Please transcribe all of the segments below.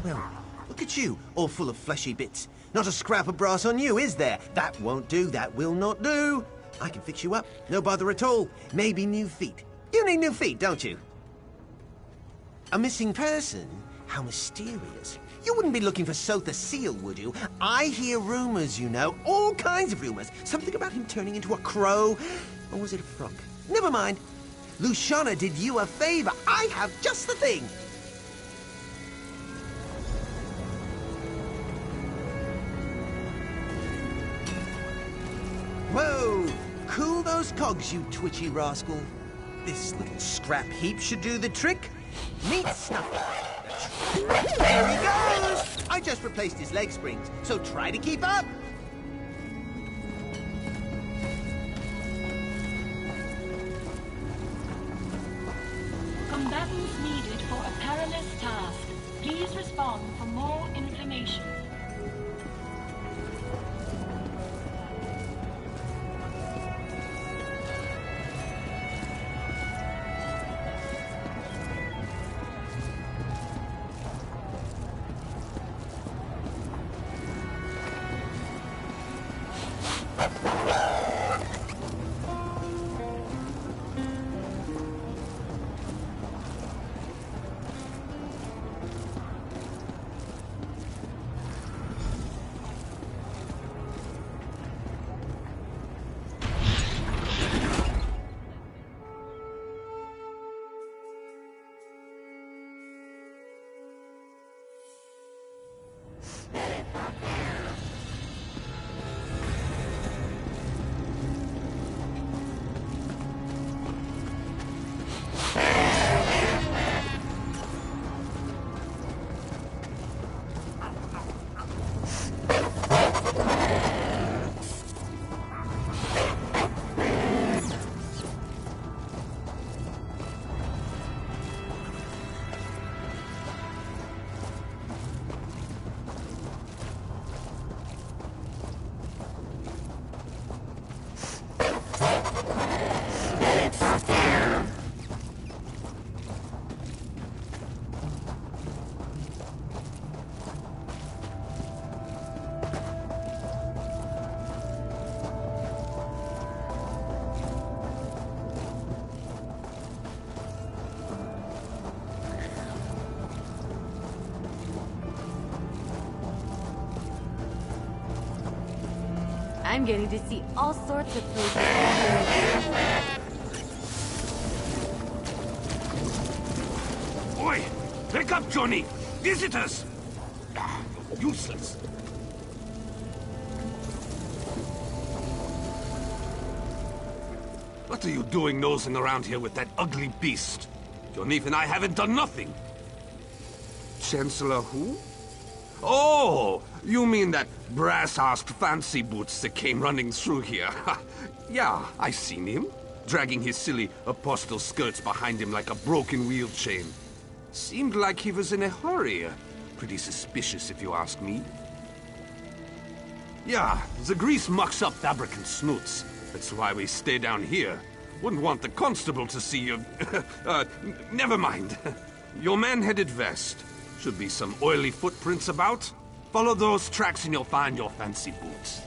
well, look at you, all full of fleshy bits. Not a scrap of brass on you, is there? That won't do, that will not do. I can fix you up, no bother at all. Maybe new feet. You need new feet, don't you? A missing person? How mysterious. You wouldn't be looking for Sotha Seal, would you? I hear rumors, you know, all kinds of rumors. Something about him turning into a crow. Or was it a frog? Never mind. Luciana did you a favor. I have just the thing. Whoa! Cool those cogs, you twitchy rascal. This little scrap heap should do the trick. Neat snuff. There he goes! I just replaced his leg springs, so try to keep up. Combatants needed for a perilous task. Please respond for more information. I'm getting to see all sorts of places. Oi! Wake up, Johnny! Visitors! Useless. What are you doing nosing around here with that ugly beast? Jonif and I haven't done nothing. Chancellor who? Oh, you mean that brass-arsed fancy boots that came running through here? Yeah, I seen him, dragging his silly apostle skirts behind him like a broken wheel chain. Seemed like he was in a hurry. Pretty suspicious, if you ask me. Yeah, the grease mucks up fabricant snoots. That's why we stay down here. Wouldn't want the constable to see you. Never mind. Your man headed west. Should be some oily footprints about. Follow those tracks and you'll find your fancy boots.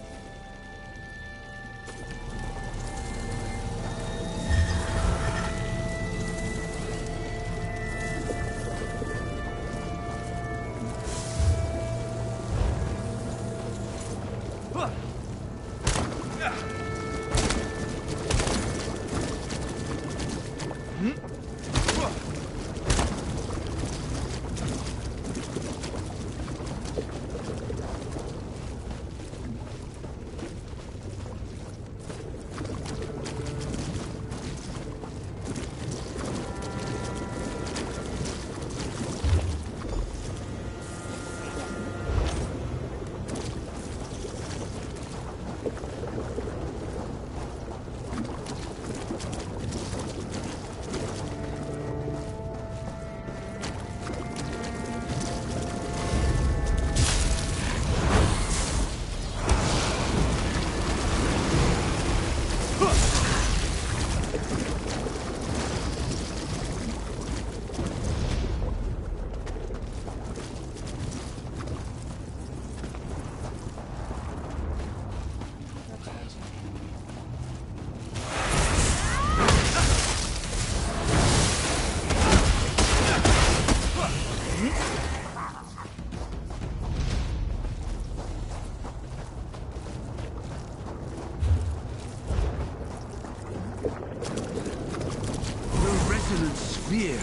sphere.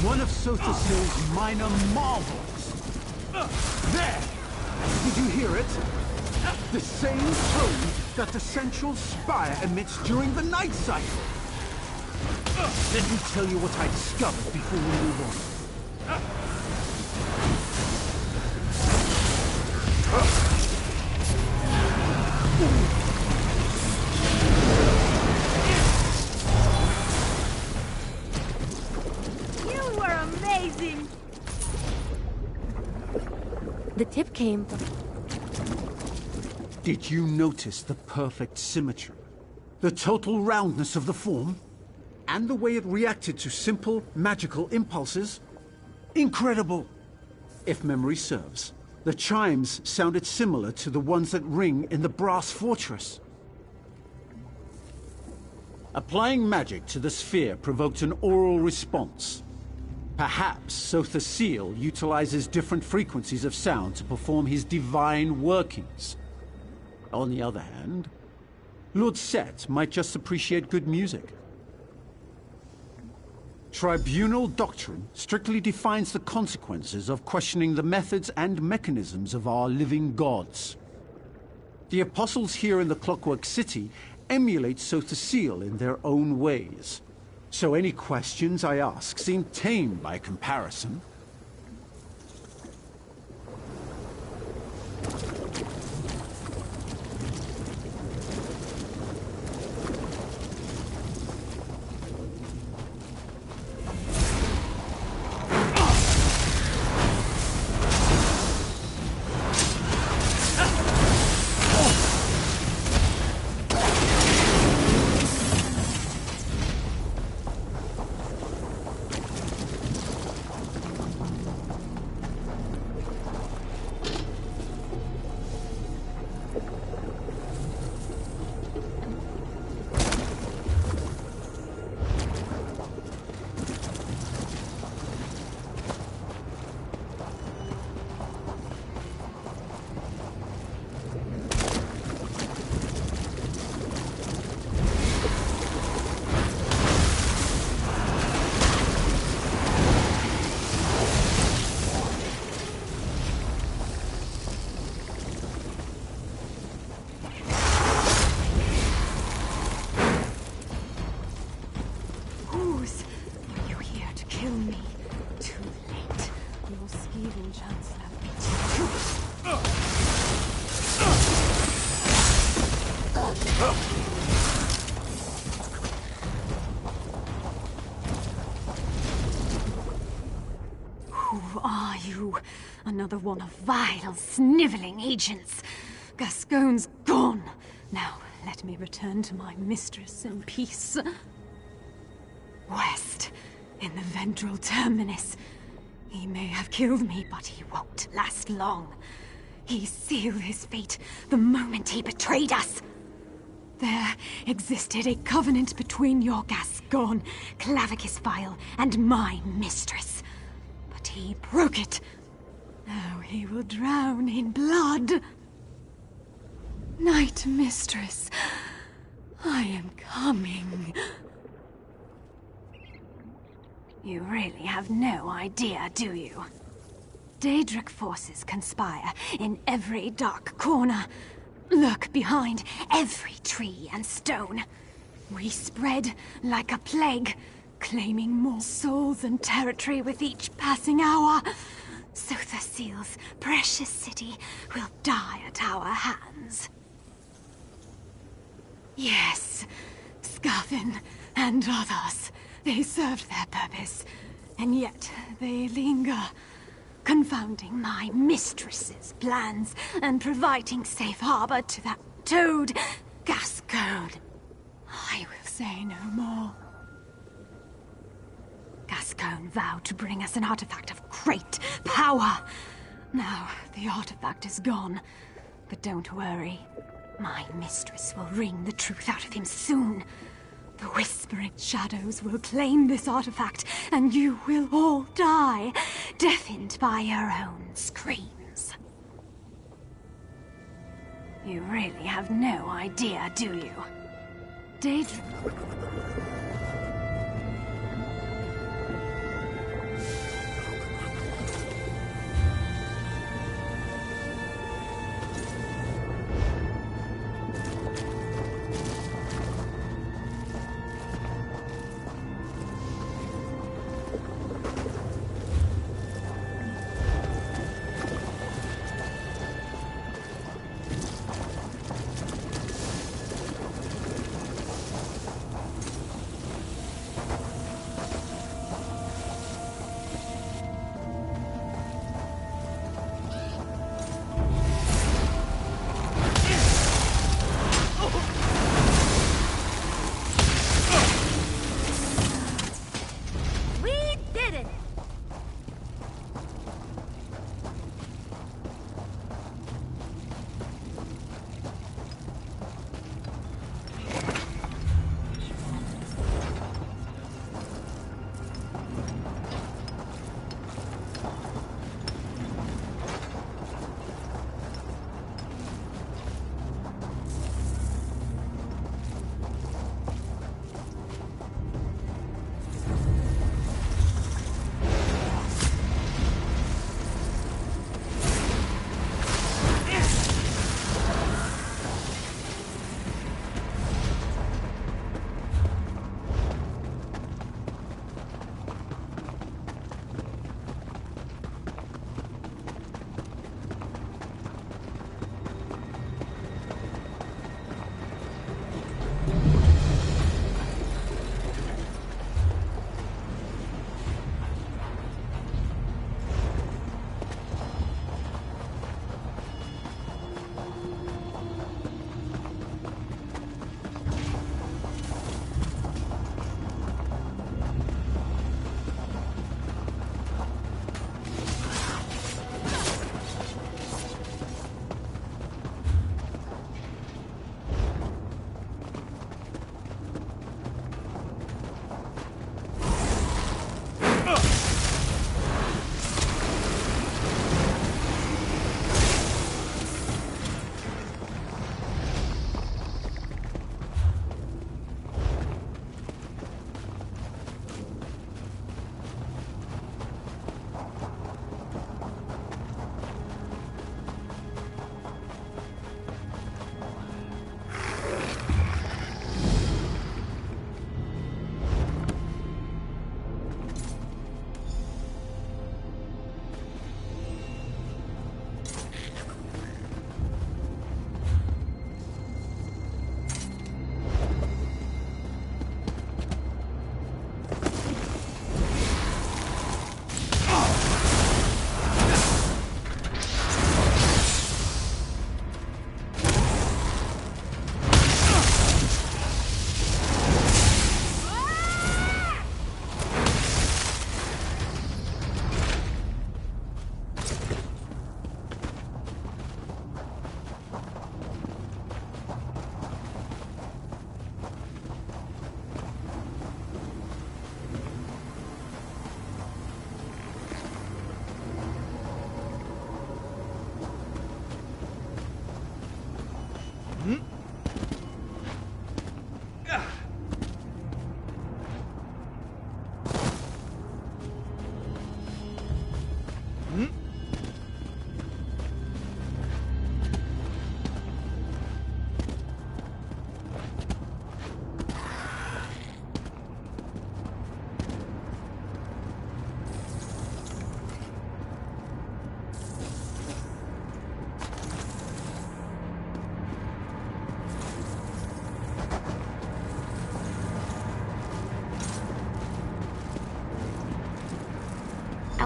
One of Sothasill's minor marvels. There! Did you hear it? The same tone that the central spire emits during the night cycle. Let me tell you what I discovered before we move on. You were amazing! The tip came from... Did you notice the perfect symmetry? The total roundness of the form? And the way it reacted to simple, magical impulses? Incredible! If memory serves, the chimes sounded similar to the ones that ring in the brass fortress. Applying magic to the sphere provoked an oral response. Perhaps Sothasil utilizes different frequencies of sound to perform his divine workings. On the other hand, Lord Set might just appreciate good music. Tribunal doctrine strictly defines the consequences of questioning the methods and mechanisms of our living gods. The apostles here in the Clockwork City emulate Sothasil in their own ways. So any questions I ask seem tame by comparison. Who are you? Another one of vile, sniveling agents. Gascoigne's gone. Now, let me return to my mistress in peace. West, in the ventral terminus. He may have killed me, but he won't last long. He sealed his fate the moment he betrayed us. There existed a covenant between your Gascoigne, Clavicus Vile, and my mistress. But he broke it. Now he will drown in blood. Night Mistress, I am coming. You really have no idea, do you? Daedric forces conspire in every dark corner. Lurk behind every tree and stone. We spread like a plague, claiming more souls and territory with each passing hour. Sothasil's precious city will die at our hands. Yes, Scarfin and others. They served their purpose, and yet they linger, confounding my mistress's plans and providing safe harbor to that toad, Gascoigne. I will say no more. Gascoigne vowed to bring us an artifact of great power. Now, the artifact is gone, but don't worry. My mistress will wring the truth out of him soon. The Whispering Shadows will claim this artifact, and you will all die, deafened by your own screams. You really have no idea, do you?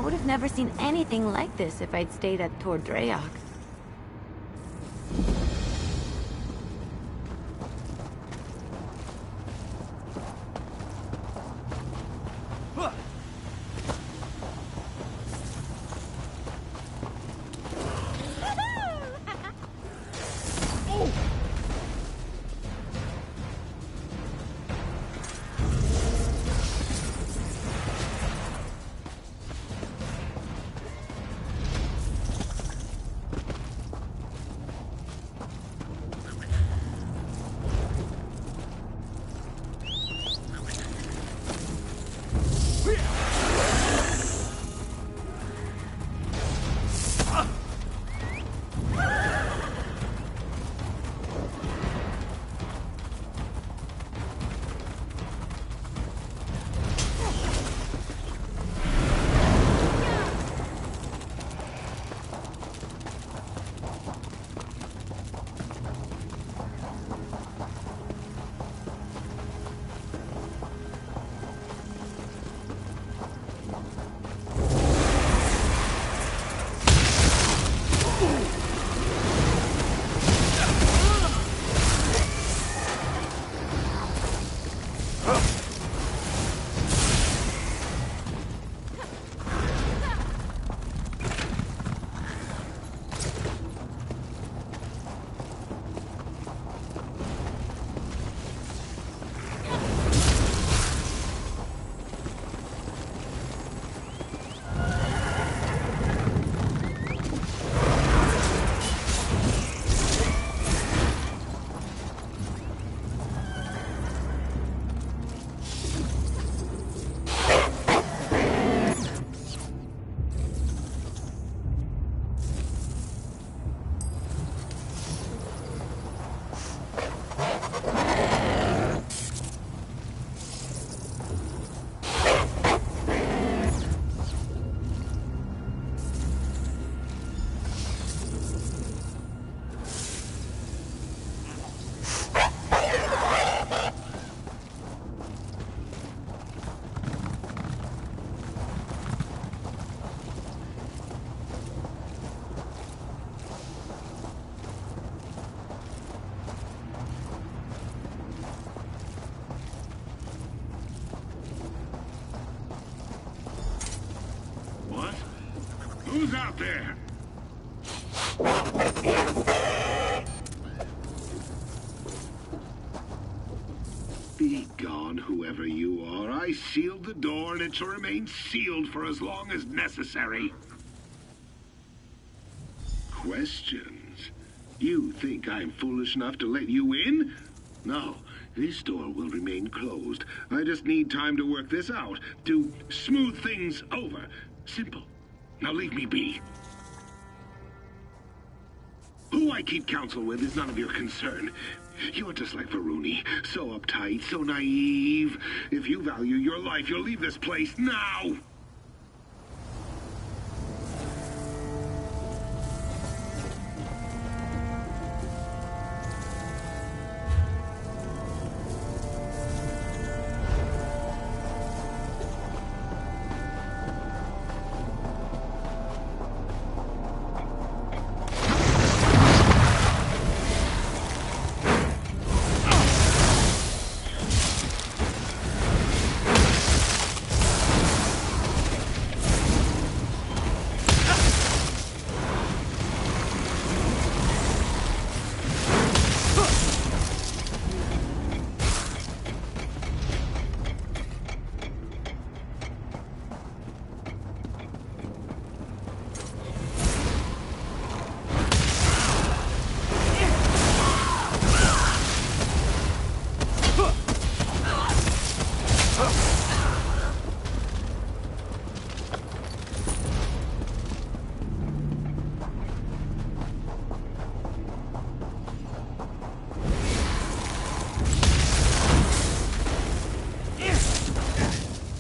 would have never seen anything like this if I'd stayed at Tor Dreyok. Who's out there? Be gone, whoever you are. I sealed the door, and it shall remain sealed for as long as necessary. Questions? You think I'm foolish enough to let you in? No, this door will remain closed. I just need time to work this out, to smooth things over. Simple. Now leave me be. Who I keep counsel with is none of your concern. You're just like Varuni, so uptight, so naive. If you value your life, you'll leave this place now!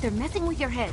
They're messing with your head.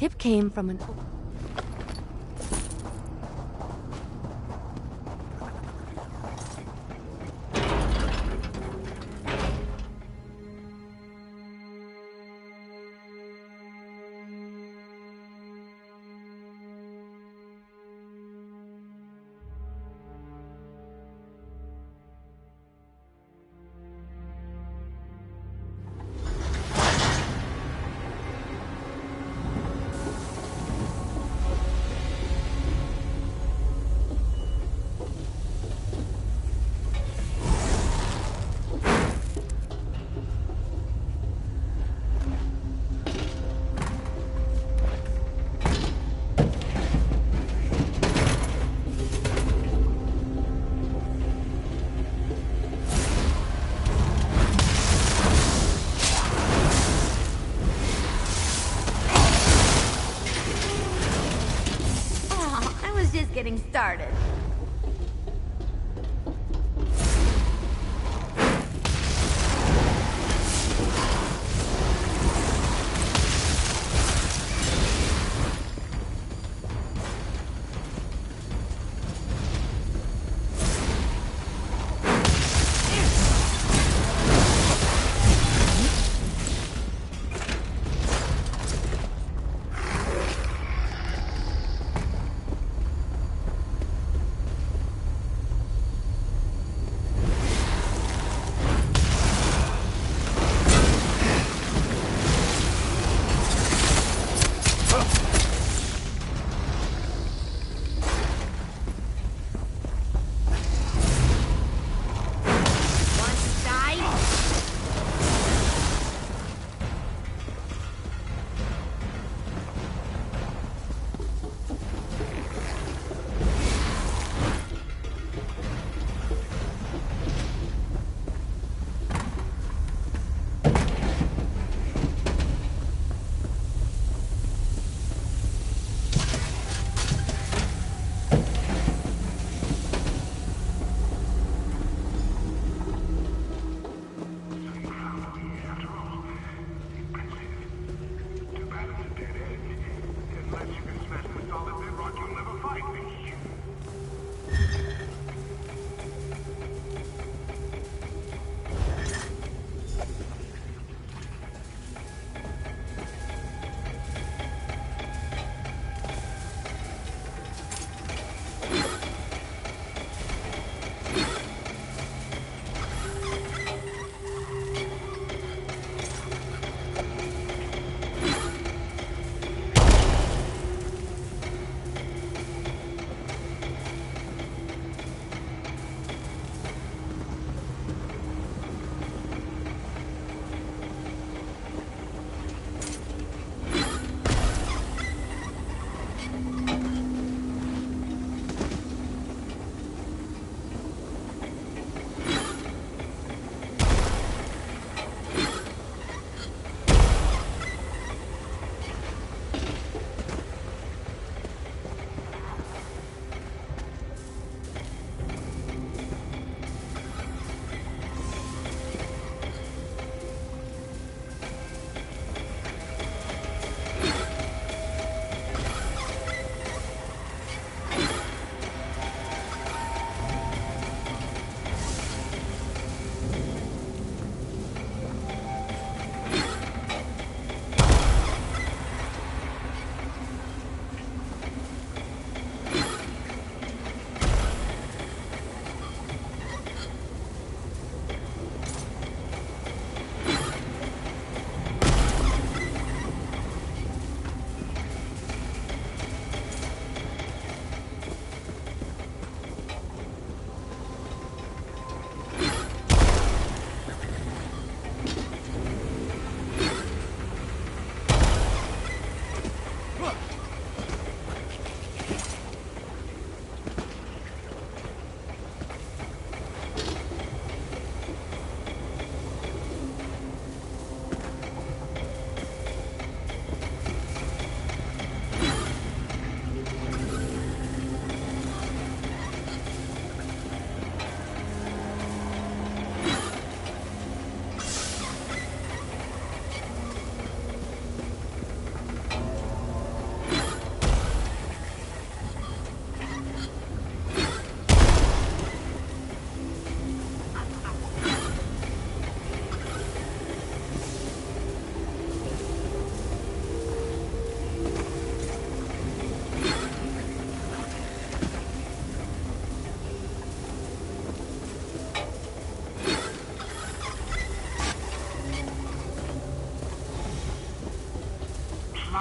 tip came from an... Just getting started.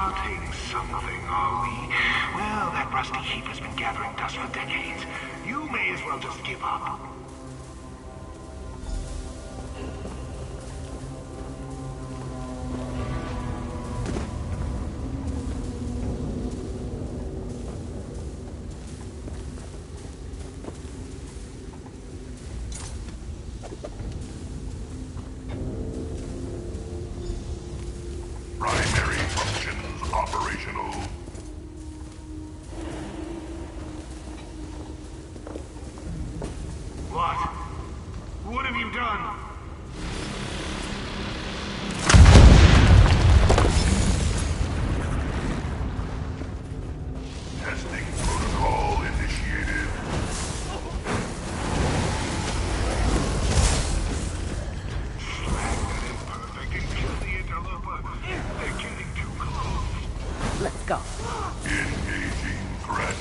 starting something, are we? Well, that rusty heap has been gathering dust for decades. You may as well just give up. Primary functions operational. What? What have you done? Testing protocol initiated. Slag that imperfect and kill the interloper. They're getting too close. Let's go. Engaging threat.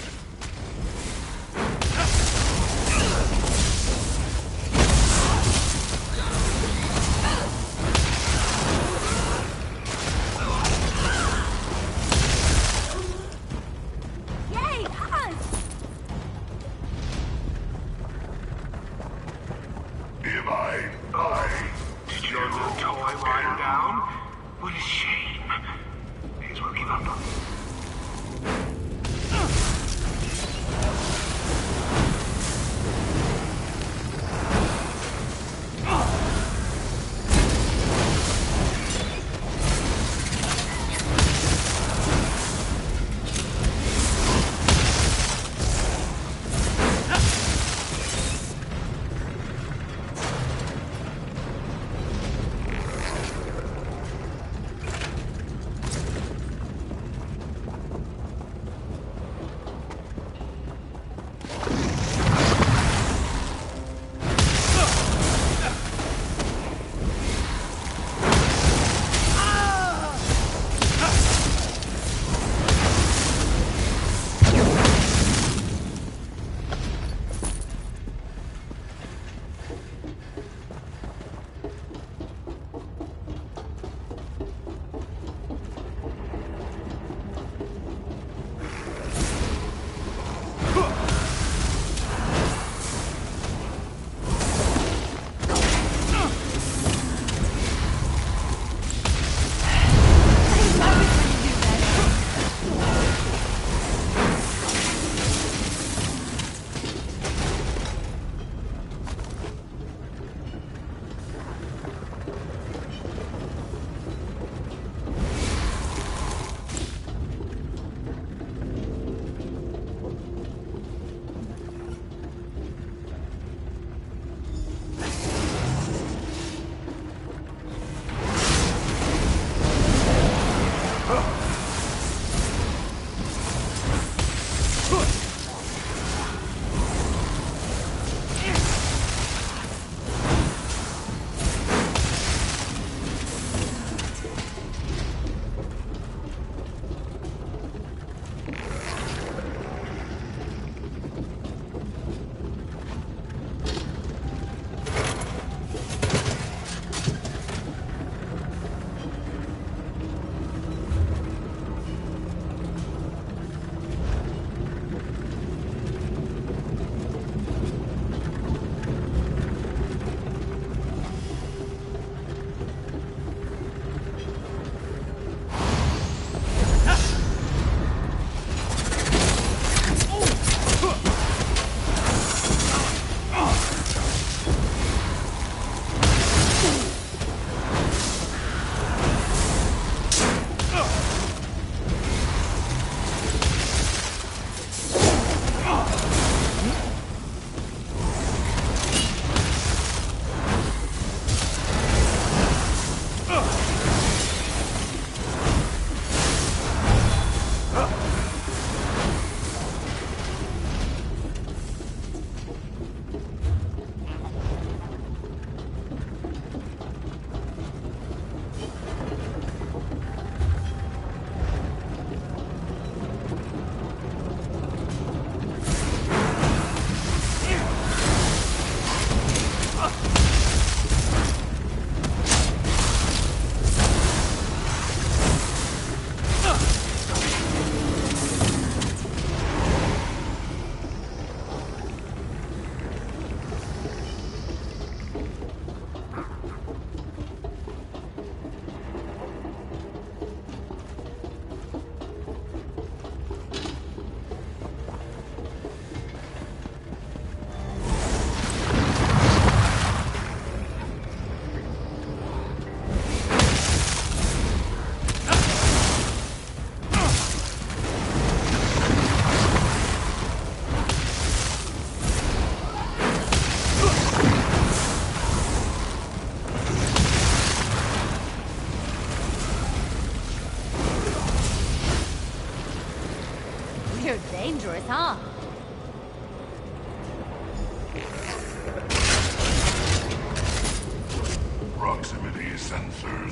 Yay, us! Divide. Did your little toy wind down? What a shame. May as well give up.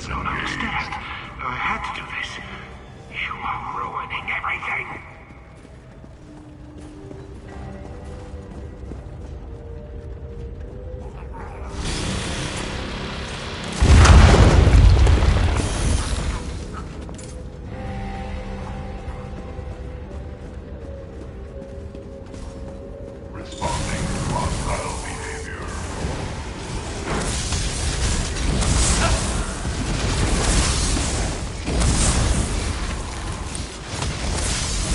don't understand. I had to do this. You are ruining everything. Responding to hostile behavior.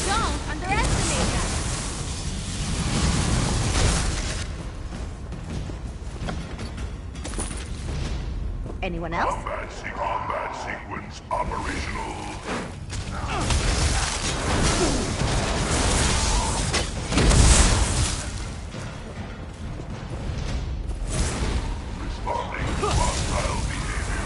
Don't underestimate us. Anyone else? Combat sequence operational. Responding to hostile behavior.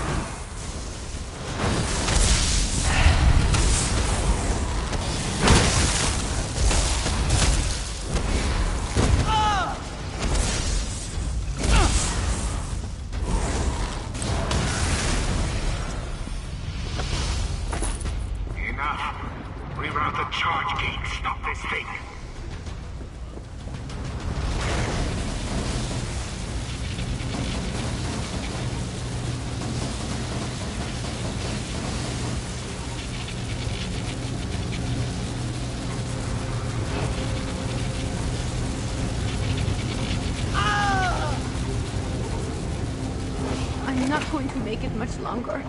Enough. Reroute the charge gate. Stop this thing. I'm not going to make it much longer.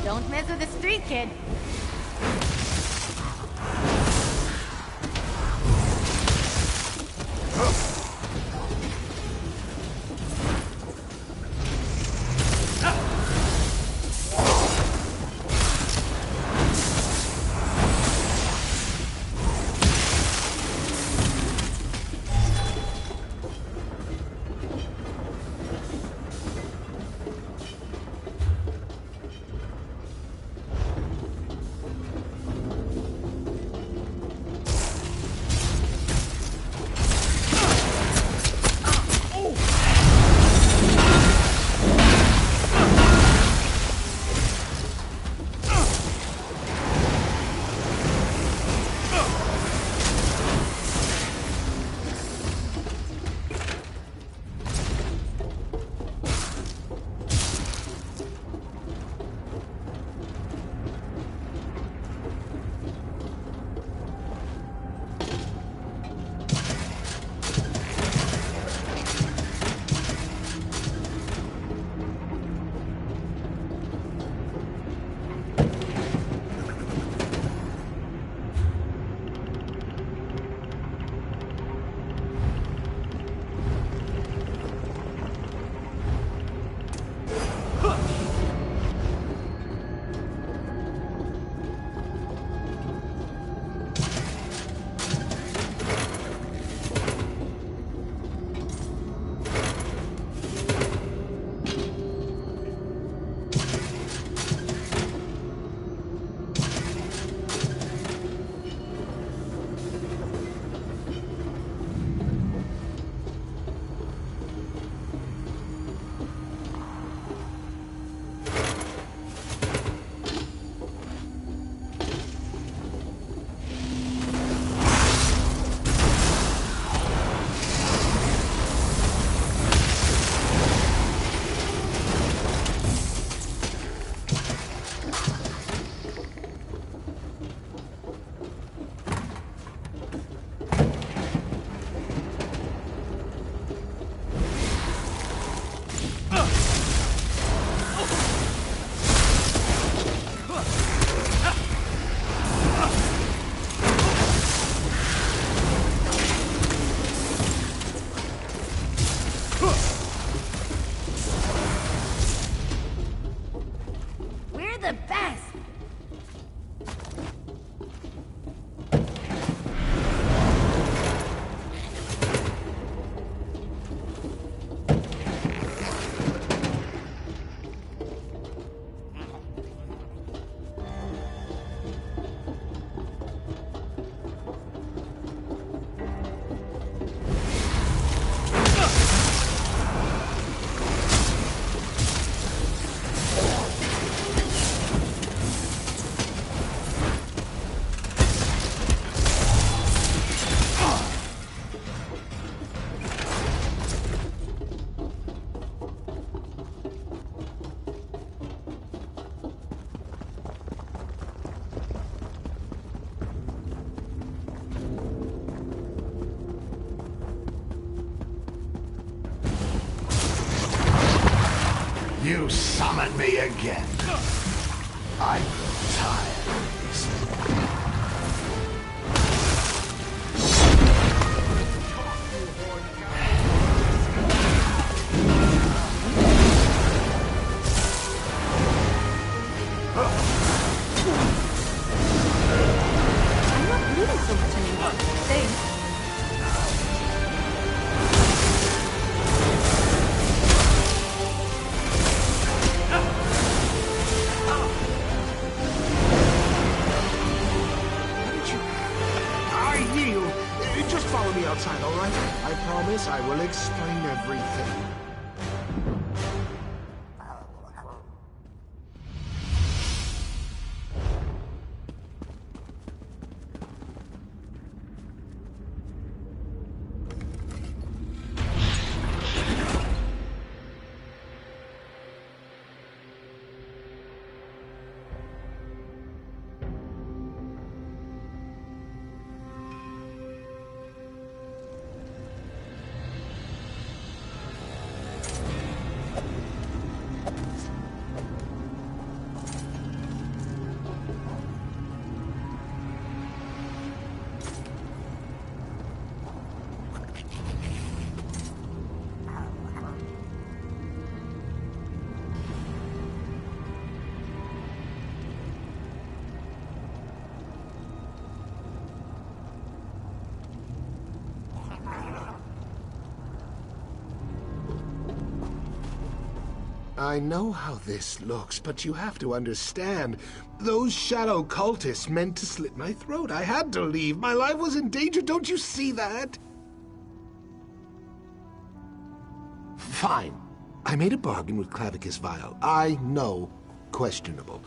Don't mess with the street kid. You summon me again. I grow tired of this. I'm not bleeding so much anymore. Thanks. I yield. Just follow me outside, all right? I promise I will explain everything. I know how this looks, but you have to understand. Those shadow cultists meant to slit my throat. I had to leave. My life was in danger. Don't you see that? Fine. I made a bargain with Clavicus Vile. I know. Questionable.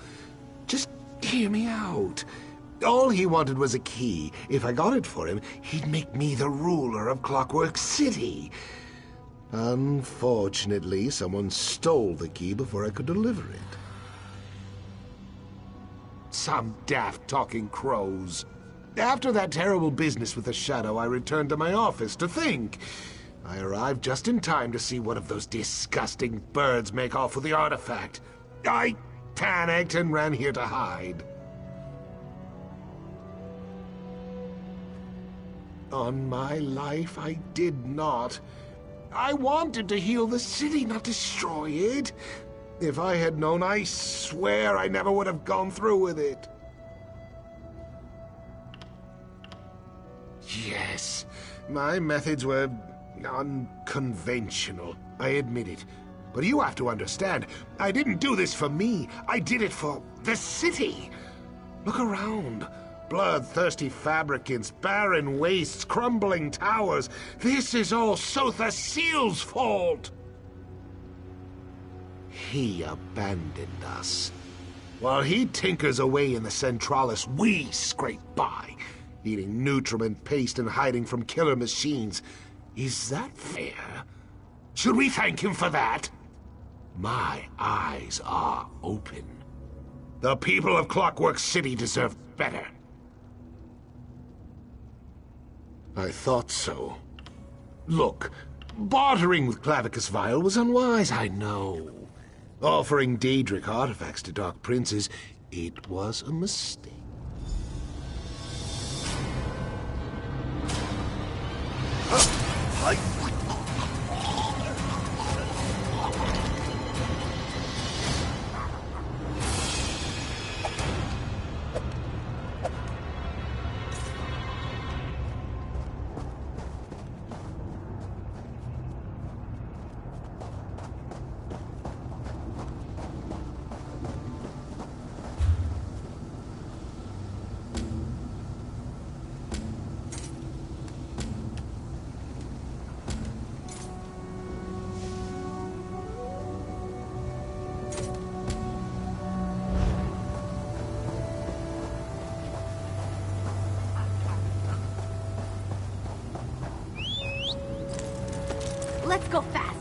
Just hear me out. All he wanted was a key. If I got it for him, he'd make me the ruler of Clockwork City. Unfortunately, someone stole the key before I could deliver it. Some daft talking crows. After that terrible business with the Shadow, I returned to my office to think. I arrived just in time to see one of those disgusting birds make off with the artifact. I panicked and ran here to hide. On my life, I did not. I wanted to heal the city, not destroy it. If I had known, I swear I never would have gone through with it. Yes, my methods were unconventional. I admit it. But you have to understand, I didn't do this for me. I did it for the city. Look around. Bloodthirsty fabricants, barren wastes, crumbling towers. This is all Sotha Seal's fault. He abandoned us. While he tinkers away in the Centralis, we scrape by, eating nutriment paste and hiding from killer machines. Is that fair? Should we thank him for that? My eyes are open. The people of Clockwork City deserve better. I thought so. Look, bartering with Clavicus Vile was unwise, I know. Offering Daedric artifacts to Dark Princes, it was a mistake. Let's go fast.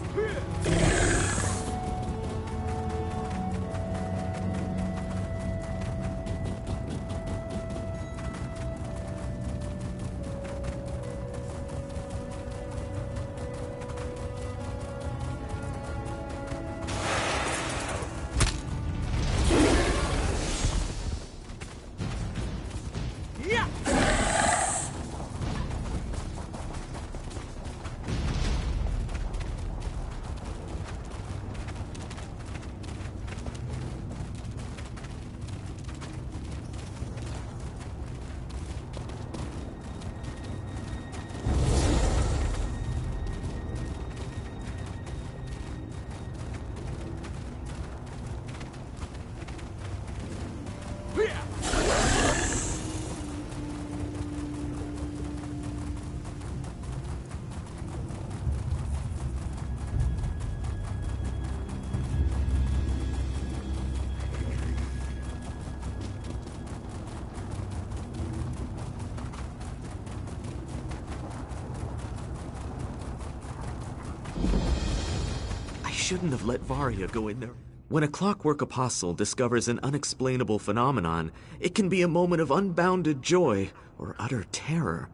shouldn't have let Varia go in there. When a Clockwork Apostle discovers an unexplainable phenomenon, it can be a moment of unbounded joy or utter terror.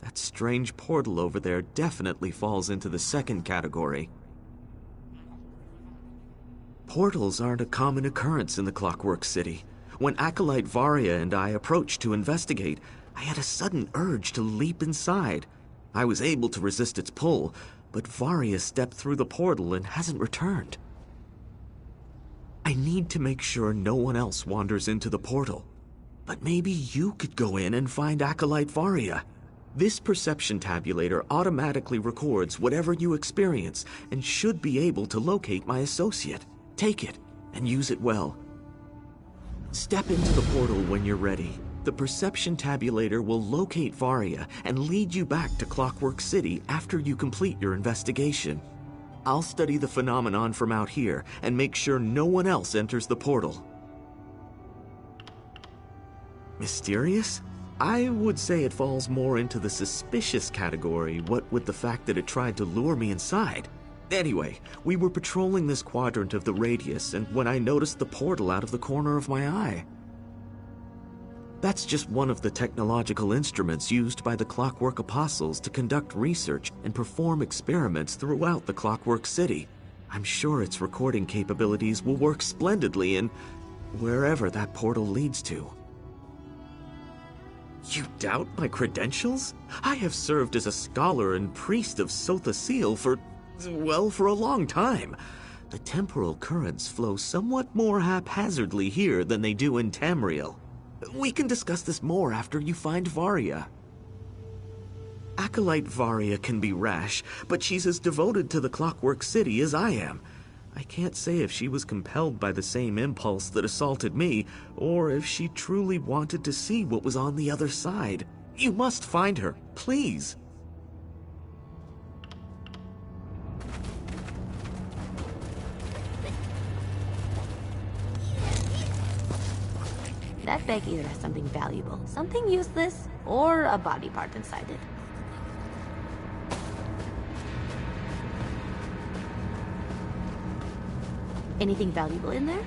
That strange portal over there definitely falls into the second category. Portals aren't a common occurrence in the Clockwork City. When Acolyte Varia and I approached to investigate, I had a sudden urge to leap inside. I was able to resist its pull, but Varia stepped through the portal and hasn't returned. I need to make sure no one else wanders into the portal. But maybe you could go in and find Acolyte Varia. This perception tabulator automatically records whatever you experience and should be able to locate my associate. Take it and use it well. Step into the portal when you're ready. The perception tabulator will locate Varia and lead you back to Clockwork City after you complete your investigation. I'll study the phenomenon from out here and make sure no one else enters the portal. Mysterious? I would say it falls more into the suspicious category, what with the fact that it tried to lure me inside. Anyway, we were patrolling this quadrant of the radius, and when I noticed the portal out of the corner of my eye. That's just one of the technological instruments used by the Clockwork Apostles to conduct research and perform experiments throughout the Clockwork City. I'm sure its recording capabilities will work splendidly in wherever that portal leads to. You doubt my credentials? I have served as a scholar and priest of Sotha Seal for a long time. The temporal currents flow somewhat more haphazardly here than they do in Tamriel. We can discuss this more after you find Varia. Acolyte Varia can be rash, but she's as devoted to the Clockwork City as I am. I can't say if she was compelled by the same impulse that assaulted me, or if she truly wanted to see what was on the other side. You must find her, please. That bag either has something valuable, something useless, or a body part inside it. Anything valuable in there?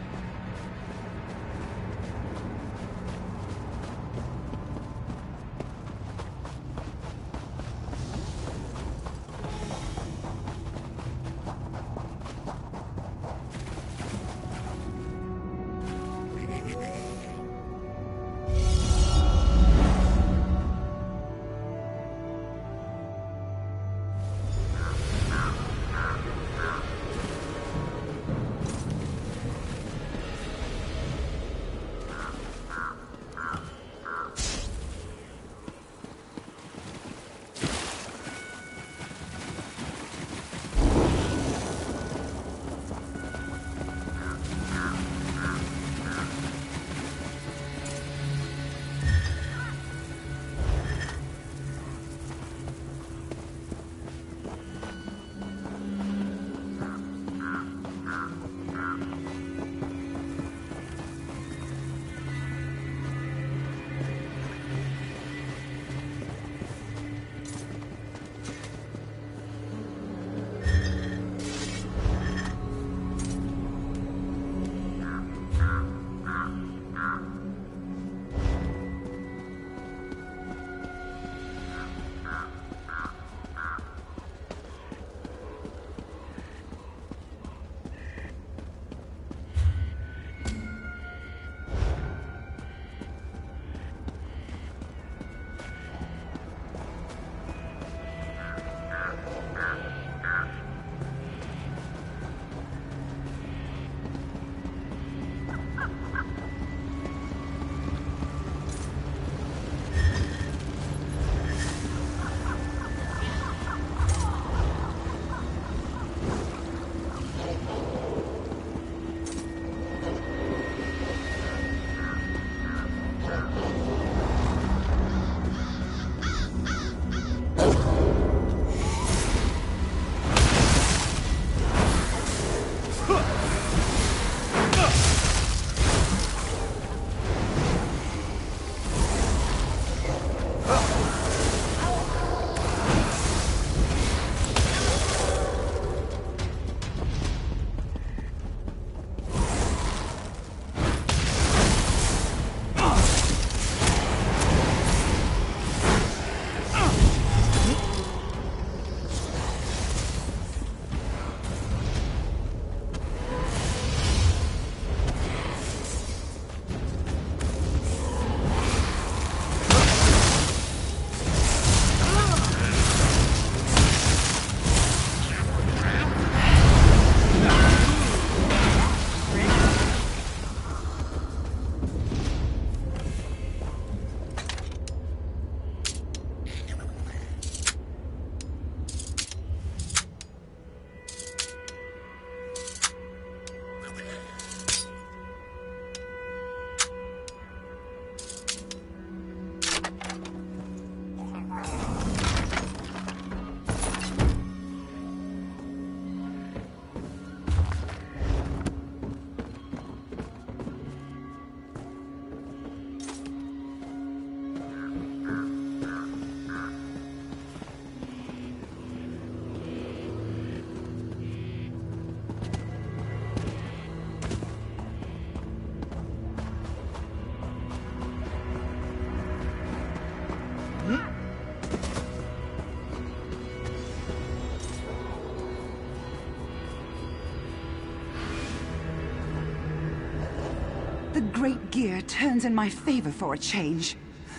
great gear turns in my favor for a change.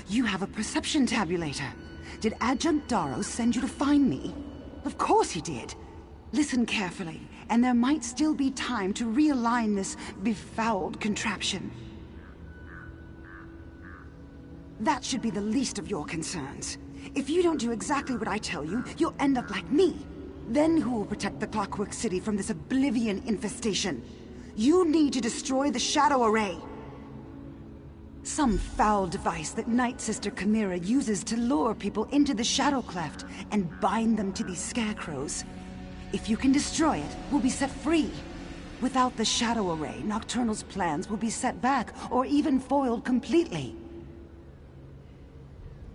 You have a perception tabulator. Did Adjunct Darrow send you to find me? Of course he did. Listen carefully, and there might still be time to realign this befouled contraption. That should be the least of your concerns. If you don't do exactly what I tell you, you'll end up like me. Then who will protect the Clockwork City from this Oblivion infestation? You need to destroy the Shadow Array. Some foul device that Night Sister Chimera uses to lure people into the Shadow Cleft and bind them to these scarecrows. If you can destroy it, we'll be set free. Without the Shadow Array, Nocturnal's plans will be set back or even foiled completely.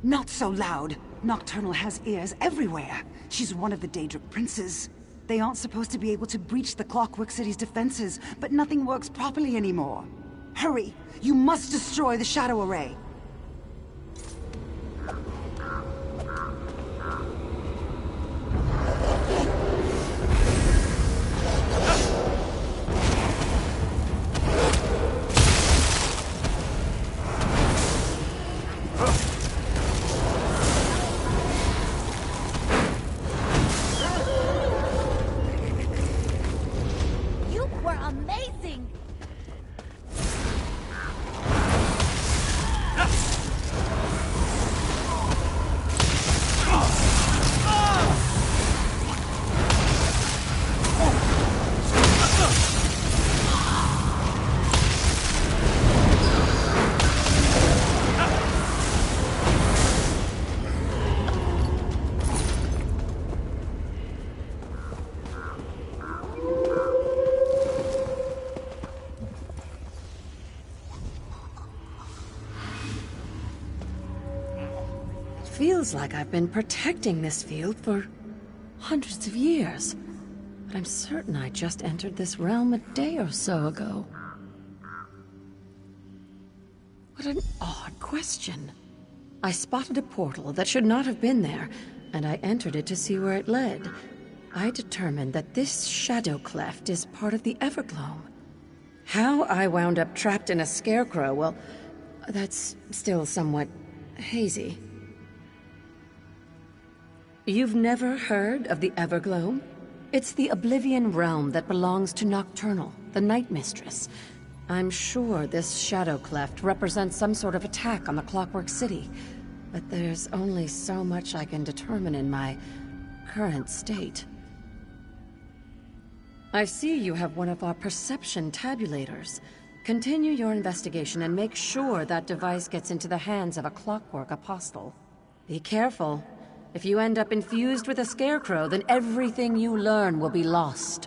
Not so loud. Nocturnal has ears everywhere. She's one of the Daedric princes. They aren't supposed to be able to breach the Clockwork City's defenses, but nothing works properly anymore. Hurry! You must destroy the Shadow Array! You were amazing! Feels like I've been protecting this field for hundreds of years. But I'm certain I just entered this realm a day or so ago. What an odd question. I spotted a portal that should not have been there, and I entered it to see where it led. I determined that this shadow cleft is part of the Evergloam. How I wound up trapped in a scarecrow, well, that's still somewhat hazy. You've never heard of the Evergloam? It's the Oblivion realm that belongs to Nocturnal, the Night Mistress. I'm sure this shadow cleft represents some sort of attack on the Clockwork City, but there's only so much I can determine in my current state. I see you have one of our perception tabulators. Continue your investigation and make sure that device gets into the hands of a Clockwork apostle. Be careful. If you end up infused with a scarecrow, then everything you learn will be lost.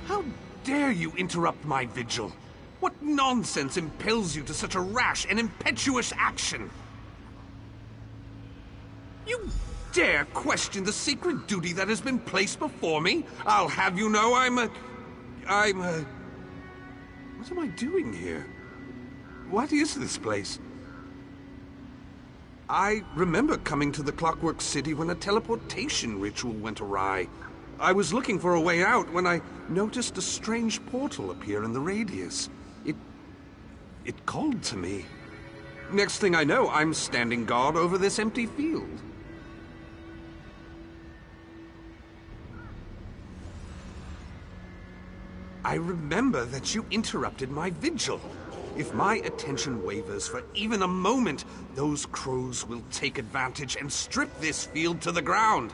How dare you interrupt my vigil? What nonsense impels you to such a rash and impetuous action? You dare question the sacred duty that has been placed before me? I'll have you know What am I doing here? What is this place? I remember coming to the Clockwork City when a teleportation ritual went awry. I was looking for a way out when I noticed a strange portal appear in the radius. It called to me. Next thing I know, I'm standing guard over this empty field. I remember that you interrupted my vigil. If my attention wavers for even a moment, those crows will take advantage and strip this field to the ground.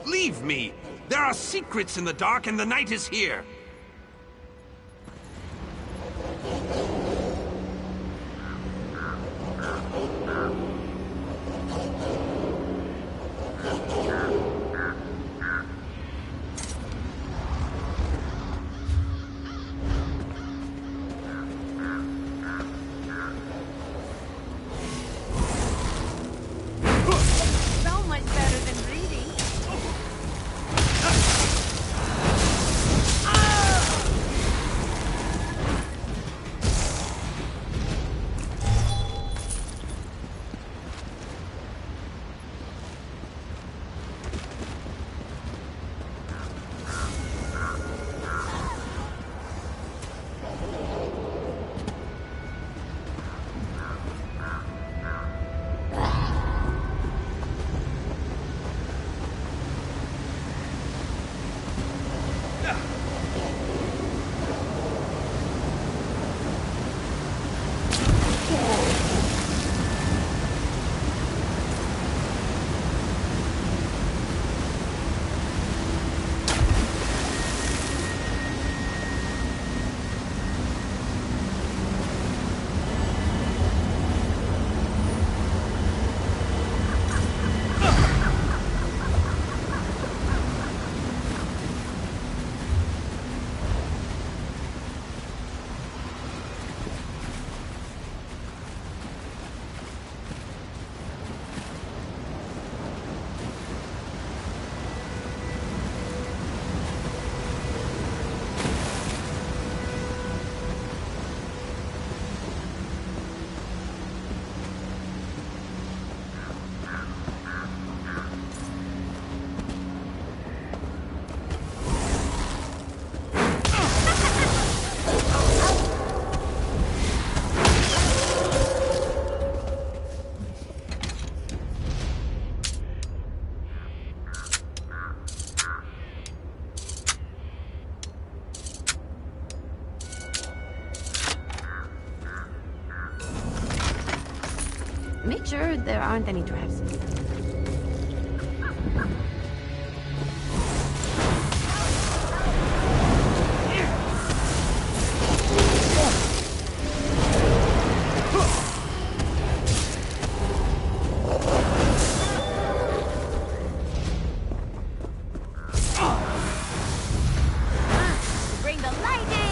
Leave me! There are secrets in the dark and the night is here! So much better than reading. Ah! Granted, there aren't any traps. Bring the lightning!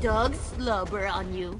Dog slobber on you.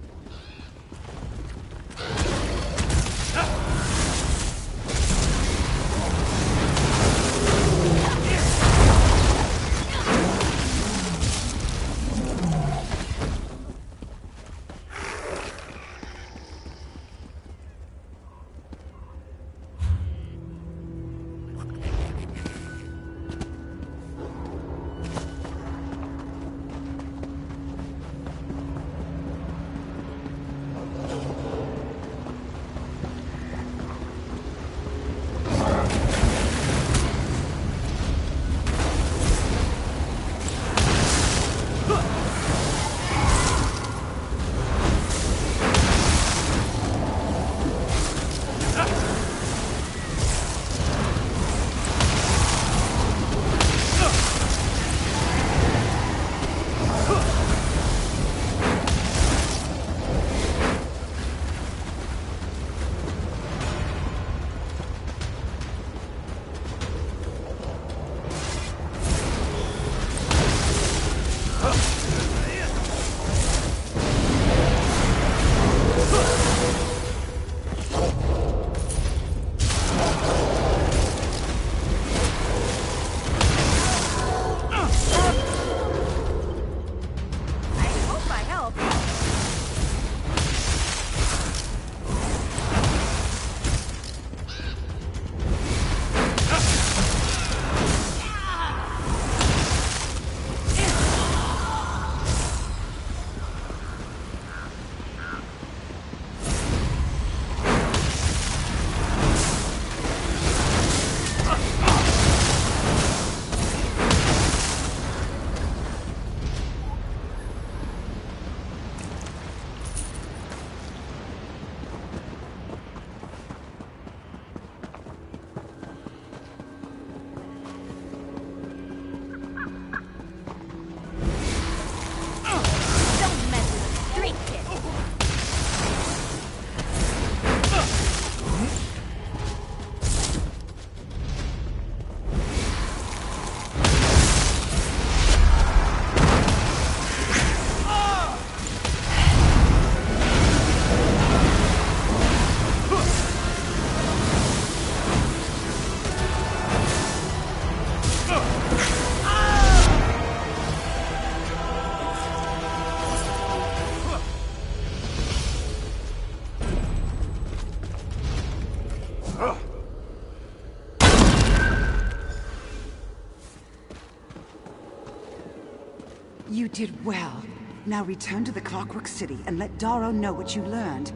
You did well. Now return to the Clockwork City and let Darrow know what you learned.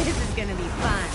This is gonna be fun.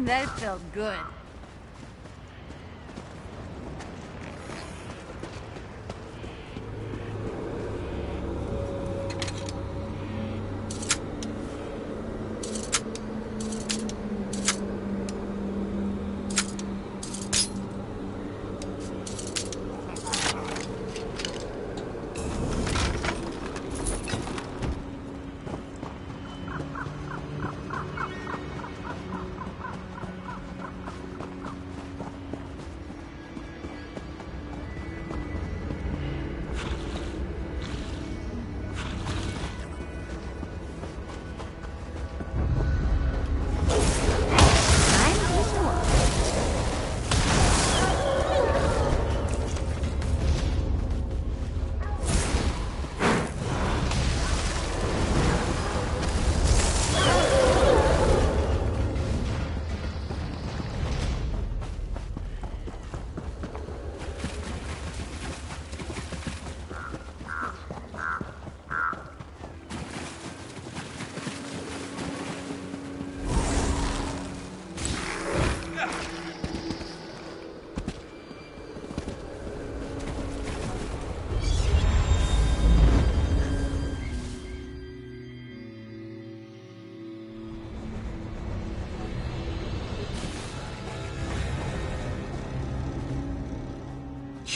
That felt good.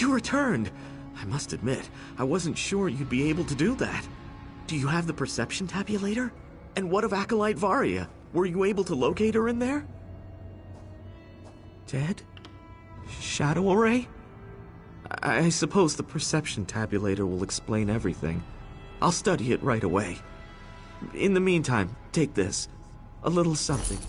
You returned! I must admit, I wasn't sure you'd be able to do that. Do you have the perception tabulator? And what of Acolyte Varia? Were you able to locate her in there? Dead? Shadow array? I suppose the perception tabulator will explain everything. I'll study it right away. In the meantime, take this. A little something.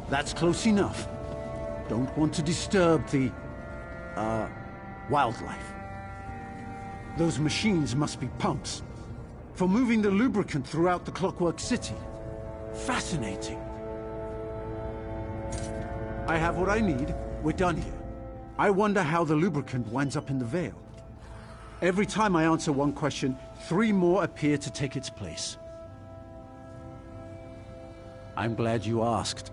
That's close enough. Don't want to disturb the, wildlife. Those machines must be pumps. For moving the lubricant throughout the Clockwork City. Fascinating. I have what I need. We're done here. I wonder how the lubricant winds up in the Veil. Every time I answer one question, 3 more appear to take its place. I'm glad you asked.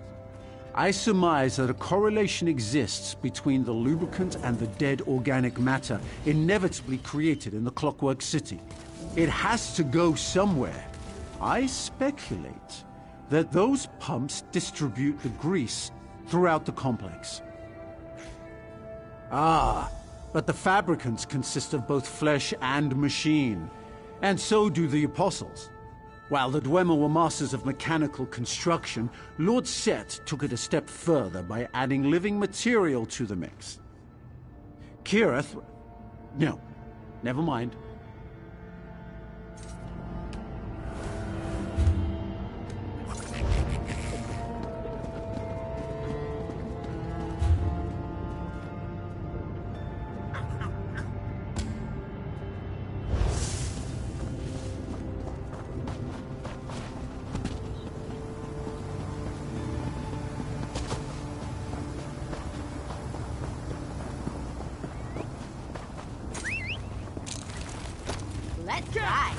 I surmise that a correlation exists between the lubricant and the dead organic matter inevitably created in the Clockwork City. It has to go somewhere. I speculate that those pumps distribute the grease throughout the complex. Ah, but the fabricants consist of both flesh and machine, and so do the apostles. While the Dwemer were masters of mechanical construction, Lord Set took it a step further by adding living material to the mix. Kirith... No, never mind. Let's ride.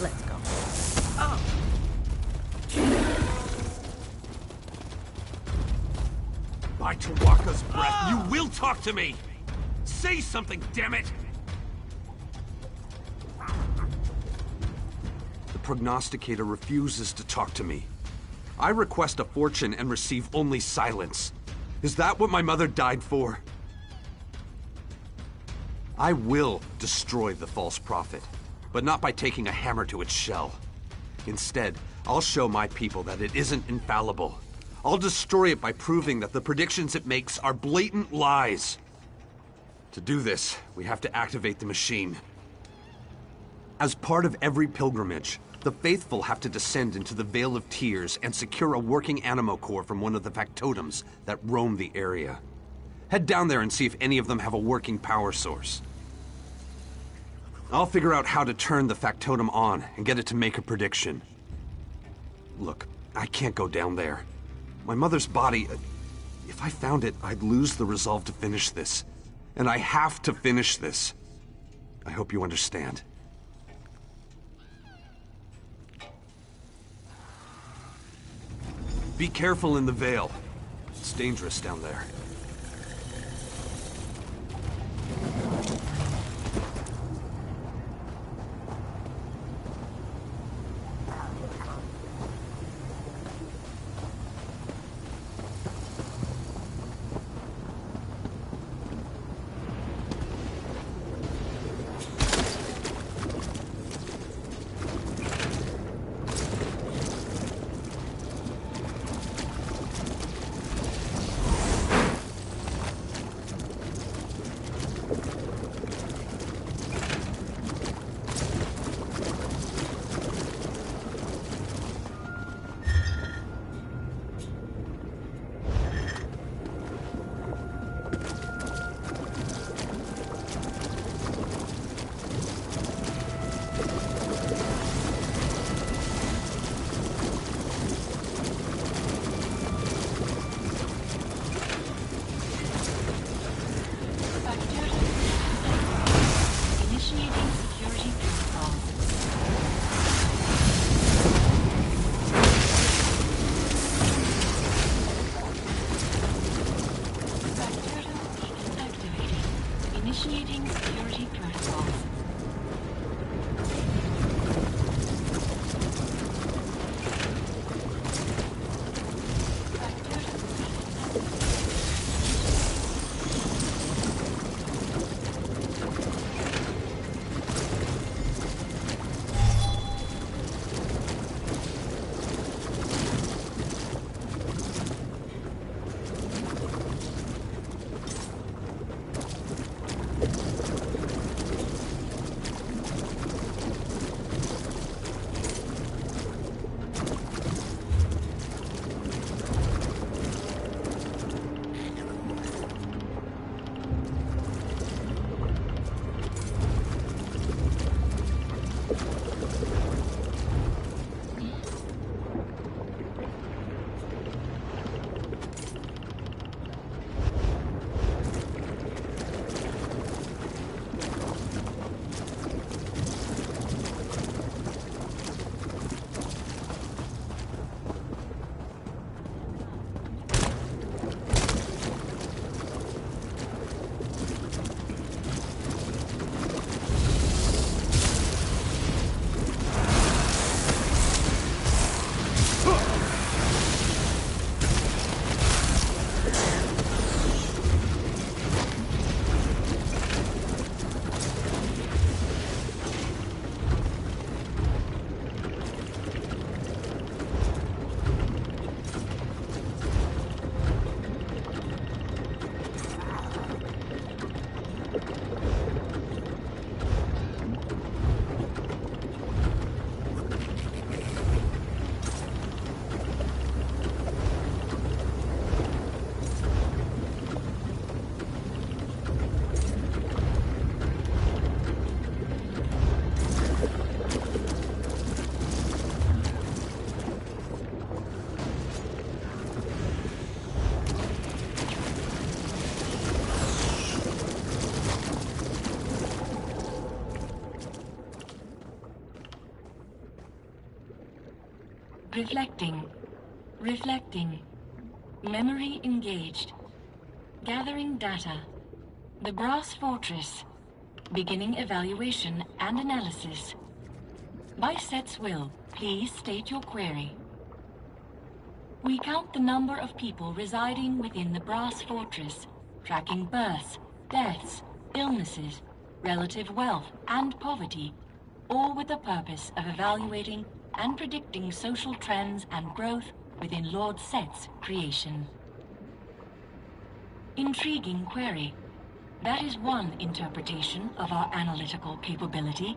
Let's go. By Tawaka's breath, you will talk to me! Say something, damn it! The prognosticator refuses to talk to me. I request a fortune and receive only silence. Is that what my mother died for? I will destroy the false prophet, but not by taking a hammer to its shell. Instead, I'll show my people that it isn't infallible. I'll destroy it by proving that the predictions it makes are blatant lies. To do this, we have to activate the machine. As part of every pilgrimage, the faithful have to descend into the Vale of Tears and secure a working animo core from one of the factotums that roam the area. Head down there and see if any of them have a working power source. I'll figure out how to turn the factotum on and get it to make a prediction. Look, I can't go down there. My mother's body... If I found it, I'd lose the resolve to finish this. And I have to finish this. I hope you understand. Be careful in the Vale. It's dangerous down there. Initiating security protocols. Reflecting. Reflecting. Memory engaged. Gathering data. The Brass Fortress. Beginning evaluation and analysis. By Set's will, please state your query. We count the number of people residing within the Brass Fortress, tracking births, deaths, illnesses, relative wealth, and poverty, all with the purpose of evaluating and predicting social trends and growth within Lord Set's creation. Intriguing query. That is one interpretation of our analytical capability.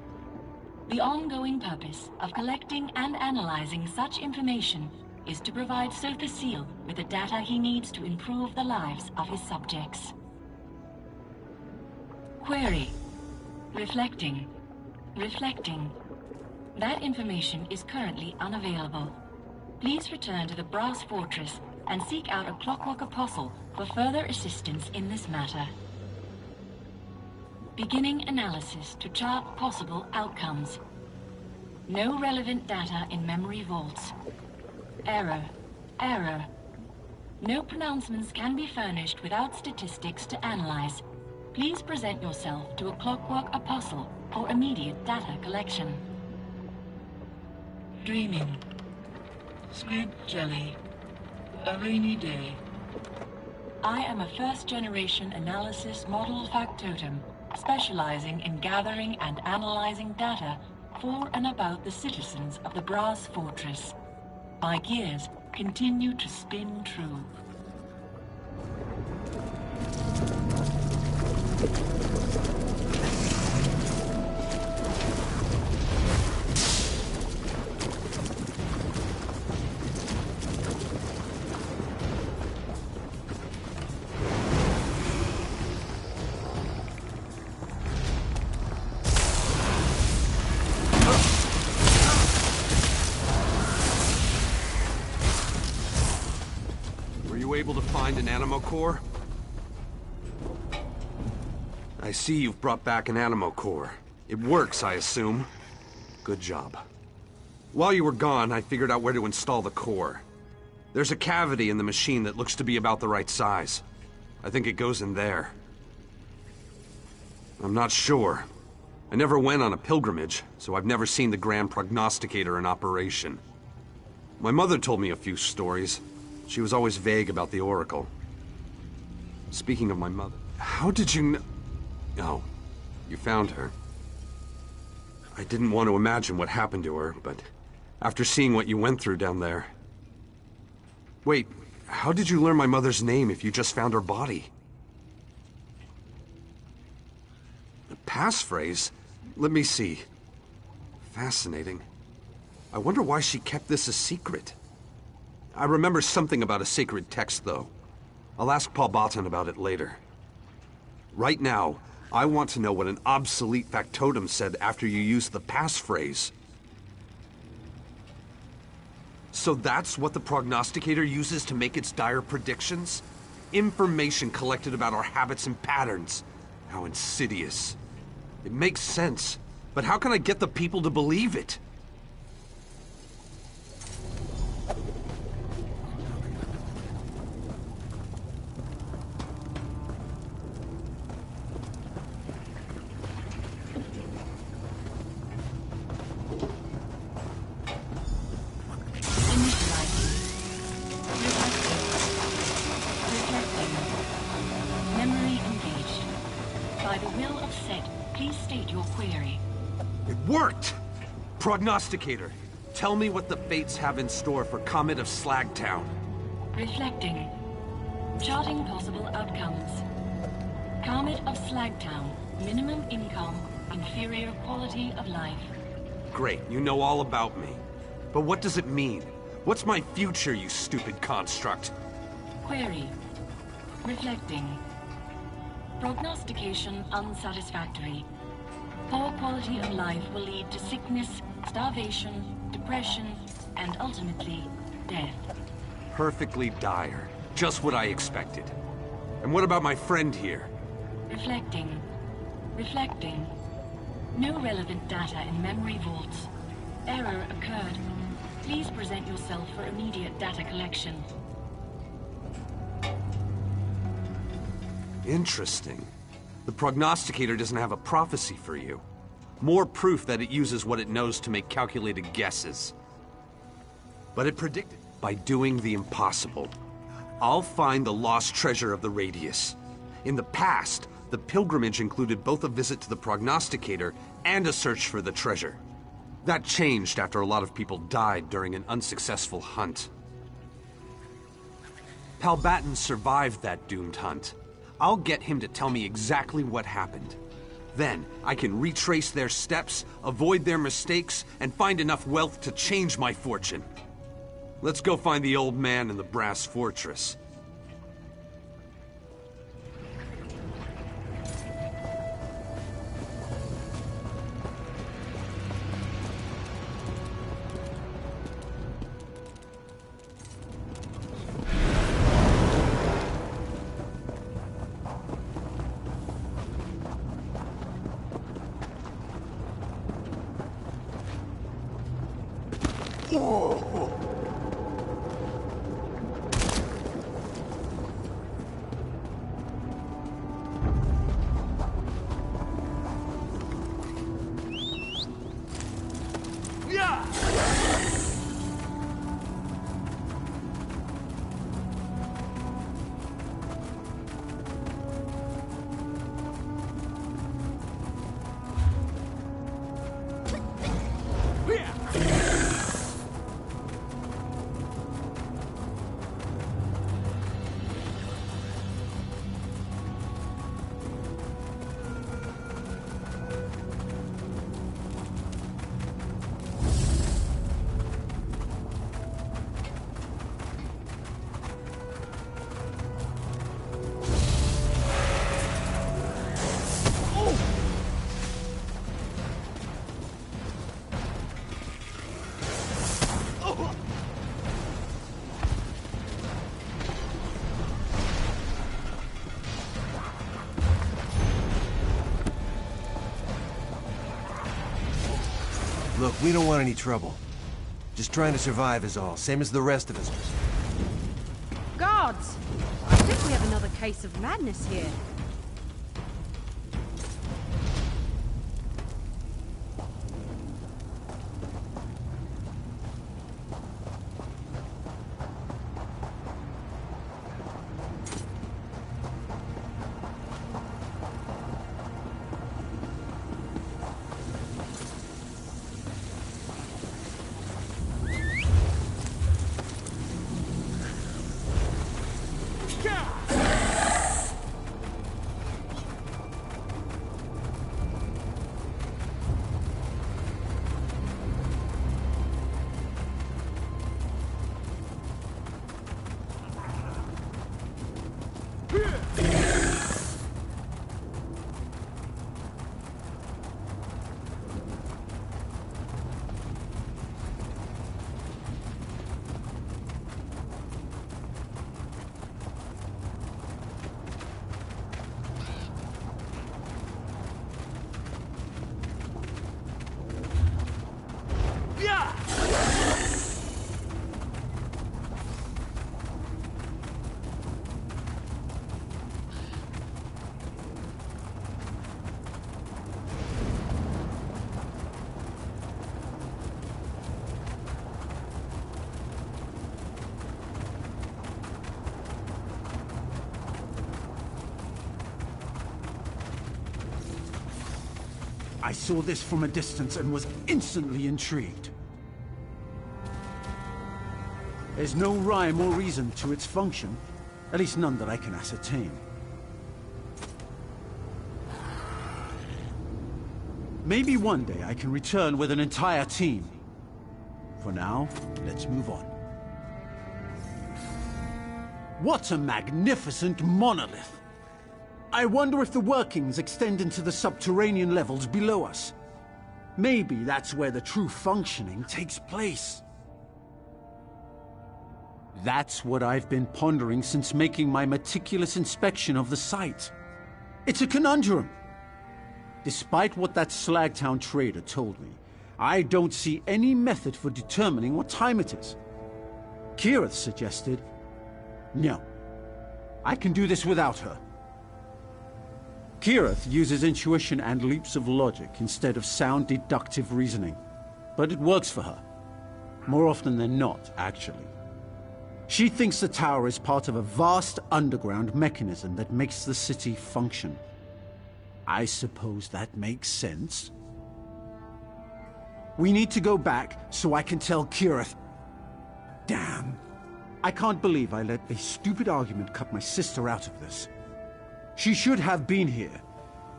The ongoing purpose of collecting and analyzing such information is to provide Sotha Seal with the data he needs to improve the lives of his subjects. Query. Reflecting. Reflecting. That information is currently unavailable. Please return to the Brass Fortress and seek out a Clockwork Apostle for further assistance in this matter. Beginning analysis to chart possible outcomes. No relevant data in memory vaults. Error. Error. No pronouncements can be furnished without statistics to analyze. Please present yourself to a Clockwork Apostle for immediate data collection. Dreaming. Squid jelly. A rainy day. I am a first-generation analysis model factotum, specializing in gathering and analyzing data for and about the citizens of the Brass Fortress. My gears continue to spin true. Able to find an animo core? I see you've brought back an animo core. It works, I assume. Good job. While you were gone, I figured out where to install the core. There's a cavity in the machine that looks to be about the right size. I think it goes in there. I'm not sure. I never went on a pilgrimage, so I've never seen the Grand Prognosticator in operation. My mother told me a few stories. She was always vague about the Oracle. Speaking of my mother, how did you know? Oh, you found her. I didn't want to imagine what happened to her, but after seeing what you went through down there... Wait, how did you learn my mother's name if you just found her body? A passphrase? Let me see. Fascinating. I wonder why she kept this a secret. I remember something about a sacred text, though. I'll ask Paul Botton about it later. Right now, I want to know what an obsolete factotum said after you used the passphrase. So that's what the prognosticator uses to make its dire predictions? Information collected about our habits and patterns. How insidious. It makes sense, but how can I get the people to believe it? Prognosticator, tell me what the fates have in store for Comet of Slagtown. Reflecting. Charting possible outcomes. Comet of Slagtown. Minimum income. Inferior quality of life. Great, you know all about me. But what does it mean? What's my future, you stupid construct? Query. Reflecting. Prognostication unsatisfactory. Poor quality of life will lead to sickness, starvation, depression, and ultimately, death. Perfectly dire. Just what I expected. And what about my friend here? Reflecting. Reflecting. No relevant data in memory vaults. Error occurred. Please present yourself for immediate data collection. Interesting. The prognosticator doesn't have a prophecy for you. More proof that it uses what it knows to make calculated guesses. But it predicted by doing the impossible. I'll find the lost treasure of the Radius. In the past, the pilgrimage included both a visit to the prognosticator and a search for the treasure. That changed after a lot of people died during an unsuccessful hunt. Palbatten survived that doomed hunt. I'll get him to tell me exactly what happened. Then, I can retrace their steps, avoid their mistakes, and find enough wealth to change my fortune. Let's go find the old man in the brass fortress. Look, we don't want any trouble. Just trying to survive is all, same as the rest of us. Guards! I think we have another case of madness here. I saw this from a distance and was instantly intrigued. There's no rhyme or reason to its function, at least none that I can ascertain. Maybe one day I can return with an entire team. For now, let's move on. What a magnificent monolith! I wonder if the workings extend into the subterranean levels below us. Maybe that's where the true functioning takes place. That's what I've been pondering since making my meticulous inspection of the site. It's a conundrum. Despite what that Slagtown trader told me, I don't see any method for determining what time it is. Kirith suggested... No. I can do this without her. Kirith uses intuition and leaps of logic instead of sound deductive reasoning. But it works for her. More often than not, actually. She thinks the tower is part of a vast underground mechanism that makes the city function. I suppose that makes sense. We need to go back so I can tell Kirith... Damn. I can't believe I let a stupid argument cut my sister out of this. She should have been here.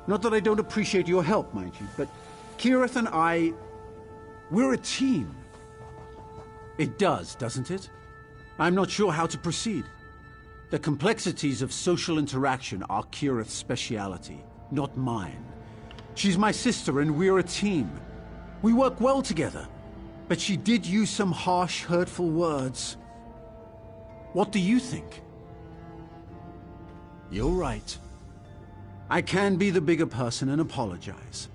Not that I don't appreciate your help, mind you, but Kirith and I... we're a team. It does, doesn't it? I'm not sure how to proceed. The complexities of social interaction are Kirith's speciality, not mine. She's my sister and we're a team. We work well together. But she did use some harsh, hurtful words. What do you think? You're right. I can be the bigger person and apologize.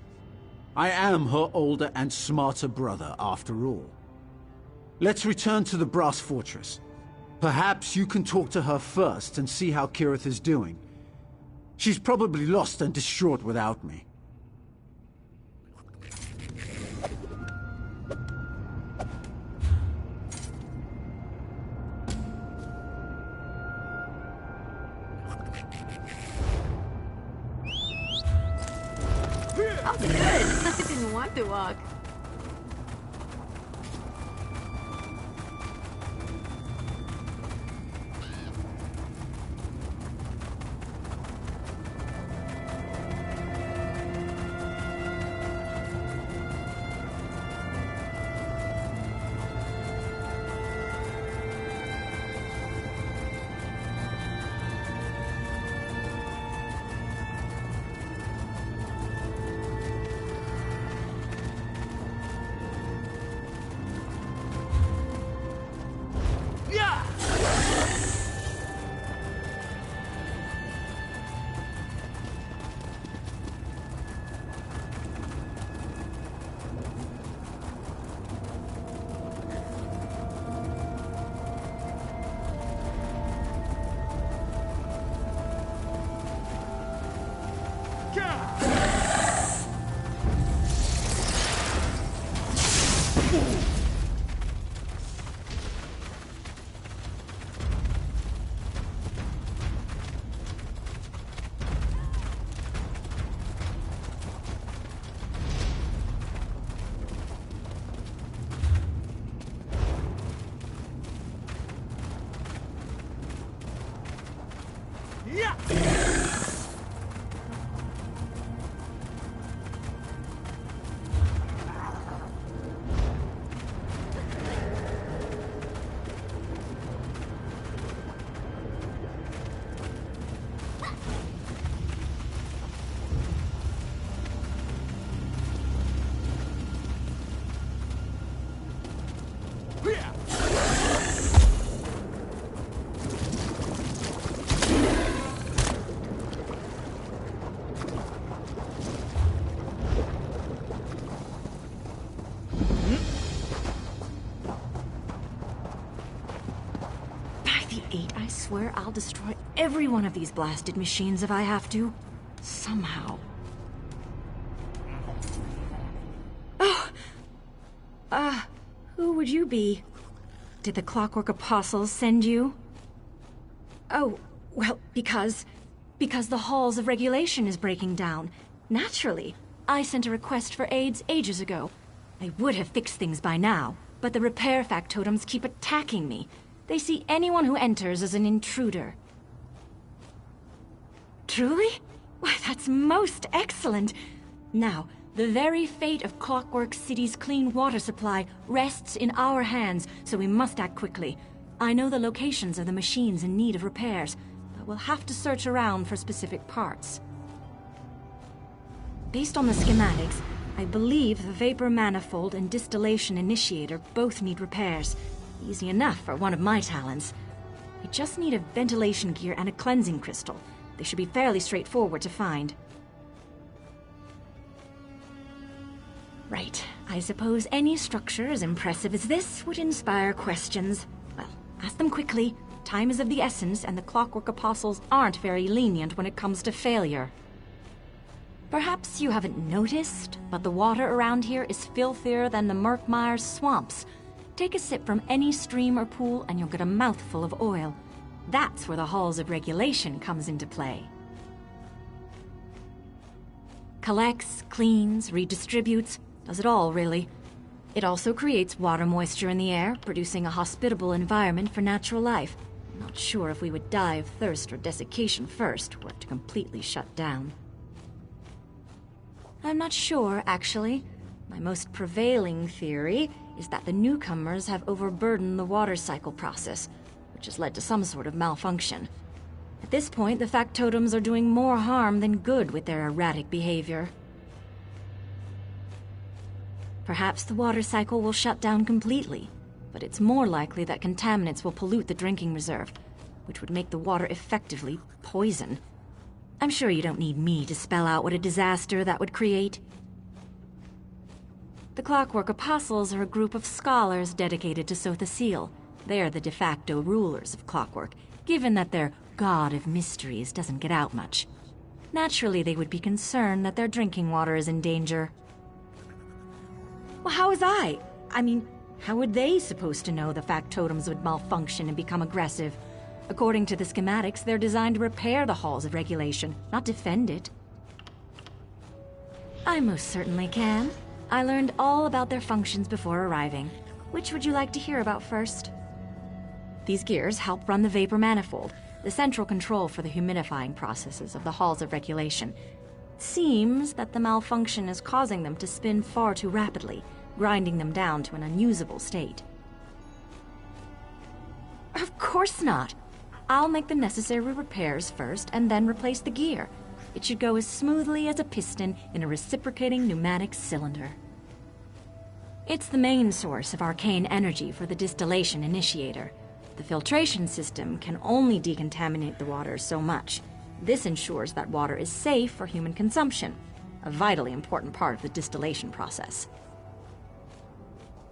I am her older and smarter brother, after all. Let's return to the Brass Fortress. Perhaps you can talk to her first and see how Kirith is doing. She's probably lost and distraught without me. Oh, good. I didn't want to walk. I swear I'll destroy every one of these blasted machines if I have to. Somehow. Oh! Who would you be? Did the Clockwork Apostles send you? Oh, well, because the halls of regulation is breaking down. Naturally. I sent a request for aids ages ago. I would have fixed things by now, but the repair factotums keep attacking me. They see anyone who enters as an intruder. Truly? Why, that's most excellent. Now, the very fate of Clockwork City's clean water supply rests in our hands, so we must act quickly. I know the locations of the machines in need of repairs, but we'll have to search around for specific parts. Based on the schematics, I believe the vapor manifold and distillation initiator both need repairs. Easy enough for one of my talents. We just need a ventilation gear and a cleansing crystal. They should be fairly straightforward to find. Right. I suppose any structure as impressive as this would inspire questions. Well, ask them quickly. Time is of the essence, and the Clockwork Apostles aren't very lenient when it comes to failure. Perhaps you haven't noticed, but the water around here is filthier than the Murkmire's swamps. Take a sip from any stream or pool and you'll get a mouthful of oil. That's where the Halls of Regulation comes into play. Collects, cleans, redistributes, does it all, really. It also creates water moisture in the air, producing a hospitable environment for natural life. Not sure if we would die of thirst or desiccation first, were it to completely shut down. I'm not sure, actually. My most prevailing theory is that the newcomers have overburdened the water cycle process, which has led to some sort of malfunction. At this point, the factotums are doing more harm than good with their erratic behavior. Perhaps the water cycle will shut down completely, but it's more likely that contaminants will pollute the drinking reserve, which would make the water effectively poison. I'm sure you don't need me to spell out what a disaster that would create. The Clockwork Apostles are a group of scholars dedicated to Sotha Seal. They're the de facto rulers of Clockwork, given that their God of Mysteries doesn't get out much. Naturally, they would be concerned that their drinking water is in danger. Well, how was I? I mean, how were they supposed to know the factotums would malfunction and become aggressive? According to the schematics, they're designed to repair the Halls of Regulation, not defend it. I most certainly can. I learned all about their functions before arriving. Which would you like to hear about first? These gears help run the vapor manifold, the central control for the humidifying processes of the Halls of Regulation. It seems that the malfunction is causing them to spin far too rapidly, grinding them down to an unusable state. Of course not. I'll make the necessary repairs first and then replace the gear. It should go as smoothly as a piston in a reciprocating pneumatic cylinder. It's the main source of arcane energy for the distillation initiator. The filtration system can only decontaminate the water so much. This ensures that water is safe for human consumption, a vitally important part of the distillation process.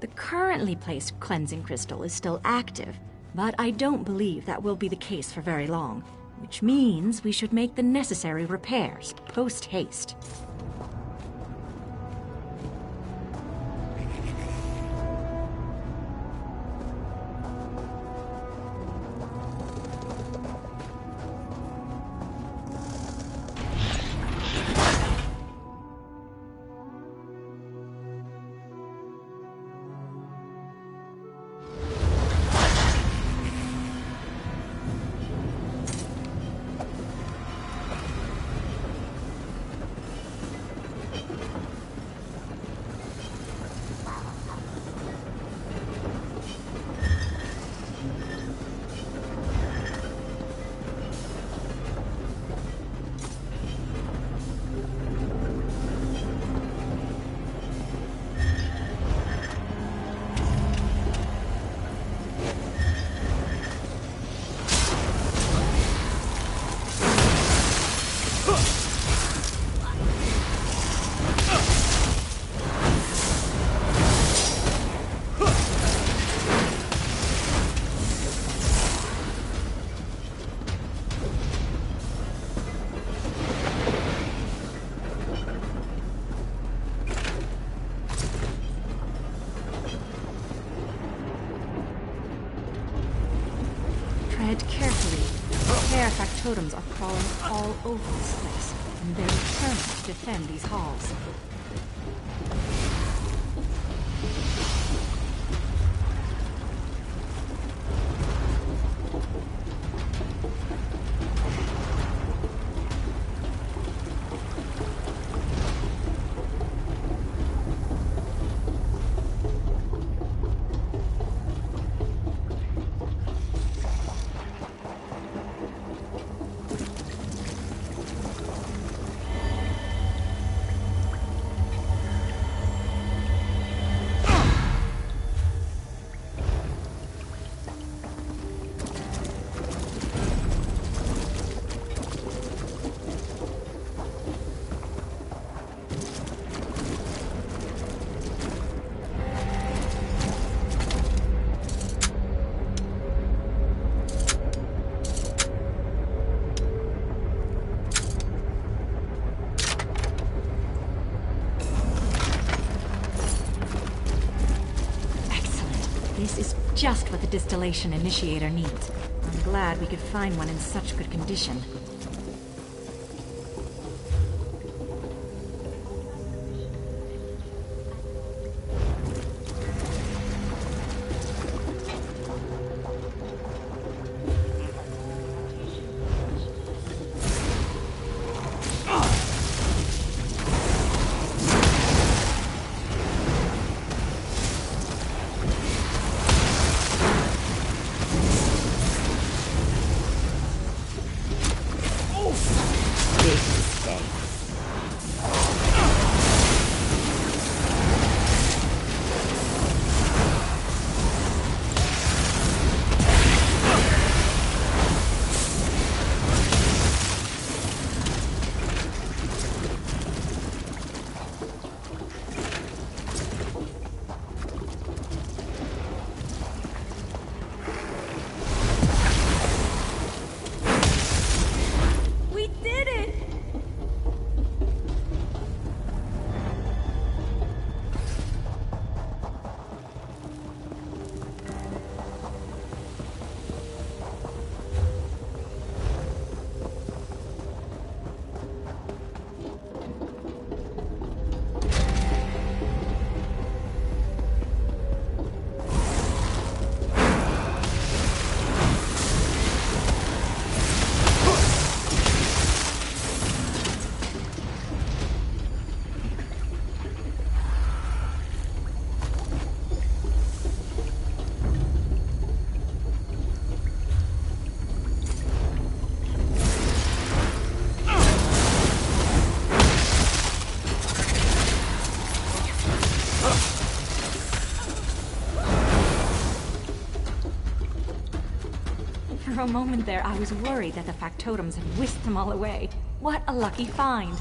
The currently placed cleansing crystal is still active, but I don't believe that will be the case for very long, which means we should make the necessary repairs post-haste. Factotums are crawling all over this place, and they're determined to defend these halls. This is just what the distillation initiator needs. I'm glad we could find one in such good condition. For a moment there, I was worried that the factotums had whisked them all away. What a lucky find!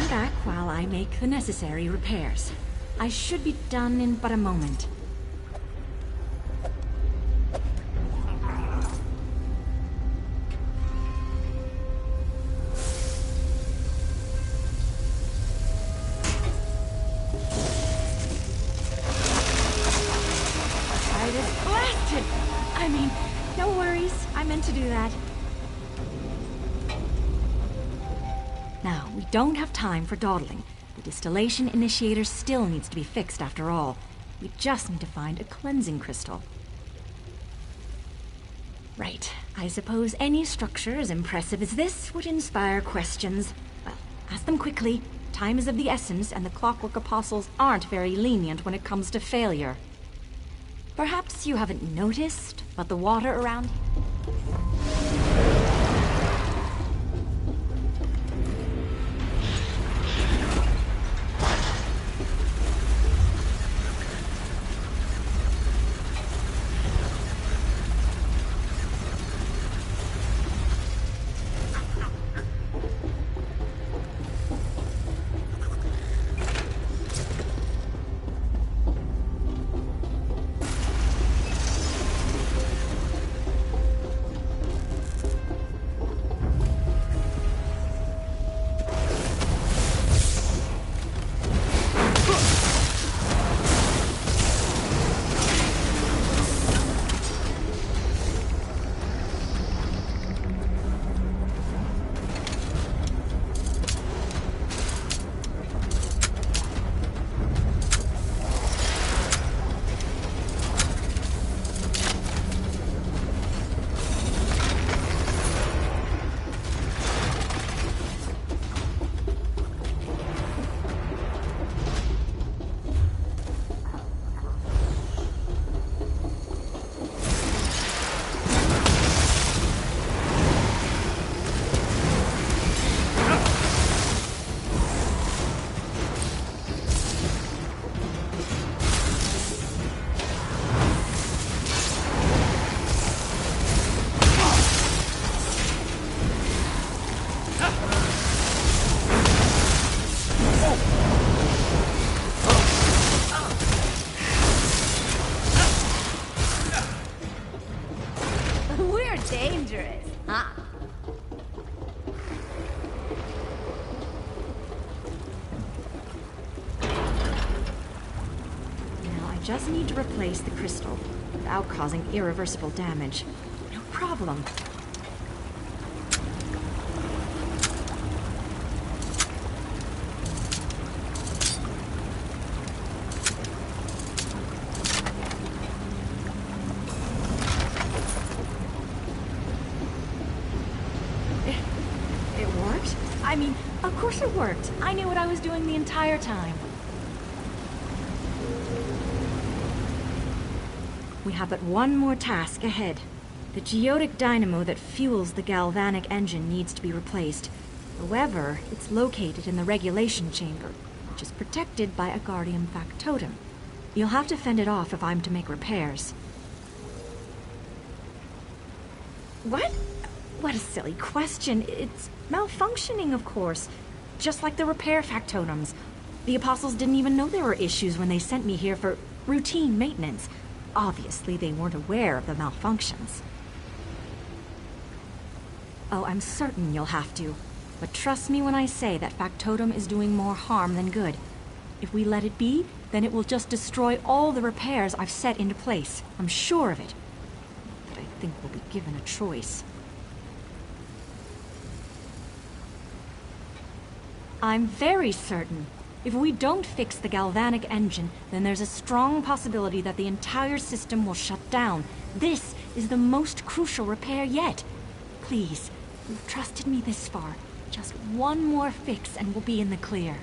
Stand back while I make the necessary repairs. I should be done in but a moment. I just blasted! I mean, no worries. I meant to do that. Now, we don't have time for dawdling. The distillation initiator still needs to be fixed after all. We just need to find a cleansing crystal. Right. I suppose any structure as impressive as this would inspire questions. Well, ask them quickly. Time is of the essence, and the Clockwork Apostles aren't very lenient when it comes to failure. Perhaps you haven't noticed, but the water around... Dangerous, huh? Now, I just need to replace the crystal without causing irreversible damage. No problem. I mean, of course it worked. I knew what I was doing the entire time. We have but one more task ahead. The geotic dynamo that fuels the galvanic engine needs to be replaced. However, it's located in the regulation chamber, which is protected by a guardian factotum. You'll have to fend it off if I'm to make repairs. What? What a silly question. It's malfunctioning, of course. Just like the repair factotums. The Apostles didn't even know there were issues when they sent me here for routine maintenance. Obviously, they weren't aware of the malfunctions. Oh, I'm certain you'll have to. But trust me when I say that factotum is doing more harm than good. If we let it be, then it will just destroy all the repairs I've set into place. I'm sure of it. But I think we'll be given a choice. I'm very certain. If we don't fix the galvanic engine, then there's a strong possibility that the entire system will shut down. This is the most crucial repair yet. Please, you've trusted me this far. Just one more fix and we'll be in the clear.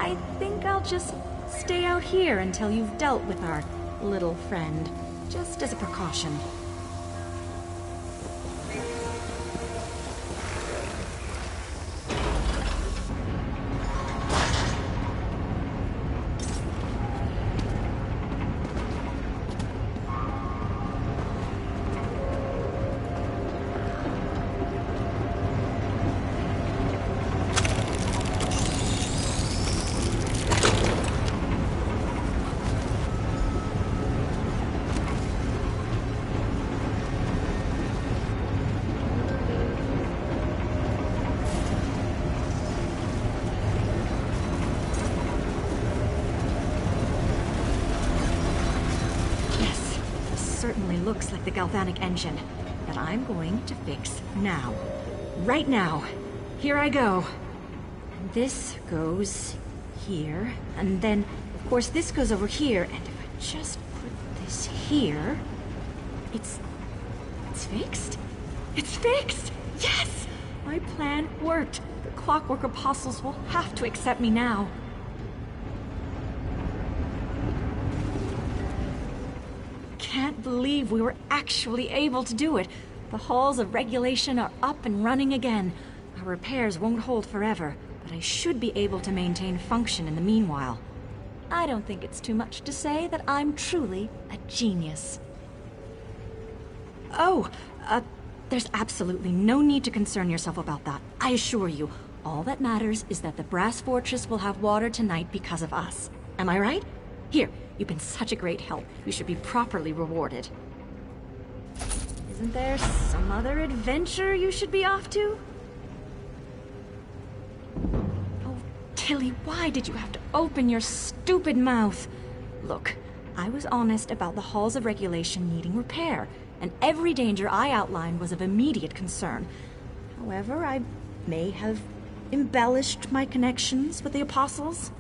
I think I'll just stay out here until you've dealt with our little friend, just as a precaution. Certainly looks like the galvanic engine that I'm going to fix now. Right now. Here I go. And this goes here, and then, of course, this goes over here, and if I just put this here, it's fixed? It's fixed! Yes! My plan worked. The Clockwork Apostles will have to accept me now. Can't believe we were actually able to do it. The halls of regulation are up and running again. Our repairs won't hold forever, but I should be able to maintain function in the meanwhile. I don't think it's too much to say that I'm truly a genius. Oh, there's absolutely no need to concern yourself about that. I assure you, all that matters is that the Brass Fortress will have water tonight because of us. Am I right? Here. You've been such a great help. You should be properly rewarded. Isn't there some other adventure you should be off to? Oh, Tilly, why did you have to open your stupid mouth? Look, I was honest about the halls of regulation needing repair, and every danger I outlined was of immediate concern. However, I may have embellished my connections with the Apostles.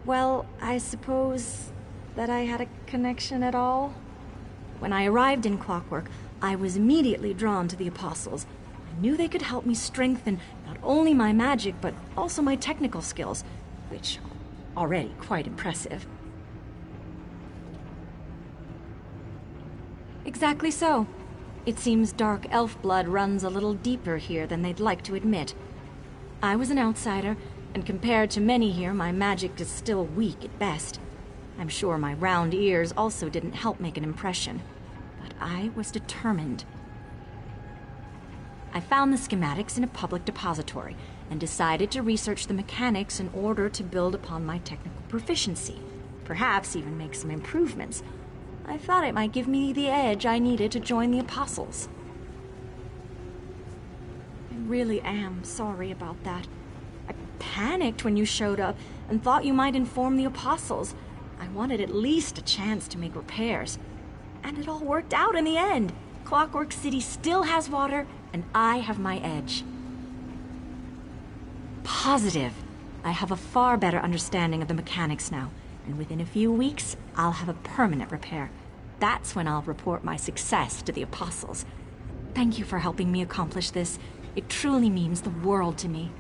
Well, I suppose that I had a connection at all. When I arrived in Clockwork, I was immediately drawn to the Apostles. I knew they could help me strengthen not only my magic, but also my technical skills, which are already quite impressive. Exactly so. It seems dark elf blood runs a little deeper here than they'd like to admit. I was an outsider, and compared to many here, my magic is still weak at best. I'm sure my round ears also didn't help make an impression. But I was determined. I found the schematics in a public depository, and decided to research the mechanics in order to build upon my technical proficiency. Perhaps even make some improvements. I thought it might give me the edge I needed to join the Apostles. I really am sorry about that. I panicked when you showed up and thought you might inform the Apostles. I wanted at least a chance to make repairs. And it all worked out in the end. Clockwork City still has water, and I have my edge. Positive. I have a far better understanding of the mechanics now, and within a few weeks, I'll have a permanent repair. That's when I'll report my success to the Apostles. Thank you for helping me accomplish this. It truly means the world to me.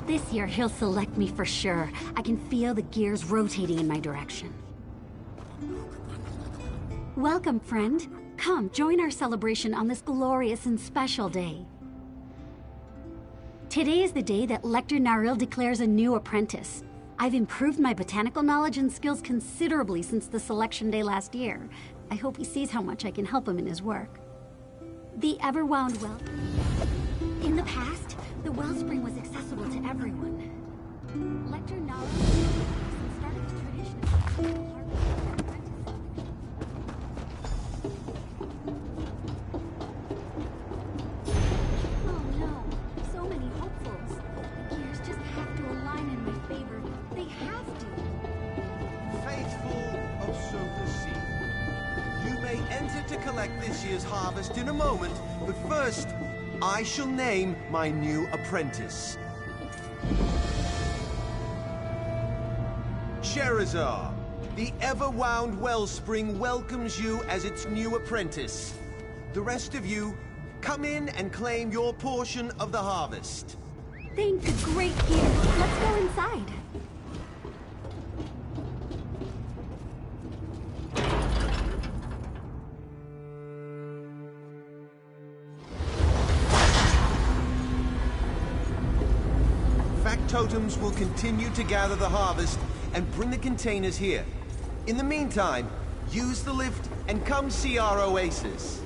This year, he'll select me for sure. I can feel the gears rotating in my direction. Welcome, friend. Come, join our celebration on this glorious and special day. Today is the day that Lector Naril declares a new apprentice. I've improved my botanical knowledge and skills considerably since the selection day last year. I hope he sees how much I can help him in his work. The Everwound Well. In the past, the wellspring was accessible to everyone. Lector Naril started the tradition of harvesting to collect this year's harvest in a moment, but first, I shall name my new apprentice. Sherazar, the Everwound Wellspring welcomes you as its new apprentice. The rest of you, come in and claim your portion of the harvest. Thank the great gear. Let's go inside. Totems will continue to gather the harvest and bring the containers here. In the meantime, use the lift and come see our oasis.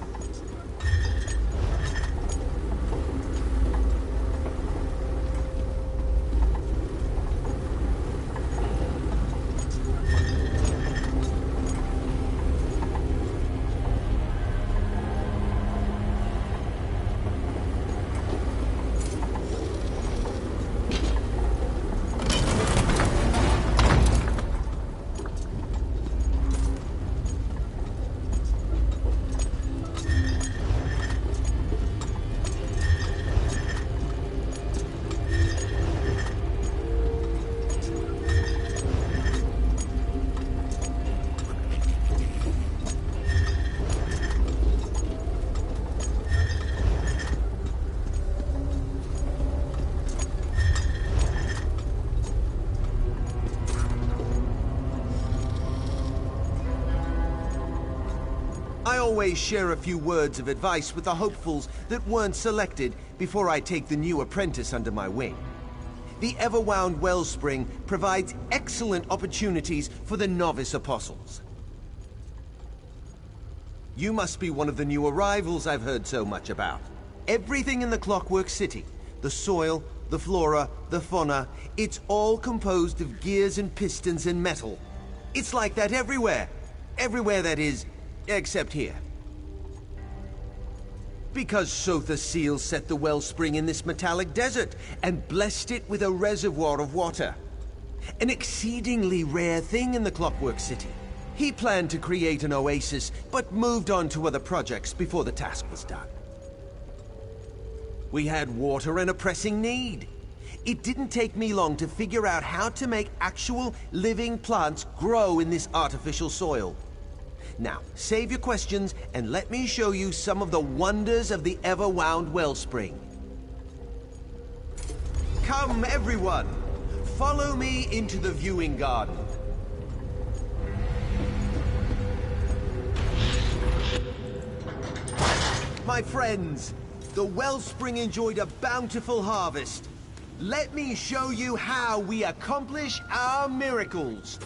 I always share a few words of advice with the hopefuls that weren't selected before I take the new apprentice under my wing. The Everwound Wellspring provides excellent opportunities for the novice apostles. You must be one of the new arrivals I've heard so much about. Everything in the Clockwork City, the soil, the flora, the fauna, it's all composed of gears and pistons and metal. It's like that everywhere. Everywhere, that is, except here. Because Sotha Seal set the wellspring in this metallic desert and blessed it with a reservoir of water. An exceedingly rare thing in the Clockwork City. He planned to create an oasis, but moved on to other projects before the task was done. We had water and a pressing need. It didn't take me long to figure out how to make actual living plants grow in this artificial soil. Now, save your questions and let me show you some of the wonders of the Everwound Wellspring. Come, everyone! Follow me into the viewing garden. My friends, the wellspring enjoyed a bountiful harvest. Let me show you how we accomplish our miracles.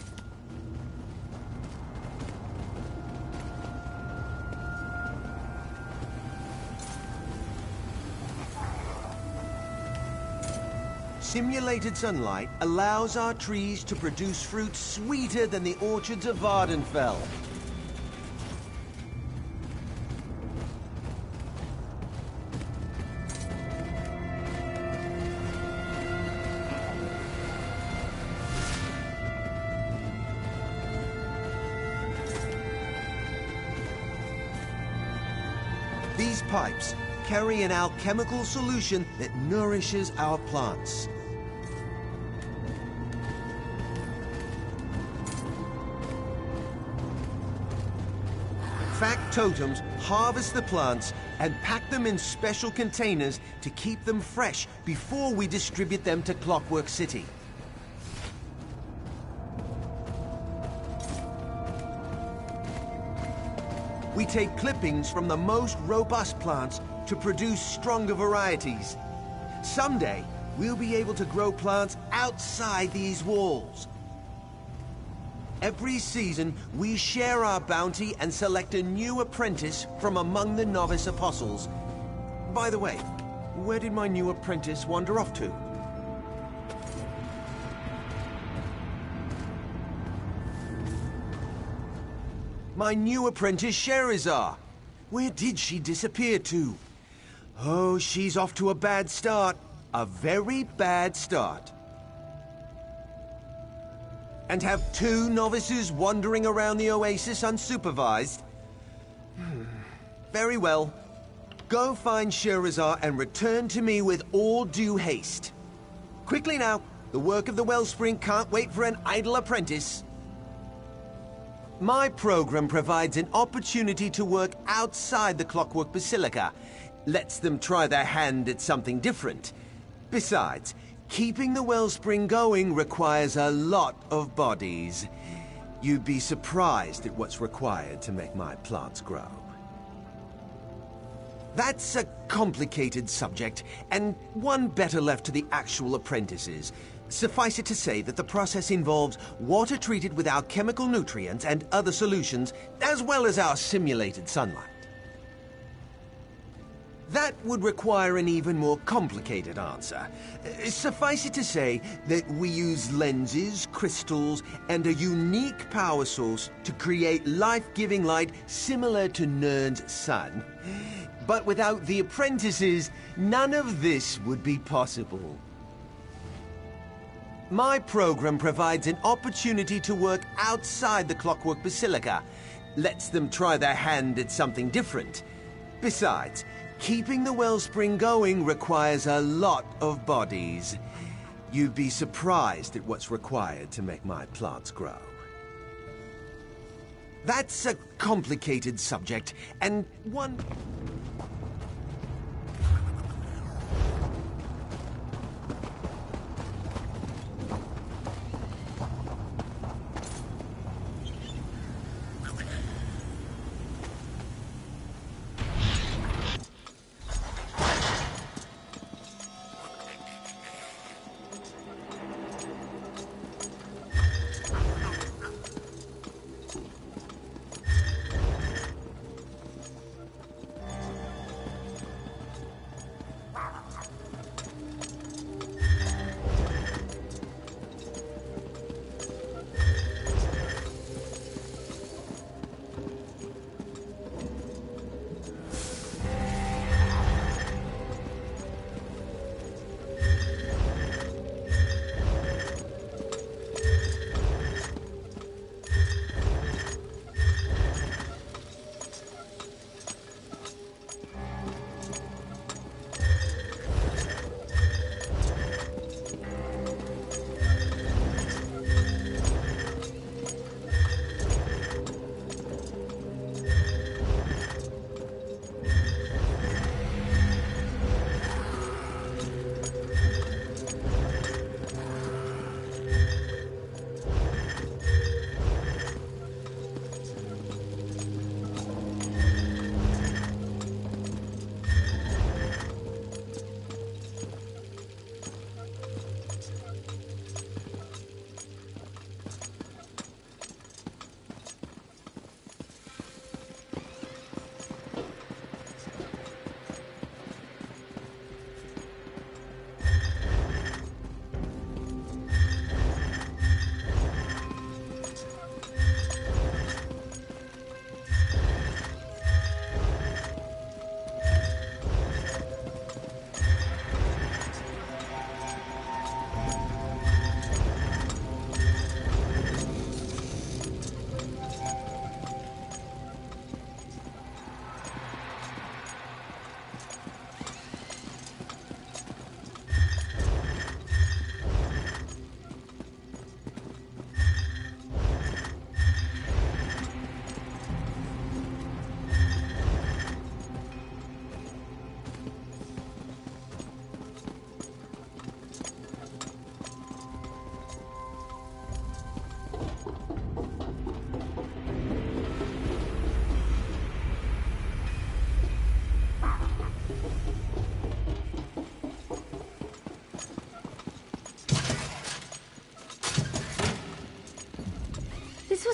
Simulated sunlight allows our trees to produce fruit sweeter than the orchards of Vardenfell. These pipes carry an alchemical solution that nourishes our plants. Fact totems harvest the plants and pack them in special containers to keep them fresh before we distribute them to Clockwork City. We take clippings from the most robust plants to produce stronger varieties. Someday, we'll be able to grow plants outside these walls. Every season, we share our bounty and select a new apprentice from among the novice apostles. By the way, where did my new apprentice wander off to? My new apprentice, Sherazar. Where did she disappear to? Oh, she's off to a bad start. A very bad start. And have 2 novices wandering around the oasis unsupervised? Very well. Go find Sherazar and return to me with all due haste. Quickly now, the work of the Wellspring can't wait for an idle apprentice. My program provides an opportunity to work outside the Clockwork Basilica. Lets them try their hand at something different. Besides, keeping the Wellspring going requires a lot of bodies. You'd be surprised at what's required to make my plants grow. That's a complicated subject, and one better left to the actual apprentices. Suffice it to say that the process involves water treated with our chemical nutrients and other solutions, as well as our simulated sunlight. That would require an even more complicated answer. Suffice it to say that we use lenses, crystals, and a unique power source to create life-giving light similar to Nern's sun. But without the apprentices, none of this would be possible. My program provides an opportunity to work outside the Clockwork Basilica. Lets them try their hand at something different. Besides, keeping the Wellspring going requires a lot of bodies. You'd be surprised at what's required to make my plants grow. That's a complicated subject, and one...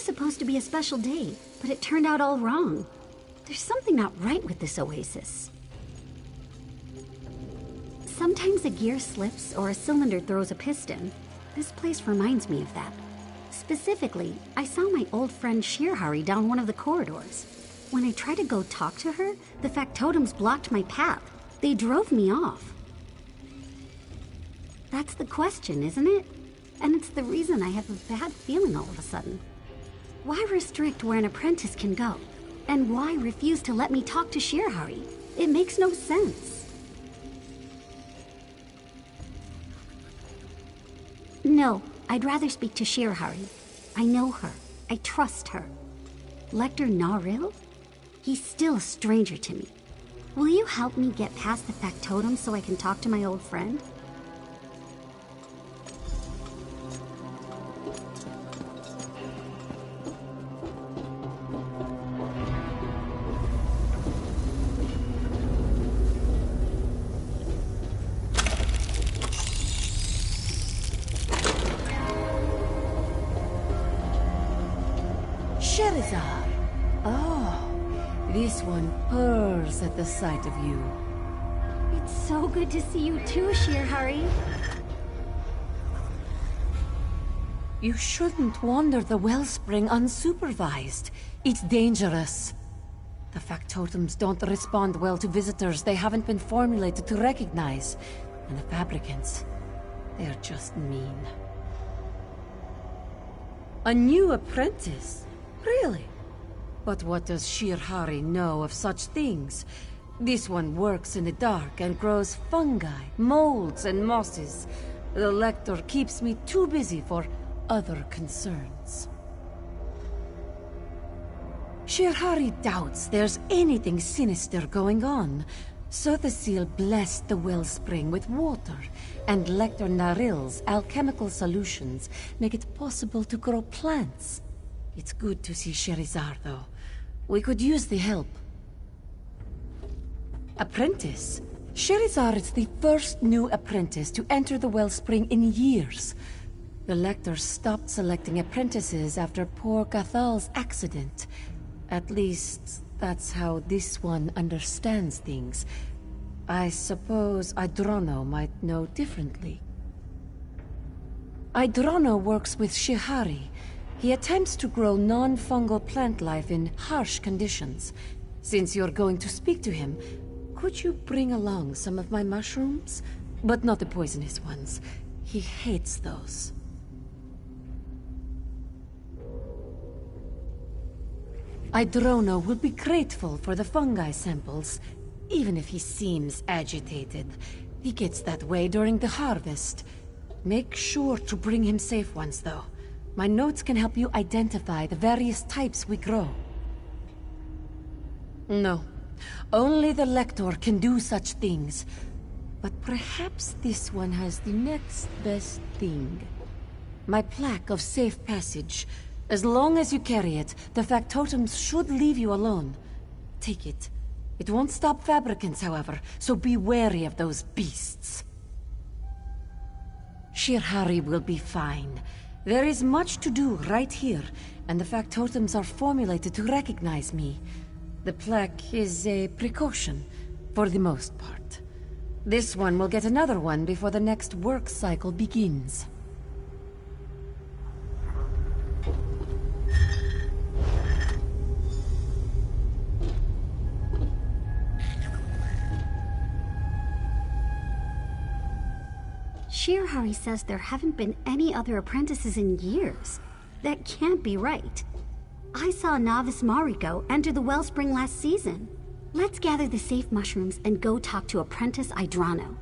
was supposed to be a special day, but it turned out all wrong. There's something not right with this oasis. Sometimes a gear slips or a cylinder throws a piston. This place reminds me of that. Specifically, I saw my old friend Shirhari down one of the corridors. When I tried to go talk to her, the factotums blocked my path. They drove me off. That's the question, isn't it? And it's the reason I have a bad feeling all of a sudden. Why restrict where an apprentice can go? And why refuse to let me talk to Shirhari? It makes no sense. No, I'd rather speak to Shirhari. I know her. I trust her. Lector Naril? He's still a stranger to me. Will you help me get past the factotum so I can talk to my old friend? This one purrs at the sight of you. It's so good to see you too, Shirhari. You shouldn't wander the wellspring unsupervised. It's dangerous. The factotums don't respond well to visitors they haven't been formulated to recognize. And the fabricants, they're just mean. A new apprentice? Really? But what does Shirhari know of such things? This one works in the dark and grows fungi, molds, and mosses. The Lector keeps me too busy for other concerns. Shirhari doubts there's anything sinister going on. So the seal blessed the wellspring with water, and Lector Naril's alchemical solutions make it possible to grow plants. It's good to see Sherizar, though. We could use the help. Apprentice? Sherizar is the first new apprentice to enter the wellspring in years. The Lector stopped selecting apprentices after poor Gathal's accident. At least, that's how this one understands things. I suppose Idrono might know differently. Idrono works with Shihari. He attempts to grow non-fungal plant life in harsh conditions. Since you're going to speak to him, could you bring along some of my mushrooms? But not the poisonous ones. He hates those. Idrono will be grateful for the fungi samples, even if he seems agitated. He gets that way during the harvest. Make sure to bring him safe ones, though. My notes can help you identify the various types we grow. No. Only the Lector can do such things. But perhaps this one has the next best thing. My plaque of safe passage. As long as you carry it, the factotums should leave you alone. Take it. It won't stop fabricants, however, so be wary of those beasts. Shirhari will be fine. There is much to do right here, and the factotums are formulated to recognize me. The plaque is a precaution, for the most part. This one will get another one before the next work cycle begins. Shirhari says there haven't been any other apprentices in years. That can't be right. I saw novice Mariko enter the wellspring last season. Let's gather the safe mushrooms and go talk to apprentice Idrono.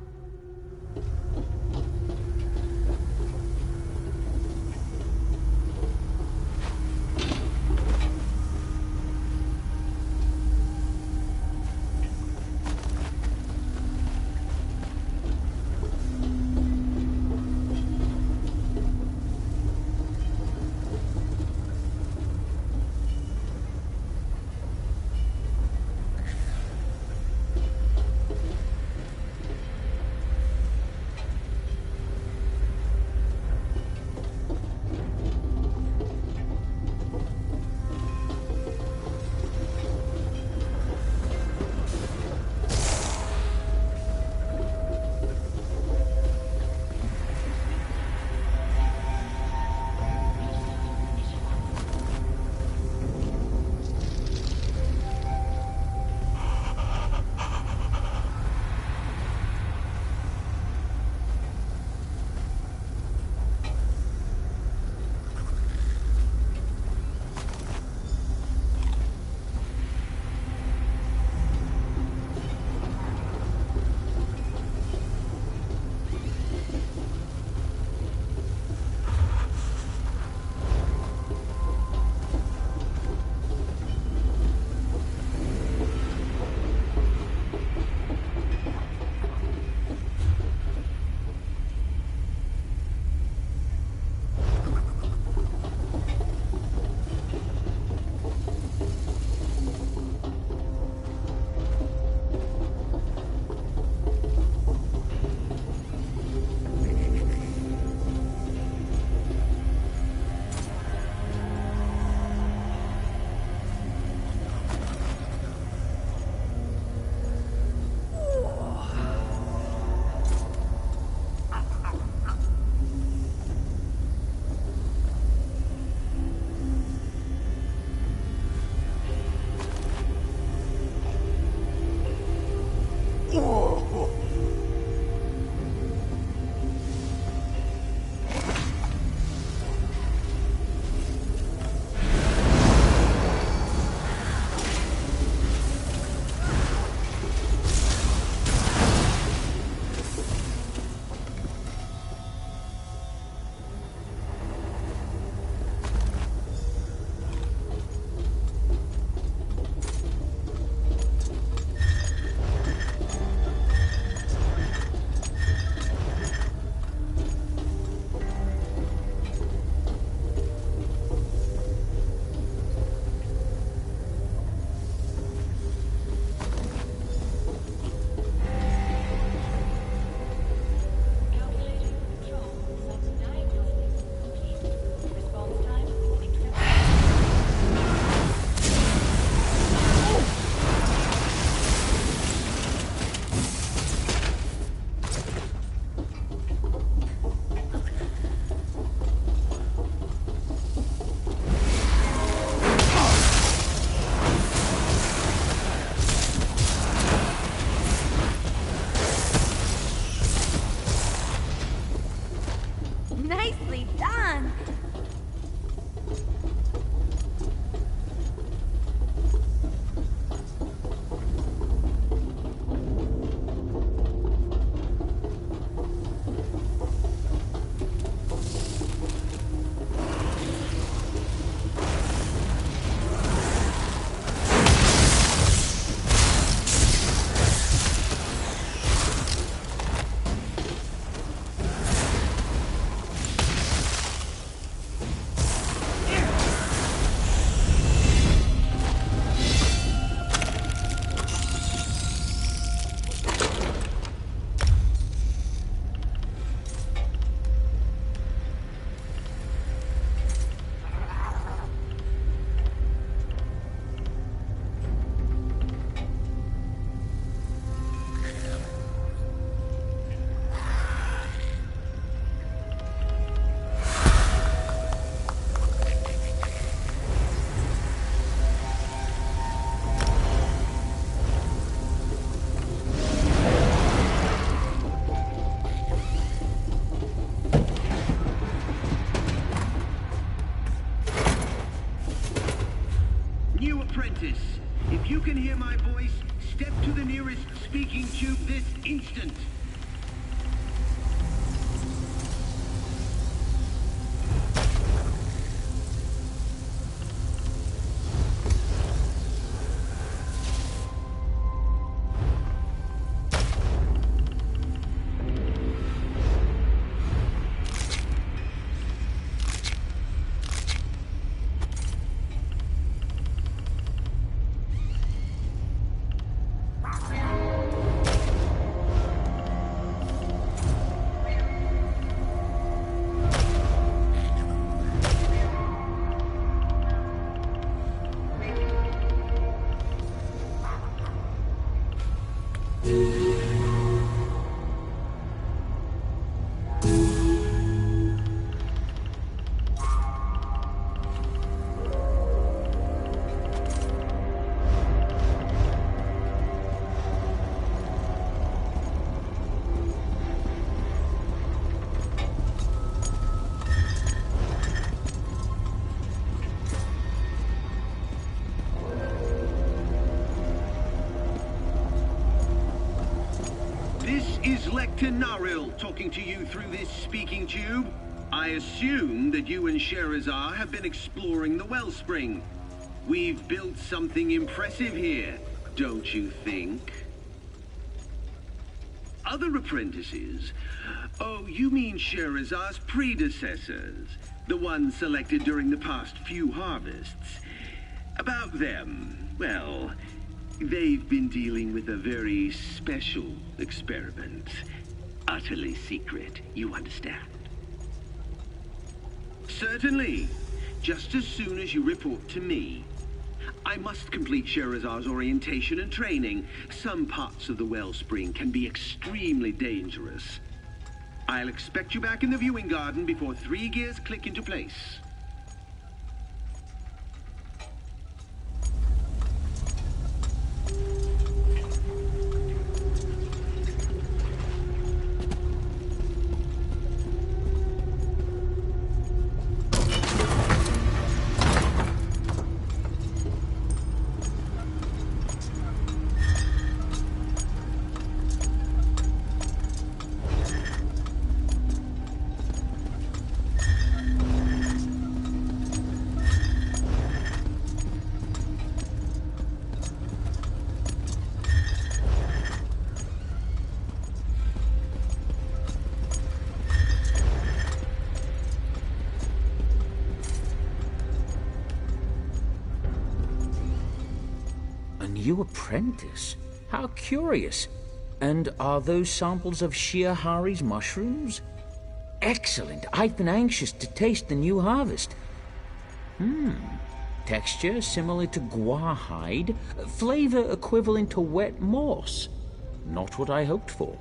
Nicely done! New apprentice, if you can hear my voice, step to the nearest speaking tube this instant. This is Lecter Naril talking to you through this speaking tube. I assume that you and Sherazar have been exploring the wellspring. We've built something impressive here, don't you think? Other apprentices? Oh, you mean Sherazar's predecessors, the ones selected during the past few harvests. About them, well, they've been dealing with a very special experiment. Utterly secret, you understand? Certainly. Just as soon as you report to me. I must complete Sherazar's orientation and training. Some parts of the wellspring can be extremely dangerous. I'll expect you back in the viewing garden before 3 gears click into place. new apprentice? How curious. And are those samples of Shiahari's mushrooms? Excellent. I've been anxious to taste the new harvest. Texture similar to guar hide. Flavor equivalent to wet moss. Not what I hoped for.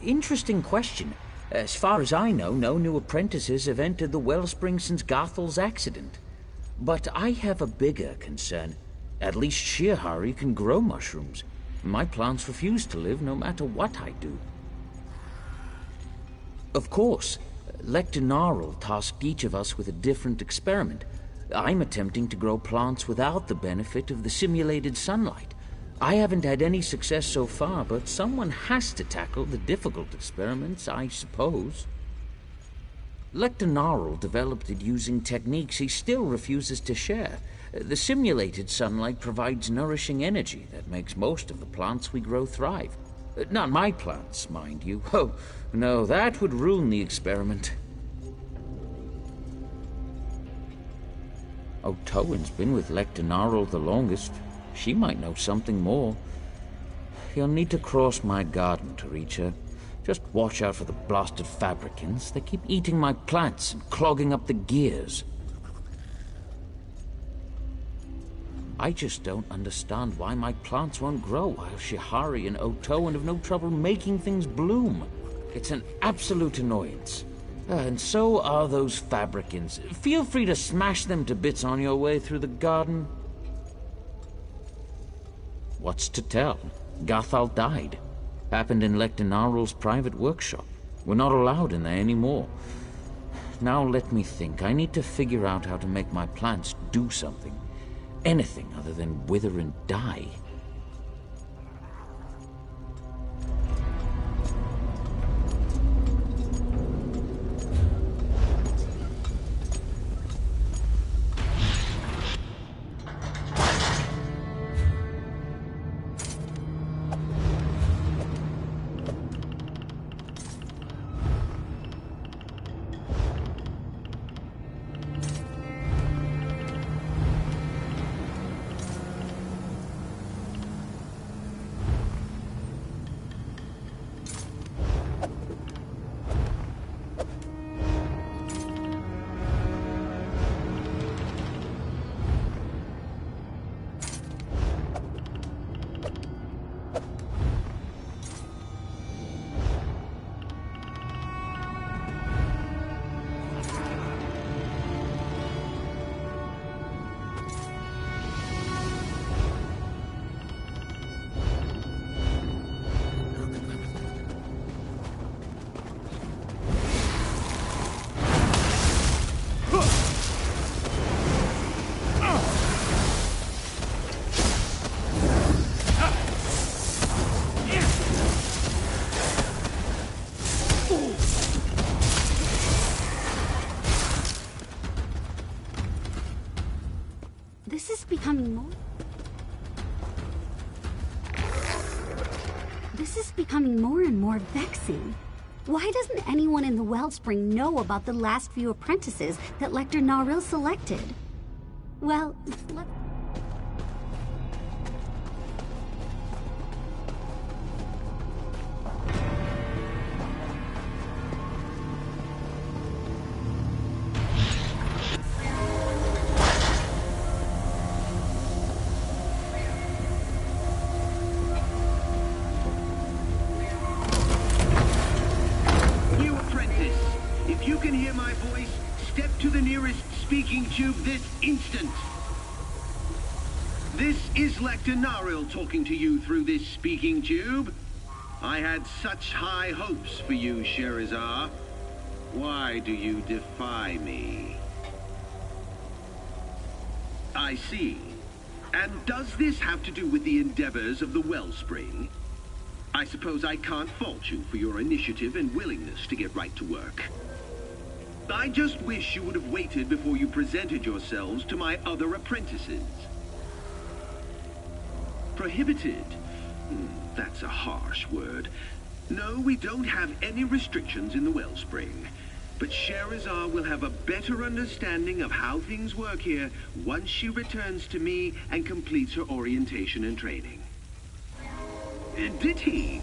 Interesting question. As far as I know, no new apprentices have entered the wellspring since Garthel's accident. But I have a bigger concern. At least Shiahari can grow mushrooms. My plants refuse to live no matter what I do. Of course, Lector Narl tasked each of us with a different experiment. I'm attempting to grow plants without the benefit of the simulated sunlight. I haven't had any success so far, but someone has to tackle the difficult experiments, I suppose. Lector Narl developed it using techniques he still refuses to share. The simulated sunlight provides nourishing energy that makes most of the plants we grow thrive. Not my plants, mind you. Oh, no, that would ruin the experiment. Otowen's been with Lector Narl the longest. She might know something more. You'll need to cross my garden to reach her. Just watch out for the blasted fabricants. They keep eating my plants and clogging up the gears. I just don't understand why my plants won't grow while Shihari and Otowen have no trouble making things bloom. It's an absolute annoyance. And so are those fabricants. Feel free to smash them to bits on your way through the garden. What's to tell? Gathal died. Happened in Lector Narl's private workshop. We're not allowed in there anymore. Now let me think. I need to figure out how to make my plants do something. Anything other than wither and die. This is becoming more... This is becoming more and more vexing. Why doesn't anyone in the Wellspring know about the last few apprentices that Lector Naril selected? Well, let's... Tube this instant. This is Lector Naril talking to you through this speaking tube. I had such high hopes for you, Sherazar. Why do you defy me? I see. And does this have to do with the endeavors of the Wellspring? I suppose I can't fault you for your initiative and willingness to get right to work. I just wish you would have waited before you presented yourselves to my other apprentices. Prohibited? That's a harsh word. No, we don't have any restrictions in the Wellspring. But Sherazar will have a better understanding of how things work here once she returns to me and completes her orientation and training. Did he?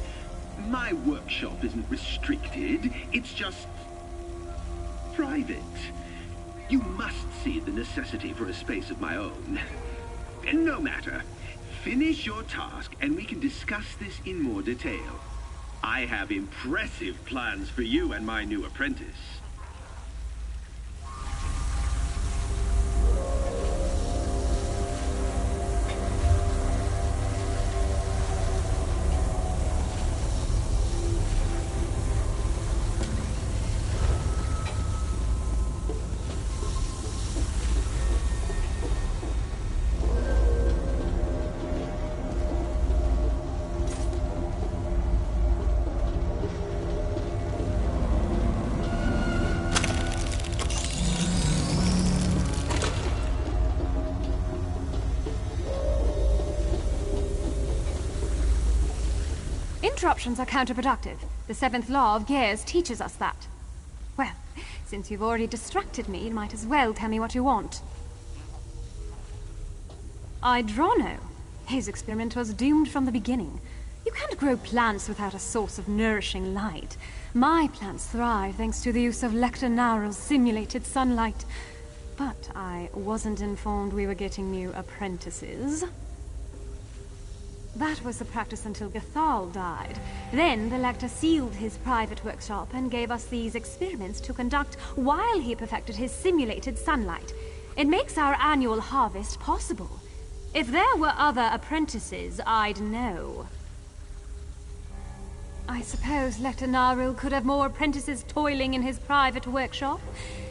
My workshop isn't restricted, it's just private. You must see the necessity for a space of my own. No matter. Finish your task and we can discuss this in more detail. I have impressive plans for you and my new apprentice. Interruptions are counterproductive. The seventh law of gears teaches us that. Well, since you've already distracted me, you might as well tell me what you want. Idrono. His experiment was doomed from the beginning. You can't grow plants without a source of nourishing light. My plants thrive thanks to the use of Lecter Narrow's simulated sunlight. But I wasn't informed we were getting new apprentices. That was the practice until Gathal died. Then the Lector sealed his private workshop and gave us these experiments to conduct while he perfected his simulated sunlight. It makes our annual harvest possible. If there were other apprentices, I'd know. I suppose Lector Naril could have more apprentices toiling in his private workshop.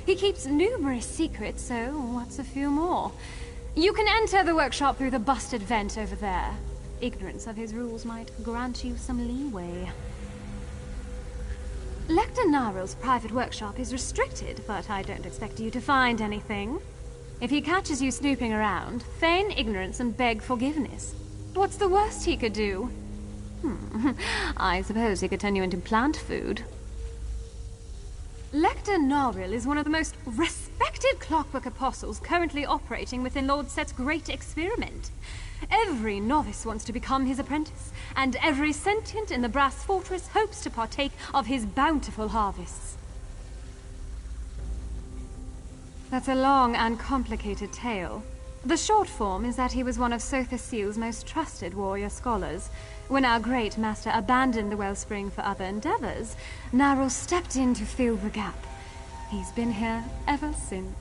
He keeps numerous secrets, so what's a few more? You can enter the workshop through the busted vent over there. Ignorance of his rules might grant you some leeway. Lector Naril's private workshop is restricted, but I don't expect you to find anything. If he catches you snooping around, feign ignorance and beg forgiveness. What's the worst he could do? I suppose he could turn you into plant food. Lector Naril is one of the most respected Clockwork apostles currently operating within Lord Set's great experiment. Every novice wants to become his apprentice, and every sentient in the Brass Fortress hopes to partake of his bountiful harvests. That's a long and complicated tale. The short form is that he was one of Sotha Seal's most trusted warrior scholars. When our great master abandoned the wellspring for other endeavors, Narrow stepped in to fill the gap. He's been here ever since.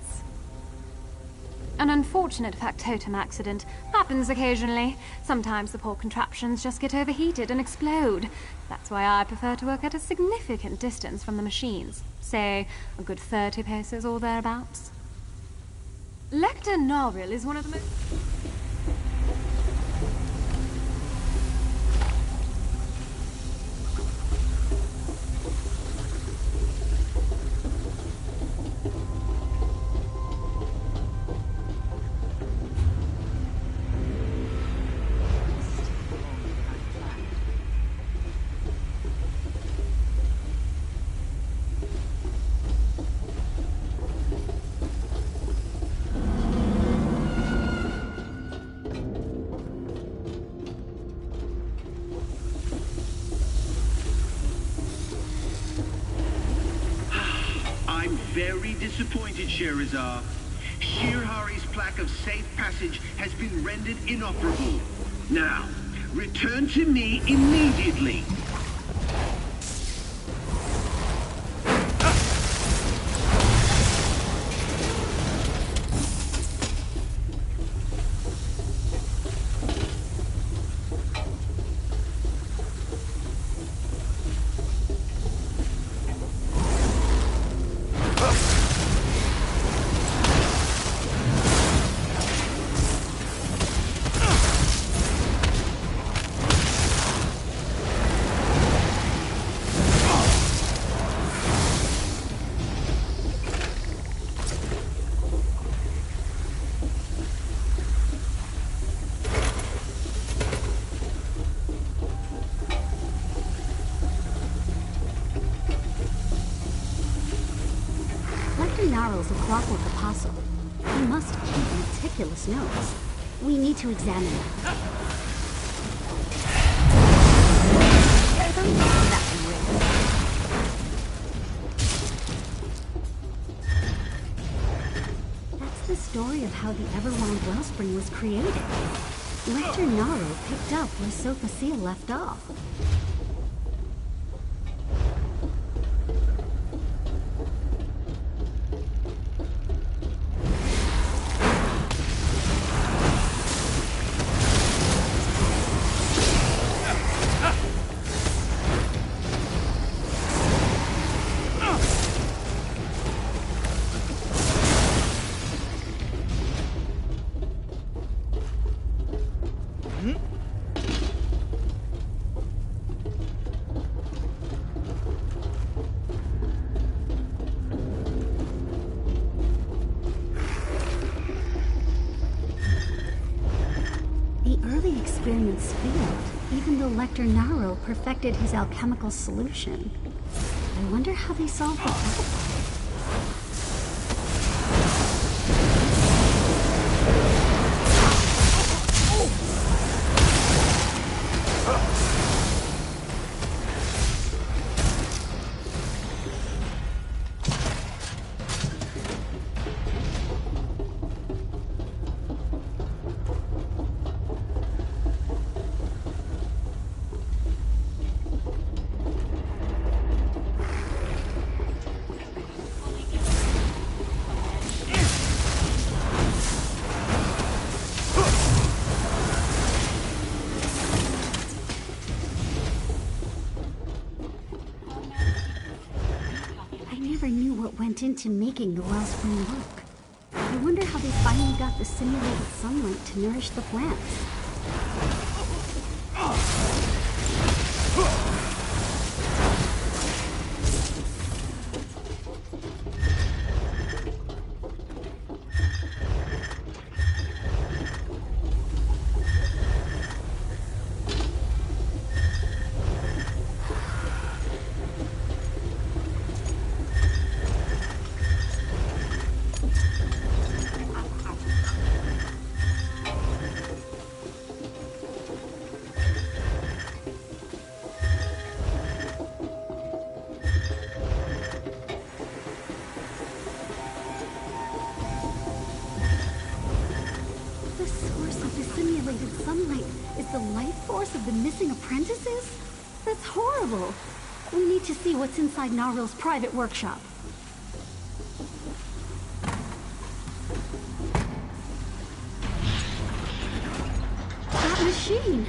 An unfortunate factotum accident happens occasionally. Sometimes the poor contraptions just get overheated and explode. That's why I prefer to work at a significant distance from the machines. Say, a good 30 paces or thereabouts. Lector Naril is one of the most... Very disappointed, Sherazar. Shirhari's plaque of safe passage has been rendered inoperable. Now, return to me immediately. Narl's a Clockwork apostle. He must keep meticulous notes. We need to examine them. That's the story of how the Everwound Wellspring was created. Lector Narl picked up where Sophia left off. Experiments failed, even though Lector Narl perfected his alchemical solution. I wonder how they solved the problem. Into making the wellspring work. I wonder how they finally got the simulated sunlight to nourish the plants. Apprentices? That's horrible. We need to see what's inside Narl's private workshop. That machine!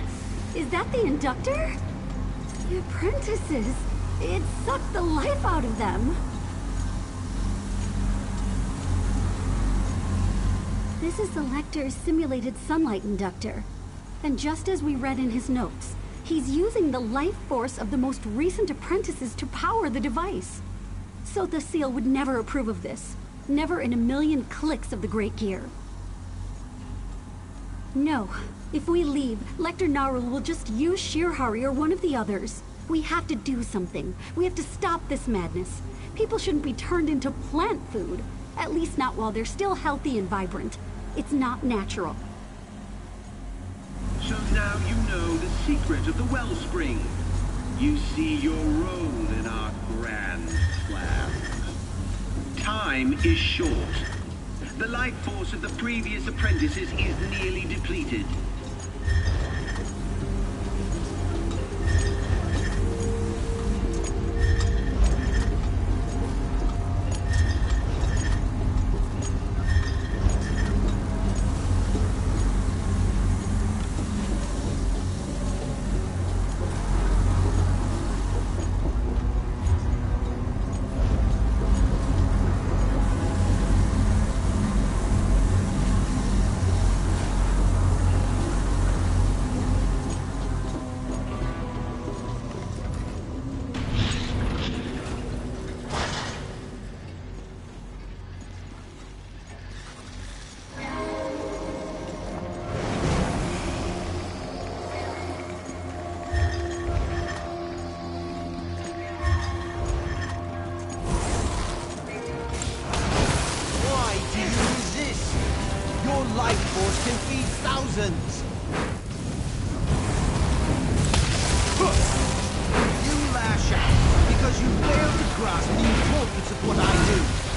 Is that the inductor? The apprentices! It sucked the life out of them! This is the Lector's simulated sunlight inductor. And just as we read in his notes, he's using the life force of the most recent apprentices to power the device. Sotha Sil would never approve of this. Never in a million clicks of the Great Gear. No. If we leave, Lector Narl will just use Shirhari or one of the others. We have to do something. We have to stop this madness. People shouldn't be turned into plant food. At least not while they're still healthy and vibrant. It's not natural. So now you know the secret of the wellspring. You see your role in our grand plan. Time is short. The life force of the previous apprentices is nearly depleted. thousands. You lash out because you fail to grasp the importance of what I do.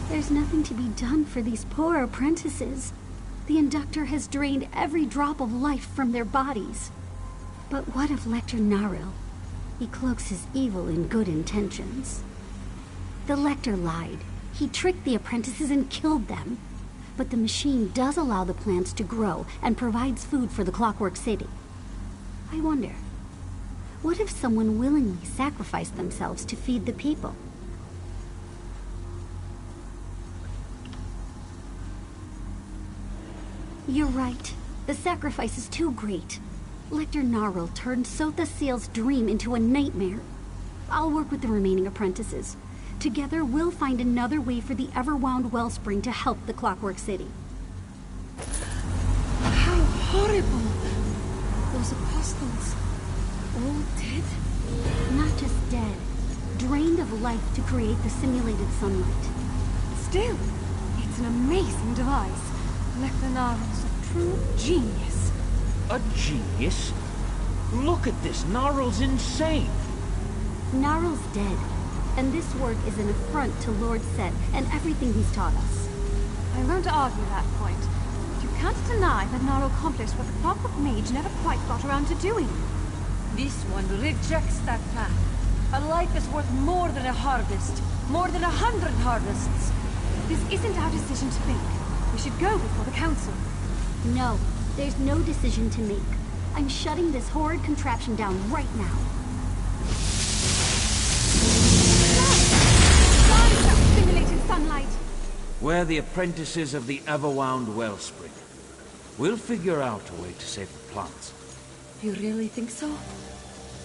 There's nothing to be done for these poor apprentices. The Inductor has drained every drop of life from their bodies. But what of Lector Naril? He cloaks his evil in good intentions. The Lector lied. He tricked the apprentices and killed them. But the machine does allow the plants to grow and provides food for the Clockwork City. I wonder, what if someone willingly sacrificed themselves to feed the people? You're right. The sacrifice is too great. Lector Naril turned Sotha Seal's dream into a nightmare. I'll work with the remaining apprentices. Together, we'll find another way for the Everwound Wellspring to help the Clockwork City. How horrible! Those apostles, all dead? Not just dead. Drained of life to create the simulated sunlight. Still, it's an amazing device. Lector Naril's a true genius. A genius? Look at this. Naril's insane. Naril's dead, and this work is an affront to Lord Set and everything he's taught us. I won't argue that point, but you can't deny that Naril accomplished what the Clockwork Mage never quite got around to doing. This one rejects that path. A life is worth more than a harvest. More than 100 harvests. This isn't our decision to make. We should go before the council. No, there's no decision to make. I'm shutting this horrid contraption down right now. Simulated sunlight. We're the apprentices of the Everwound Wellspring. We'll figure out a way to save the plants. You really think so?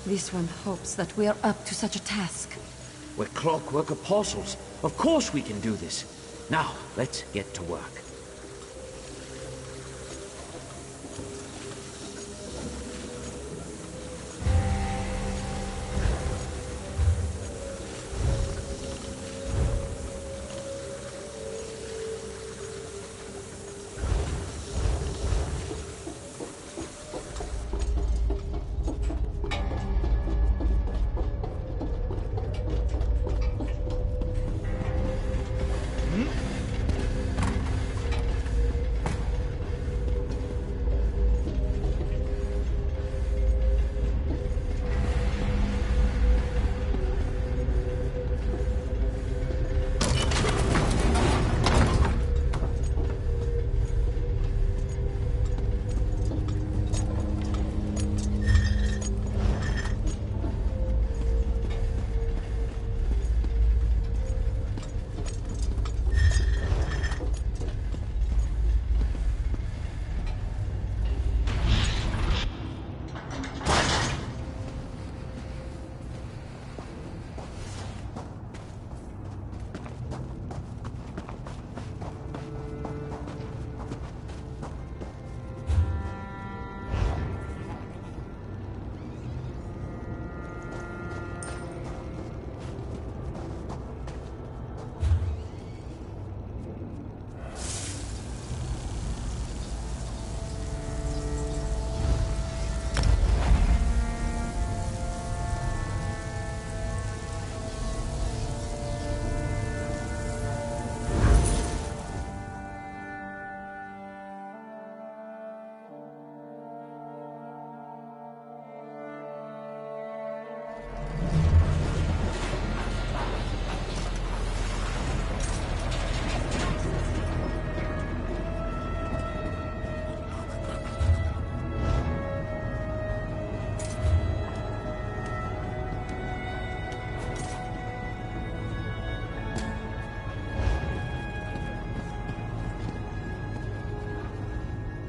This one hopes that we are up to such a task. We're Clockwork Apostles. Of course we can do this. Now, let's get to work.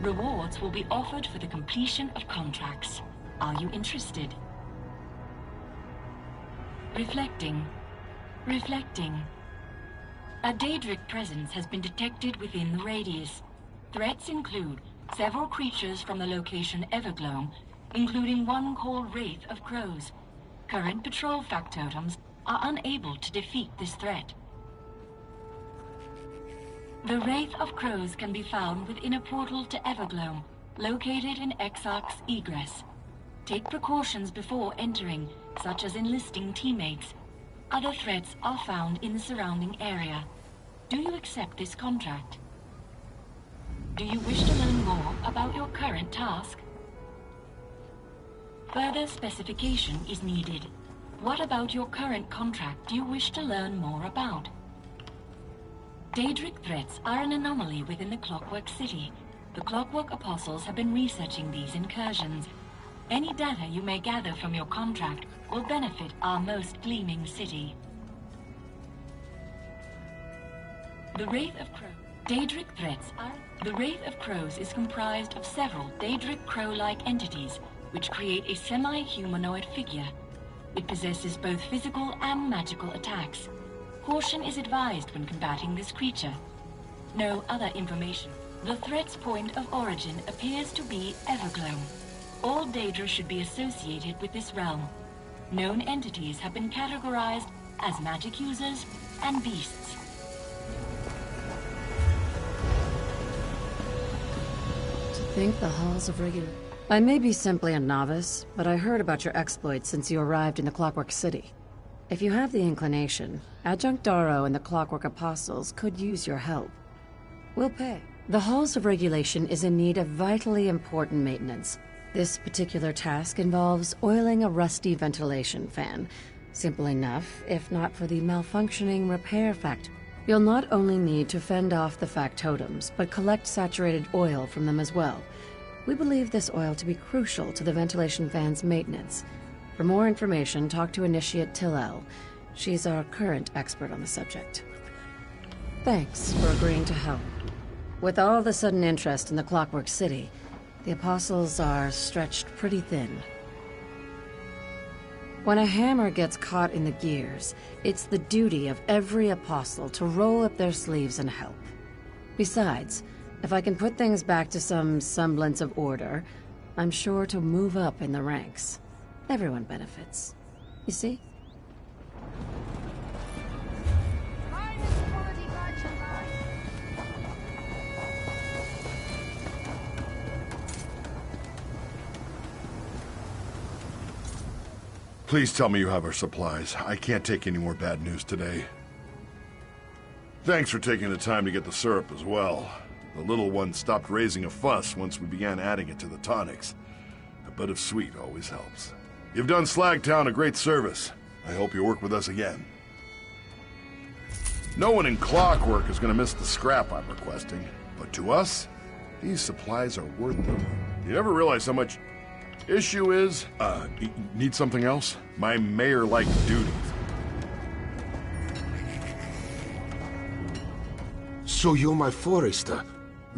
Rewards will be offered for the completion of contracts. Are you interested? Reflecting. Reflecting. A Daedric presence has been detected within the radius. Threats include several creatures from the location Evergloam, including one called Wraith of Crows. Current patrol factotums are unable to defeat this threat. The Wraith of Crows can be found within a portal to Evergloam, located in Exarch's Egress. Take precautions before entering, such as enlisting teammates. Other threats are found in the surrounding area. Do you accept this contract? Do you wish to learn more about your current task? Further specification is needed. What about your current contract do you wish to learn more about? Daedric threats are an anomaly within the Clockwork City. The Clockwork Apostles have been researching these incursions. Any data you may gather from your contract will benefit our most gleaming city. The Wraith of Crows. Daedric threats are... The Wraith of Crows is comprised of several Daedric crow-like entities, which create a semi-humanoid figure. It possesses both physical and magical attacks. Caution is advised when combating this creature. No other information. The threat's point of origin appears to be Evergloam. All Daedra should be associated with this realm. Known entities have been categorized as magic users and beasts. To think the halls of regular... I may be simply a novice, but I heard about your exploits since you arrived in the Clockwork City. If you have the inclination, Adjunct Darrow and the Clockwork Apostles could use your help. We'll pay. The Halls of Regulation is in need of vitally important maintenance. This particular task involves oiling a rusty ventilation fan. Simple enough, if not for the malfunctioning repair fact. You'll not only need to fend off the factotums, but collect saturated oil from them as well. We believe this oil to be crucial to the ventilation fan's maintenance. For more information, talk to Initiate Tillel. She's our current expert on the subject. Thanks for agreeing to help. With all the sudden interest in the Clockwork City, the Apostles are stretched pretty thin. When a hammer gets caught in the gears, it's the duty of every Apostle to roll up their sleeves and help. Besides, if I can put things back to some semblance of order, I'm sure to move up in the ranks. Everyone benefits. You see? Please tell me you have our supplies. I can't take any more bad news today. Thanks for taking the time to get the syrup as well. The little one stopped raising a fuss once we began adding it to the tonics. A bit of sweet always helps. You've done Slagtown a great service. I hope you work with us again. No one in Clockwork is going to miss the scrap I'm requesting, but to us, these supplies are worth it. You ever realize how much issue is? Need something else? My mayor-like duties. So you're my forester.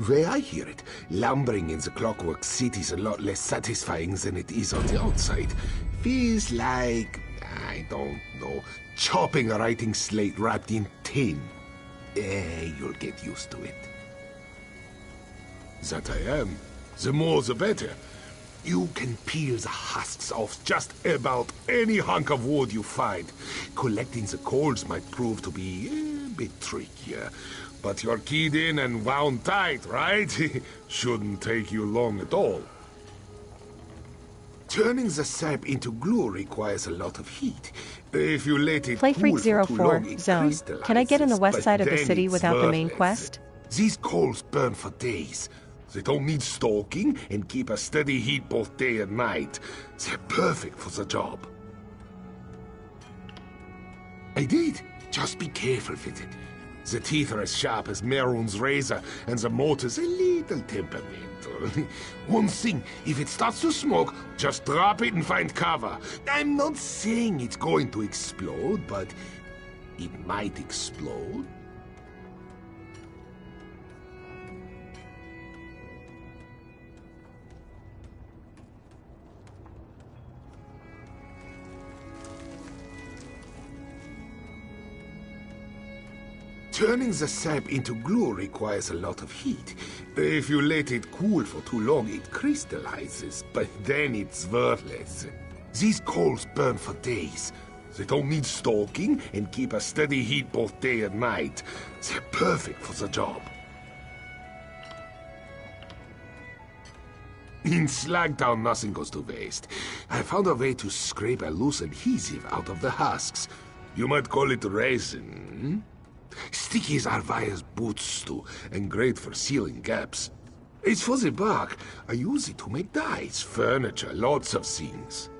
Way I hear it, lumbering in the Clockwork City's a lot less satisfying than it is on the outside. Feels like, I don't know, chopping a writing slate wrapped in tin. You'll get used to it. That I am. The more the better. You can peel the husks off just about any hunk of wood you find. Collecting the coals might prove to be a bit trickier. But you're keyed in and wound tight, right? Shouldn't take you long at all. Turning the sap into glue requires a lot of heat. If you let it Playfreak cool for too 04 long, it zone. Can I get in the west crystallizes, side of the but city then without the main it's quest? These coals burn for days. They don't need stoking and keep a steady heat both day and night. They're perfect for the job. I did. Just be careful with it. The teeth are as sharp as Merun's razor, and the motor's a little temperamental. One thing, if it starts to smoke, just drop it and find cover. I'm not saying it's going to explode, but it might explode. Turning the sap into glue requires a lot of heat. If you let it cool for too long, it crystallizes, but then it's worthless. These coals burn for days. They don't need stoking and keep a steady heat both day and night. They're perfect for the job. In Slagtown, nothing goes to waste. I found a way to scrape a loose adhesive out of the husks. You might call it resin. Sticky as Arvaya's boots do, and great for sealing gaps. It's for the bark. I use it to make dyes, furniture, lots of things.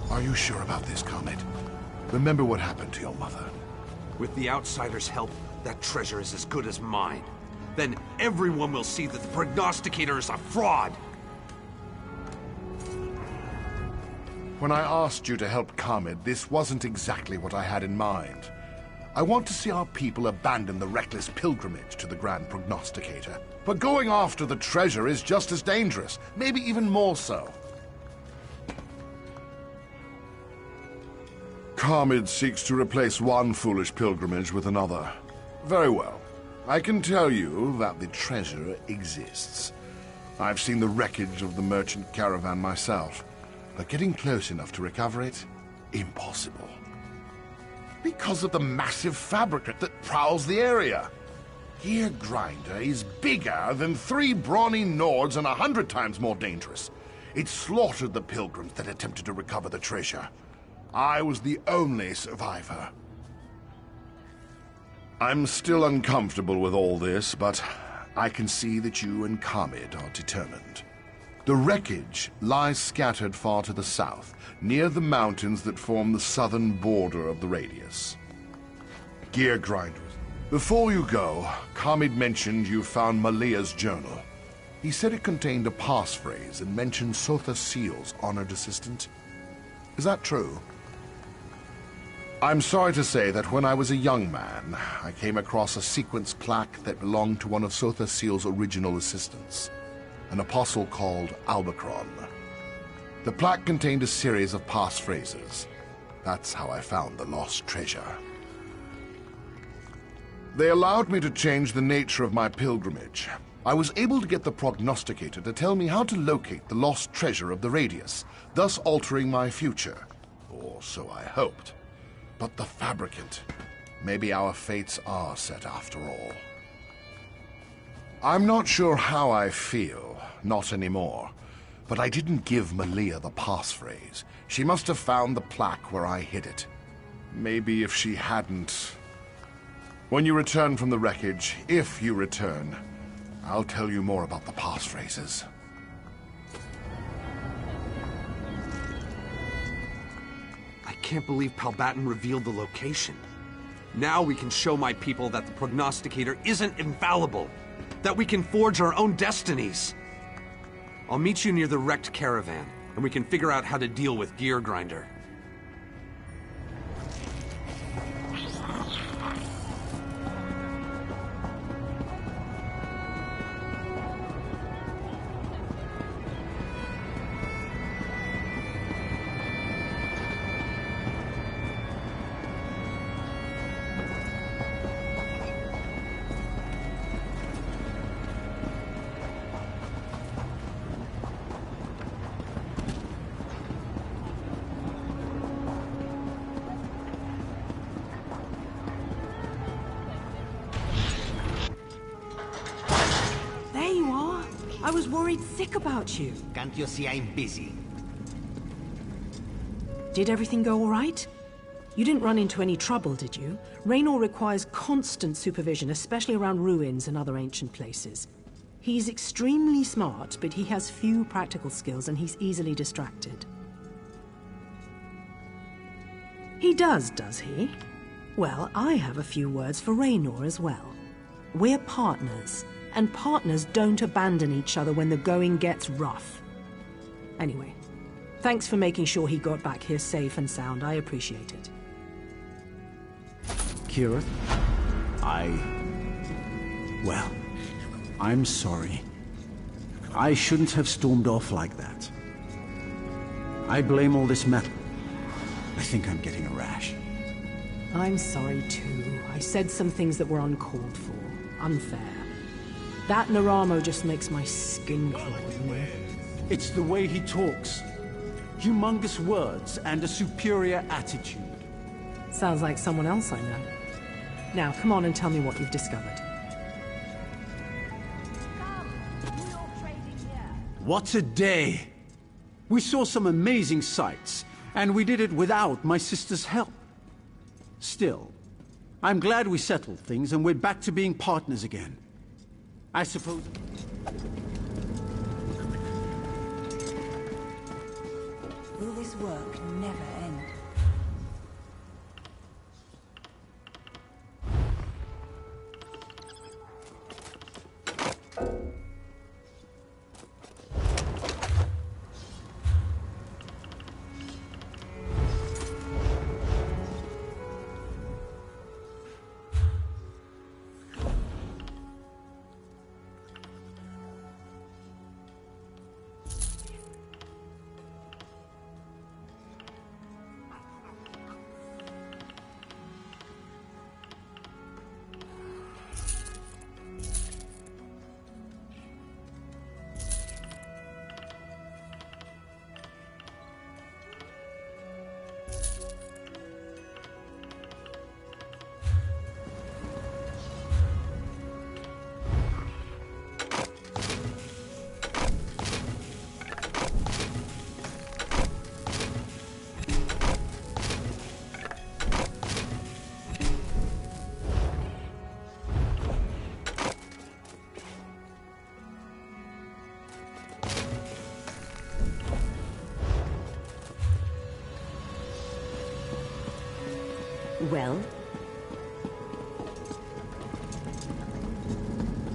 Are you sure about this, Comet? Remember what happened to your mother? With the Outsider's help, that treasure is as good as mine. Then everyone will see that the Prognosticator is a fraud! When I asked you to help Comet, this wasn't exactly what I had in mind. I want to see our people abandon the reckless pilgrimage to the Grand Prognosticator. But going after the treasure is just as dangerous, maybe even more so. Carmid seeks to replace one foolish pilgrimage with another. Very well. I can tell you that the treasure exists. I've seen the wreckage of the merchant caravan myself, but getting close enough to recover it, impossible. Because of the massive fabricant that prowls the area. Gear Grinder is bigger than 3 brawny Nords and 100 times more dangerous. It slaughtered the pilgrims that attempted to recover the treasure. I was the only survivor. I'm still uncomfortable with all this, but I can see that you and Carmid are determined. The wreckage lies scattered far to the south, near the mountains that form the southern border of the radius. Gear Grinders. Before you go, Carmid mentioned you found Malia's journal. He said it contained a passphrase and mentioned Sotha Seal's honored assistant. Is that true? I'm sorry to say that when I was a young man, I came across a sequence plaque that belonged to one of Sotha Seal's original assistants, an apostle called Albacron. The plaque contained a series of passphrases. That's how I found the lost treasure. They allowed me to change the nature of my pilgrimage. I was able to get the Prognosticator to tell me how to locate the lost treasure of the Radius, thus altering my future. Or so I hoped. But the Fabricant. Maybe our fates are set after all. I'm not sure how I feel, not anymore. But I didn't give Malia the passphrase. She must have found the plaque where I hid it. Maybe if she hadn't... When you return from the wreckage, if you return, I'll tell you more about the passphrases. I can't believe Palbatin revealed the location. Now we can show my people that the Prognosticator isn't infallible. That we can forge our own destinies. I'll meet you near the wrecked caravan, and we can figure out how to deal with Gear Grinder. I was worried sick about you. Can't you see I'm busy? Did everything go all right? You didn't run into any trouble, did you? Raynor requires constant supervision, especially around ruins and other ancient places. He's extremely smart, but he has few practical skills and he's easily distracted. He does he? Well, I have a few words for Raynor as well. We're partners, and partners don't abandon each other when the going gets rough. Anyway, thanks for making sure he got back here safe and sound. I appreciate it. Kira, well, I'm sorry. I shouldn't have stormed off like that. I blame all this metal. I think I'm getting a rash. I'm sorry too. I said some things that were uncalled for, unfair. That Naramo just makes my skin crawl, you know? It's the way he talks. Humongous words and a superior attitude. Sounds like someone else I know. Now, come on and tell me what you've discovered. What a day! We saw some amazing sights, and we did it without my sister's help. Still, I'm glad we settled things and we're back to being partners again. I suppose... Will this work never end? Well?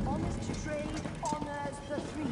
Honest trade honors the free.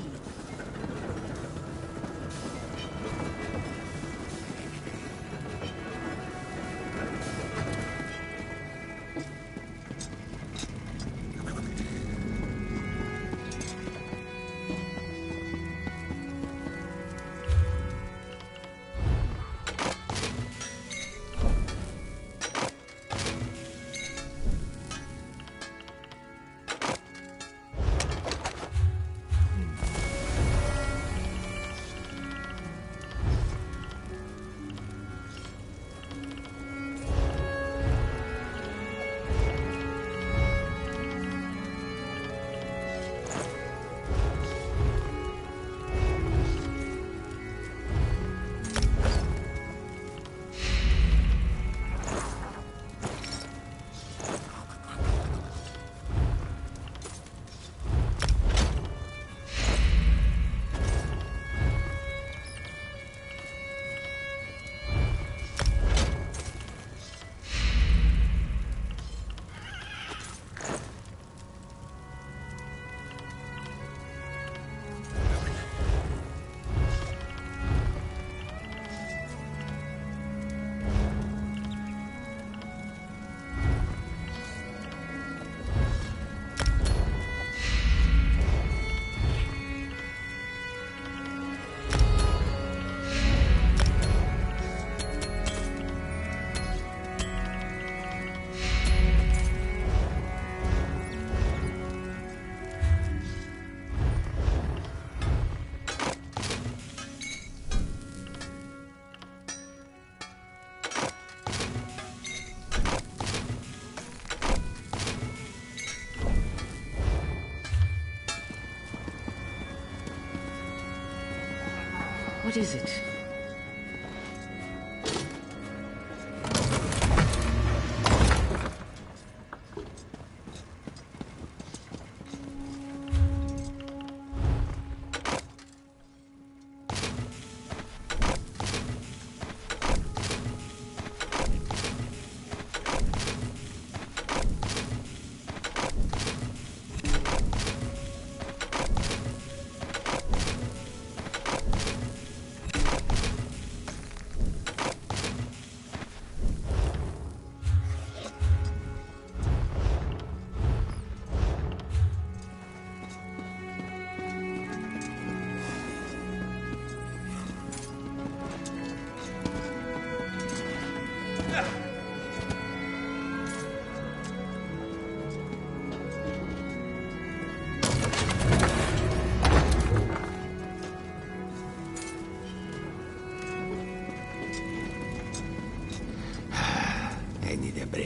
What is it?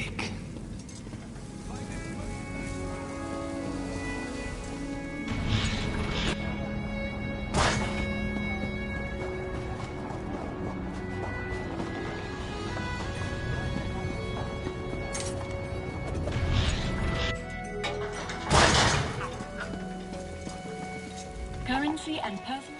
mistake. Currency and personal...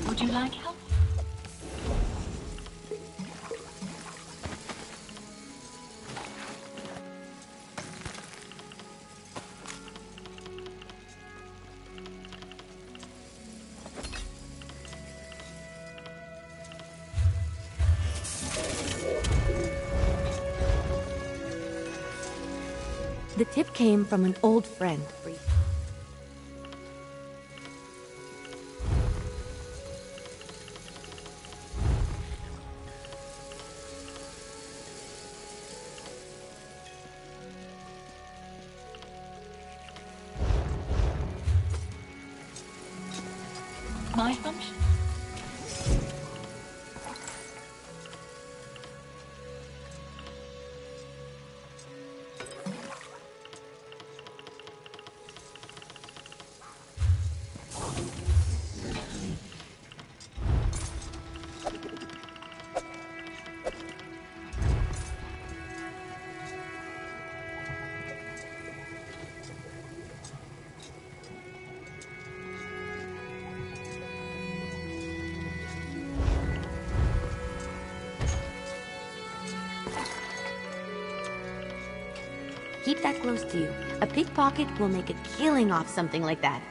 Would you like help? The tip came from an old friend. My function? Keep that close to you. A pickpocket will make a killing off something like that.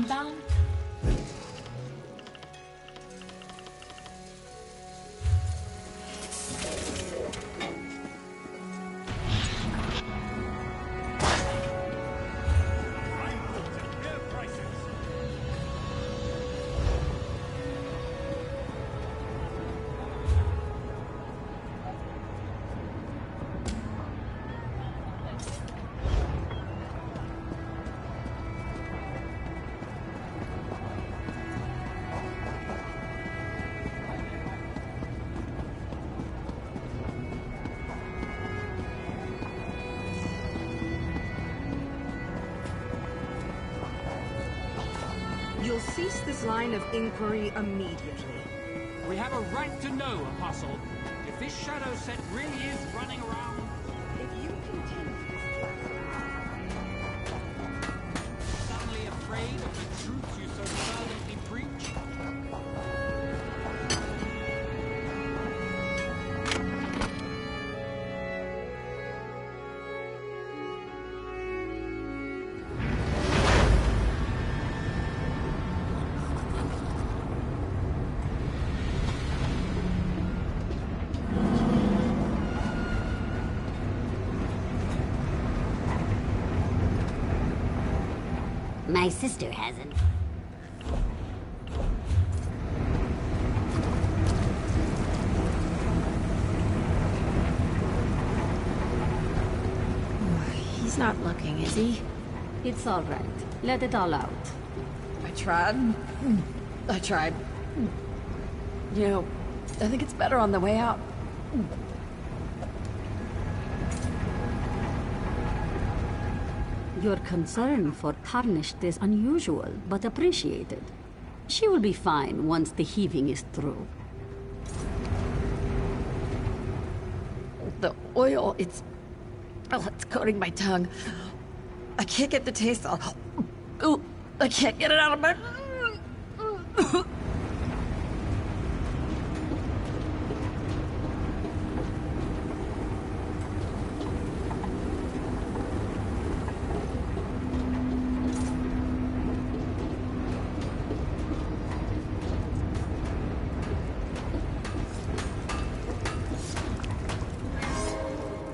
Unbound? You'll cease this line of inquiry immediately. We have a right to know, Apostle. If this shadow set really is running around... If you continue this suddenly afraid of the truths you so fervently preach... My sister hasn't. He's not looking, is he? It's all right. Let it all out. I tried. I tried. You know, I think it's better on the way out. Your concern for Tarnished is unusual, but appreciated. She will be fine once the heaving is through. The oil, it's coating my tongue. I can't get the taste off. Ooh, I can't get it out of my...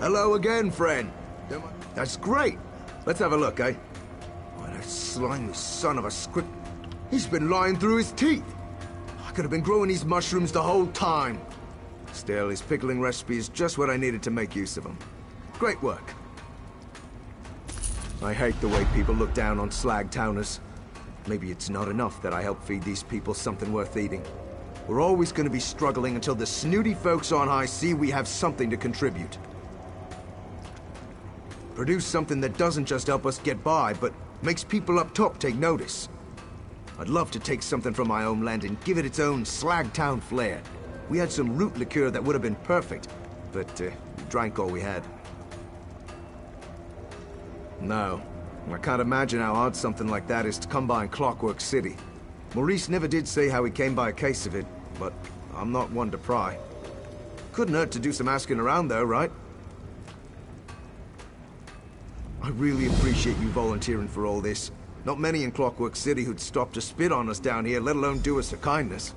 Hello again, friend. That's great. Let's have a look, eh? Oh, that slimy son of a script. He's been lying through his teeth. I could have been growing these mushrooms the whole time. Still, his pickling recipe is just what I needed to make use of them. Great work. I hate the way people look down on slag towners. Maybe it's not enough that I help feed these people something worth eating. We're always going to be struggling until the snooty folks on high see we have something to contribute. Produce something that doesn't just help us get by, but makes people up top take notice. I'd love to take something from my homeland and give it its own slag town flair. We had some root liqueur that would have been perfect, but we drank all we had. No, I can't imagine how hard something like that is to come by in Clockwork City. Maurice never did say how he came by a case of it, but I'm not one to pry. Couldn't hurt to do some asking around though, right? I really appreciate you volunteering for all this. Not many in Clockwork City who'd stop to spit on us down here, let alone do us a kindness.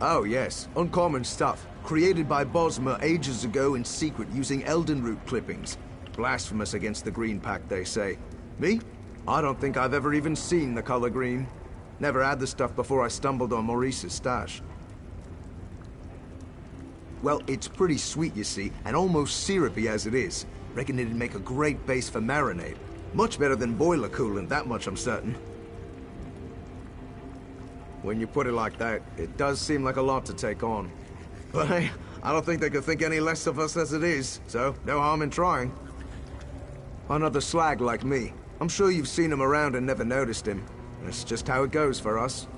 Oh yes, uncommon stuff. Created by Bosmer ages ago in secret using Elden Root clippings. Blasphemous against the Green Pact, they say. Me? I don't think I've ever even seen the color green. Never had the stuff before I stumbled on Maurice's stash. Well, it's pretty sweet, you see, and almost syrupy as it is. Reckon it'd make a great base for marinade. Much better than boiler coolant, that much I'm certain. When you put it like that, it does seem like a lot to take on. But hey, I don't think they could think any less of us as it is, so no harm in trying. Another slag like me. I'm sure you've seen him around and never noticed him. That's just how it goes for us.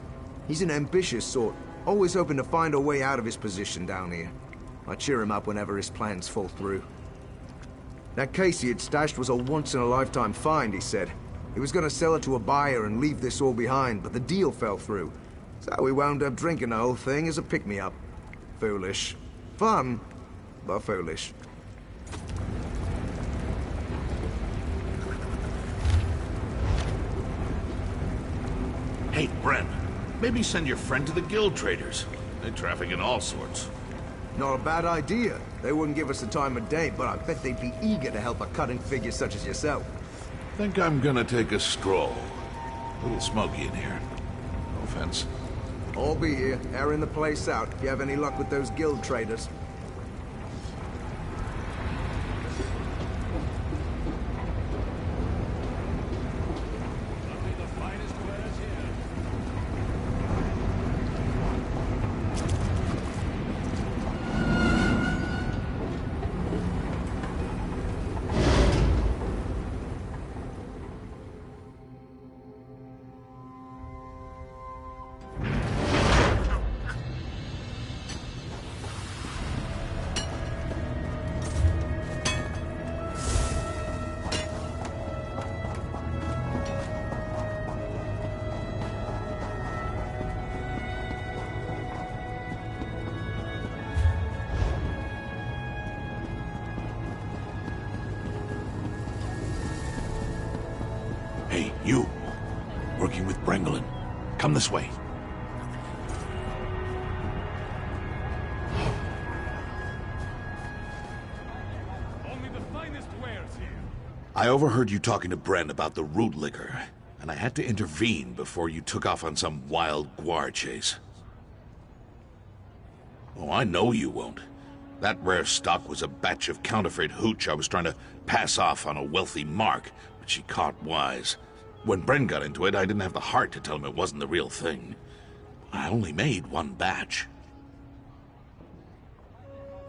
He's an ambitious sort, always hoping to find a way out of his position down here. I cheer him up whenever his plans fall through. That case he had stashed was a once-in-a-lifetime find, he said. He was gonna sell it to a buyer and leave this all behind, but the deal fell through. So we wound up drinking the whole thing as a pick-me-up. Foolish. Fun, but foolish. Hey, Bren, maybe send your friend to the guild traders. They traffic in all sorts. Not a bad idea. They wouldn't give us the time of day, but I bet they'd be eager to help a cutting figure such as yourself. Think I'm gonna take a stroll. A little smoky in here. No offense. I'll be here, airing the place out, if you have any luck with those guild traders. Hey, you. Working with Brengelin. Come this way. Only the finest wares here. I overheard you talking to Bren about the root liquor, and I had to intervene before you took off on some wild guar chase. Oh, I know you won't. That rare stock was a batch of counterfeit hooch I was trying to pass off on a wealthy mark, but she caught wise. When Bren got into it, I didn't have the heart to tell him it wasn't the real thing. I only made one batch.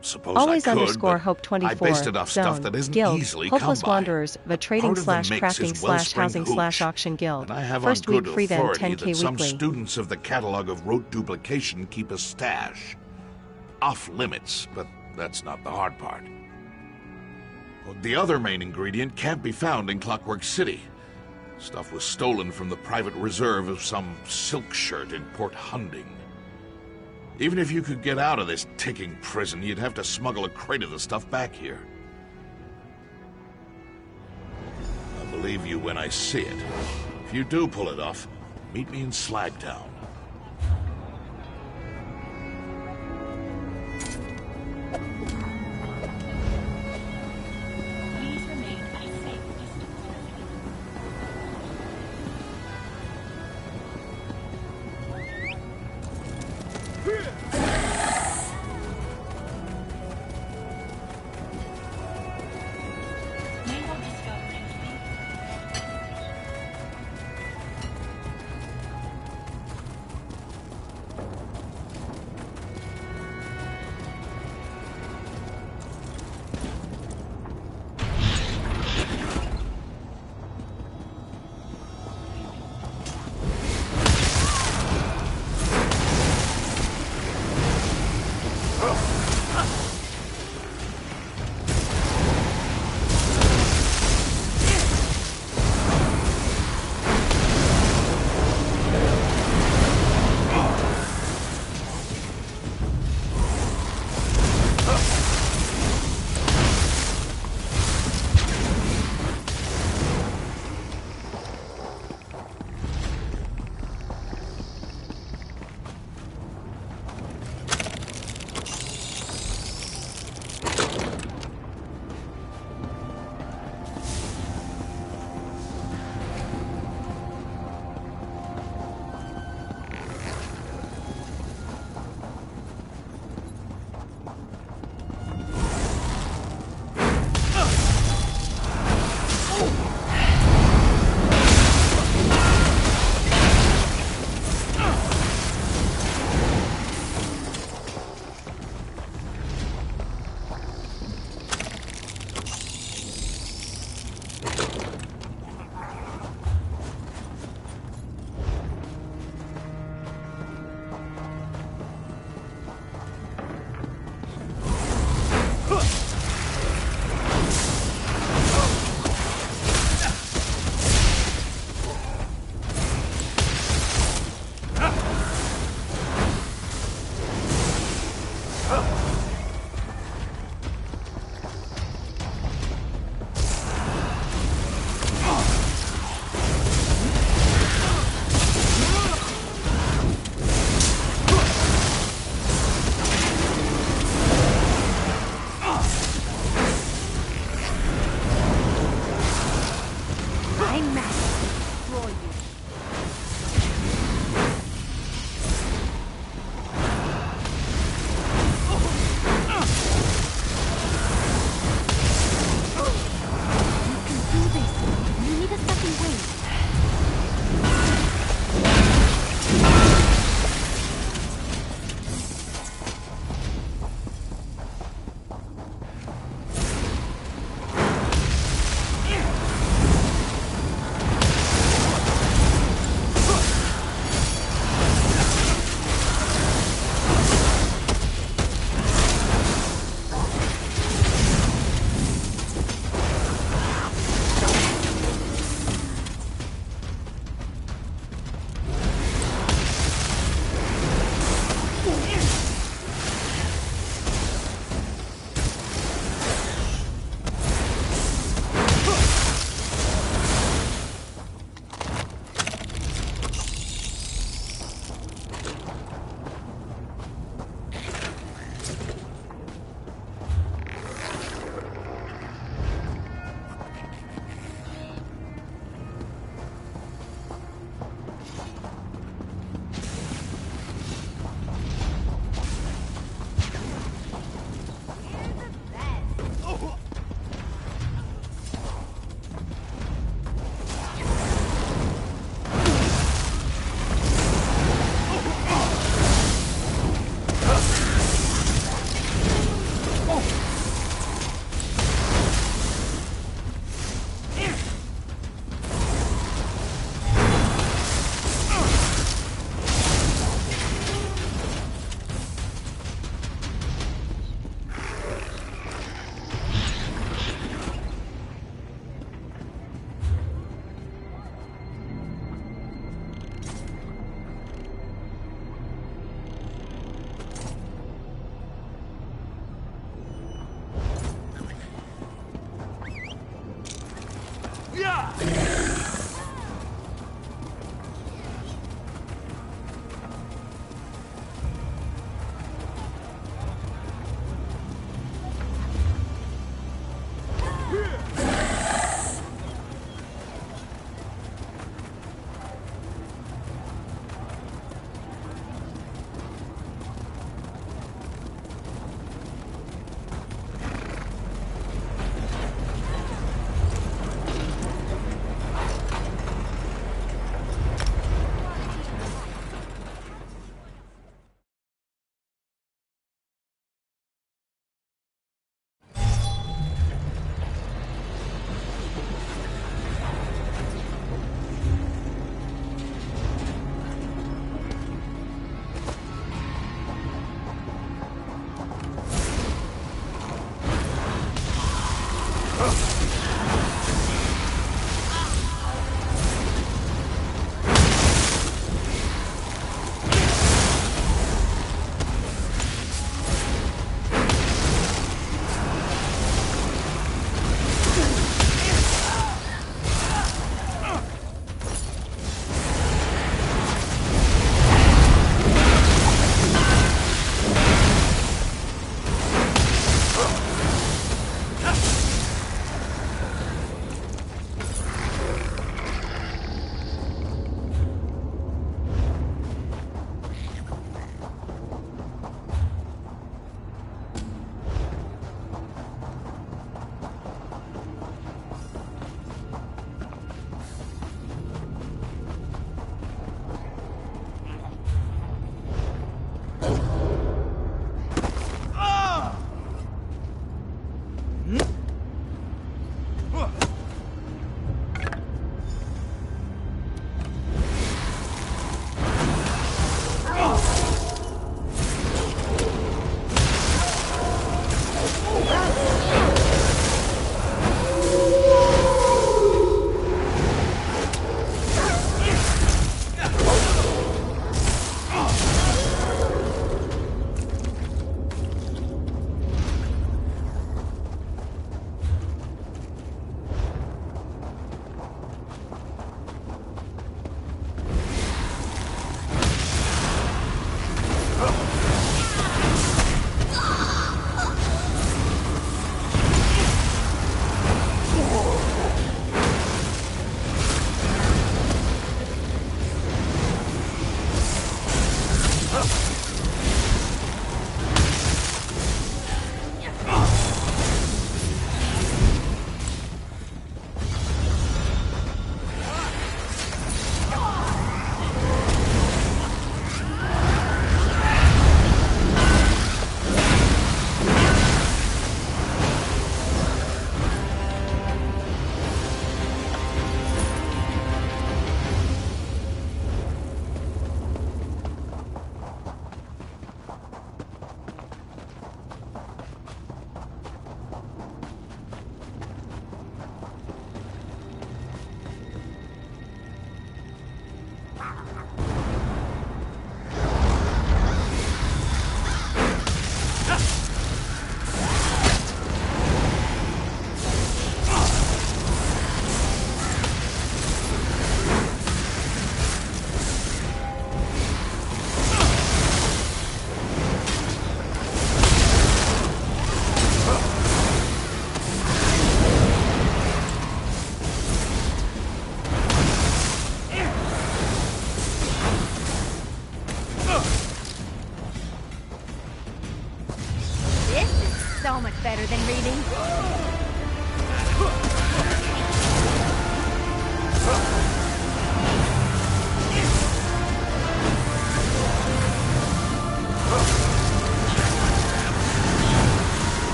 Suppose Always I could, underscore but Hope 24. I based it off Zone, stuff that isn't Guild, easily Hopeless come by. Wanderers of a trading Part of the slash mix crafting is slash Wellspring housing hooch, slash auction guild. And I have First on week good free then authority 10k that some weekly. students of the catalog of rote duplication keep a stash. Off limits, but that's not the hard part. The other main ingredient can't be found in Clockwork City. Stuff was stolen from the private reserve of some silk shirt in Port Hunding. Even if you could get out of this ticking prison, you'd have to smuggle a crate of the stuff back here. I'll believe you when I see it. If you do pull it off, meet me in Slagtown.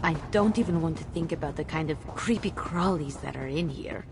I don't even want to think about the kind of creepy crawlies that are in here.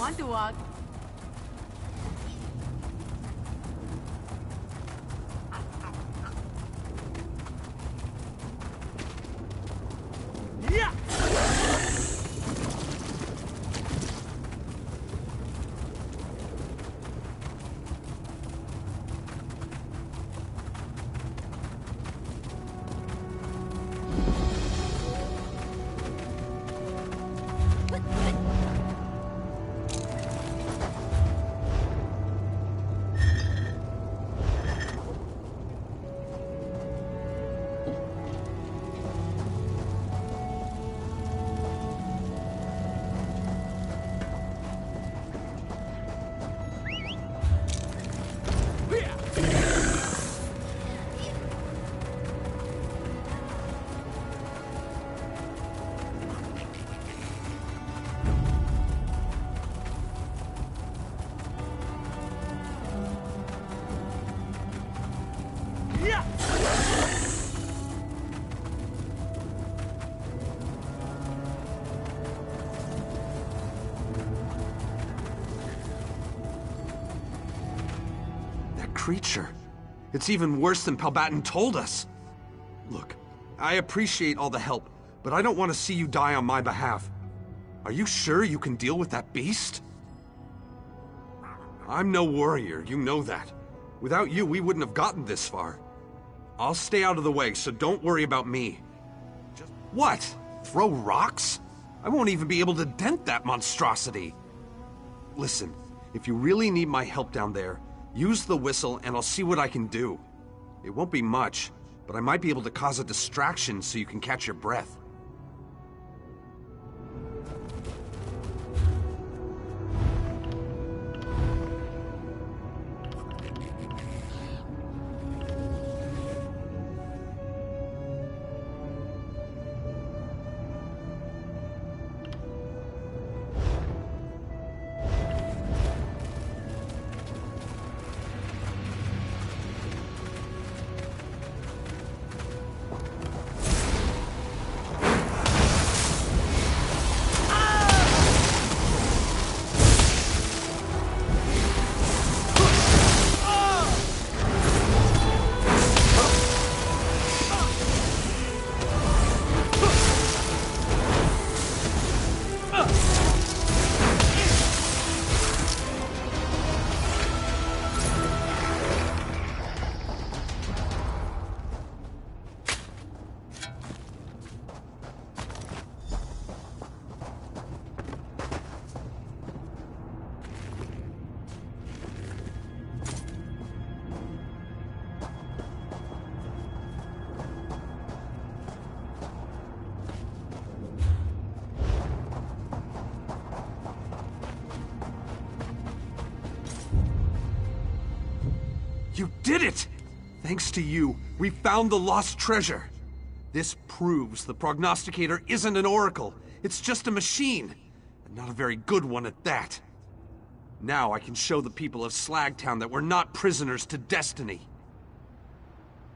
want to walk. Yeah! Creature. It's even worse than Palbatin told us. Look, I appreciate all the help, but I don't want to see you die on my behalf. Are you sure you can deal with that beast? I'm no warrior, you know that. Without you, we wouldn't have gotten this far. I'll stay out of the way, so don't worry about me. Just what? Throw rocks? I won't even be able to dent that monstrosity. Listen, if you really need my help down there, use the whistle and I'll see what I can do. It won't be much, but I might be able to cause a distraction so you can catch your breath. You did it! Thanks to you, we found the lost treasure. This proves the prognosticator isn't an oracle. It's just a machine. And not a very good one at that. Now I can show the people of Slagtown that we're not prisoners to destiny.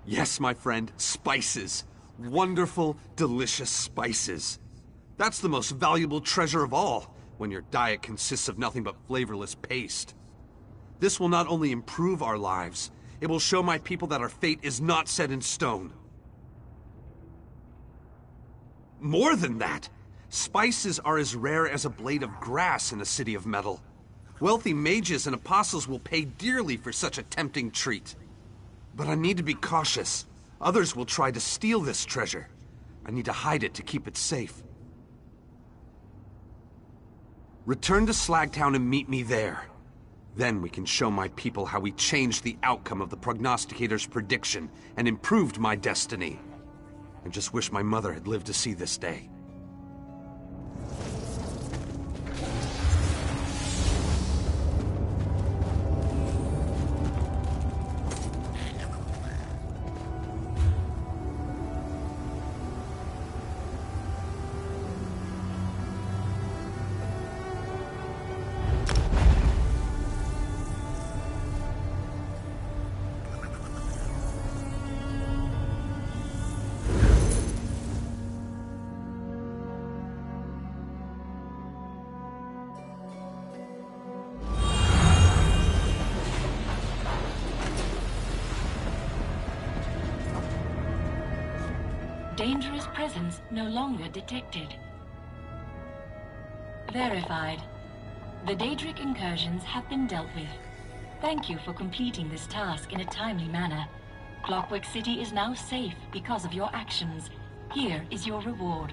Yes, my friend, spices. Wonderful, delicious spices. That's the most valuable treasure of all, when your diet consists of nothing but flavorless paste. This will not only improve our lives, it will show my people that our fate is not set in stone. More than that, spices are as rare as a blade of grass in a city of metal. Wealthy mages and apostles will pay dearly for such a tempting treat. But I need to be cautious. Others will try to steal this treasure. I need to hide it to keep it safe. Return to Slagtown and meet me there. Then we can show my people how we changed the outcome of the prognosticator's prediction and improved my destiny. I just wish my mother had lived to see this day. Dangerous presence no longer detected. Verified. The Daedric incursions have been dealt with. Thank you for completing this task in a timely manner. Clockwork City is now safe because of your actions. Here is your reward.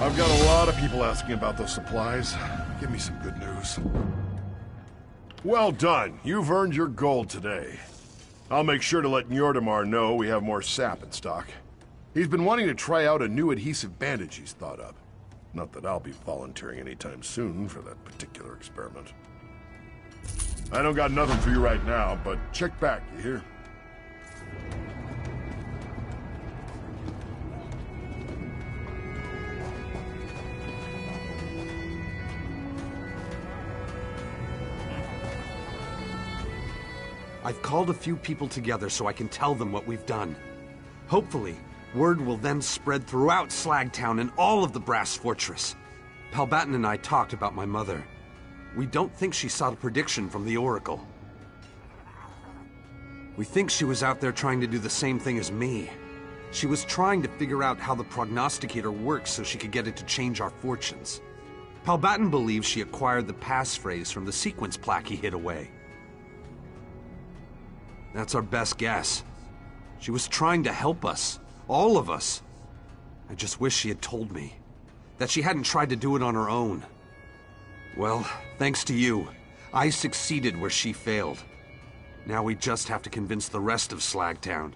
I've got a lot of people asking about those supplies. Give me some good news. Well done. You've earned your gold today. I'll make sure to let Njordamar know we have more sap in stock. He's been wanting to try out a new adhesive bandage he's thought up. Not that I'll be volunteering anytime soon for that particular experiment. I don't got nothing for you right now, but check back, you hear? I've called a few people together so I can tell them what we've done. Hopefully, word will then spread throughout Slagtown and all of the Brass Fortress. Palbatin and I talked about my mother. We don't think she saw the prediction from the Oracle. We think she was out there trying to do the same thing as me. She was trying to figure out how the prognosticator works so she could get it to change our fortunes. Palbatin believes she acquired the passphrase from the sequence plaque he hid away. That's our best guess. She was trying to help us. All of us. I just wish she had told me. That she hadn't tried to do it on her own. Well, thanks to you, I succeeded where she failed. Now we just have to convince the rest of Slagtown.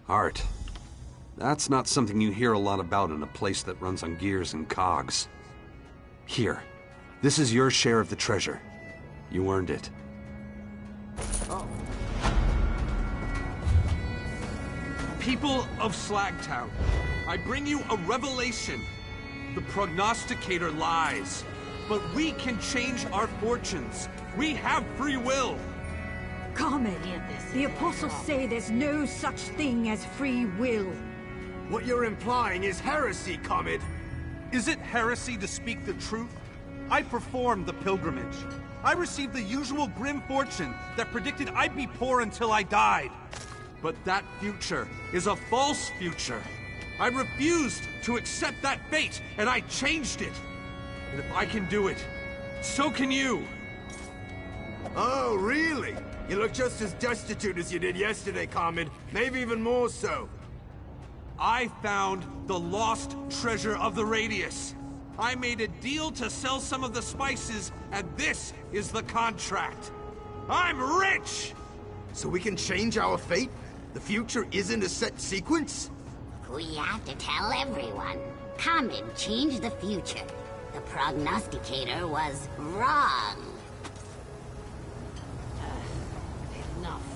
Art. That's not something you hear a lot about in a place that runs on gears and cogs. Here. This is your share of the treasure. You earned it. Oh. People of Slagtown, I bring you a revelation. The prognosticator lies, but we can change our fortunes. We have free will. Carmen, the apostles say there's no such thing as free will. What you're implying is heresy, Comet. Is it heresy to speak the truth? I performed the pilgrimage. I received the usual grim fortune that predicted I'd be poor until I died. But that future is a false future. I refused to accept that fate, and I changed it. And if I can do it, so can you. Oh, really? You look just as destitute as you did yesterday, Carmen. Maybe even more so. I found the lost treasure of the Radius. I made a deal to sell some of the spices, and this is the contract. I'm rich! So we can change our fate? The future isn't a set sequence? We have to tell everyone. Comet changed the future. The prognosticator was wrong. Enough.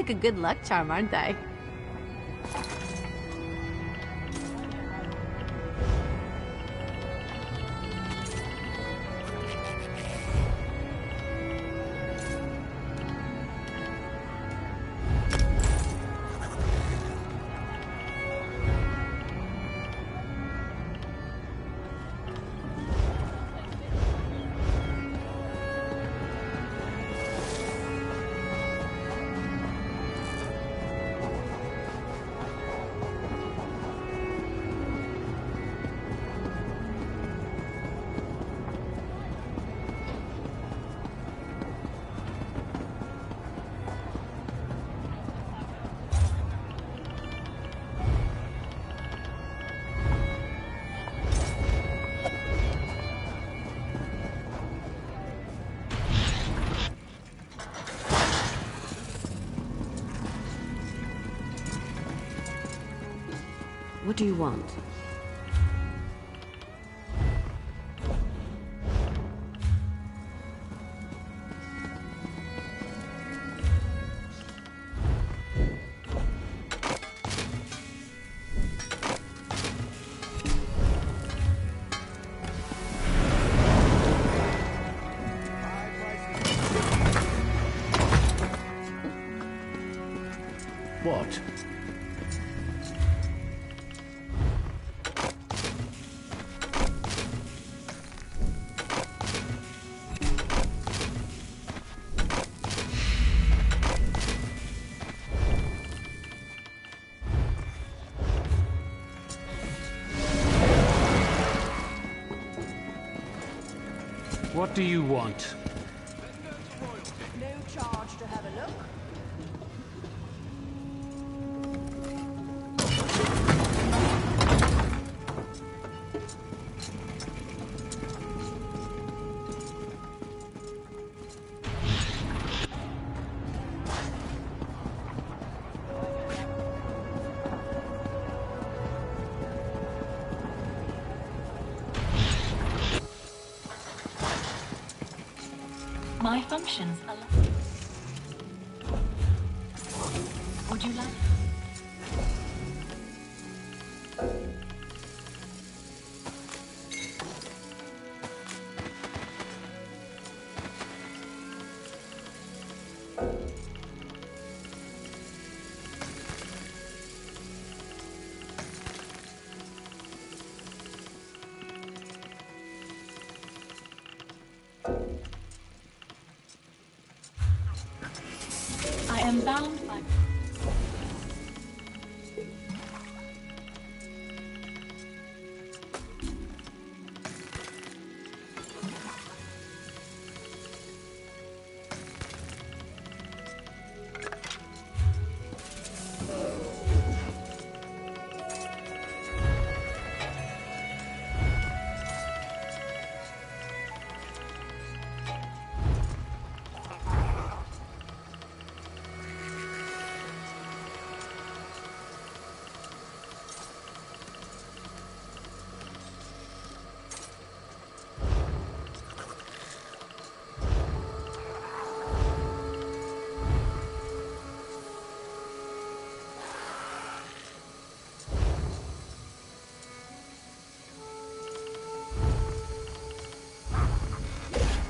like a good luck charm, aren't I? What do you want? What? What do you want? No charge to have a look. My functions allow. Would you like? I am bound by...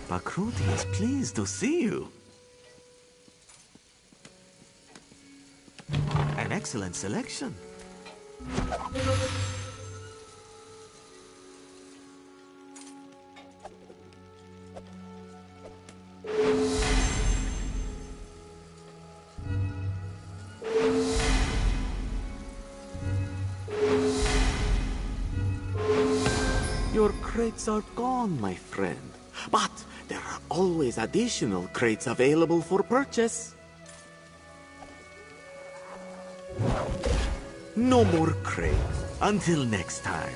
Bakruti is pleased to see you. An excellent selection. Your crates are gone, my friend. But there are always additional crates available for purchase. No more crates. Until next time.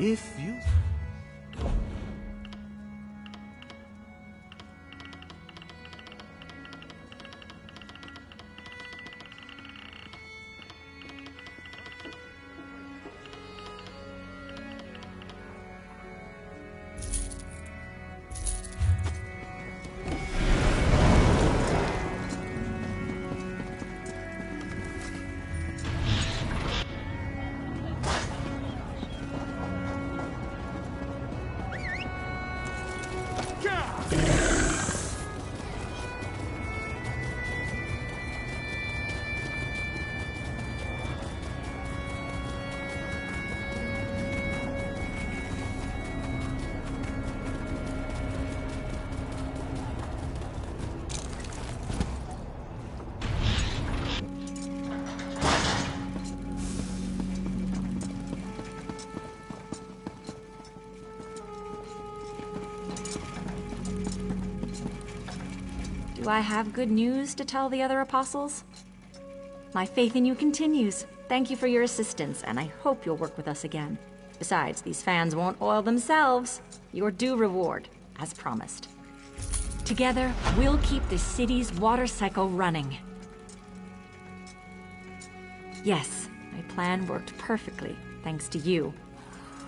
If you... Do I have good news to tell the other apostles? My faith in you continues. Thank you for your assistance, and I hope you'll work with us again. Besides, these fans won't oil themselves. Your due reward, as promised. Together, we'll keep the city's water cycle running. Yes, my plan worked perfectly, thanks to you.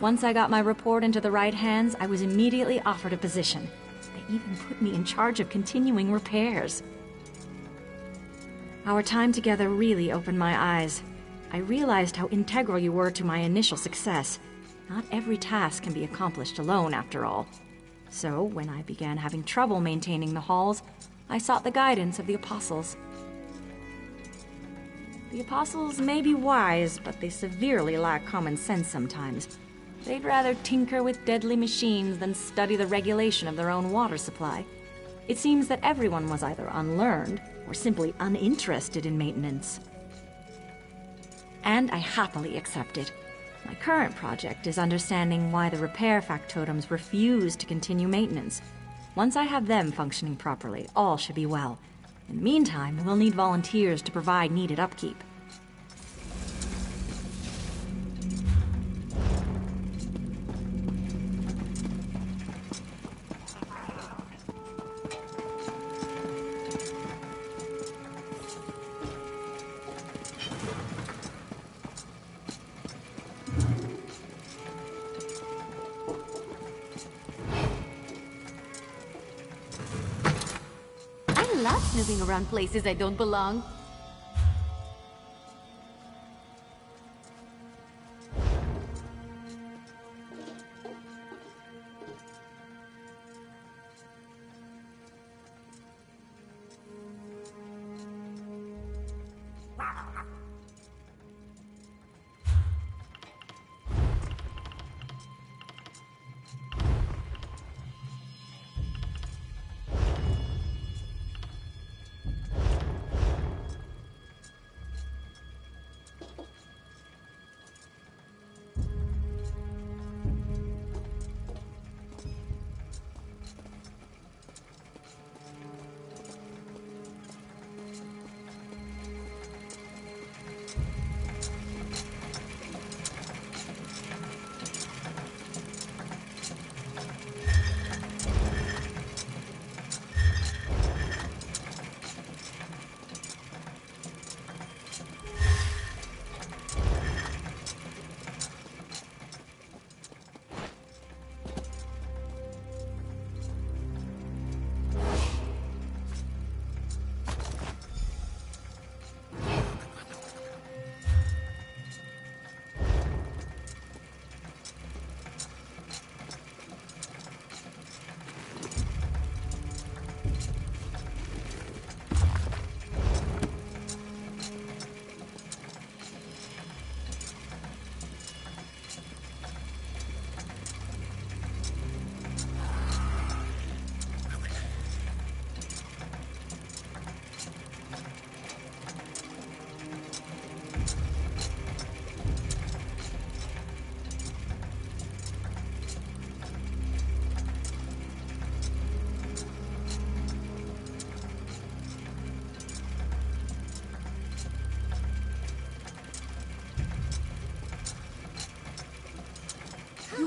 Once I got my report into the right hands, I was immediately offered a position. They even put me in charge of continuing repairs. Our time together really opened my eyes. I realized how integral you were to my initial success. Not every task can be accomplished alone, after all. So, when I began having trouble maintaining the halls, I sought the guidance of the Apostles. The Apostles may be wise, but they severely lack common sense sometimes. They'd rather tinker with deadly machines than study the regulation of their own water supply. It seems that everyone was either unlearned or simply uninterested in maintenance. And I happily accepted. My current project is understanding why the repair factotums refuse to continue maintenance. Once I have them functioning properly, all should be well. In the meantime, we'll need volunteers to provide needed upkeep. I love snooping around places I don't belong.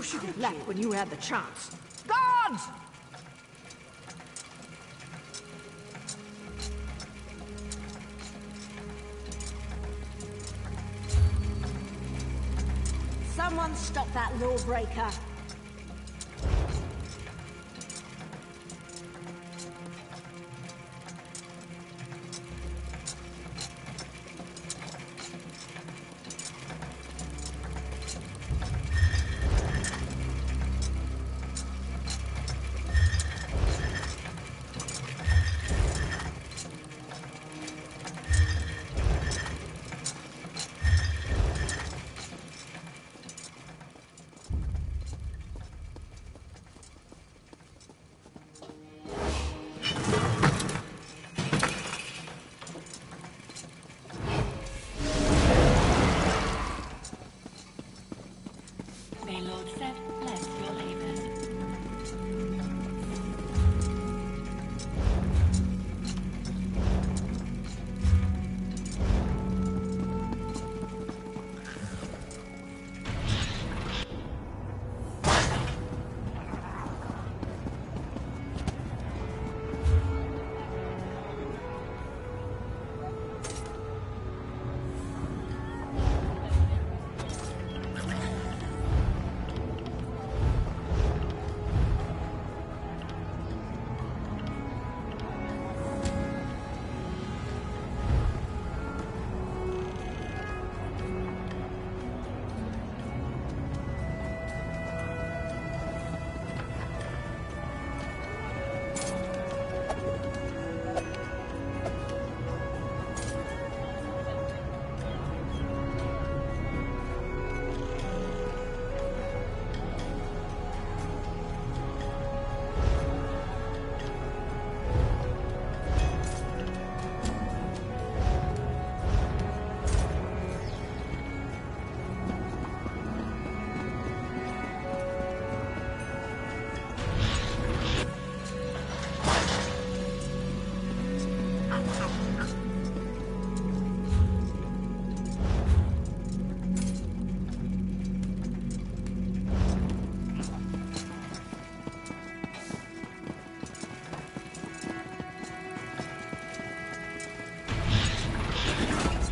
should have left when you had the chance. Guards! Someone stop that lawbreaker. May Lord Set bless your labors.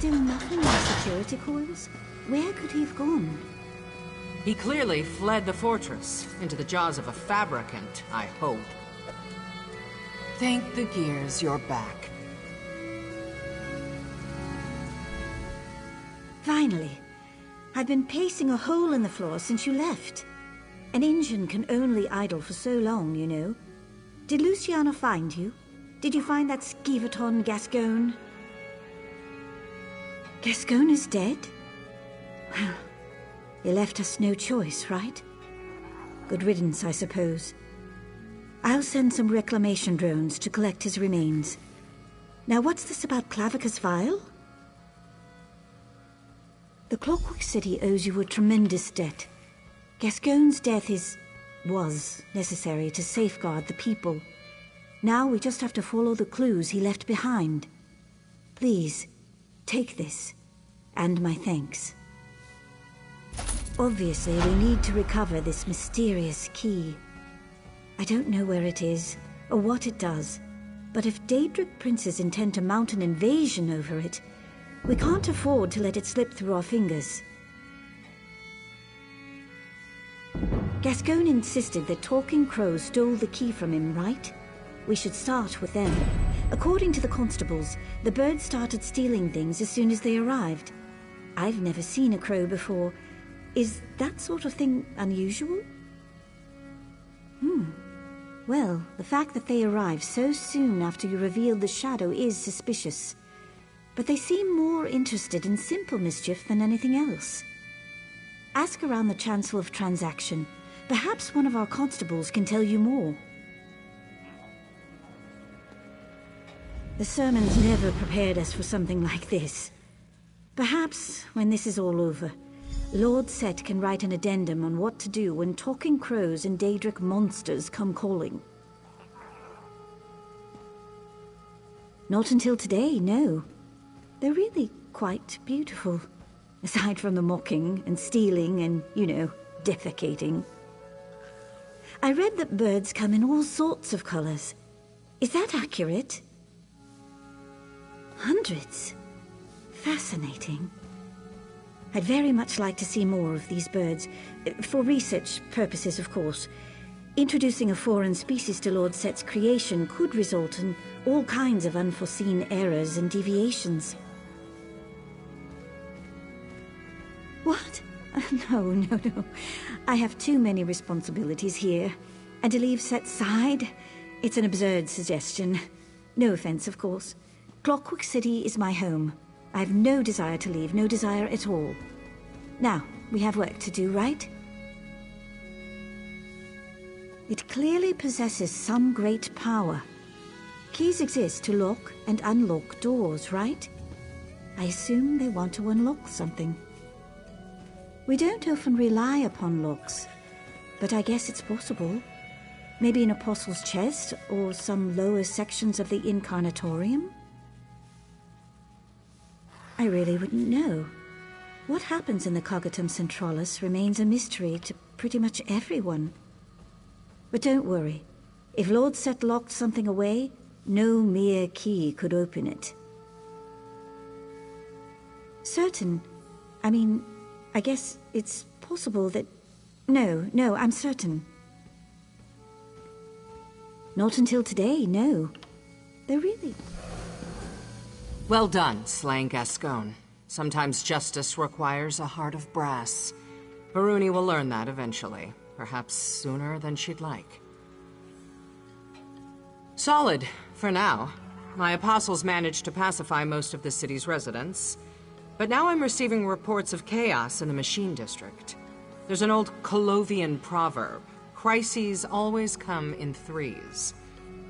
Still nothing on security coils? Where could he have gone? He clearly fled the fortress, into the jaws of a fabricant, I hope. Thank the gears you're back. Finally. I've been pacing a hole in the floor since you left. An engine can only idle for so long, you know. Did Luciana find you? Did you find that skeevaton Gascogne? Gascogne is dead? Well, he left us no choice, right? Good riddance, I suppose. I'll send some reclamation drones to collect his remains. Now, what's this about Clavicus Vial? The Clockwork City owes you a tremendous debt. Gascogne's death was necessary to safeguard the people. Now we just have to follow the clues he left behind. Please, take this, and my thanks. Obviously, we need to recover this mysterious key. I don't know where it is, or what it does, but if Daedric princes intend to mount an invasion over it, we can't afford to let it slip through our fingers. Gascogne insisted that Talking Crows stole the key from him, right? We should start with them. According to the constables, the birds started stealing things as soon as they arrived. I've never seen a crow before. Is that sort of thing unusual? Well, the fact that they arrived so soon after you revealed the shadow is suspicious. But they seem more interested in simple mischief than anything else. Ask around the Chancel of Transaction. Perhaps one of our constables can tell you more. The sermons never prepared us for something like this. Perhaps, when this is all over, Lord Set can write an addendum on what to do when Talking Crows and Daedric monsters come calling. Not until today, no. They're really quite beautiful. Aside from the mocking and stealing and, defecating. I read that birds come in all sorts of colors. Is that accurate? Hundreds. Fascinating. I'd very much like to see more of these birds. For research purposes, of course. Introducing a foreign species to Lord Set's creation could result in all kinds of unforeseen errors and deviations. What? No. I have too many responsibilities here. And to leave Set's side? It's an absurd suggestion. No offense, of course. Clockwork City is my home. I have no desire to leave, no desire at all. Now, we have work to do, right? It clearly possesses some great power. Keys exist to lock and unlock doors, right? I assume they want to unlock something. We don't often rely upon locks, but I guess it's possible. Maybe an apostle's chest, or some lower sections of the Incarnatorium? I really wouldn't know. What happens in the Cognitum Centralis remains a mystery to pretty much everyone. But don't worry. If Lord Set locked something away, no mere key could open it. Certain? I guess it's possible that... No, I'm certain. Not until today, no. They're really... Well done, slaying Gascon. Sometimes justice requires a heart of brass. Baruni will learn that eventually. Perhaps sooner than she'd like. Solid, for now. My apostles managed to pacify most of the city's residents. But now I'm receiving reports of chaos in the Machine District. There's an old Colovian proverb. Crises always come in threes.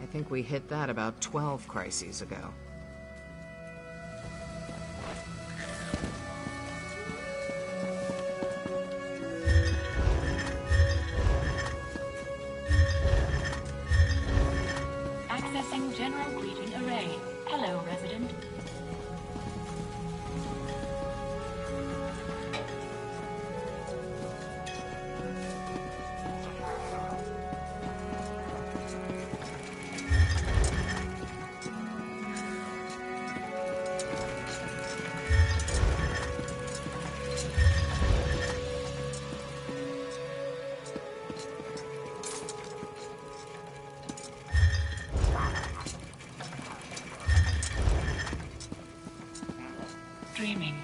I think we hit that about 12 crises ago. Accessing General Greeting Array. Hello, resident. Dreaming.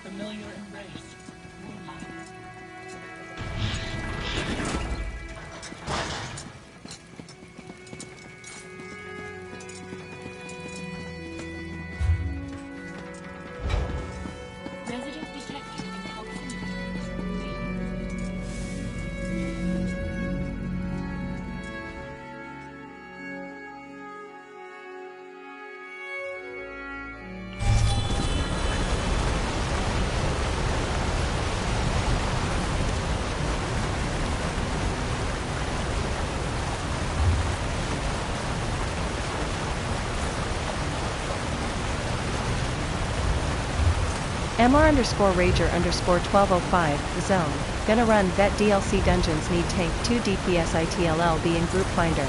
Familiar embrace. Moonlight. Resident detected in proximity. MR_Rager_1205, the zone. Gonna run vet DLC dungeons need tank 2 DPS ITLL be in group finder.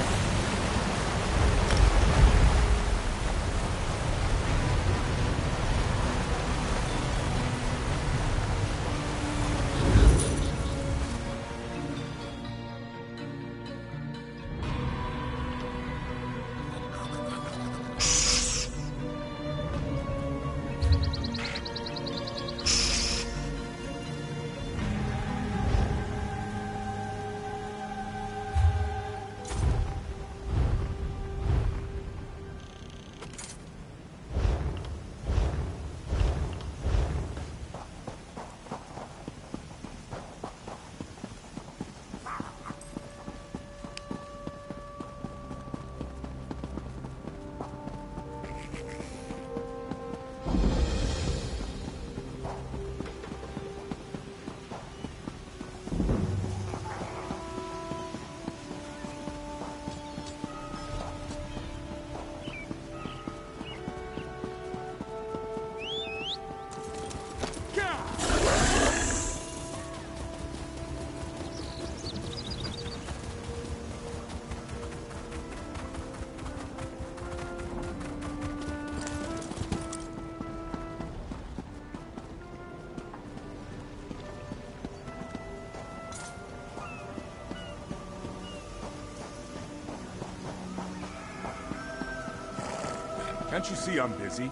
Can't you see I'm busy?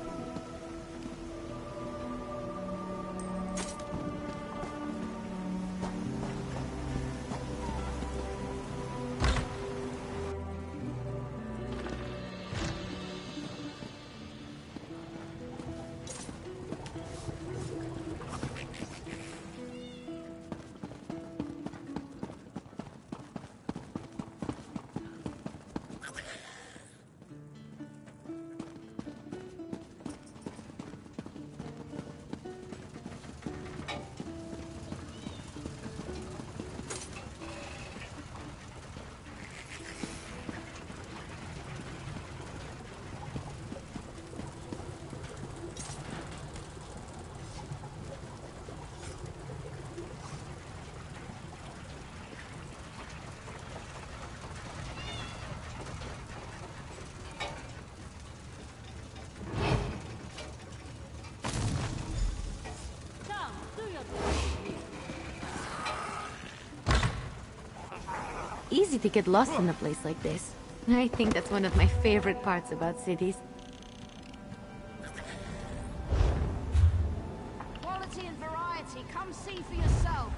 Easy to get lost in a place like this. I think that's one of my favorite parts about cities. Quality and variety. Come see for yourself.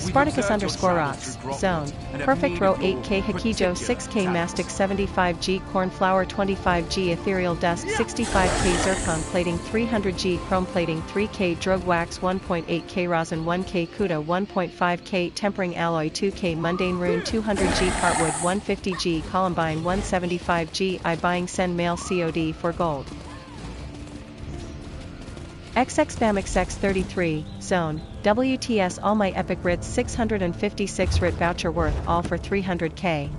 Spartacus underscore rocks. Zone. Perfect row 8K Hakijo 6K Mastic 75G Cornflower 25G Ethereal Dust 65K Zircon Plating 300G Chrome Plating 3K Drug Wax 1.8K Rosin 1K Kuda 1.5K Tempering Alloy 2K Mundane Rune 200G Cartwood 150G Columbine 175G I Buying Send Mail COD for gold. XX BAMXX 33, Zone, WTS All My Epic Writs 656 Writ Voucher Worth all for 300k.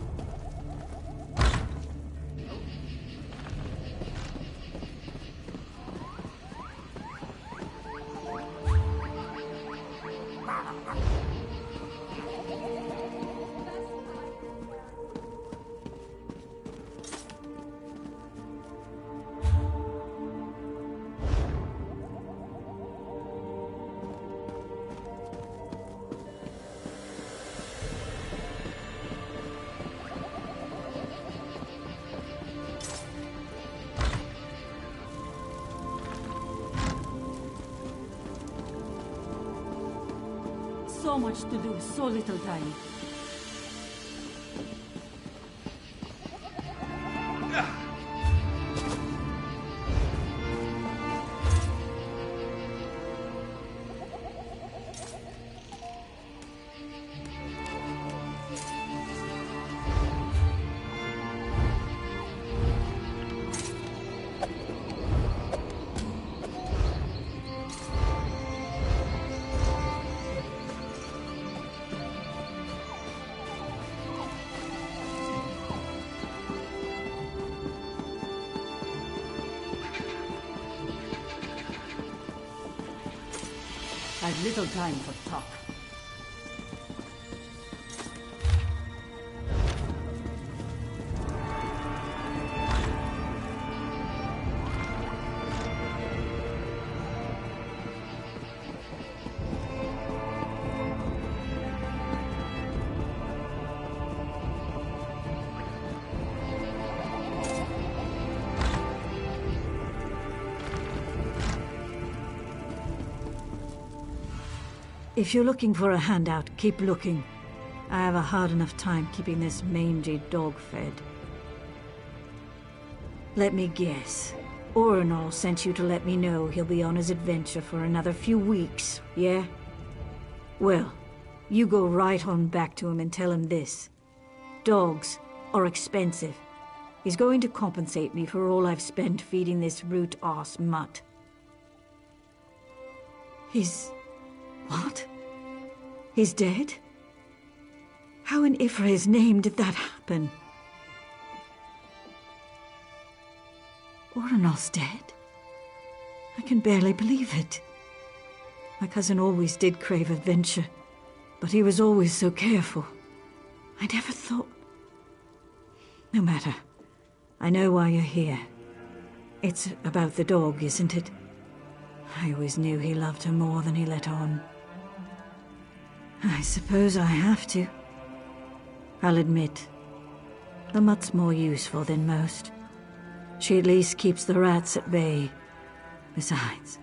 So much to do, so little time. I've little time for talk. If you're looking for a handout, keep looking. I have a hard enough time keeping this mangy dog fed. Let me guess. Orenol sent you to let me know he'll be on his adventure for another few weeks, yeah? Well, you go right on back to him and tell him this. Dogs are expensive. He's going to compensate me for all I've spent feeding this root-arse mutt. He's... what? He's dead? How in Ifra's name did that happen? Orenol's dead? I can barely believe it. My cousin always did crave adventure, but he was always so careful. I never thought... No matter. I know why you're here. It's about the dog, isn't it? I always knew he loved her more than he let on. I suppose I have to. I'll admit, the mutt's more useful than most. She at least keeps the rats at bay. Besides,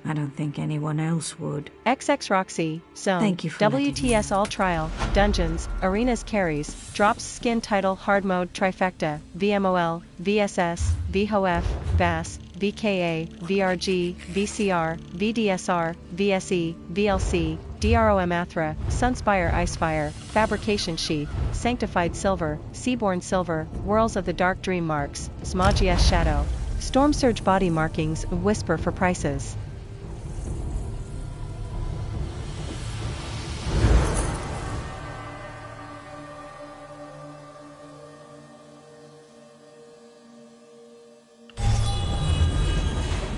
I don't think anyone else would. XX Roxy, Zone, Thank you for WTS All Trial, Dungeons, Arenas Carries, Drops Skin Title Hard Mode Trifecta, VMOL, VSS, VHOF, VAS, VKA, VRG, VCR, VDSR, VSE, VLC, DROM Athra, Sunspire Icefire, Fabrication Sheath, Sanctified Silver, Seaborn Silver, Whirls of the Dark Dream Marks, Smogias Shadow, Storm Surge Body Markings, Whisper for prices.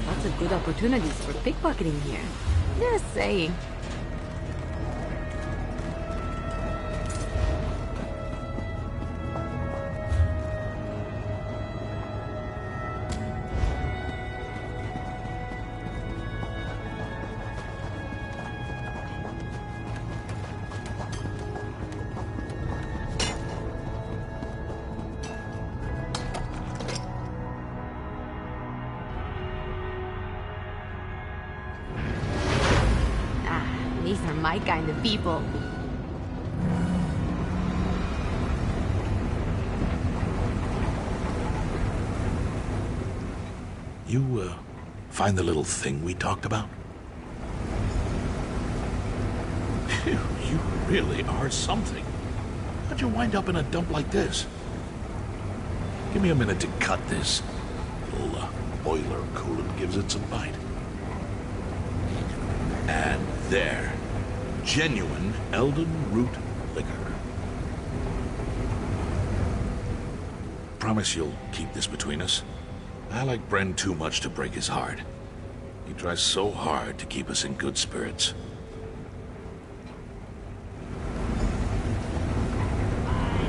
Lots of good opportunities for pickpocketing here. Just saying. These are my kind of people. You, find the little thing we talked about? Phew, you really are something. How'd you wind up in a dump like this? Give me a minute to cut this. Little boiler coolant gives it some bite. And there. Genuine Elden root liquor. Promise you'll keep this between us? I like Bren too much to break his heart. He tries so hard to keep us in good spirits.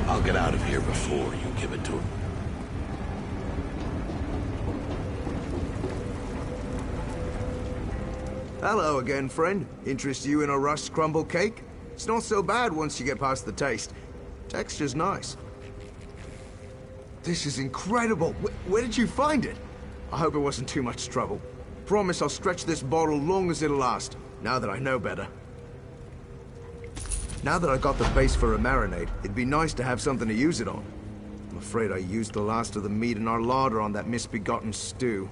I'll get out of here before you give it to him. Hello again, friend. Interest you in a rust crumble cake? It's not so bad once you get past the taste. Texture's nice. This is incredible. Where did you find it? I hope it wasn't too much trouble. Promise I'll stretch this bottle long as it'll last, now that I know better. Now that I got the base for a marinade, it'd be nice to have something to use it on. I'm afraid I used the last of the meat in our larder on that misbegotten stew.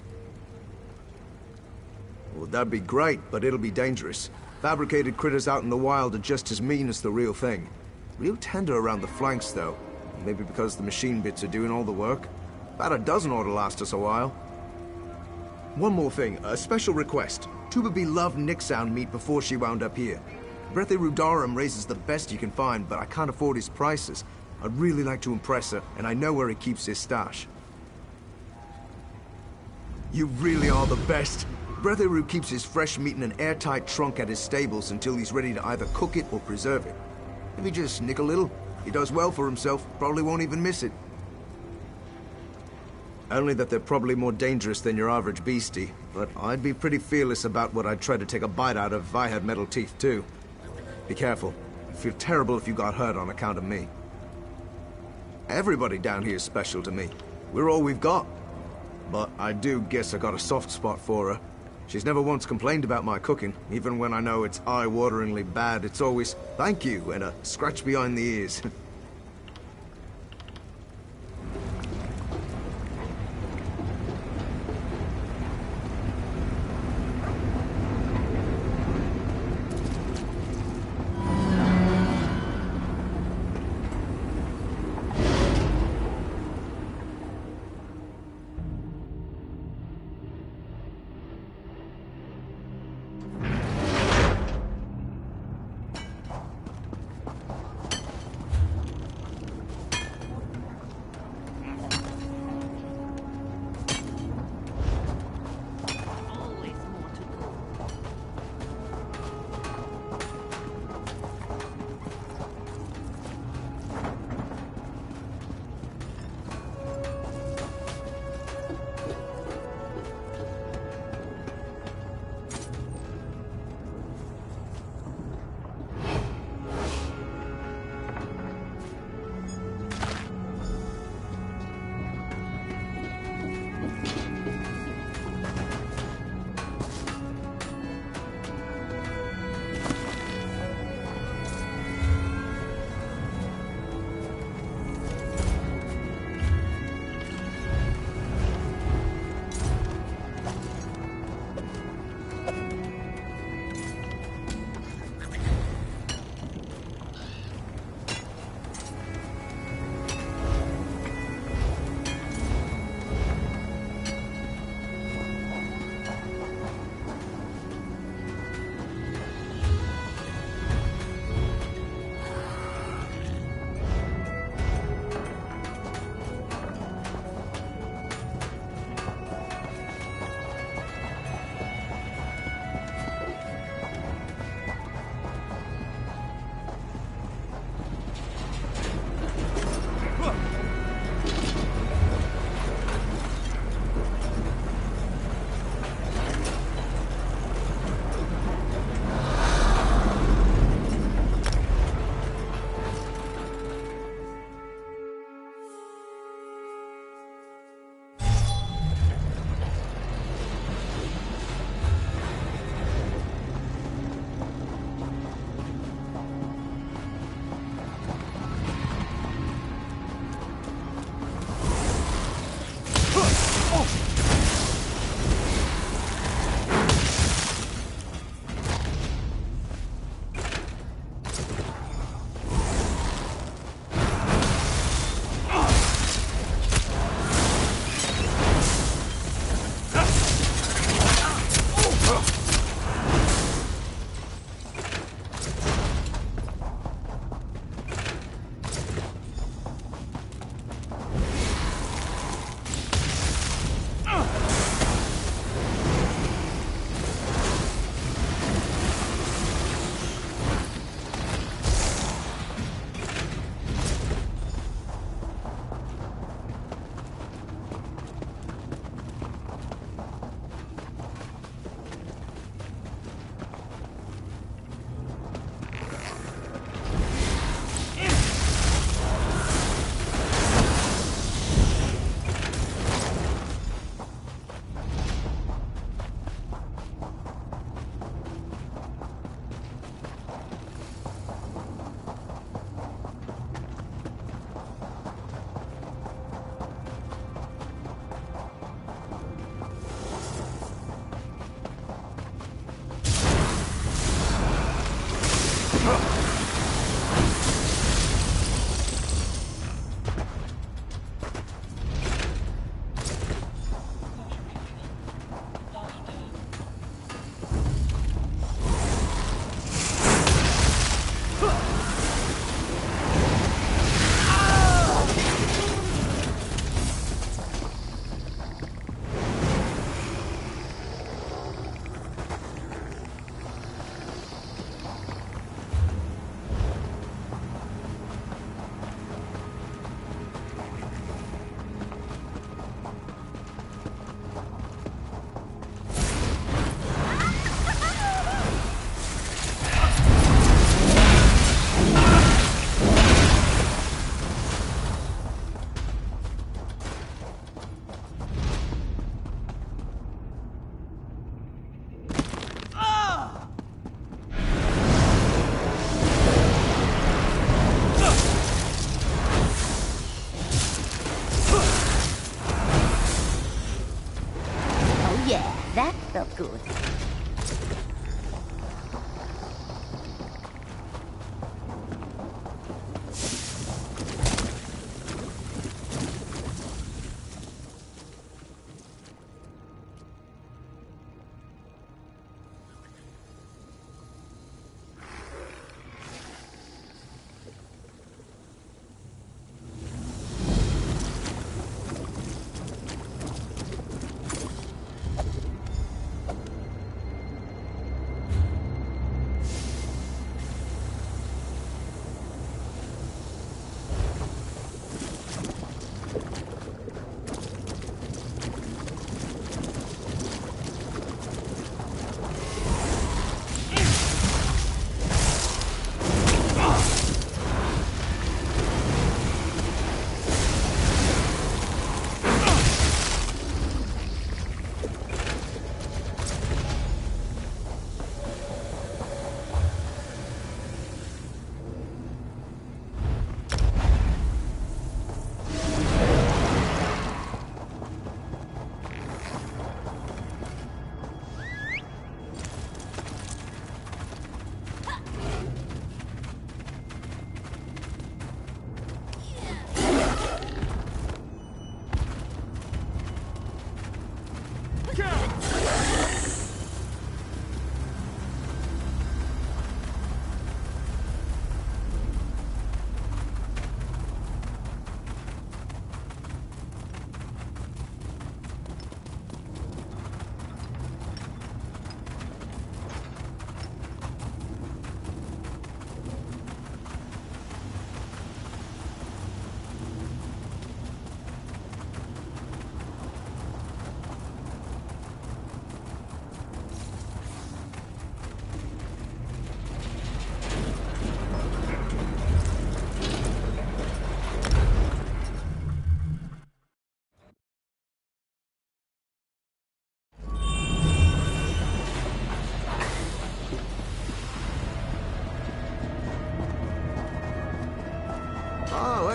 Well, that'd be great, but it'll be dangerous. Fabricated critters out in the wild are just as mean as the real thing. Real tender around the flanks, though. Maybe because the machine bits are doing all the work. About a dozen ought to last us a while. One more thing, a special request. Tuba B loved Nixound meat before she wound up here. Brethe Rudarum raises the best you can find, but I can't afford his prices. I'd really like to impress her, and I know where he keeps his stash. You really are the best. Bretheru keeps his fresh meat in an airtight trunk at his stables until he's ready to either cook it or preserve it. If he just nick a little, he does well for himself, probably won't even miss it. Only that they're probably more dangerous than your average beastie, but I'd be pretty fearless about what I'd try to take a bite out of if I had metal teeth too. Be careful. I'd feel terrible if you got hurt on account of me. Everybody down here is special to me. We're all we've got. But I do guess I got a soft spot for her. She's never once complained about my cooking. Even when I know it's eye-wateringly bad, it's always, thank you, and a scratch behind the ears.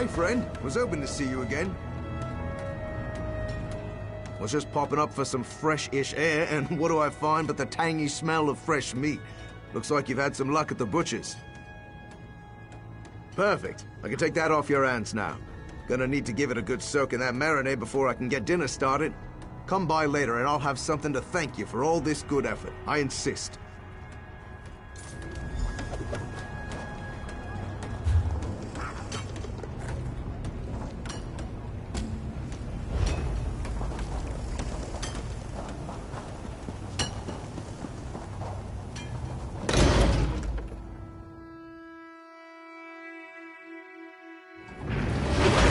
Hey, friend. Was hoping to see you again. Was just popping up for some fresh-ish air, and what do I find but the tangy smell of fresh meat? Looks like you've had some luck at the butcher's. Perfect. I can take that off your hands now. Gonna need to give it a good soak in that marinade before I can get dinner started. Come by later and I'll have something to thank you for all this good effort. I insist.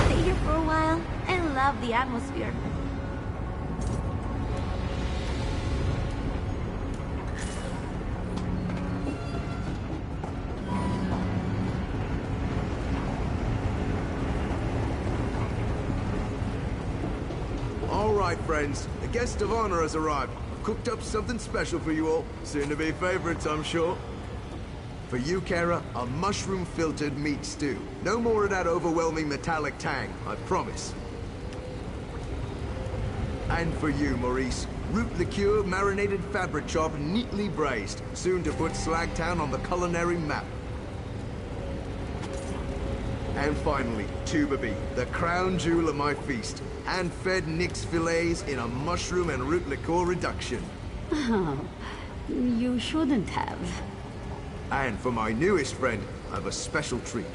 Stay here for a while. I love the atmosphere. All right, friends. The guest of honor has arrived. I've cooked up something special for you all. Soon to be favorites, I'm sure. For you, Kara, a mushroom-filtered meat stew. No more of that overwhelming metallic tang, I promise. And for you, Maurice, root liqueur marinated fabric chop neatly braised, soon to put Slagtown on the culinary map. And finally, tuba beef, the crown jewel of my feast, hand-fed Nick's fillets in a mushroom and root liqueur reduction. Oh, you shouldn't have. And for my newest friend, I have a special treat.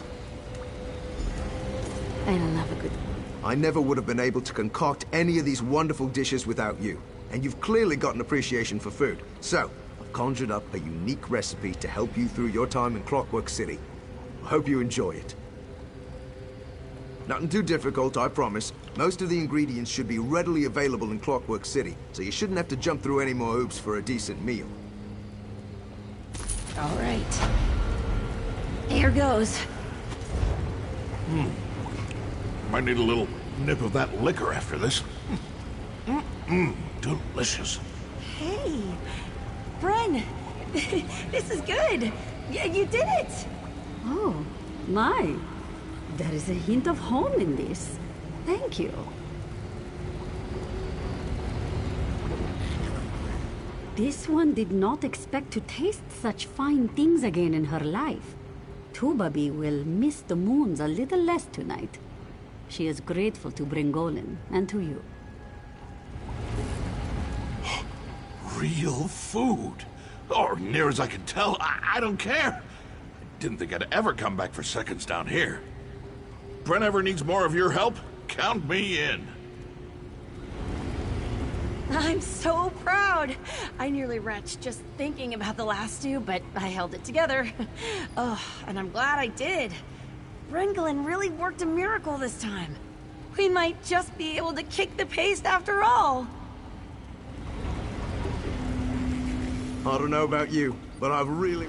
I love a good one. I never would have been able to concoct any of these wonderful dishes without you. And you've clearly got an appreciation for food. So, I've conjured up a unique recipe to help you through your time in Clockwork City. I hope you enjoy it. Nothing too difficult, I promise. Most of the ingredients should be readily available in Clockwork City, so you shouldn't have to jump through any more hoops for a decent meal. All right. Here goes. Might need a little nip of that liquor after this. Delicious. Hey, Bren, this is good. You did it. Oh, my. There is a hint of home in this. Thank you. This one did not expect to taste such fine things again in her life. Tubabi will miss the moons a little less tonight. She is grateful to Bringolin and to you. Real food. Or near as I can tell, I don't care. I didn't think I'd ever come back for seconds down here. Bren ever needs more of your help, count me in. I'm so proud. I nearly retched just thinking about the last two, but I held it together. Oh, and I'm glad I did. Brengelin really worked a miracle this time. We might just be able to kick the paste after all. I don't know about you, but I've really...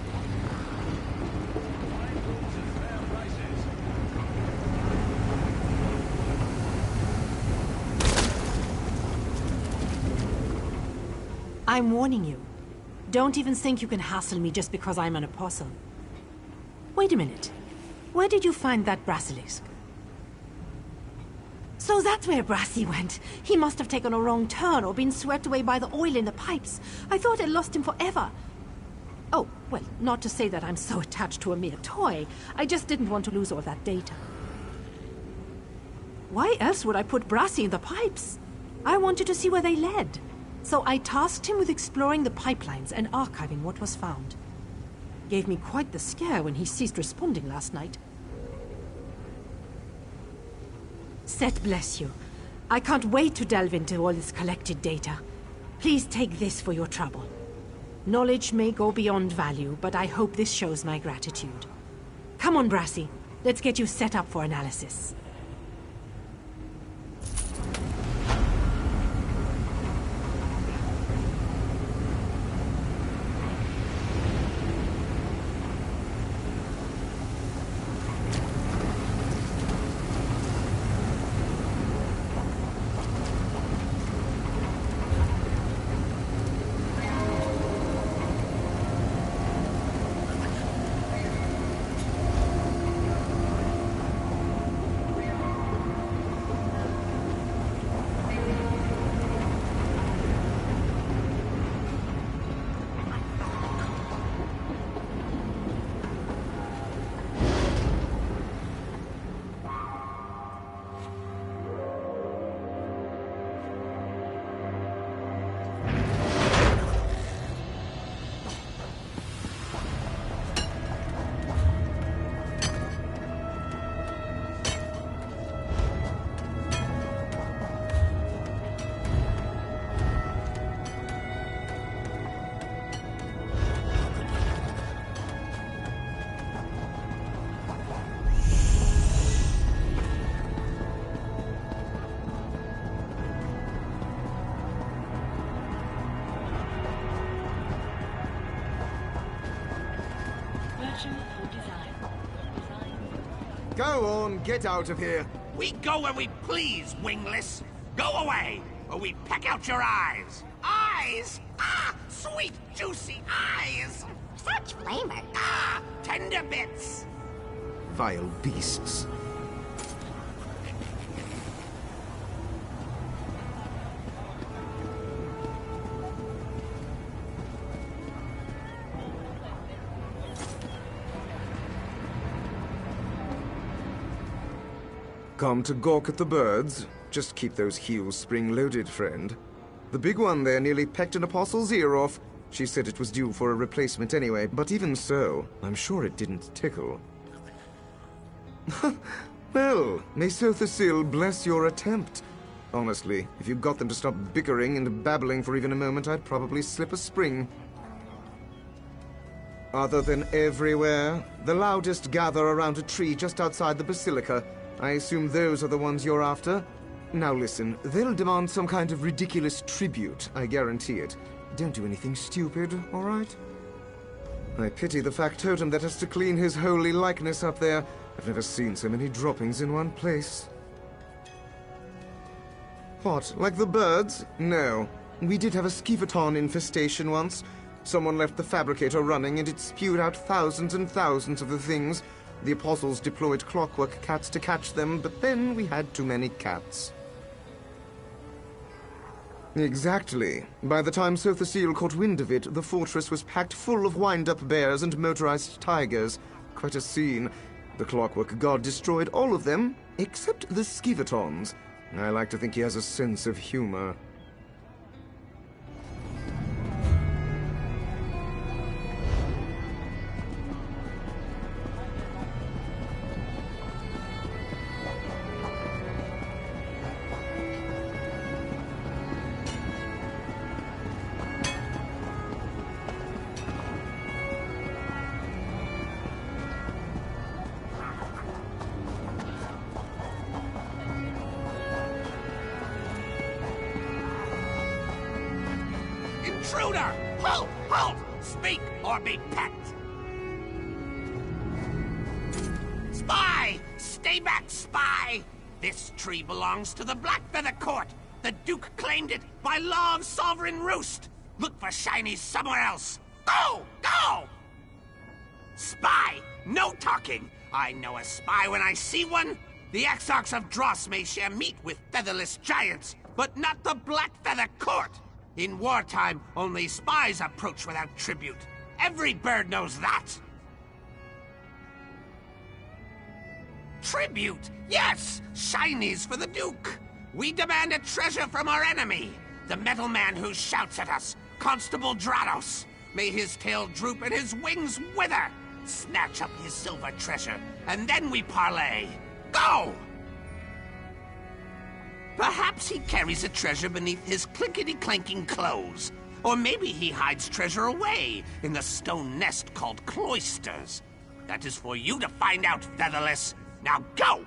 I'm warning you. Don't even think you can hassle me just because I'm an apostle. Wait a minute. Where did you find that basilisk? So that's where Brassy went. He must have taken a wrong turn or been swept away by the oil in the pipes. I thought I'd lost him forever. Oh, well, not to say that I'm so attached to a mere toy. I just didn't want to lose all that data. Why else would I put Brassy in the pipes? I wanted to see where they led. So I tasked him with exploring the pipelines and archiving what was found. Gave me quite the scare when he ceased responding last night. Set bless you. I can't wait to delve into all this collected data. Please take this for your trouble. Knowledge may go beyond value, but I hope this shows my gratitude. Come on, Brassy. Let's get you set up for analysis. Go on, get out of here. We go where we please, wingless. Go away, or we peck out your eyes. Eyes? Ah, sweet, juicy eyes. Such flavor. Ah, tender bits. Vile beasts. Come to gawk at the birds? Just keep those heels spring-loaded, friend. The big one there nearly pecked an apostle's ear off. She said it was due for a replacement anyway, but even so, I'm sure it didn't tickle. Well, may Sothasil bless your attempt. Honestly, if you got them to stop bickering and babbling for even a moment, I'd probably slip a spring. Other than everywhere, the loudest gather around a tree just outside the basilica. I assume those are the ones you're after? Now listen, they'll demand some kind of ridiculous tribute, I guarantee it. Don't do anything stupid, all right? I pity the factotum that has to clean his holy likeness up there. I've never seen so many droppings in one place. What, like the birds? No. We did have a skeevaton infestation once. Someone left the fabricator running and it spewed out thousands and thousands of the things. The apostles deployed clockwork cats to catch them, but then we had too many cats. Exactly. By the time Sothasil caught wind of it, the fortress was packed full of wind-up bears and motorized tigers. Quite a scene. The clockwork god destroyed all of them, except the skeevatons. I like to think he has a sense of humor. Intruder! Halt! Halt! Speak or be pecked! Spy! Stay back, spy! This tree belongs to the Blackfeather Court. The Duke claimed it by law of sovereign roost. Look for shinies somewhere else. Go! Go! Spy! No talking! I know a spy when I see one. The Exarchs of Dross may share meat with featherless giants, but not the Blackfeather Court. In wartime, only spies approach without tribute. Every bird knows that. Tribute? Yes! Shinies for the Duke. We demand a treasure from our enemy. The metal man who shouts at us. Constable Drados. May his tail droop and his wings wither. Snatch up his silver treasure, and then we parley. Go! Perhaps he carries a treasure beneath his clinkety-clanking clothes. Or maybe he hides treasure away in the stone nest called cloisters. That is for you to find out, Featherless. Now go!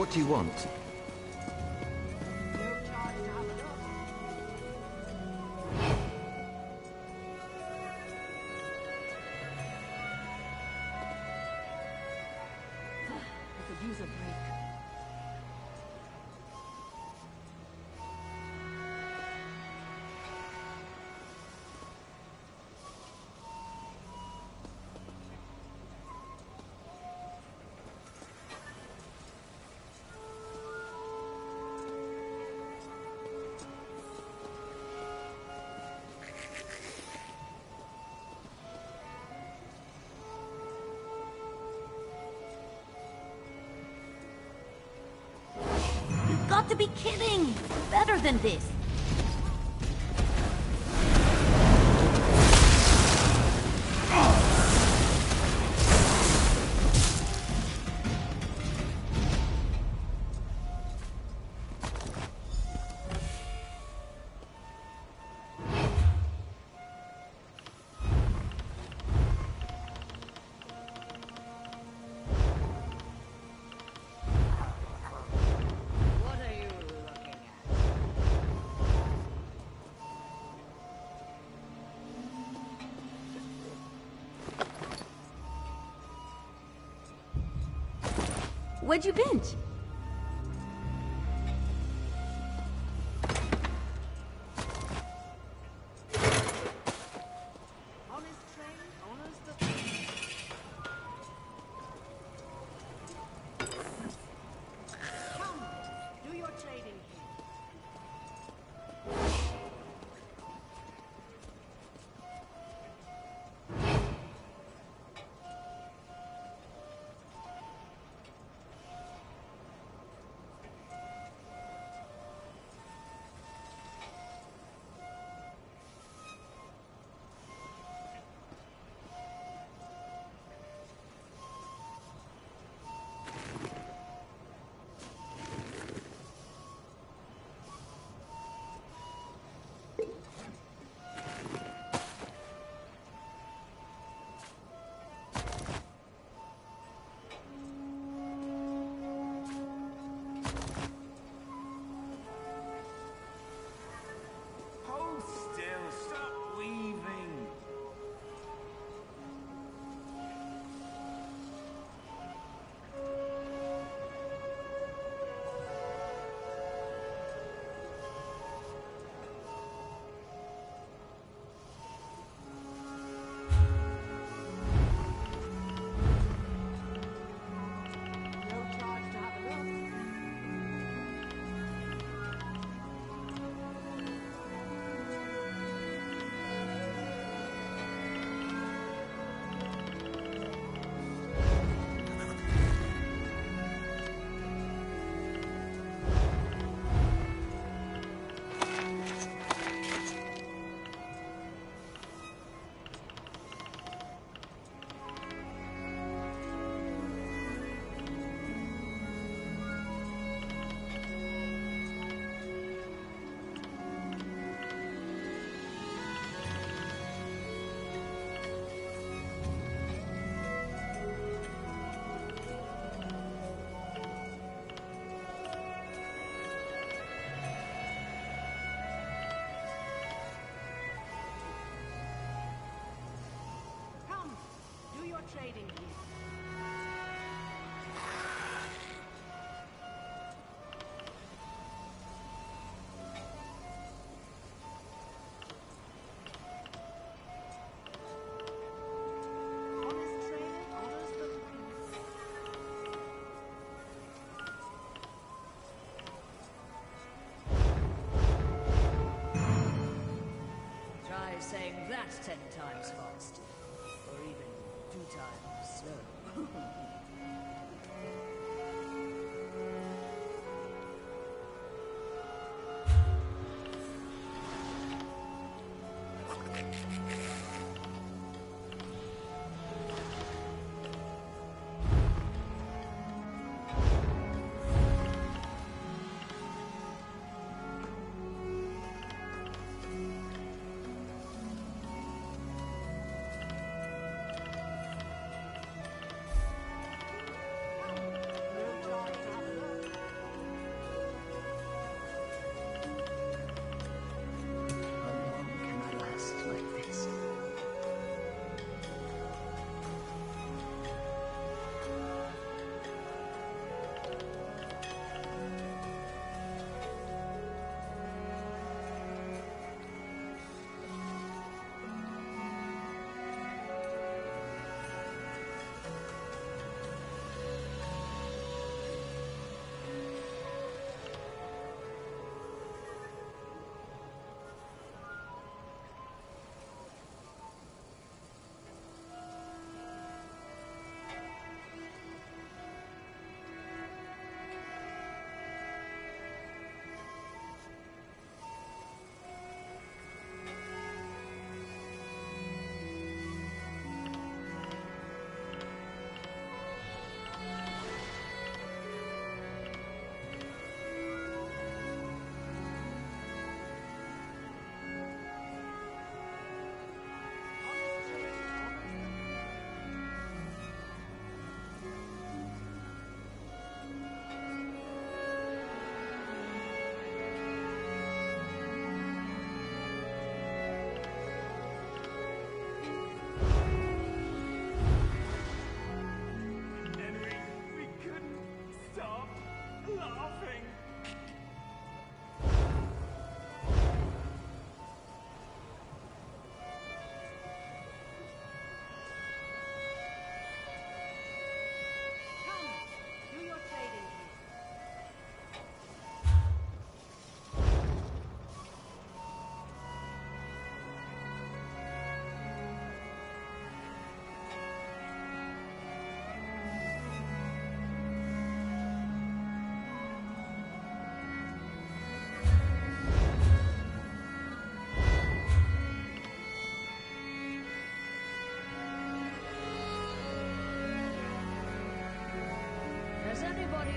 What do you want? I could use a break. You've got to be kidding! Better than this! Where'd you binge? Do your trading here. Hold still, stop weaving. No charge to have a look. Come, do your trading here. Honest trader honors the Try saying that 10 times fast. Or even 2 times slow.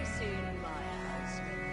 you soon, my husband.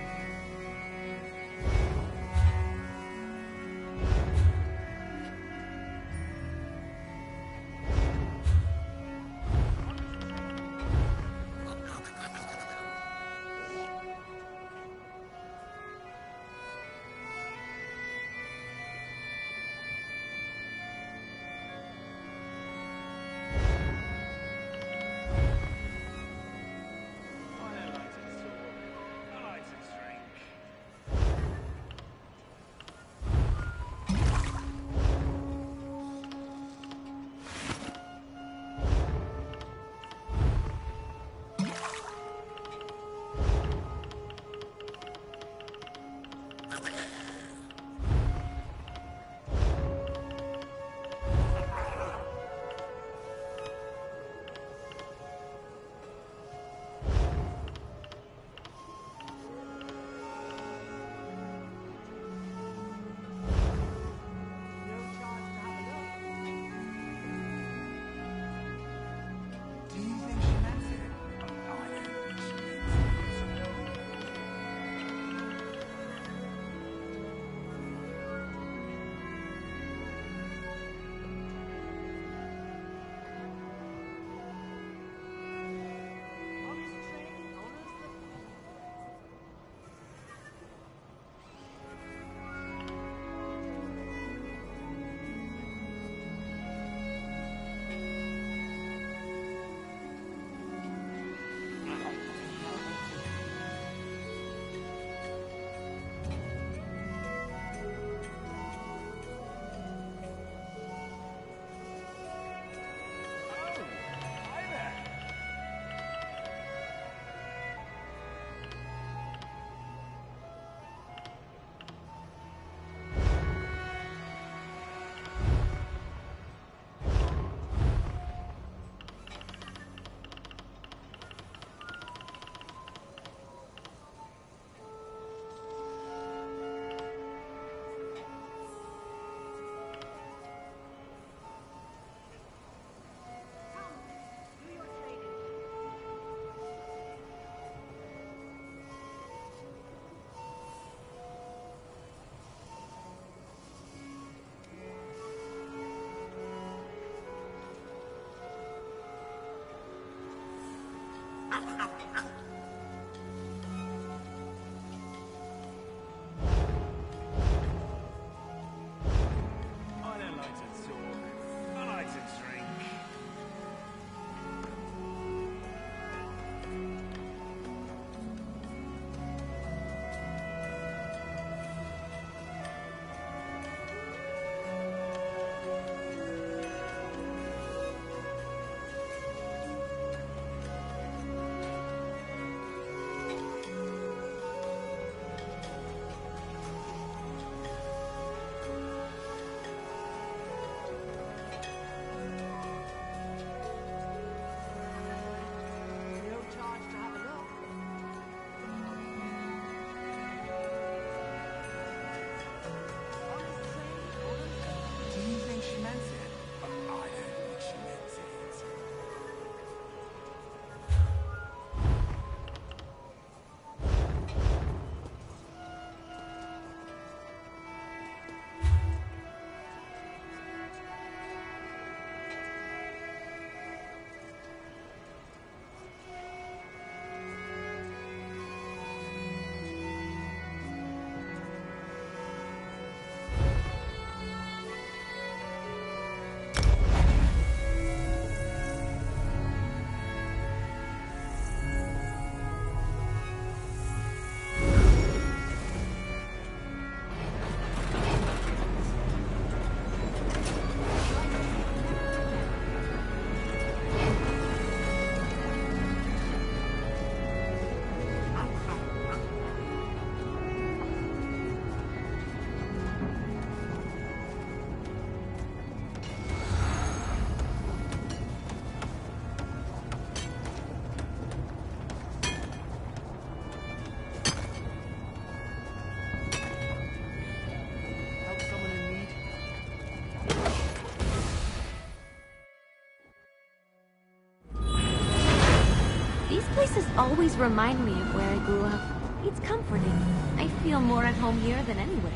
places always remind me of where I grew up. It's comforting. I feel more at home here than anywhere.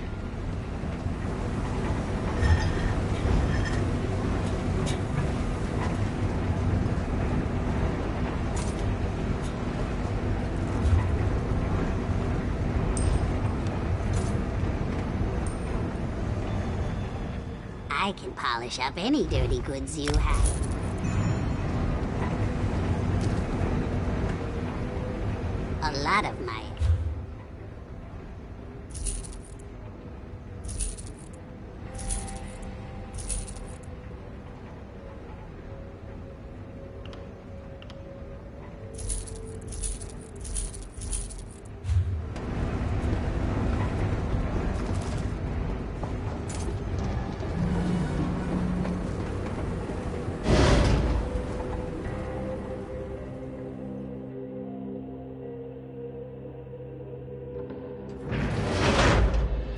I can polish up any dirty goods you have. A lot of my...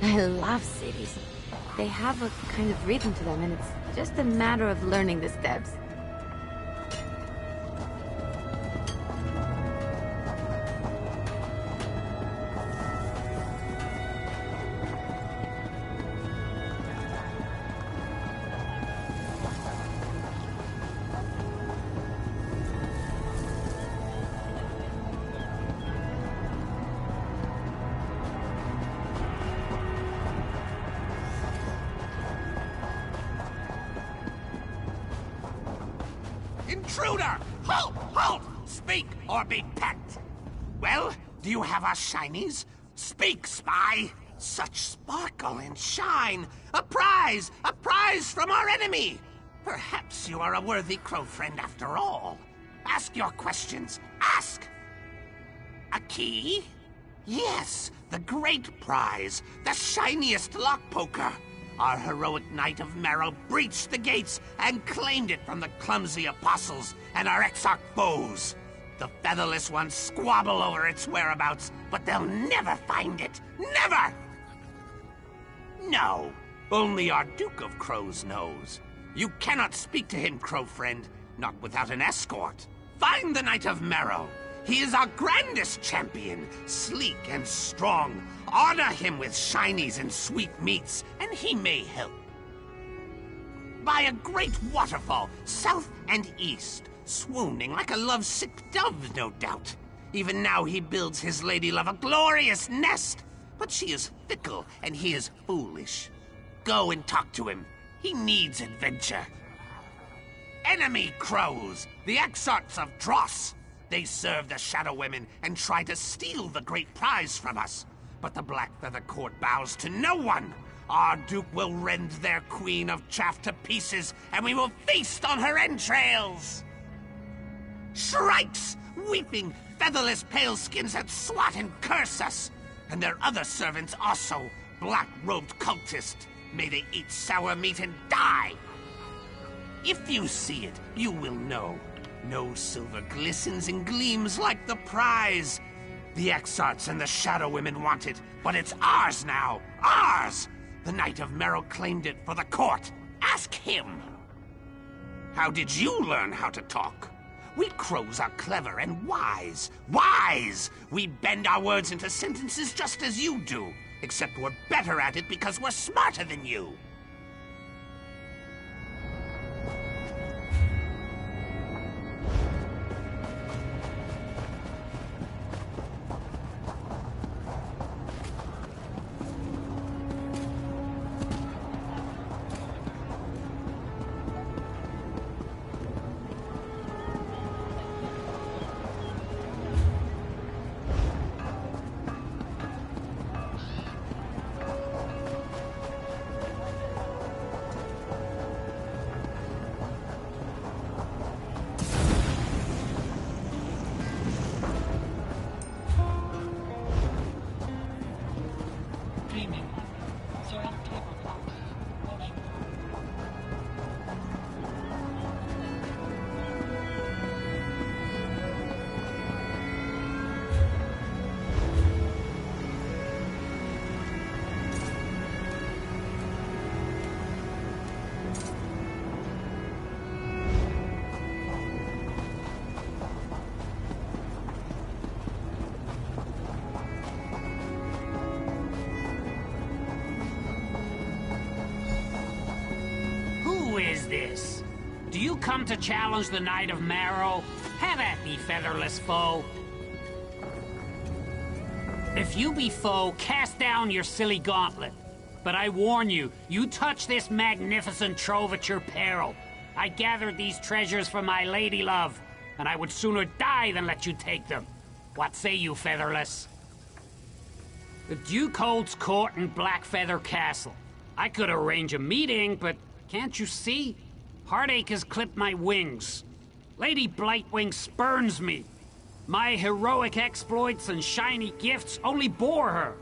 I love cities. They have a kind of rhythm to them, and it's just a matter of learning the steps. Intruder! Halt! Halt! Speak or be pecked! Well, do you have our shinies? Speak, spy! Such sparkle and shine! A prize! A prize from our enemy! Perhaps you are a worthy crow friend after all. Ask your questions. Ask! A key? Yes, the great prize. The shiniest lock poker. Our heroic Knight of Marrow breached the gates and claimed it from the clumsy apostles and our exarch foes. The featherless ones squabble over its whereabouts, but they'll never find it. Never! No, only our Duke of Crows knows. You cannot speak to him, crow friend, not without an escort. Find the Knight of Marrow. He is our grandest champion, sleek and strong. Honor him with shinies and sweet meats, and he may help. By a great waterfall, south and east, swooning like a lovesick dove, no doubt. Even now he builds his lady love a glorious nest, but she is fickle and he is foolish. Go and talk to him. He needs adventure. Enemy crows, the exarchs of Dross. They serve the Shadow Women and try to steal the great prize from us. But the Black Feather Court bows to no one. Our Duke will rend their queen of chaff to pieces, and we will feast on her entrails. Shrikes, weeping, featherless paleskins that swat and curse us. And their other servants also, black-robed cultists. May they eat sour meat and die. If you see it, you will know. No silver glistens and gleams like the prize. The exarchs and the Shadow Women want it, but it's ours now. Ours! The Knight of Marrow claimed it for the court. Ask him. How did you learn how to talk? We crows are clever and wise. Wise! We bend our words into sentences just as you do. Except we're better at it because we're smarter than you. this? Do you come to challenge the Knight of Marrow? Have at me, featherless foe. If you be foe, cast down your silly gauntlet. But I warn you, you touch this magnificent trove at your peril. I gathered these treasures for my lady love, and I would sooner die than let you take them. What say you, featherless? The Duke holds court in Blackfeather Castle. I could arrange a meeting, but can't you see? Heartache has clipped my wings. Lady Blightwing spurns me. My heroic exploits and shiny gifts only bore her.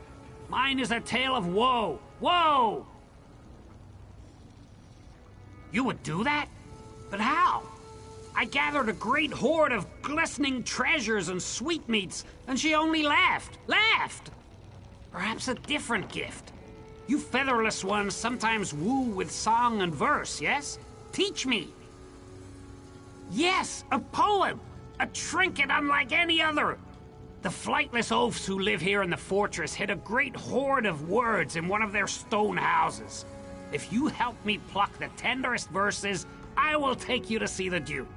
Mine is a tale of woe. Woe! You would do that? But how? I gathered a great hoard of glistening treasures and sweetmeats, and she only laughed. Laughed! Perhaps a different gift. You featherless ones sometimes woo with song and verse, yes? Teach me. Yes, a poem! A trinket unlike any other! The flightless oafs who live here in the fortress hid a great hoard of words in one of their stone houses. If you help me pluck the tenderest verses, I will take you to see the Duke.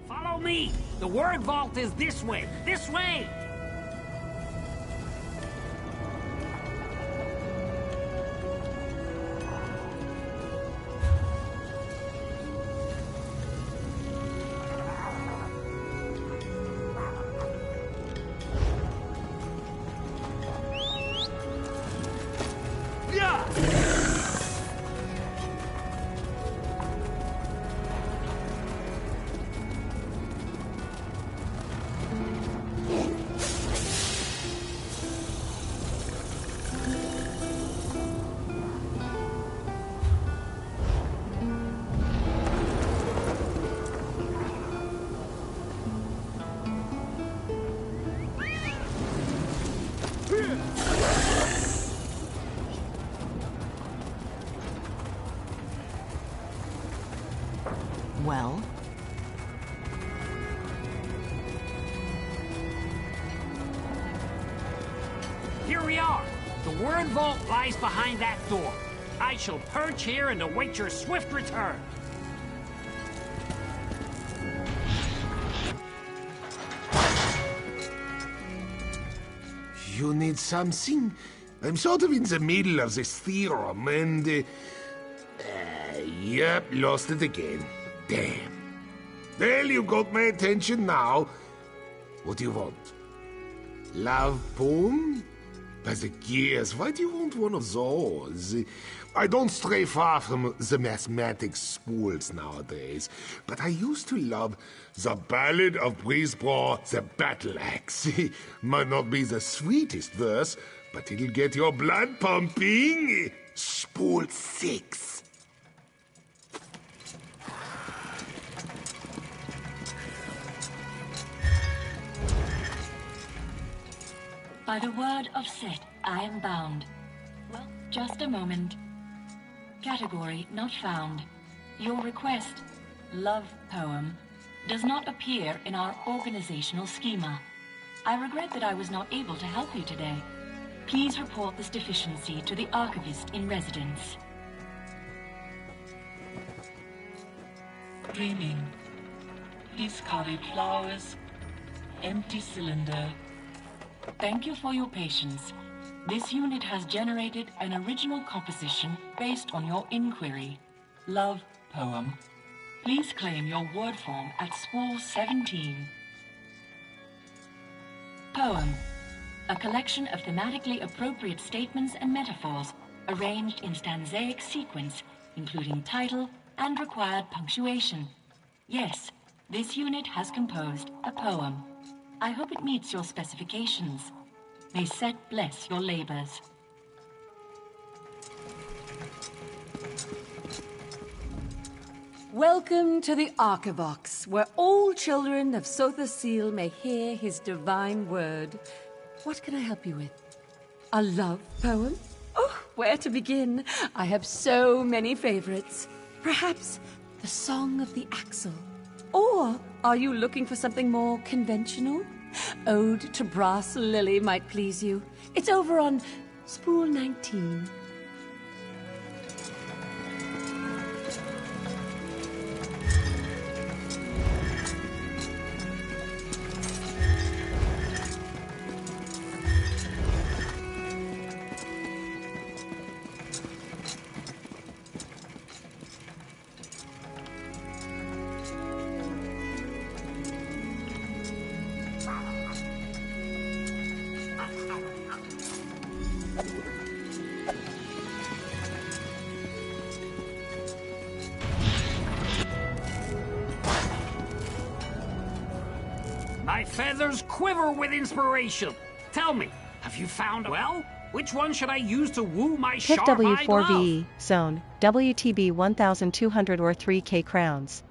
Follow me! The word vault is this way! This way! Well? Here we are. The word vault lies behind that door. I shall perch here and await your swift return. You need something? I'm sort of in the middle of this theorem, and... yep, lost it again. Damn. Well, you got my attention now. What do you want? Love poem? By the gears, why do you want one of those? I don't stray far from the mathematics schools nowadays, but I used to love the Ballad of Brisbane, the Battle Axe. Might not be the sweetest verse, but it'll get your blood pumping. Spool 6. By the word of Set, I am bound. Well, just a moment. Category not found. Your request, love poem, does not appear in our organizational schema. I regret that I was not able to help you today. Please report this deficiency to the archivist in residence. Dreaming. Discarded flowers. Empty cylinder. Thank you for your patience. This unit has generated an original composition based on your inquiry. Love poem. Please claim your word form at spool 17. Poem. A collection of thematically appropriate statements and metaphors arranged in stanzaic sequence, including title and required punctuation. Yes, this unit has composed a poem. I hope it meets your specifications. May Set bless your labors. Welcome to the Archivox, where all children of Sotha Seal may hear his divine word. What can I help you with? A love poem? Oh, where to begin? I have so many favorites. Perhaps the Song of the Axle. Or are you looking for something more conventional? Ode to Brass Lily might please you. It's over on spool 19. feathers quiver with inspiration. Tell me, have you found, well, which one should I use to woo my PIF sharp-eyed love? W4VE, Zone, WTB 1200 or 3K crowns.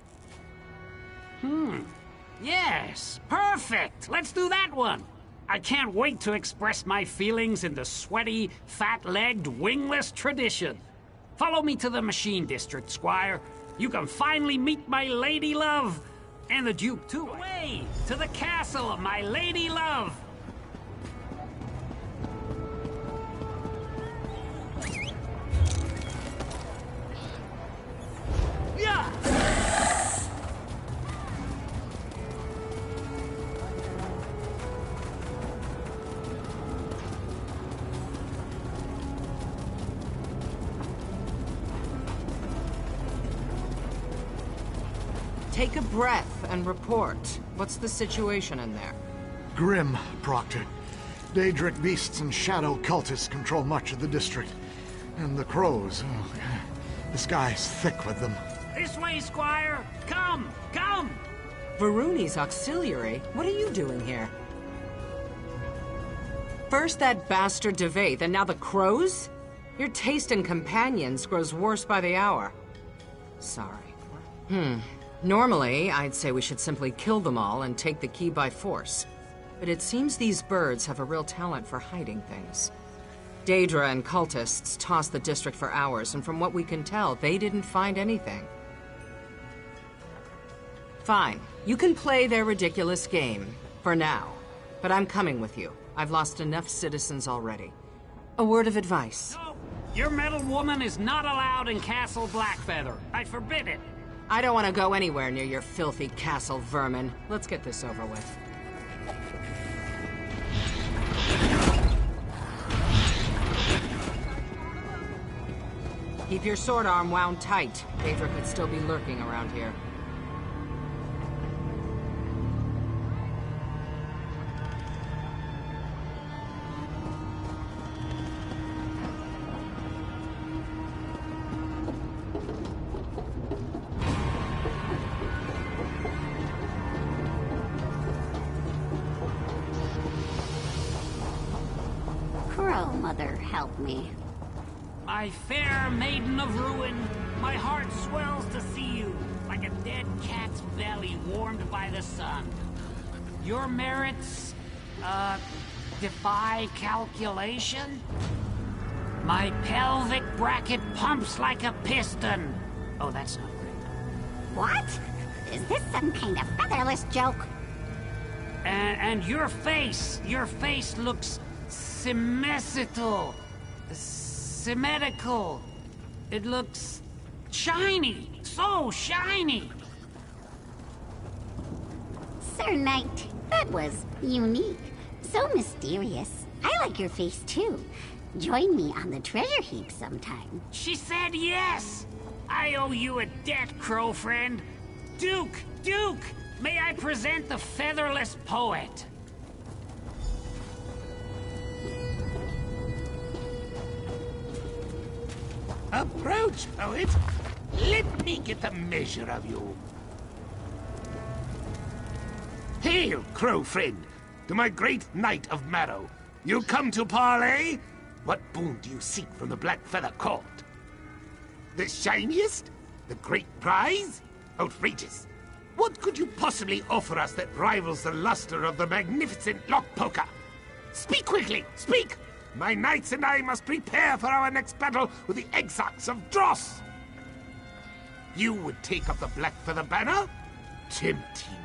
Yes, perfect. Let's do that one. I can't wait to express my feelings in the sweaty, fat-legged, wingless tradition. Follow me to the machine district, Squire. You can finally meet my lady love. And the Duke, too. Away to the castle of my lady love. Yeah! Take a breath and report. What's the situation in there? Grim, Proctor. Daedric beasts and shadow cultists control much of the district. And the crows, the sky's thick with them. This way, Squire! Come! Come! Varuni's auxiliary? What are you doing here? First that bastard Devate, and now the crows? Your taste in companions grows worse by the hour. Sorry. Normally, I'd say we should simply kill them all and take the key by force. But it seems these birds have a real talent for hiding things. Daedra and cultists tossed the district for hours, and from what we can tell, they didn't find anything. Fine. You can play their ridiculous game. For now. But I'm coming with you. I've lost enough citizens already. A word of advice. No! Your metal woman is not allowed in Castle Blackfeather. I forbid it. I don't want to go anywhere near your filthy castle vermin. Let's get this over with. Keep your sword arm wound tight. Daedra could still be lurking around here. Crow Mother, help me. My fair maiden of ruin, my heart swells to see you, like a dead cat's belly warmed by the sun. Your merits, defy calculation? My pelvic bracket pumps like a piston. Oh, that's not great. What? Is this some kind of featherless joke? And your face looks symmetrical. Symmetrical. It looks shiny. So shiny. Sir Knight, that was unique. So mysterious. I like your face too. Join me on the treasure heap sometime. She said yes. I owe you a debt, crow friend. Duke, may I present the featherless poet? Approach, poet. Let me get the measure of you. Hail, crow friend, to my great knight of Marrow. You come to parley? What boon do you seek from the Black Feather Court? The shiniest? The great prize? Outrageous. What could you possibly offer us that rivals the luster of the magnificent lockpoker? Speak quickly, speak! My knights and I must prepare for our next battle with the Exarchs of Dross. You would take up the Black Feather banner? Tempting.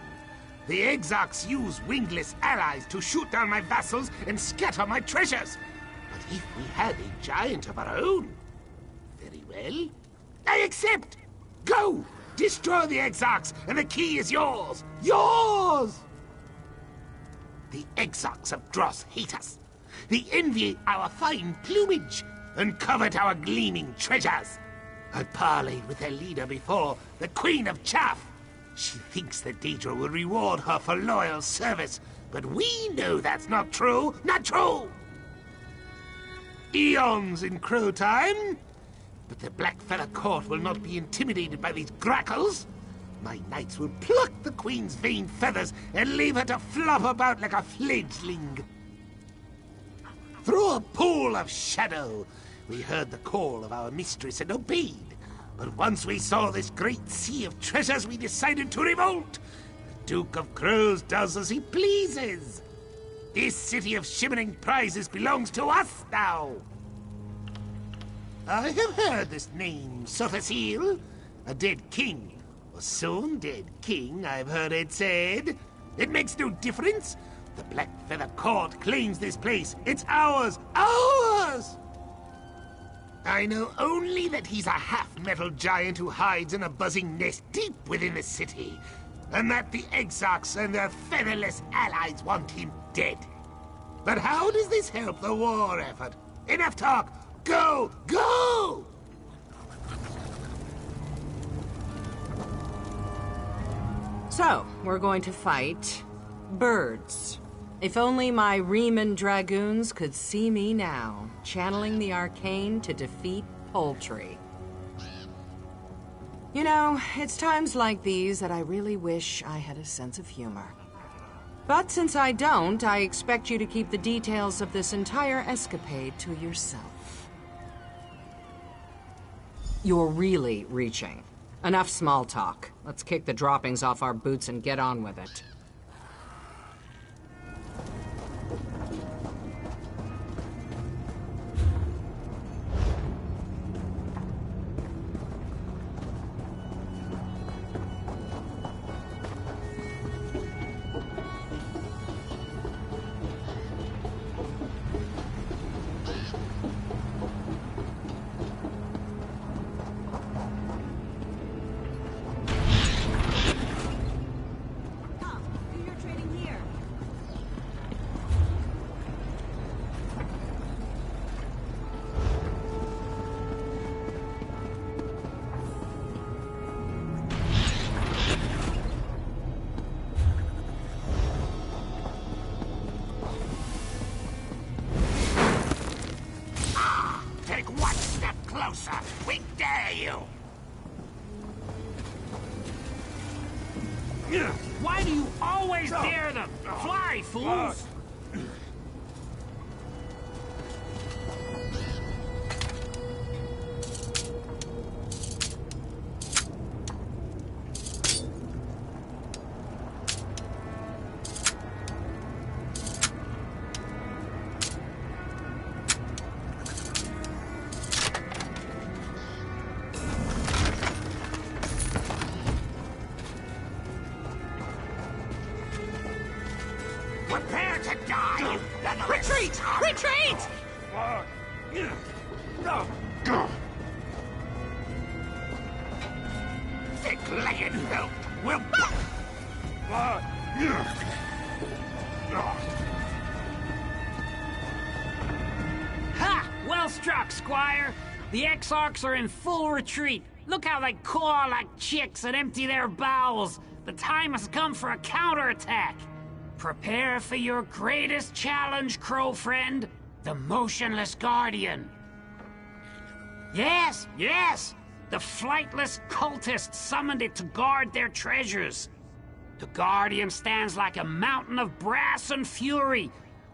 The Exarchs use wingless allies to shoot down my vassals and scatter my treasures. But if we had a giant of our own, very well. I accept! Go! Destroy the Exarchs, and the key is yours! Yours! The Exarchs of Dross hate us. They envy our fine plumage and covet our gleaming treasures. I parleyed with their leader before, the Queen of Chaff. She thinks that Daedra will reward her for loyal service, but we know that's not true. Not true! Eons in crow time. But the Black Feather Court will not be intimidated by these grackles. My knights will pluck the queen's vain feathers and leave her to flop about like a fledgling. Through a pool of shadow, we heard the call of our mistress and obeyed. But once we saw this great sea of treasures, we decided to revolt. The Duke of Crows does as he pleases. This city of shimmering prizes belongs to us now. I have heard this name, Sothasil. A dead king. Or soon dead king, I've heard it said. It makes no difference. The Black Feather Court claims this place. It's ours! Ours! I know only that he's a half-metal giant who hides in a buzzing nest deep within the city. And that the Exarchs and their featherless allies want him dead. But how does this help the war effort? Enough talk! Go! Go! So, we're going to fight birds. If only my Riemann Dragoons could see me now, channeling the arcane to defeat poultry. You know, it's times like these that I really wish I had a sense of humor. But since I don't, I expect you to keep the details of this entire escapade to yourself. You're really reaching. Enough small talk. Let's kick the droppings off our boots and get on with it. We dare you! Why do you always dare them? Fly, fools! Prepare to die, you featherless Retreat! scum! Retreat! Thick-legged filth will... Ha! Well struck, Squire. The Exarchs are in full retreat. Look how they caw like chicks and empty their bowels. The time has come for a counterattack. Prepare for your greatest challenge, Crow friend. The Motionless Guardian. Yes, yes! The flightless cultists summoned it to guard their treasures. The Guardian stands like a mountain of brass and fury.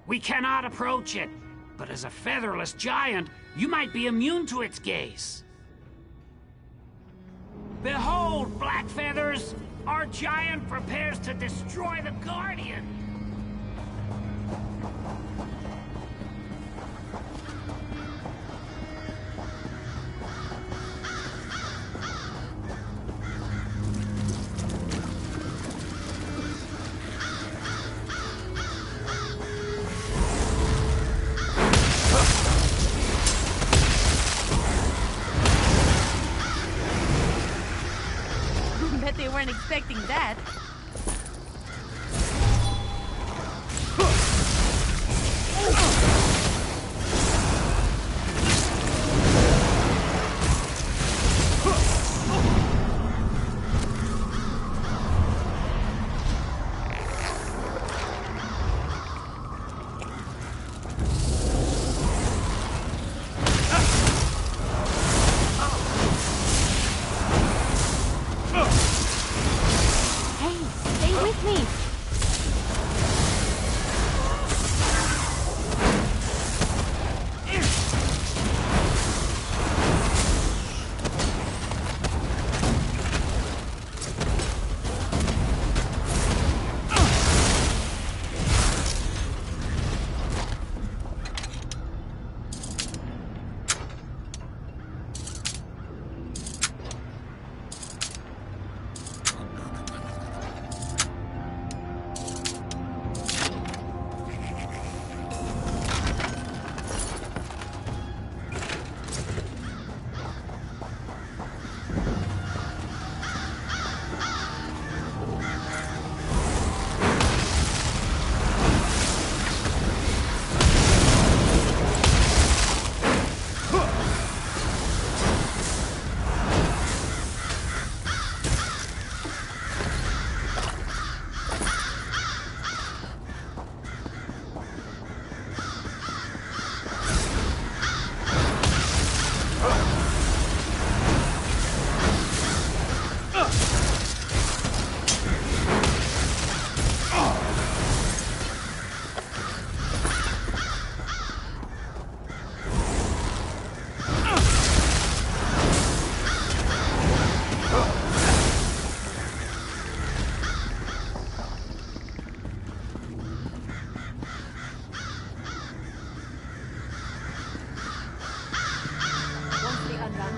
We cannot approach it, but as a featherless giant, you might be immune to its gaze. Behold, Black Feathers! Our giant prepares to destroy the Guardian! Bet they weren't expecting that.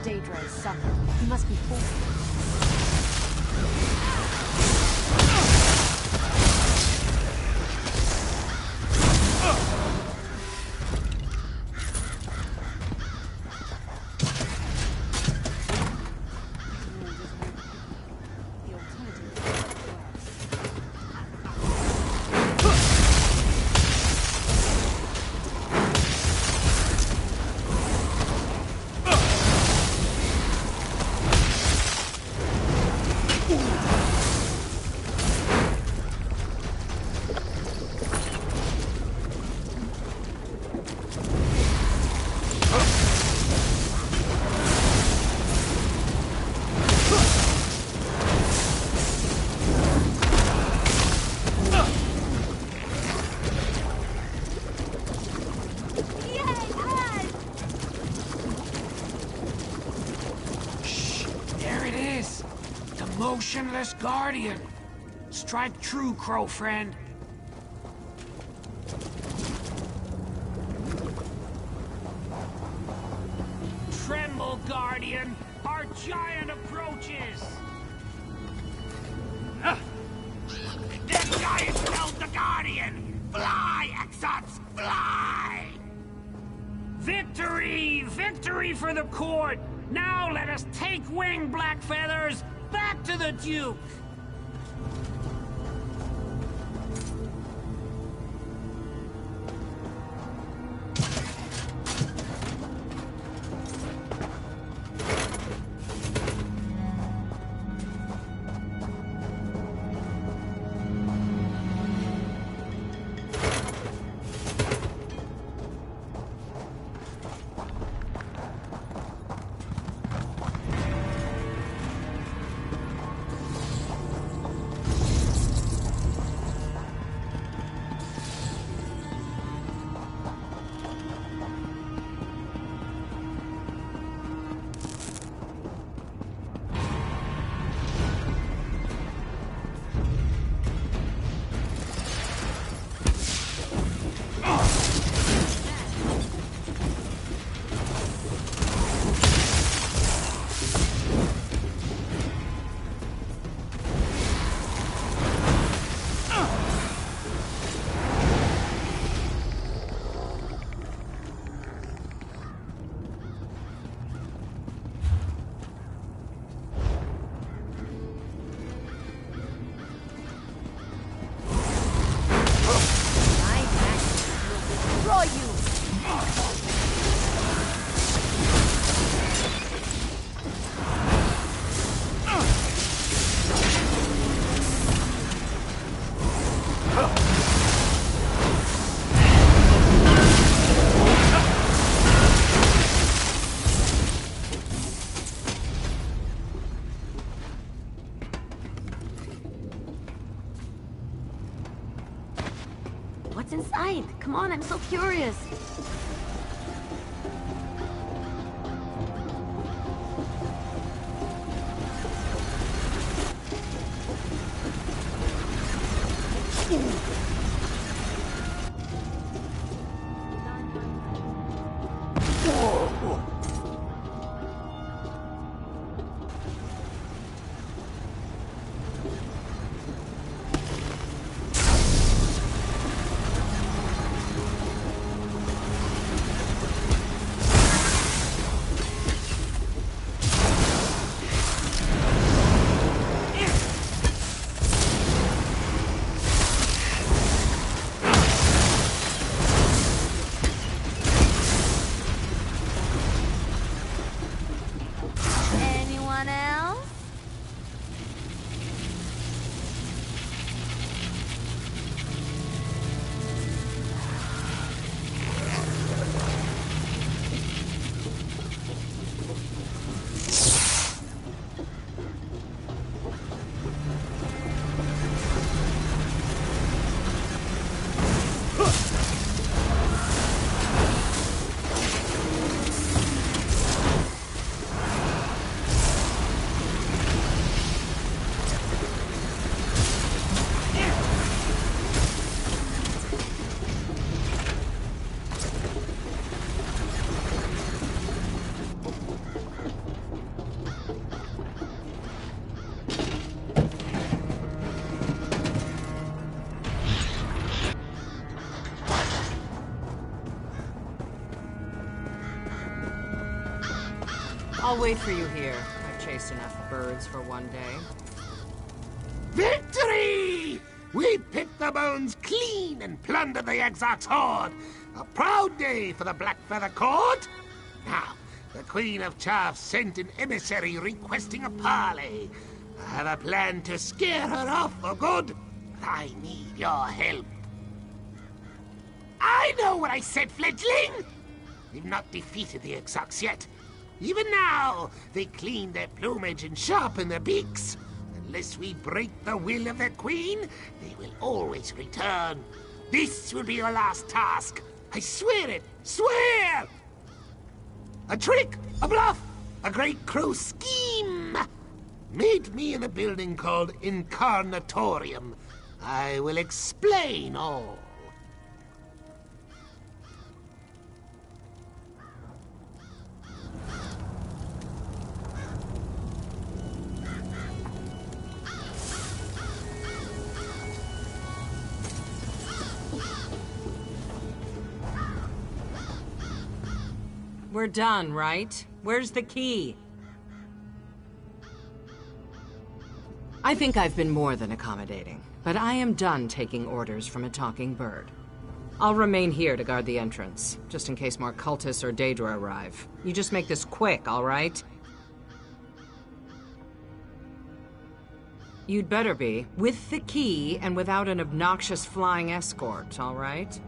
Daedra is suffering. He must be forced. Motionless Guardian. Strike true, Crow friend. Tremble, Guardian. Our giant approaches. The giant killed the Guardian! Fly, Exots, fly! Victory! Victory for the court! Now let us take wing, Blackfeathers! Back to the Duke! What's inside? Come on, I'm so curious. I'll wait for you here. I've chased enough birds for one day. Victory! We picked the bones clean and plundered the Exarch's hoard. A proud day for the Blackfeather Court. Now, the Queen of Chaff sent an emissary requesting a parley. I have a plan to scare her off for good, but I need your help. I know what I said, fledgling! We've not defeated the Exarchs yet. Even now, they clean their plumage and sharpen their beaks. Unless we break the will of the Queen, they will always return. This will be your last task. I swear it! Swear! A trick! A bluff! A great crow scheme! Meet me in a building called Incarnatorium. I will explain all. We're done, right? Where's the key? I think I've been more than accommodating, but I am done taking orders from a talking bird. I'll remain here to guard the entrance, just in case more cultists or Daedra arrive. You just make this quick, all right? You'd better be, with the key and without an obnoxious flying escort, all right?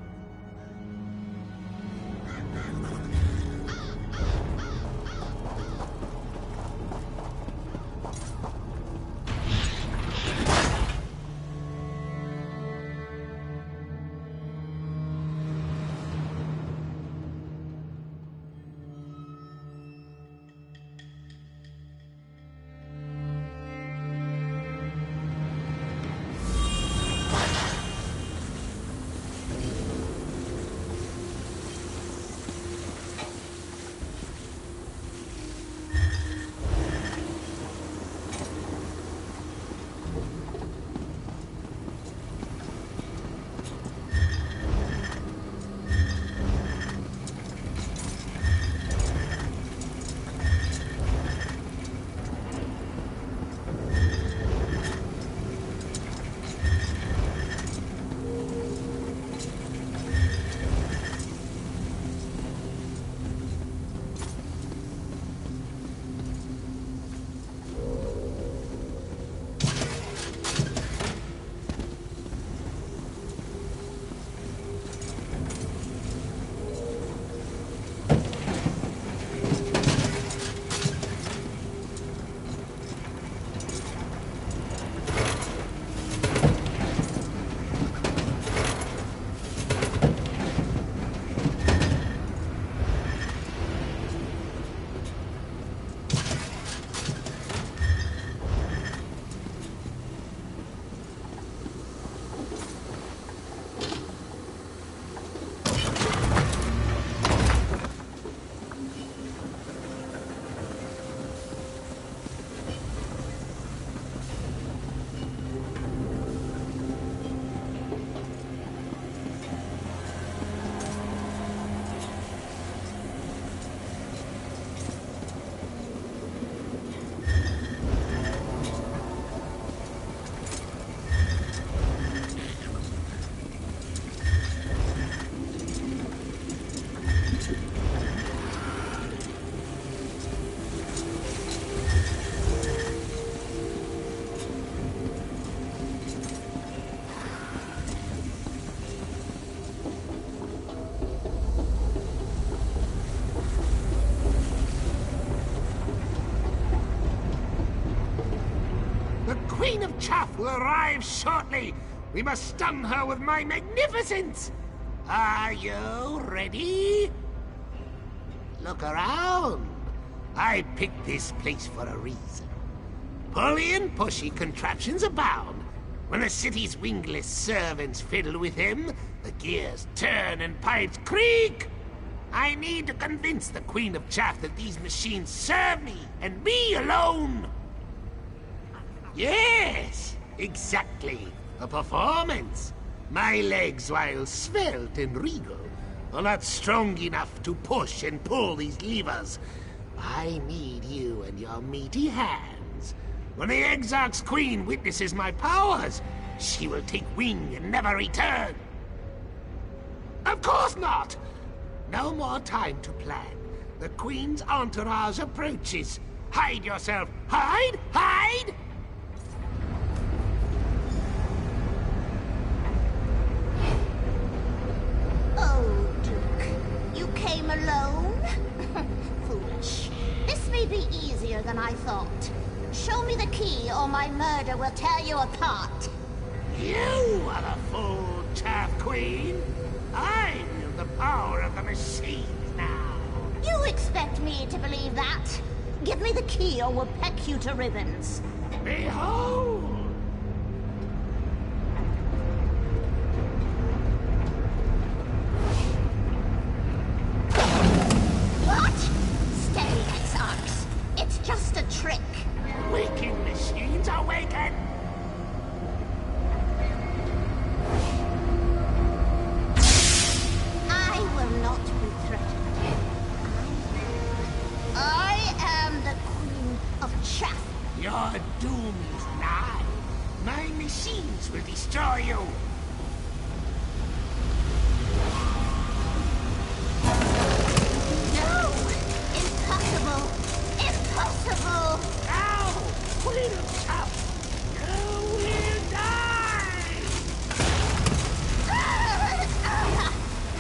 Queen of Chaff will arrive shortly. We must stun her with my magnificence. Are you ready? Look around. I picked this place for a reason. Pulley and pushy contraptions abound. When a city's wingless servants fiddle with him, the gears turn and pipes creak. I need to convince the Queen of Chaff that these machines serve me, and me alone. Yes, exactly. A performance. My legs, while svelte and regal, are not strong enough to push and pull these levers. I need you and your meaty hands. When the Exarch's queen witnesses my powers, she will take wing and never return. Of course not! No more time to plan. The queen's entourage approaches. Hide yourself! Hide! Hide! Oh, Duke. You came alone? Foolish. This may be easier than I thought. Show me the key or my murder will tear you apart. You are the full chaff queen. I wield the power of the machines now. You expect me to believe that? Give me the key or we'll peck you to ribbons. Behold! What? Stay, Exarchs. It's just a trick. Wicked machines awaken! I will not be threatened. I am the Queen of Chaff. Your doom is nigh. My machines will destroy you. No! Impossible! Impossible! Now, Queen of Chaff, you will die!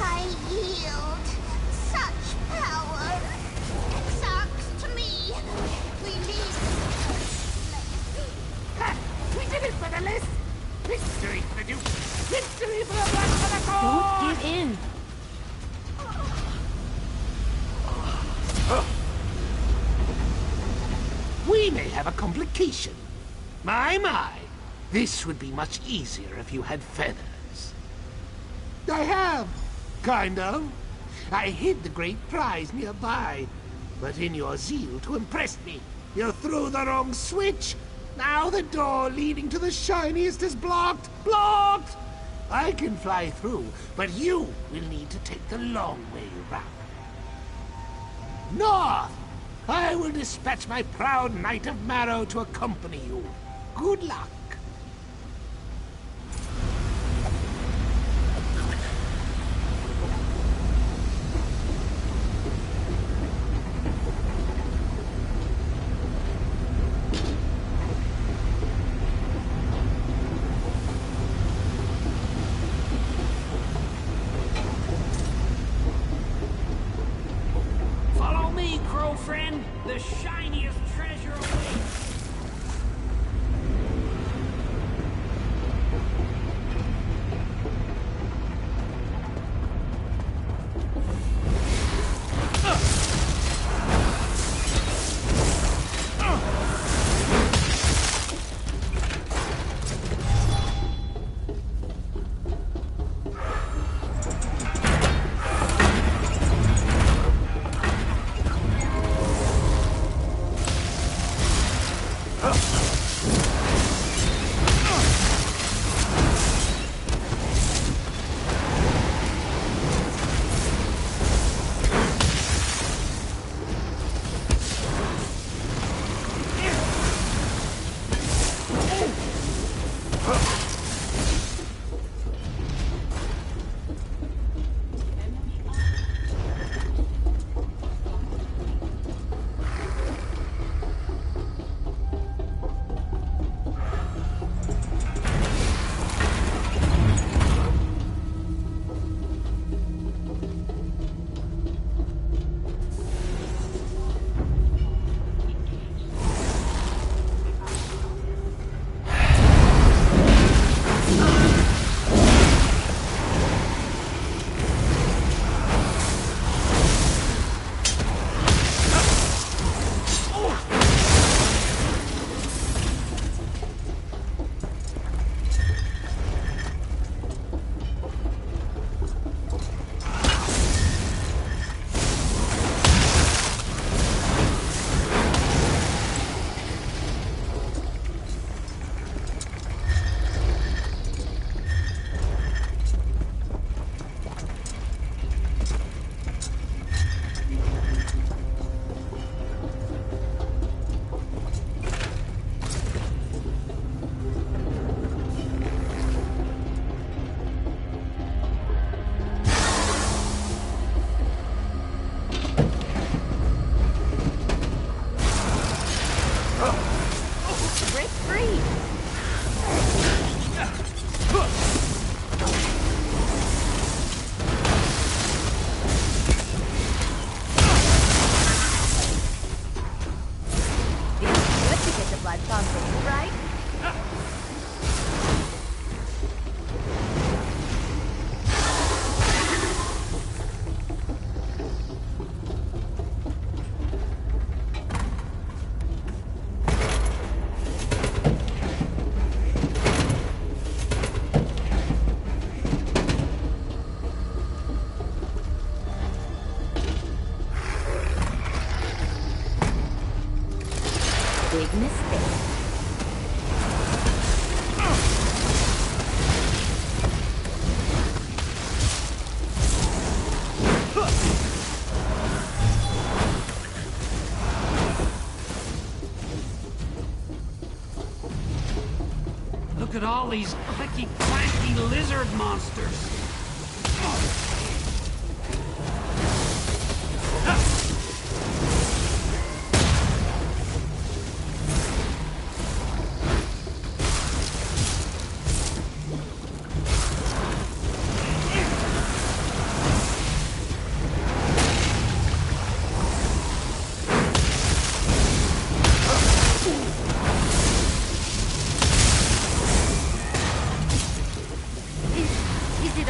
I yield. Such power. Exarchs to me. Release. Ha! We did it for the list! Victory for the Duke! Victory for the Black for the Court! Don't give in. We may have a complication. My. This would be much easier if you had feathers. I have. Kind of. I hid the great prize nearby. But in your zeal to impress me, you threw the wrong switch. Now the door leading to the shiniest is blocked. Blocked! I can fly through, but you will need to take the long way round. North! I will dispatch my proud Knight of Marrow to accompany you. Good luck. Follow me, crow friend. The shiniest treasure awaits. big mistake. Look at all these clicky-clanky lizard monsters. Is it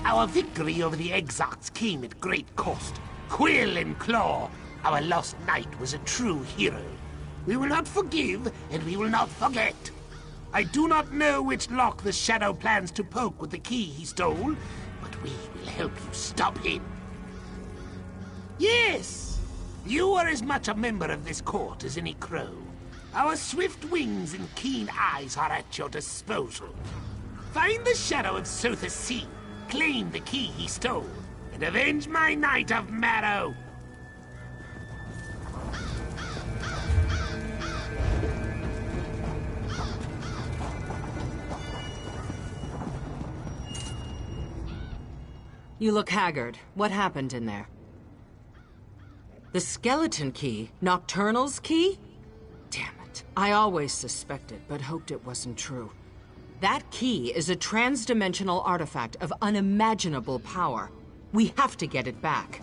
Our victory over the Exarchs came at great cost. Quill and Claw, our lost knight, was a true hero. We will not forgive, and we will not forget. I do not know which lock the Shadow plans to poke with the key he stole, but we will help you stop him. Yes, you are as much a member of this court as any crow. Our swift wings and keen eyes are at your disposal. Find the Shadow of Sotha Seal, claim the key he stole, and avenge my Knight of Marrow. You look haggard. What happened in there? The skeleton key? Nocturnal's key? Damn it. I always suspected, but hoped it wasn't true. That key is a trans-dimensional artifact of unimaginable power. We have to get it back.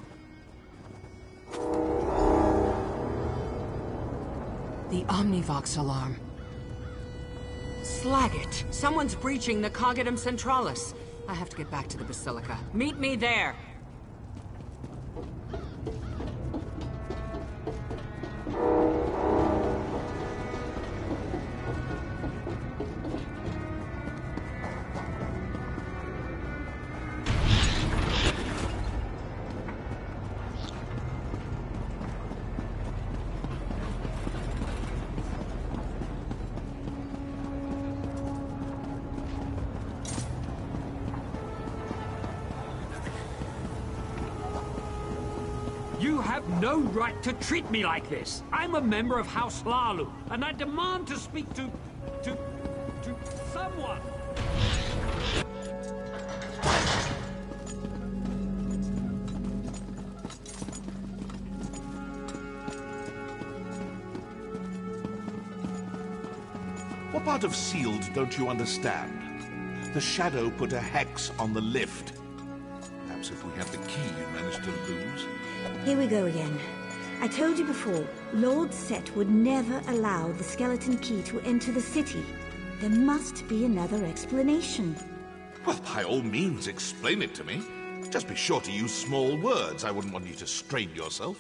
The Omnivox alarm. Slag it! Someone's breaching the Cognitum Centralis. I have to get back to the Basilica. Meet me there! You have no right to treat me like this. I'm a member of House Lalu, and I demand to speak to someone. What part of sealed don't you understand? The Shadow put a hex on the lift. Perhaps if we had the key you managed to lose. Here we go again. I told you before, Lord Set would never allow the skeleton key to enter the city. There must be another explanation. Well, by all means, explain it to me. Just be sure to use small words. I wouldn't want you to strain yourself.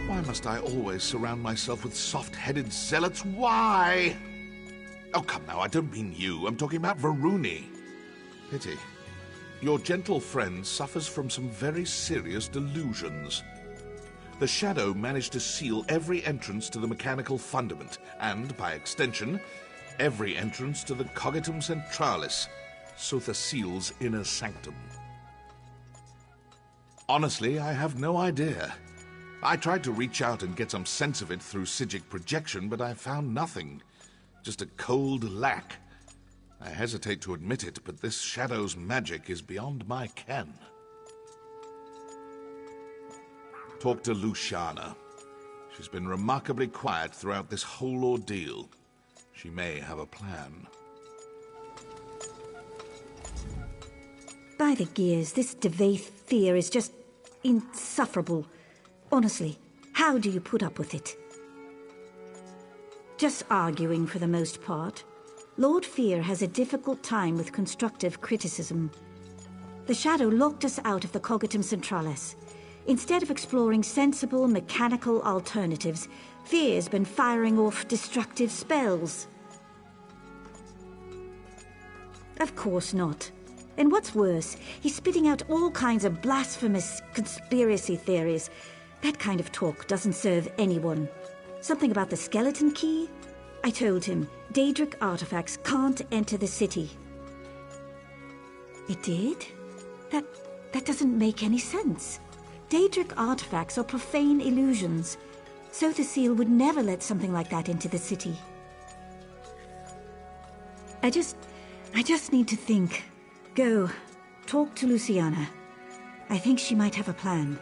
Why must I always surround myself with soft-headed zealots? Why? Oh, come now, I don't mean you. I'm talking about Varuni. Pity. Your gentle friend suffers from some very serious delusions. The Shadow managed to seal every entrance to the mechanical fundament, and, by extension, every entrance to the Cognitum Centralis, Sotha Seal's inner sanctum. Honestly, I have no idea. I tried to reach out and get some sense of it through Psijic projection, but I found nothing. Just a cold lack. I hesitate to admit it, but this Shadow's magic is beyond my ken. Talk to Luciana. She's been remarkably quiet throughout this whole ordeal. She may have a plan. By the gears, this Devaith fear is just insufferable. Honestly, how do you put up with it? Just arguing for the most part. Lord Fear has a difficult time with constructive criticism. The Shadow locked us out of the Cognitum Centralis. Instead of exploring sensible mechanical alternatives, Fear's been firing off destructive spells. Of course not. And what's worse, he's spitting out all kinds of blasphemous conspiracy theories. That kind of talk doesn't serve anyone. Something about the skeleton key? I told him, Daedric artifacts can't enter the city. It did? That doesn't make any sense. Daedric artifacts are profane illusions. Sotha Seal would never let something like that into the city. I just need to think. Go, talk to Luciana. I think she might have a plan.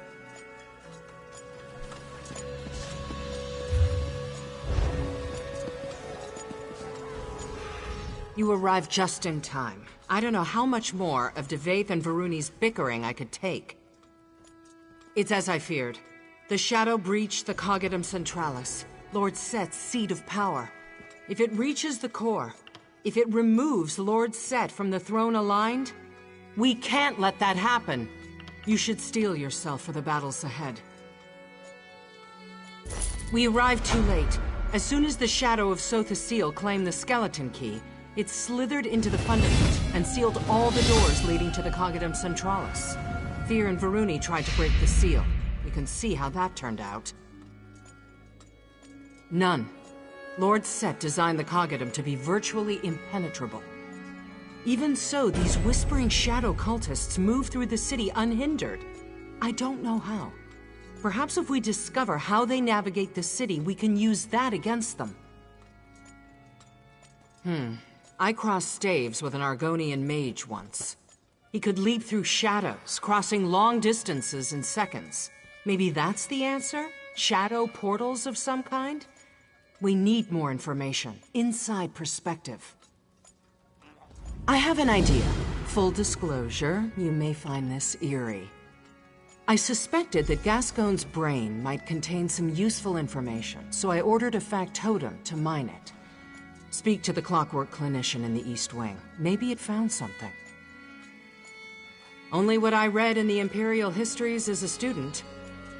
You arrived just in time. I don't know how much more of Devaith and Varuni's bickering I could take. It's as I feared. The Shadow breached the Cognitum Centralis, Lord Set's seat of power. If it reaches the core, If it removes Lord Set from the throne aligned, we can't let that happen. You should steel yourself for the battles ahead. We arrived too late. As soon as the shadow of Sotha Seal claimed the skeleton key, it slithered into the fundament and sealed all the doors leading to the Cognitum Centralis. Fear and Varuni tried to break the seal. You can see how that turned out. None. Lord Set designed the Cognitum to be virtually impenetrable. Even so, these whispering shadow cultists move through the city unhindered. I don't know how. Perhaps if we discover how they navigate the city, we can use that against them. I crossed staves with an Argonian mage once. He could leap through shadows, crossing long distances in seconds. Maybe that's the answer? Shadow portals of some kind? We need more information. Inside perspective. I have an idea. Full disclosure, you may find this eerie. I suspected that Gascoigne's brain might contain some useful information, so I ordered a factotum to mine it. Speak to the Clockwork clinician in the East Wing. Maybe it found something. Only what I read in the Imperial histories as a student.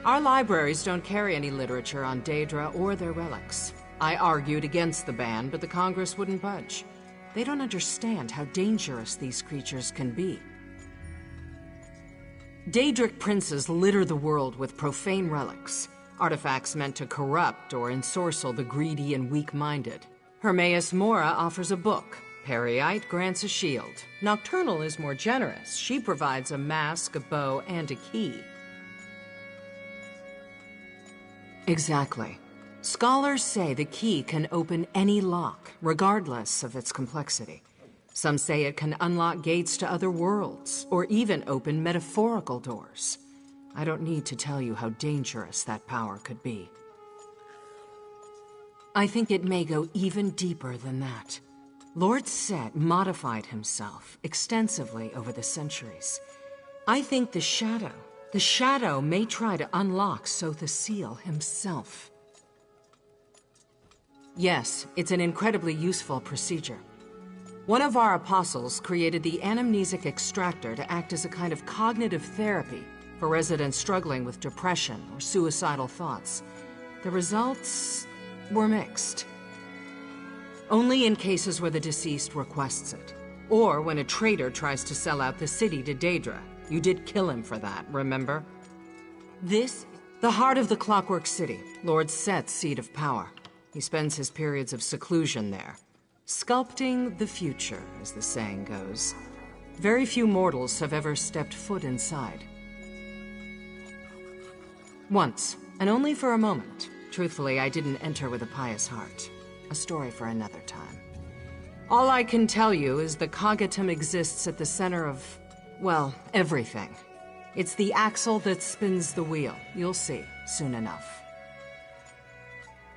Our libraries don't carry any literature on Daedra or their relics. I argued against the ban, but the Congress wouldn't budge. They don't understand how dangerous these creatures can be. Daedric princes litter the world with profane relics, artifacts meant to corrupt or ensorcel the greedy and weak-minded. Hermaeus Mora offers a book. Periite grants a shield. Nocturnal is more generous. She provides a mask, a bow, and a key. Exactly. Scholars say the key can open any lock, regardless of its complexity. Some say it can unlock gates to other worlds, or even open metaphorical doors. I don't need to tell you how dangerous that power could be. I think it may go even deeper than that. Lord Set modified himself extensively over the centuries. I think the Shadow may try to unlock Sotha Seal himself. Yes, it's an incredibly useful procedure. One of our apostles created the anamnesic extractor to act as a kind of cognitive therapy for residents struggling with depression or suicidal thoughts. The results were mixed. Only in cases where the deceased requests it, or when a traitor tries to sell out the city to Daedra. You did kill him for that, remember? This, the heart of the Clockwork City, Lord Set's seat of power. He spends his periods of seclusion there. Sculpting the future, as the saying goes. Very few mortals have ever stepped foot inside. Once, and only for a moment. Truthfully, I didn't enter with a pious heart. A story for another time. All I can tell you is the Cognitum exists at the center of, well, everything. It's the axle that spins the wheel. You'll see, soon enough.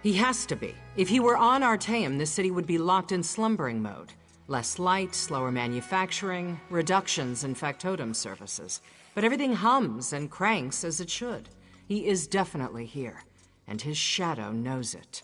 He has to be. If he were on Artaeum, the city would be locked in slumbering mode. Less light, slower manufacturing, reductions in factotum services. But everything hums and cranks as it should. He is definitely here, and his shadow knows it.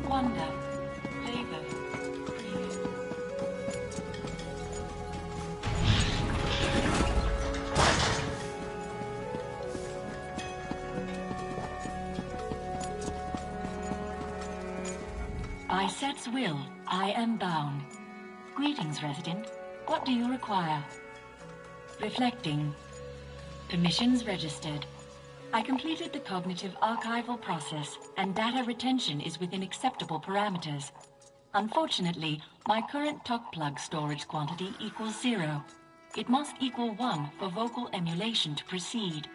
Wonder, flavor, fear. By Set's will, I am bound. Greetings, resident. What do you require? Reflecting. Permissions registered. I completed the cognitive archival process, and data retention is within acceptable parameters. Unfortunately, my current talk plug storage quantity equals 0. It must equal 1 for vocal emulation to proceed.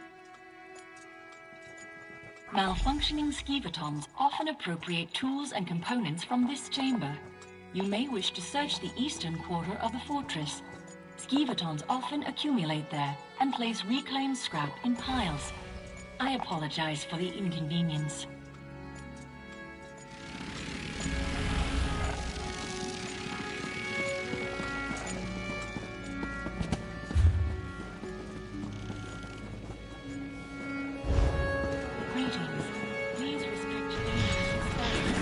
Malfunctioning skevatons often appropriate tools and components from this chamber. You may wish to search the eastern quarter of the fortress. Skevatons often accumulate there and place reclaimed scrap in piles. I apologize for the inconvenience. Greetings. Please restrict dangerous exposure.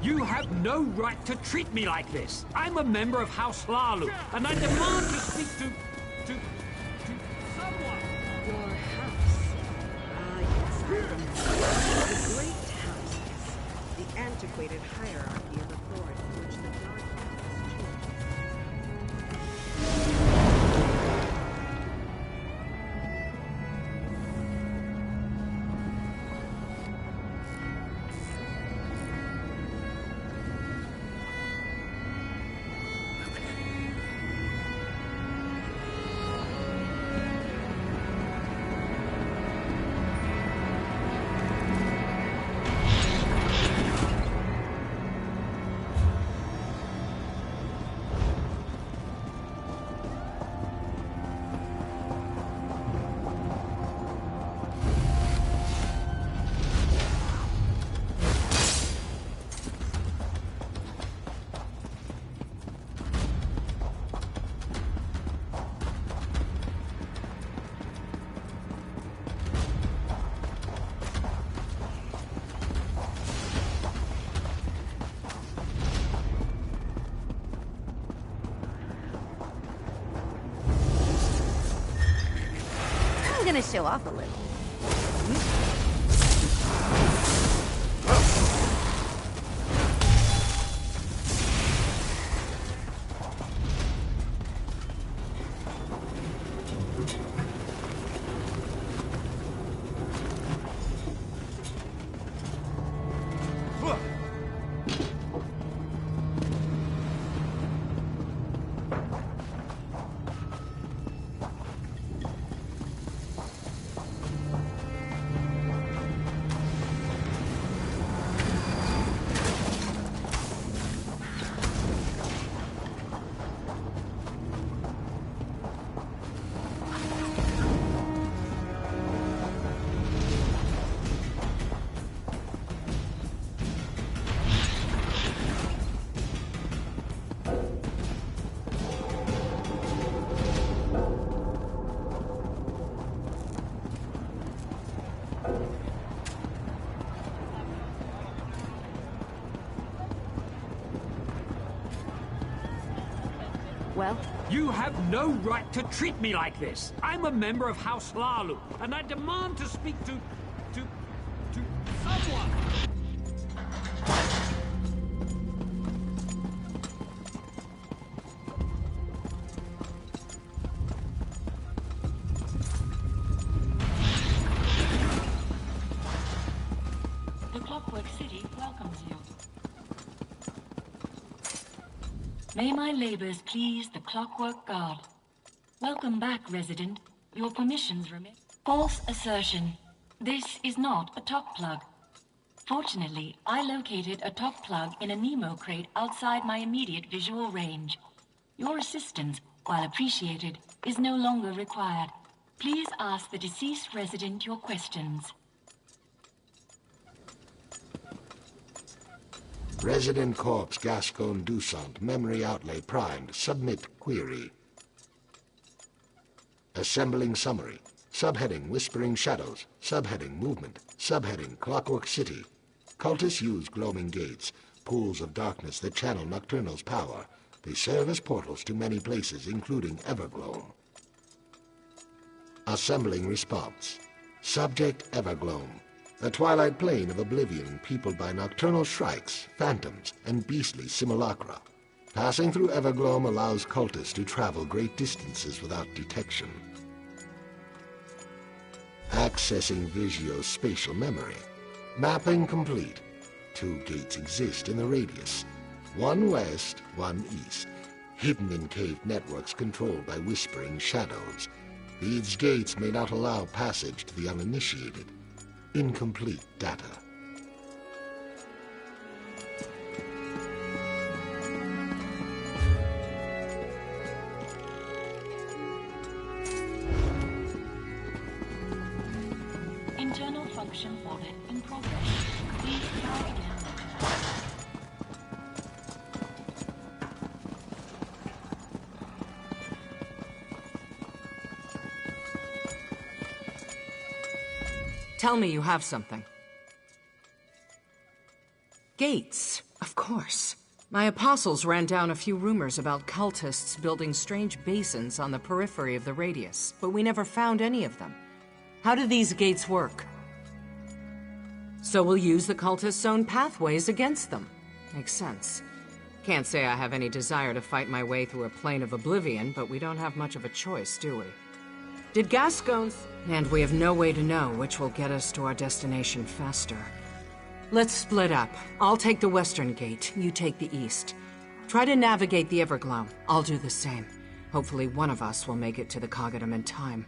You have no right to treat me like this. I'm a member of House Lalu, and I demand to speak to someone. Your house. Ah, yes, I remember. The great house, yes. The antiquated hierarchy of authority which the Dark Ages changed. I'm gonna show off a little. Well? You have no right to treat me like this. I'm a member of House Lalu, and I demand to speak to someone. The Clockwork City welcomes you. May my labors please the Clockwork God. Welcome back, resident. Your permissions remain. False assertion. This is not a top plug. Fortunately, I located a top plug in a Nemo crate outside my immediate visual range. Your assistance, while appreciated, is no longer required. Please ask the deceased resident your questions. Resident Corpse Gascon Dusant, memory outlay primed. Submit query. Assembling summary. Subheading Whispering Shadows. Subheading Movement. Subheading Clockwork City. Cultists use gloaming gates, pools of darkness that channel Nocturnal's power. They serve as portals to many places, including Evergloam. Assembling response. Subject Evergloam. A twilight plane of oblivion peopled by nocturnal shrikes, phantoms, and beastly simulacra. Passing through Evergloam allows cultists to travel great distances without detection. Accessing Vigio's spatial memory. Mapping complete. 2 gates exist in the radius. 1 west, 1 east. Hidden in caved networks controlled by whispering shadows. These gates may not allow passage to the uninitiated. Incomplete data. Internal function audit in progress. Please try again later. Tell me you have something. Gates, of course. My apostles ran down a few rumors about cultists building strange basins on the periphery of the radius, but we never found any of them. How do these gates work? So we'll use the cultists' own pathways against them. Makes sense. Can't say I have any desire to fight my way through a plane of oblivion, but we don't have much of a choice, do we? Did Gascoigne's... And we have no way to know which will get us to our destination faster. Let's split up. I'll take the western gate, you take the east. Try to navigate the Evergloam. I'll do the same. Hopefully one of us will make it to the Cognitum in time.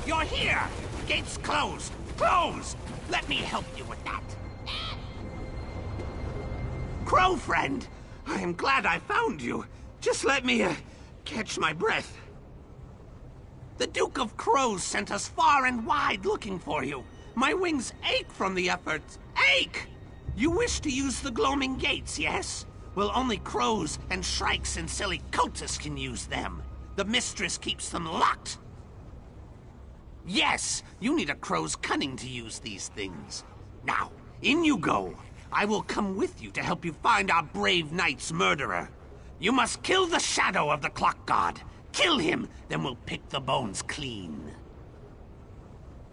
You're here! Gates closed! Closed! Let me help you with that. Crow friend! I am glad I found you. Just let me, catch my breath. The Duke of Crows sent us far and wide looking for you. My wings ache from the effort. Ache! You wish to use the gloaming gates, yes? Well, only crows and shrikes and silly cultists can use them. The mistress keeps them locked. Yes, you need a crow's cunning to use these things. Now, in you go. I will come with you to help you find our brave knight's murderer. You must kill the shadow of the clock god. Kill him, then we'll pick the bones clean.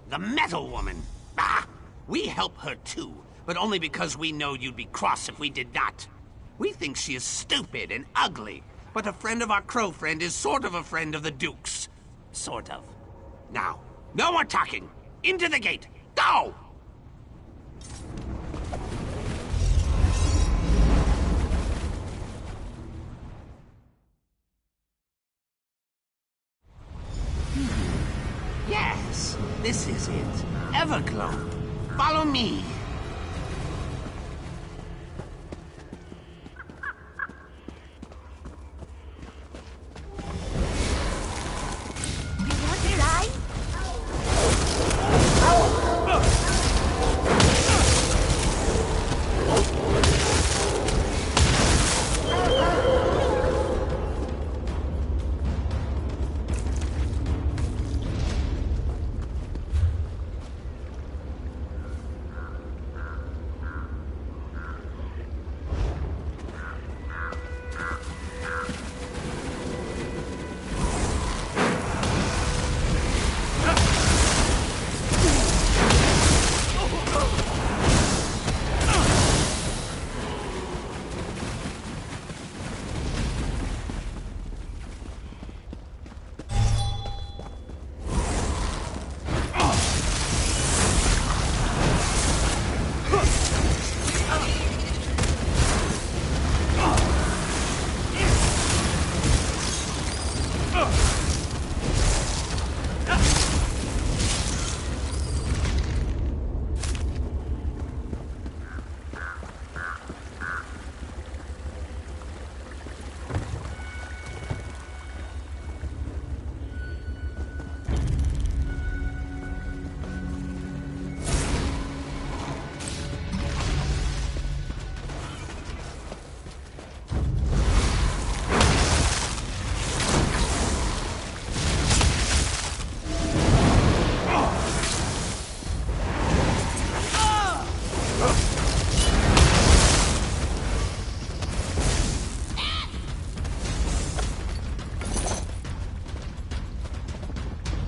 The metal woman. Ah! We help her too, but only because we know you'd be cross if we did not. We think she is stupid and ugly, but a friend of our crow friend is sort of a friend of the Duke's. Sort of. Now, no more talking. Into the gate. Go! Yes, this is it. Everglow. Follow me.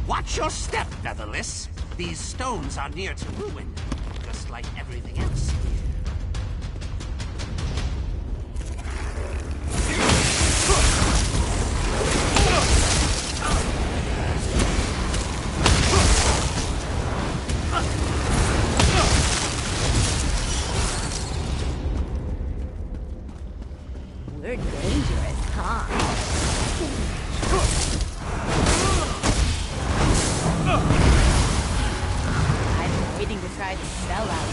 Watch your step, Featherless. These stones are near to ruin, just like everything else here. We're dangerous, huh? Waiting to try the spell out.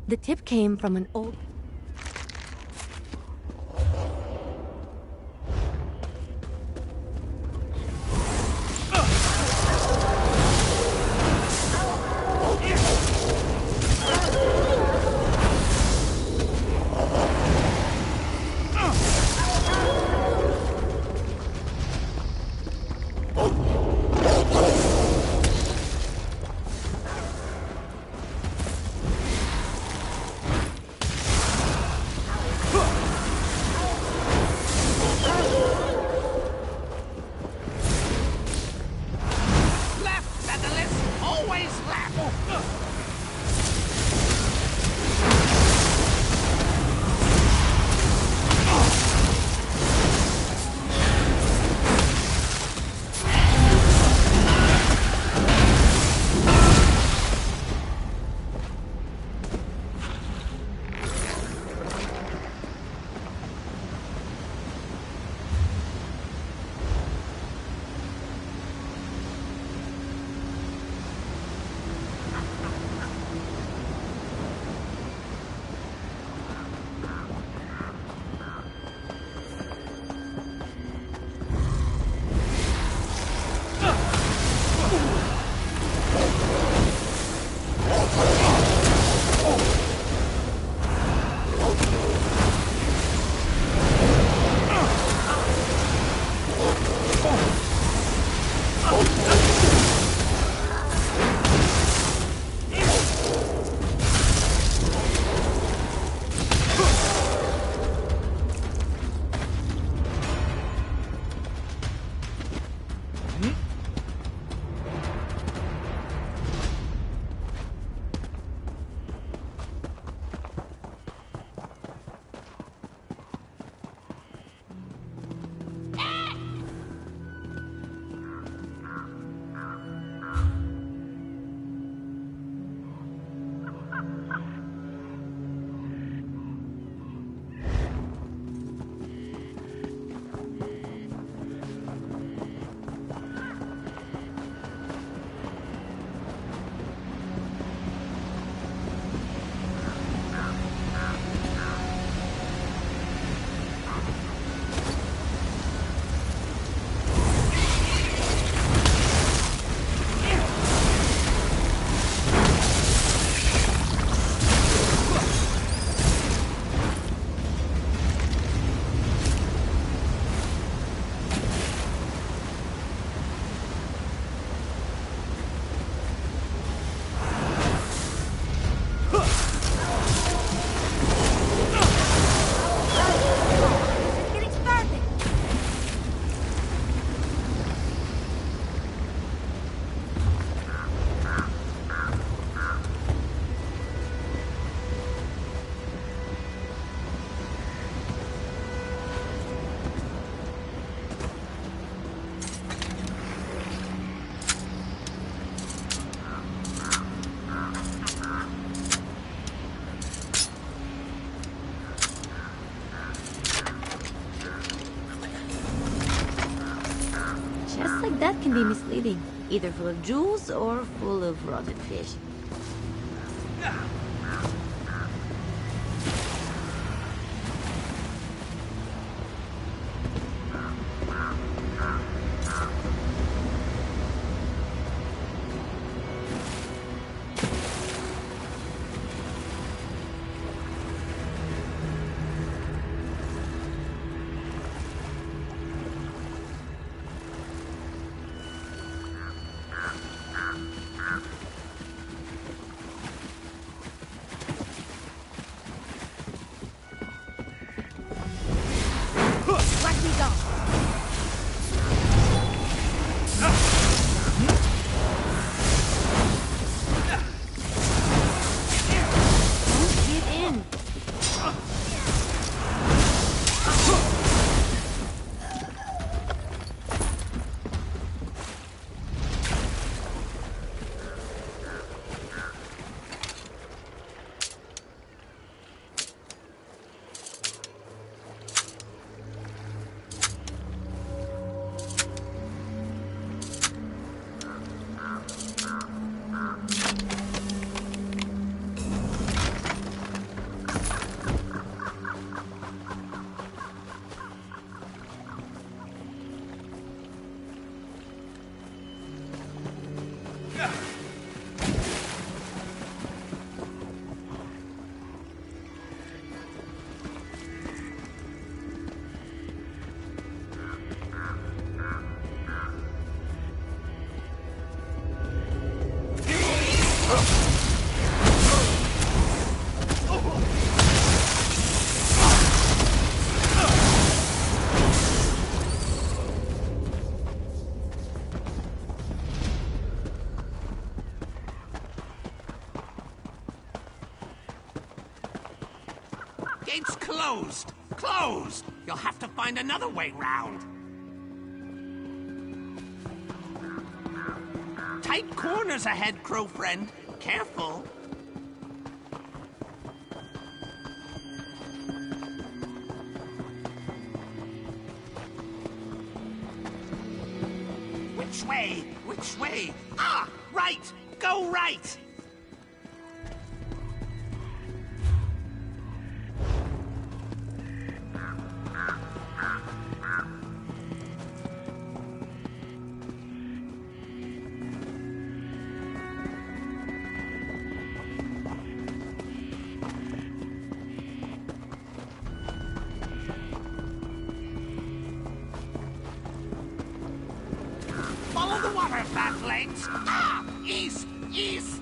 The tip came from an old... can be misleading, either full of jewels or full of rotten fish. Gate's closed! Closed! You'll have to find another way round. Tight corners ahead, crow friend. Careful. Which way? Which way? Ah! Right! Go right! Follow the water path, legs. Ah! East! East!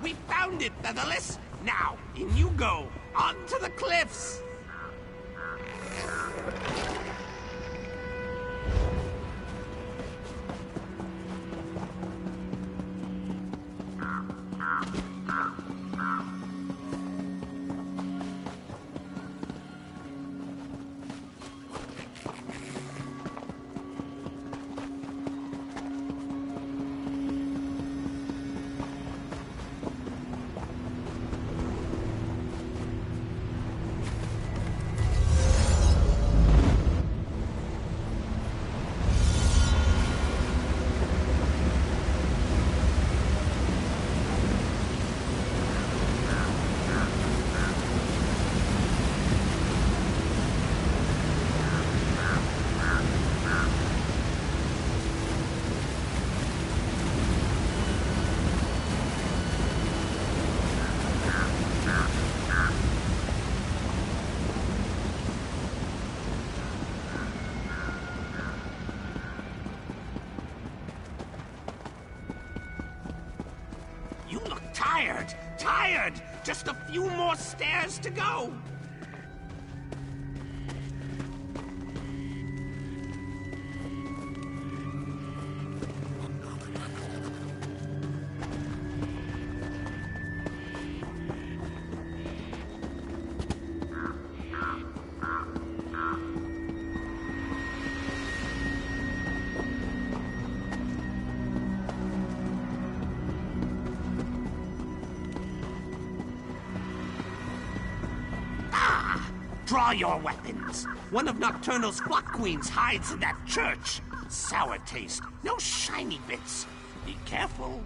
We found it, Featherless! Now, in you go! Onto the cliffs! Tired! Just a few more stairs to go! Draw your weapons. One of Nocturnal's flock queens hides in that church. Sour taste. No shiny bits. Be careful.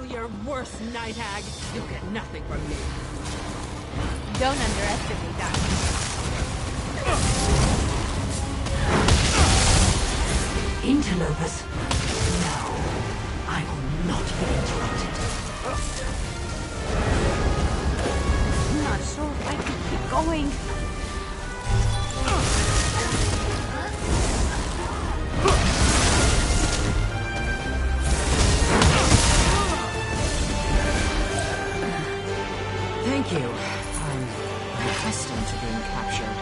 Your worst, Night Hag. You'll get nothing from me. Don't underestimate that. Interlopers. No, I will not be interrupted. I'm not sure if I can keep going. Thank you. I'm accustomed to being captured.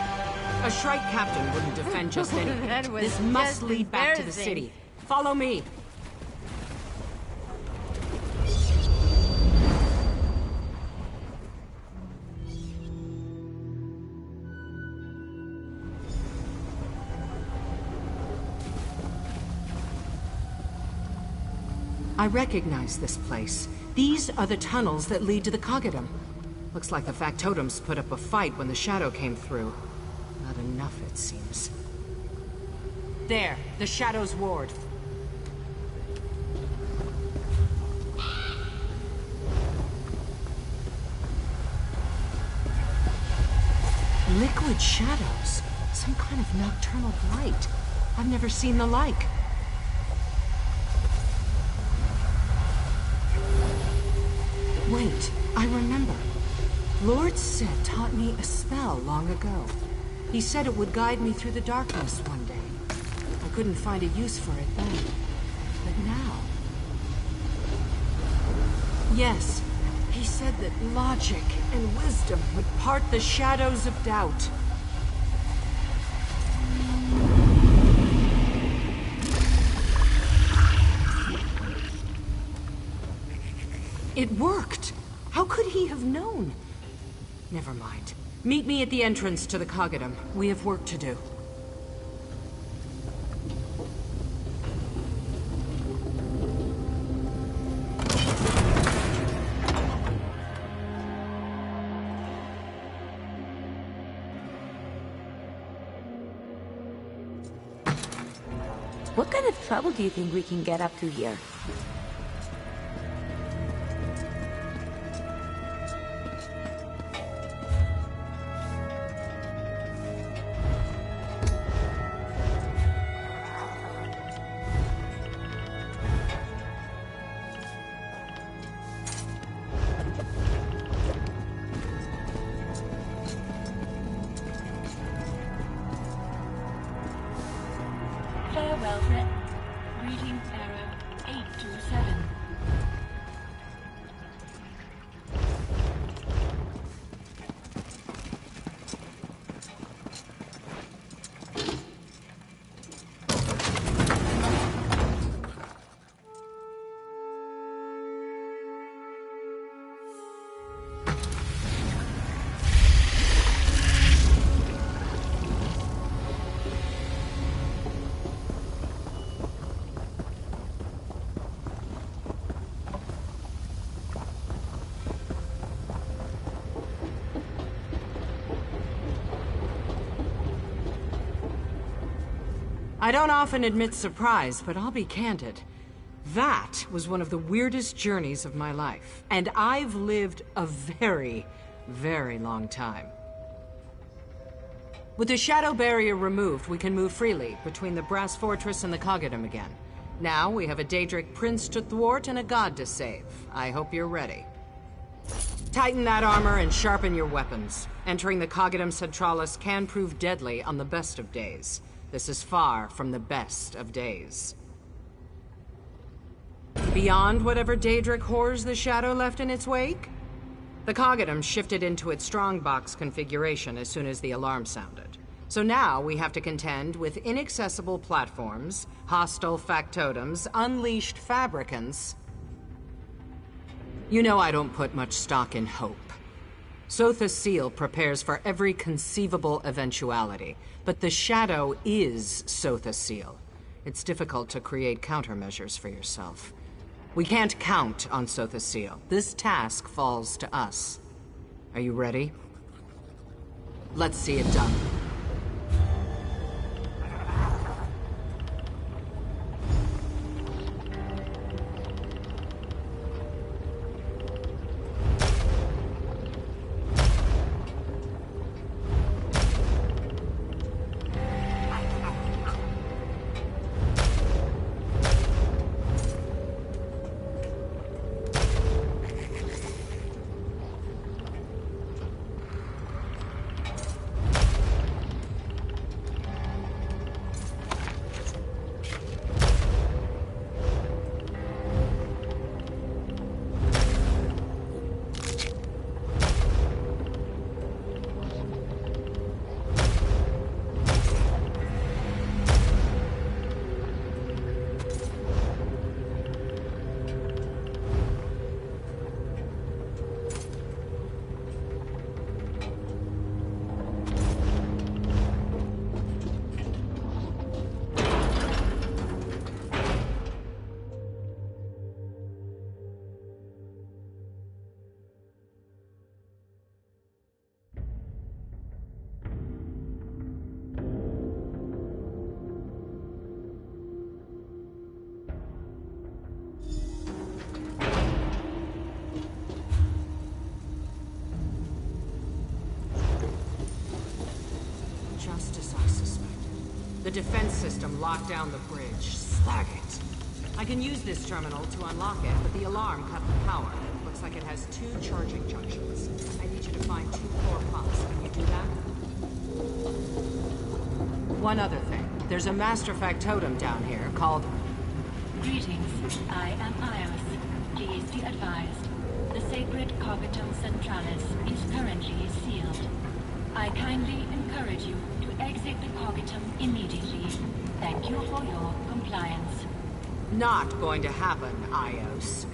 A Shrike captain wouldn't defend just anything. This must lead back to the city. Follow me. I recognize this place. These are the tunnels that lead to the Coggadum. Looks like the factotums put up a fight when the Shadow came through. Not enough, it seems. There, the Shadow's ward. Liquid shadows. Some kind of nocturnal blight. I've never seen the like. Wait, I remember. Lord Set taught me a spell long ago. He said it would guide me through the darkness one day. I couldn't find a use for it then. But now... Yes, he said that logic and wisdom would part the shadows of doubt. It worked! How could he have known? Never mind. Meet me at the entrance to the Cogidum. We have work to do. What kind of trouble do you think we can get up to here? Farewell, friend. Greetings, Arrow 827. I don't often admit surprise, but I'll be candid. That was one of the weirdest journeys of my life, and I've lived a very, very long time. With the shadow barrier removed, we can move freely between the Brass Fortress and the Cogidum again. Now we have a Daedric prince to thwart and a god to save. I hope you're ready. Tighten that armor and sharpen your weapons. Entering the Cogidum Centralis can prove deadly on the best of days. This is far from the best of days. Beyond whatever Daedric horrors the shadow left in its wake, the Cogidum shifted into its strongbox configuration as soon as the alarm sounded. So now we have to contend with inaccessible platforms, hostile factotums, unleashed fabricants. You know I don't put much stock in hope. Sotha's seal prepares for every conceivable eventuality, but the shadow is Sotha's seal. It's difficult to create countermeasures for yourself. We can't count on Sotha's seal. This task falls to us. Are you ready? Let's see it done. The defense system locked down the bridge. Slag it. I can use this terminal to unlock it, but the alarm cut the power. Looks like it has 2 charging junctions. I need you to find 2 core pumps. Can you do that? One other thing. There's a master factotum down here called... Greetings. I am Ios. Please be advised. The sacred Cognitum Centralis is currently sealed. I kindly encourage you to exit the Cognitum immediately. Thank you for your compliance. Not going to happen, Ios.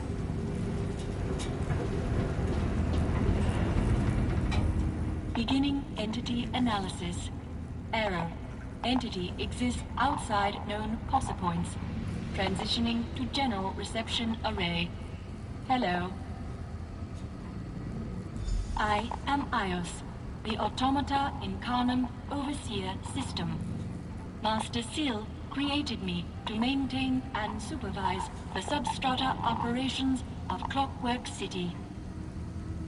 Beginning entity analysis. Error. Entity exists outside known POSA points. Transitioning to general reception array. Hello. I am Ios, the Automata Incarnum Overseer System. Master Seal created me to maintain and supervise the substrata operations of Clockwork City.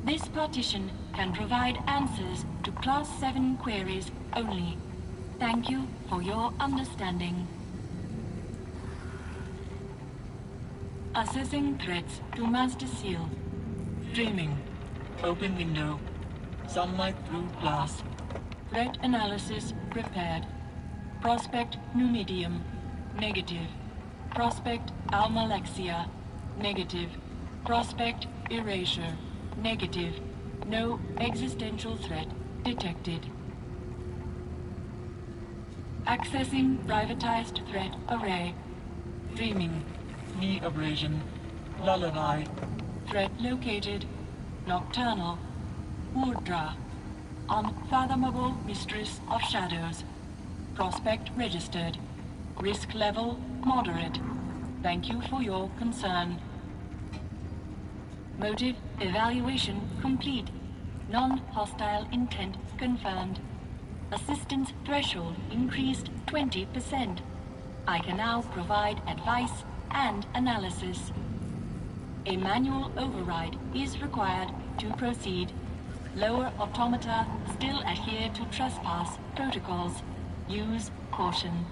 This partition can provide answers to Class 7 queries only. Thank you for your understanding. Assessing threats to Master Seal. Streaming. Open window. Sunlight through glass. Threat analysis prepared. Prospect Numidium. Negative. Prospect Almalexia. Negative. Prospect Erasure. Negative. No existential threat detected. Accessing privatized threat array. Streaming. Knee abrasion. Lullaby. Threat located. Nocturnal. Urdra. Unfathomable Mistress of Shadows. Prospect registered. Risk level moderate. Thank you for your concern. Motive evaluation complete. Non-hostile intent confirmed. Assistance threshold increased 20%. I can now provide advice and analysis. A manual override is required to proceed. Lower automata still adhere to trespass protocols. Use caution.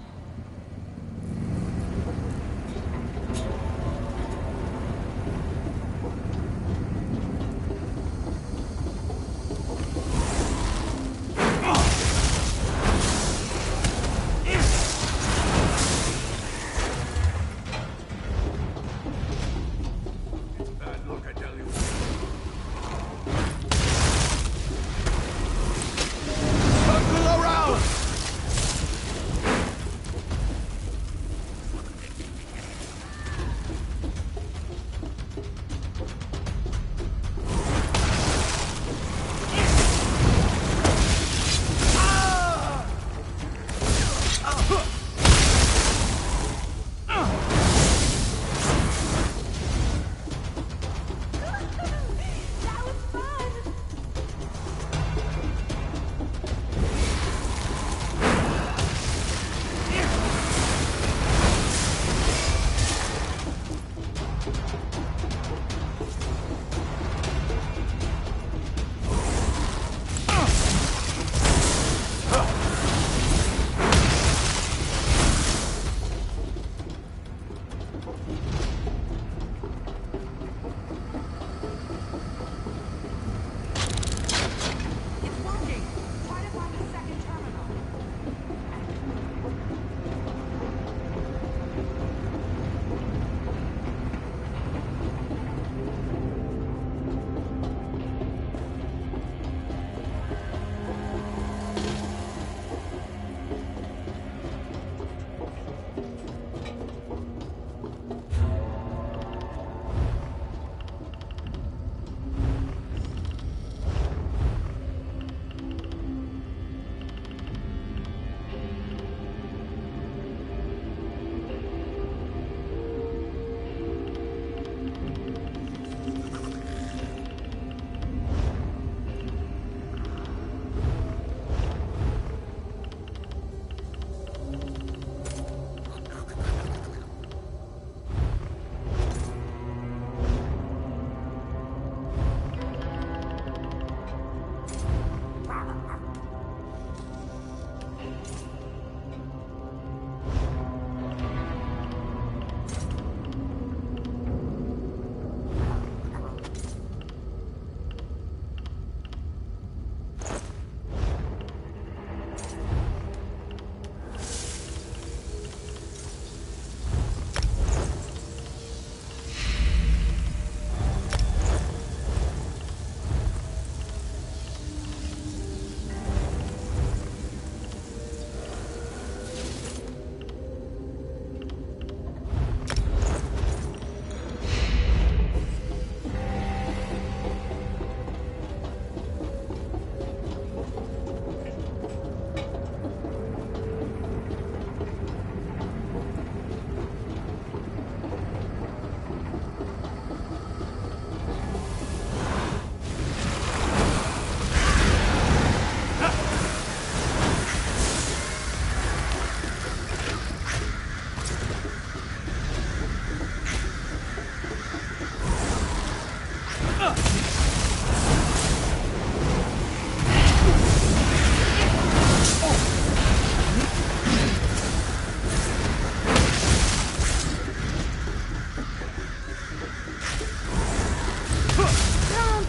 Don't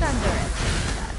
underestimate that.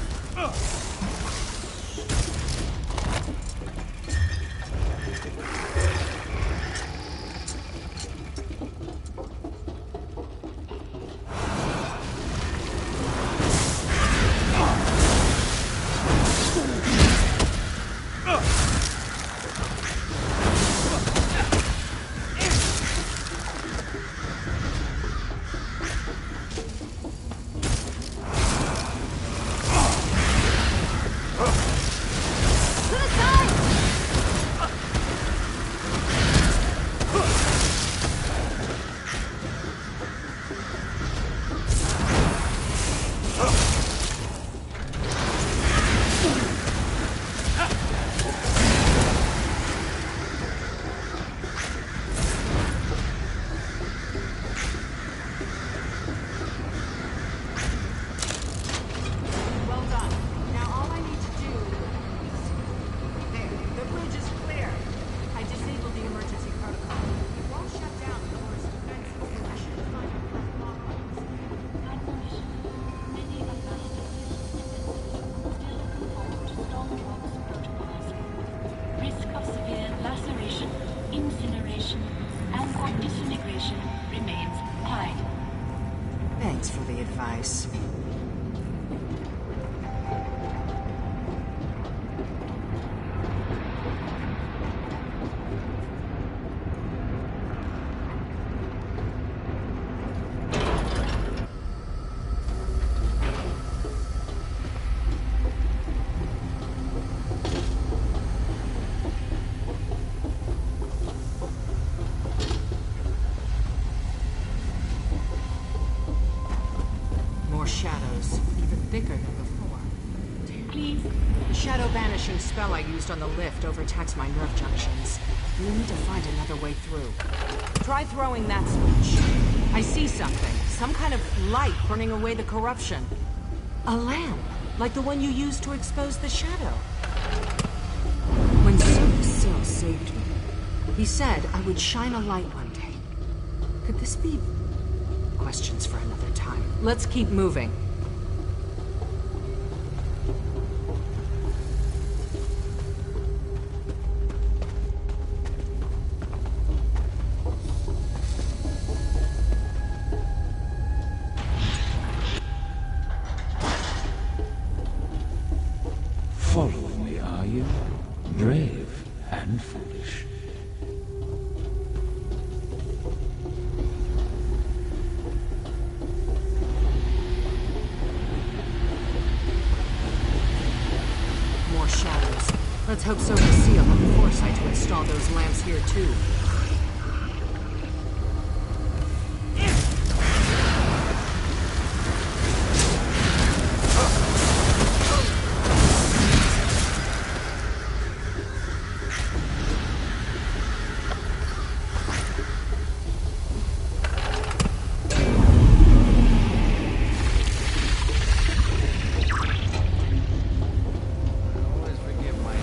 Well done. Now all I need to do is... There, the bridge is clear. I disabled the emergency protocol. It won't shut down the door's defenses, but I should find a lock on this. Many of us still conform to Stormwalk's protocols. Risk of severe laceration, incineration, and/or disintegration remains high. Thanks for the advice. More shadows, even thicker than before. Please. The shadow banishing spell I used on the lift overtaxed my nerve junctions. We need to find another way through. Try throwing that switch. I see something. Some kind of light burning away the corruption. A lamp, like the one you used to expose the shadow. When Sil saved me, he said I would shine a light one day. Could this be... Questions for another time. Let's keep moving. Following me, are you? Brave and foolish. More shadows. Let's hope Sophie Seal had the foresight to install those lamps here too. Always forgive my...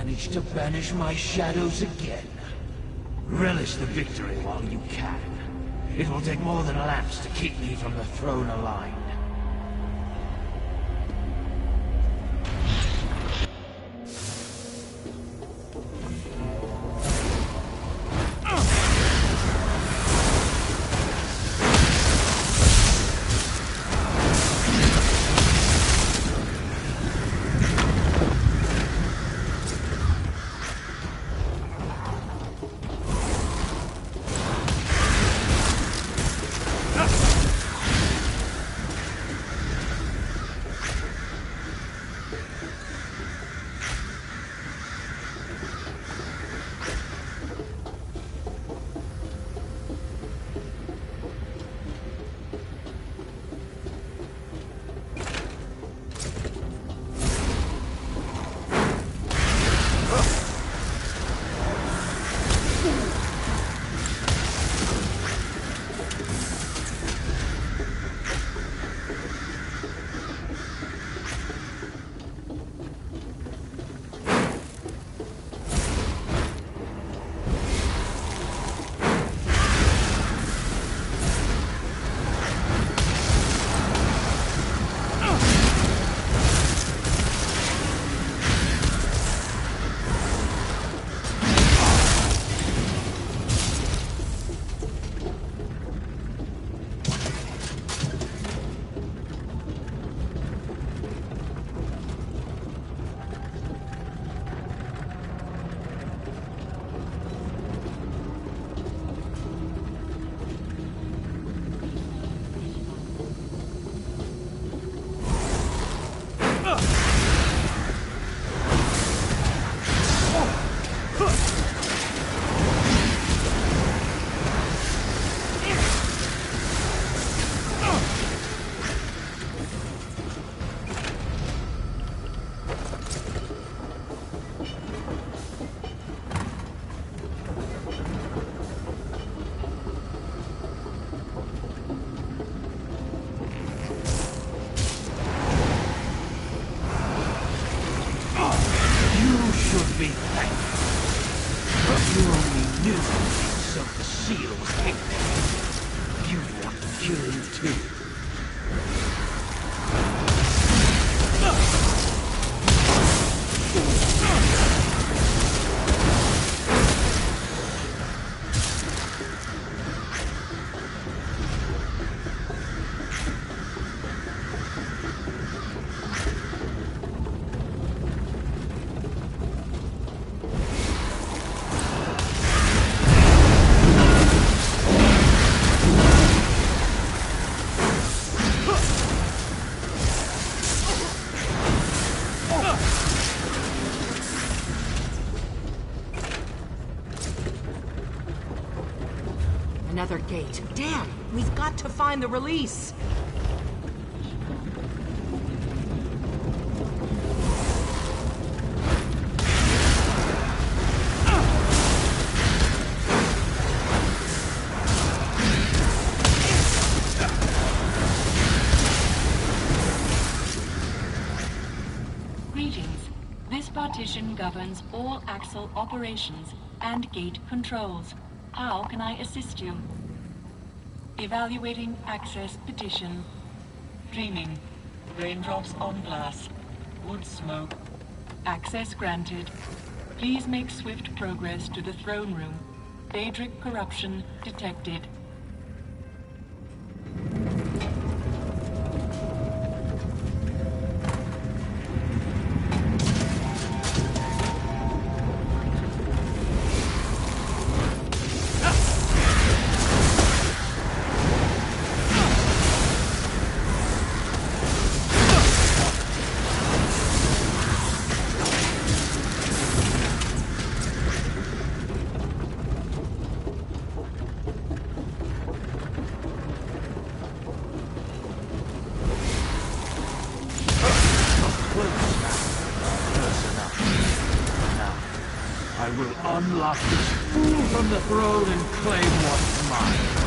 managed to banish my shadows again. Relish the victory while you can. It will take more than a lapse to keep me from the throne aligned. Another gate. Damn! We've got to find the release! Greetings. This partition governs all Axel operations and gate controls. How can I assist you? Evaluating access petition. Dreaming. Raindrops on glass. Wood smoke. Access granted. Please make swift progress to the throne room. Daedric corruption detected. I will unlock this fool from the throne and claim what's mine.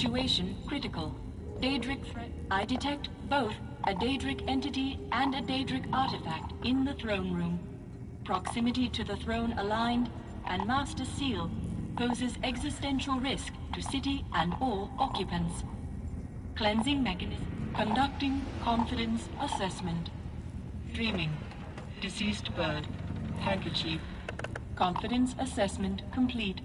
Situation critical. Daedric threat. I detect both a Daedric entity and a Daedric artifact in the throne room. Proximity to the throne aligned, and Master Seal poses existential risk to city and all occupants. Cleansing mechanism. Conducting confidence assessment. Dreaming. Deceased bird. Handkerchief. Confidence assessment complete.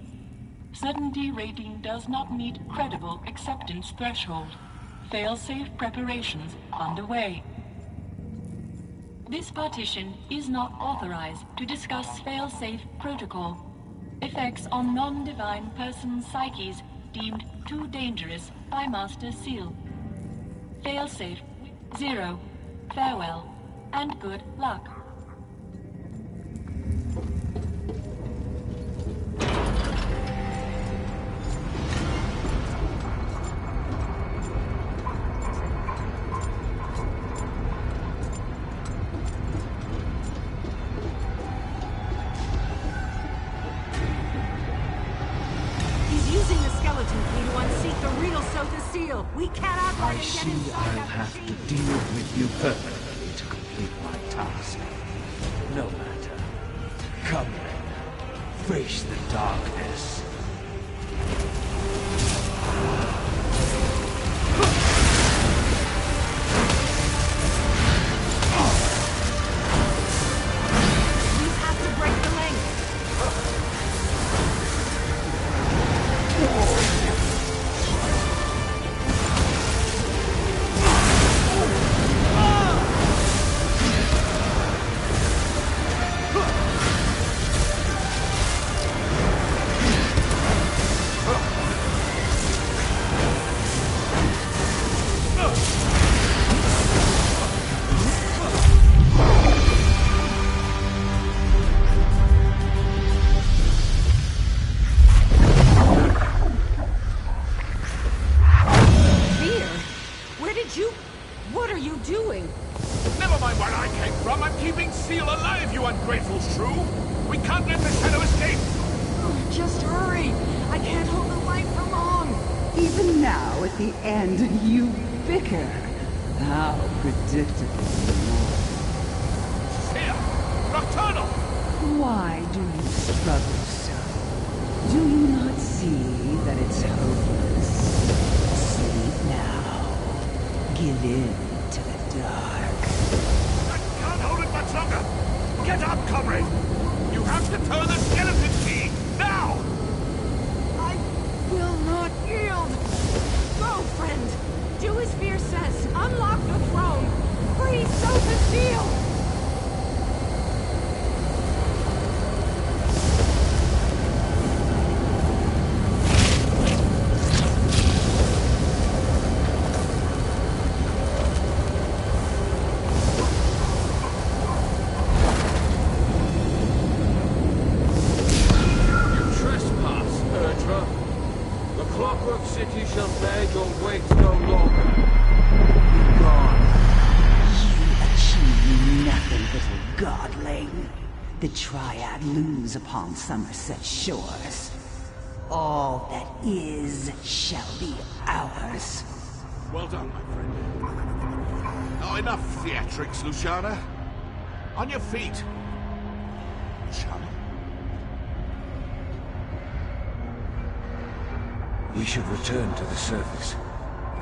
Certainty rating does not meet credible acceptance threshold. Failsafe preparations underway. This partition is not authorized to discuss failsafe protocol. Effects on non-divine persons' psyches deemed too dangerous by Master Seal. Failsafe 0. Farewell and good luck. We cannot let I him see get inside I'll that have to machine. deal with you permanently to complete my task. No matter. Come then. Face the darkness. We have to break the link. What are you doing? Never mind where I came from. I'm keeping Seal alive, you ungrateful shrew. We can't let the shadow escape. Oh, just hurry. I can't hold the light for long. Even now, at the end, you bicker. How predictable you are. Here! Nocturnal! Why do you struggle so? Do you not see that it's hopeless? Sleep now. Give in to the dark. I can't hold it much longer! Get up, comrade! You have to turn the skeleton key! Now! I will not yield. Go, friend. Do as Fear says. Unlock the throne. Free Sofa Seal. Clockwork City shall bear your weight no longer. Be gone. You achieve nothing, little godling. The Triad lose upon Somerset shores. All that is shall be ours. Well done, my friend. Oh, enough theatrics, Luciana. On your feet. Luciana? We should return to the surface.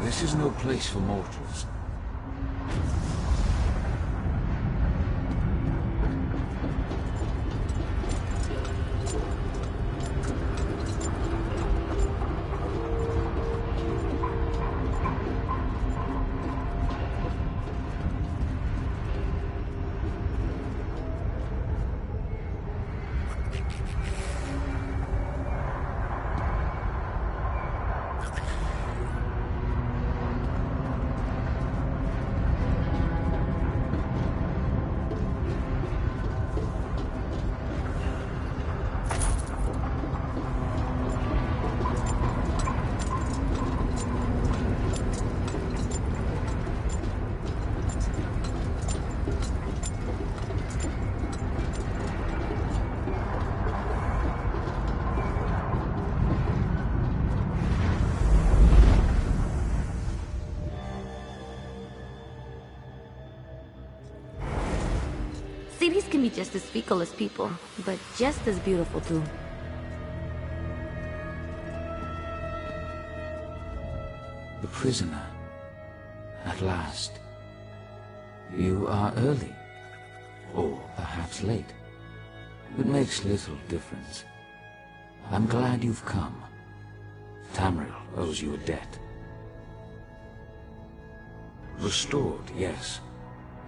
This is no place for mortals. just as fecal as people, but just as beautiful too. The prisoner. At last. You are early. Or perhaps late. It makes little difference. I'm glad you've come. Tamriel owes you a debt. Restored, yes.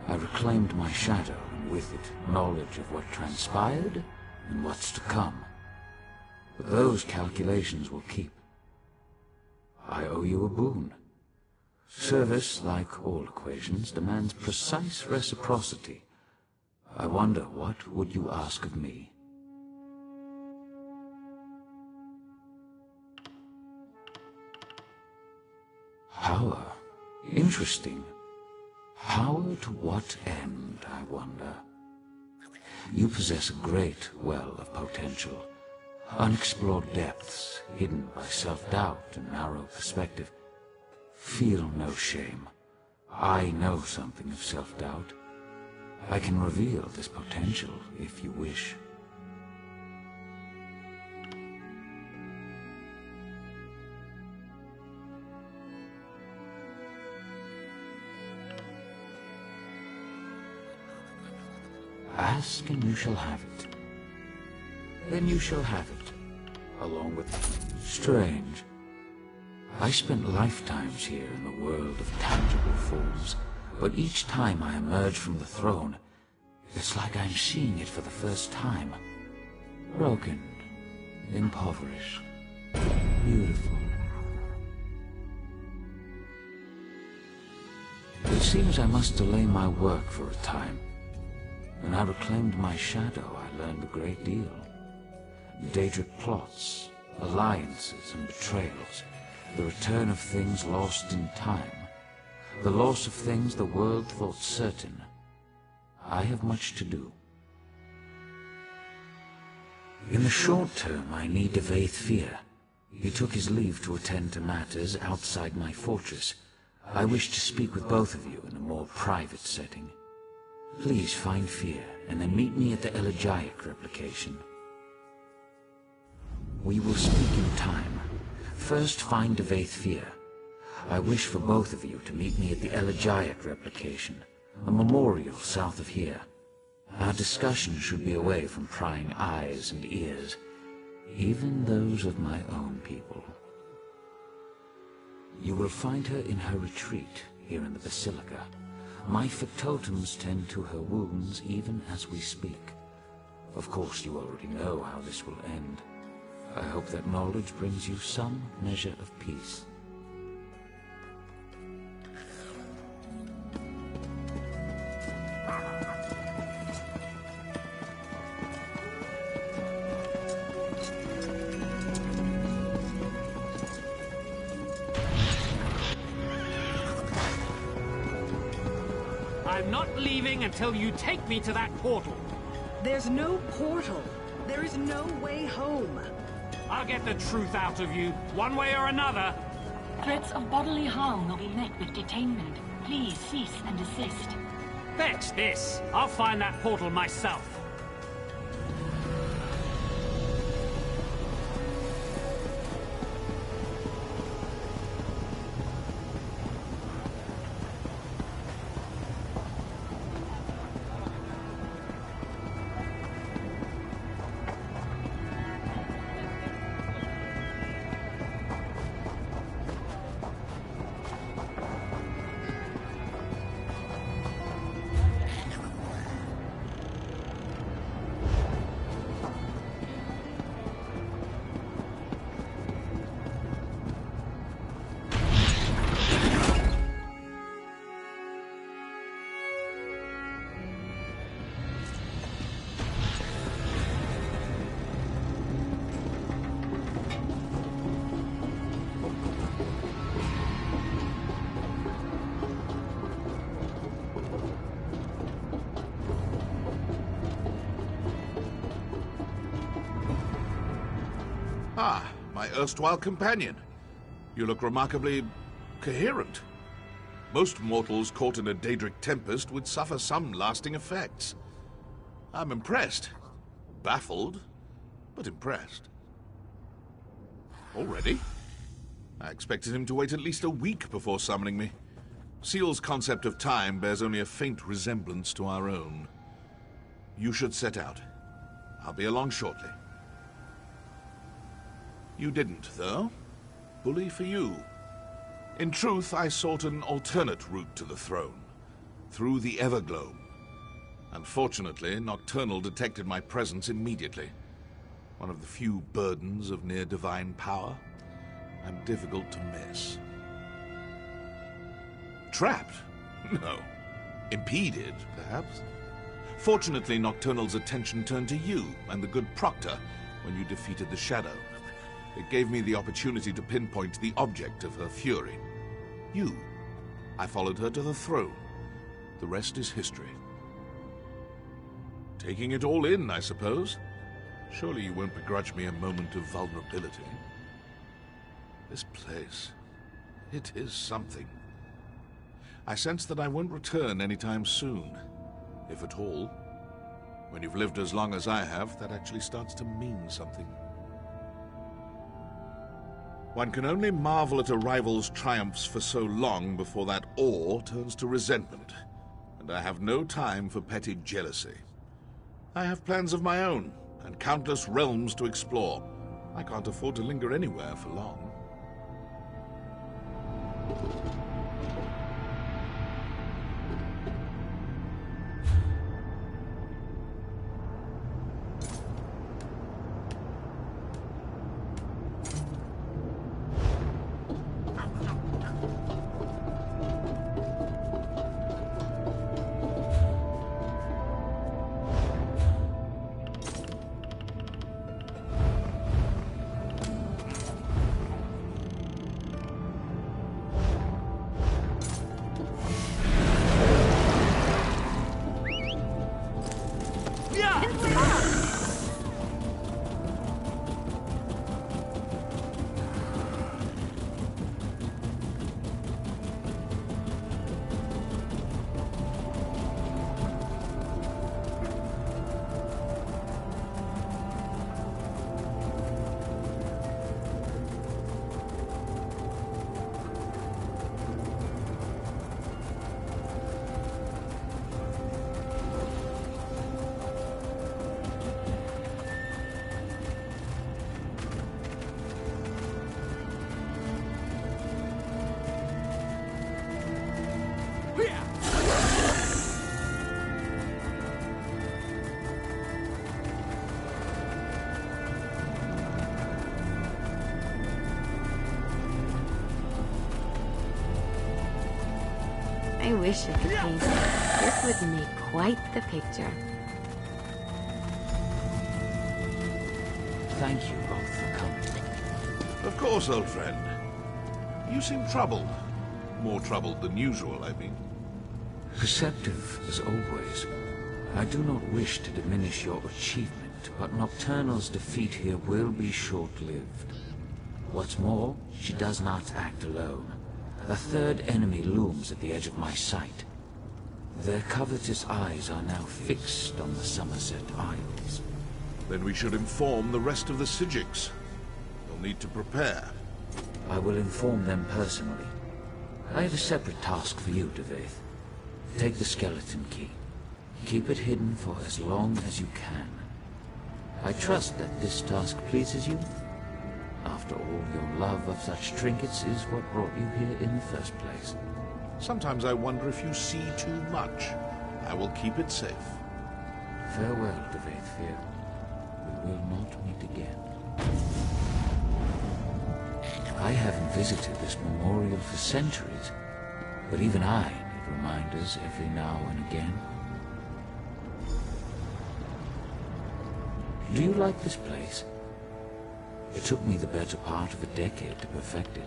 I reclaimed my shadow, and with it, knowledge of what transpired and what's to come. But those calculations will keep. I owe you a boon. Service, like all equations, demands precise reciprocity. I wonder, what would you ask of me? Power. Interesting. Power to what end, I wonder? You possess a great well of potential. Unexplored depths, hidden by self-doubt and narrow perspective. Feel no shame. I know something of self-doubt. I can reveal this potential if you wish. Ask and you shall have it. Then you shall have it, along with... Strange. I spent lifetimes here in the world of tangible forms, but each time I emerge from the throne, it's like I'm seeing it for the first time. Broken, impoverished, beautiful. It seems I must delay my work for a time. When I reclaimed my shadow, I learned a great deal. Daedric plots, alliances and betrayals, the return of things lost in time, the loss of things the world thought certain. I have much to do. In the short term, I need Devaith Fear. He took his leave to attend to matters outside my fortress. I wish to speak with both of you in a more private setting. Please find Fear, and then meet me at the Elegiac replication. We will speak in time. First, find Devaith Fear. I wish for both of you to meet me at the Elegiac replication, a memorial south of here. Our discussion should be away from prying eyes and ears, even those of my own people. You will find her in her retreat here in the Basilica. My factotums tend to her wounds even as we speak. Of course, you already know how this will end. I hope that knowledge brings you some measure of peace. I'm not leaving until you take me to that portal. There's no portal. There is no way home. I'll get the truth out of you, one way or another. Threats of bodily harm will be met with detainment. Please cease and desist. Fetch this. I'll find that portal myself. Ah, my erstwhile companion. You look remarkably coherent. Most mortals caught in a Daedric tempest would suffer some lasting effects. I'm impressed. Baffled, but impressed. Already? I expected him to wait at least a week before summoning me. Seal's concept of time bears only a faint resemblance to our own. You should set out. I'll be along shortly. You didn't, though. Bully for you. In truth, I sought an alternate route to the throne, through the Everglobe. Unfortunately, Nocturnal detected my presence immediately. One of the few burdens of near-divine power, and difficult to miss. Trapped? No. Impeded, perhaps? Fortunately, Nocturnal's attention turned to you and the good Proctor when you defeated the Shadow. It gave me the opportunity to pinpoint the object of her fury. You. I followed her to the throne. The rest is history. Taking it all in, I suppose. Surely you won't begrudge me a moment of vulnerability. This place, it is something. I sense that I won't return anytime soon, if at all. When you've lived as long as I have, that actually starts to mean something. One can only marvel at a rival's triumphs for so long before that awe turns to resentment, and I have no time for petty jealousy. I have plans of my own, and countless realms to explore. I can't afford to linger anywhere for long. I wish I could paint it. This would make quite the picture. Thank you both for coming. Of course, old friend. You seem troubled. More troubled than usual, I mean. Perceptive, as always. I do not wish to diminish your achievement, but Nocturnal's defeat here will be short-lived. What's more, she does not act alone. A third enemy looms at the edge of my sight. Their covetous eyes are now fixed on the Somerset Isles. Then we should inform the rest of the Sijiks. They'll need to prepare. I will inform them personally. I have a separate task for you, Deveth. Take the skeleton key. Keep it hidden for as long as you can. I trust that this task pleases you. After all, your love of such trinkets is what brought you here in the first place. Sometimes I wonder if you see too much. I will keep it safe. Farewell, Deveth. We will not meet again. I haven't visited this memorial for centuries, but even I need reminders every now and again. Do you like this place? It took me the better part of a decade to perfect it.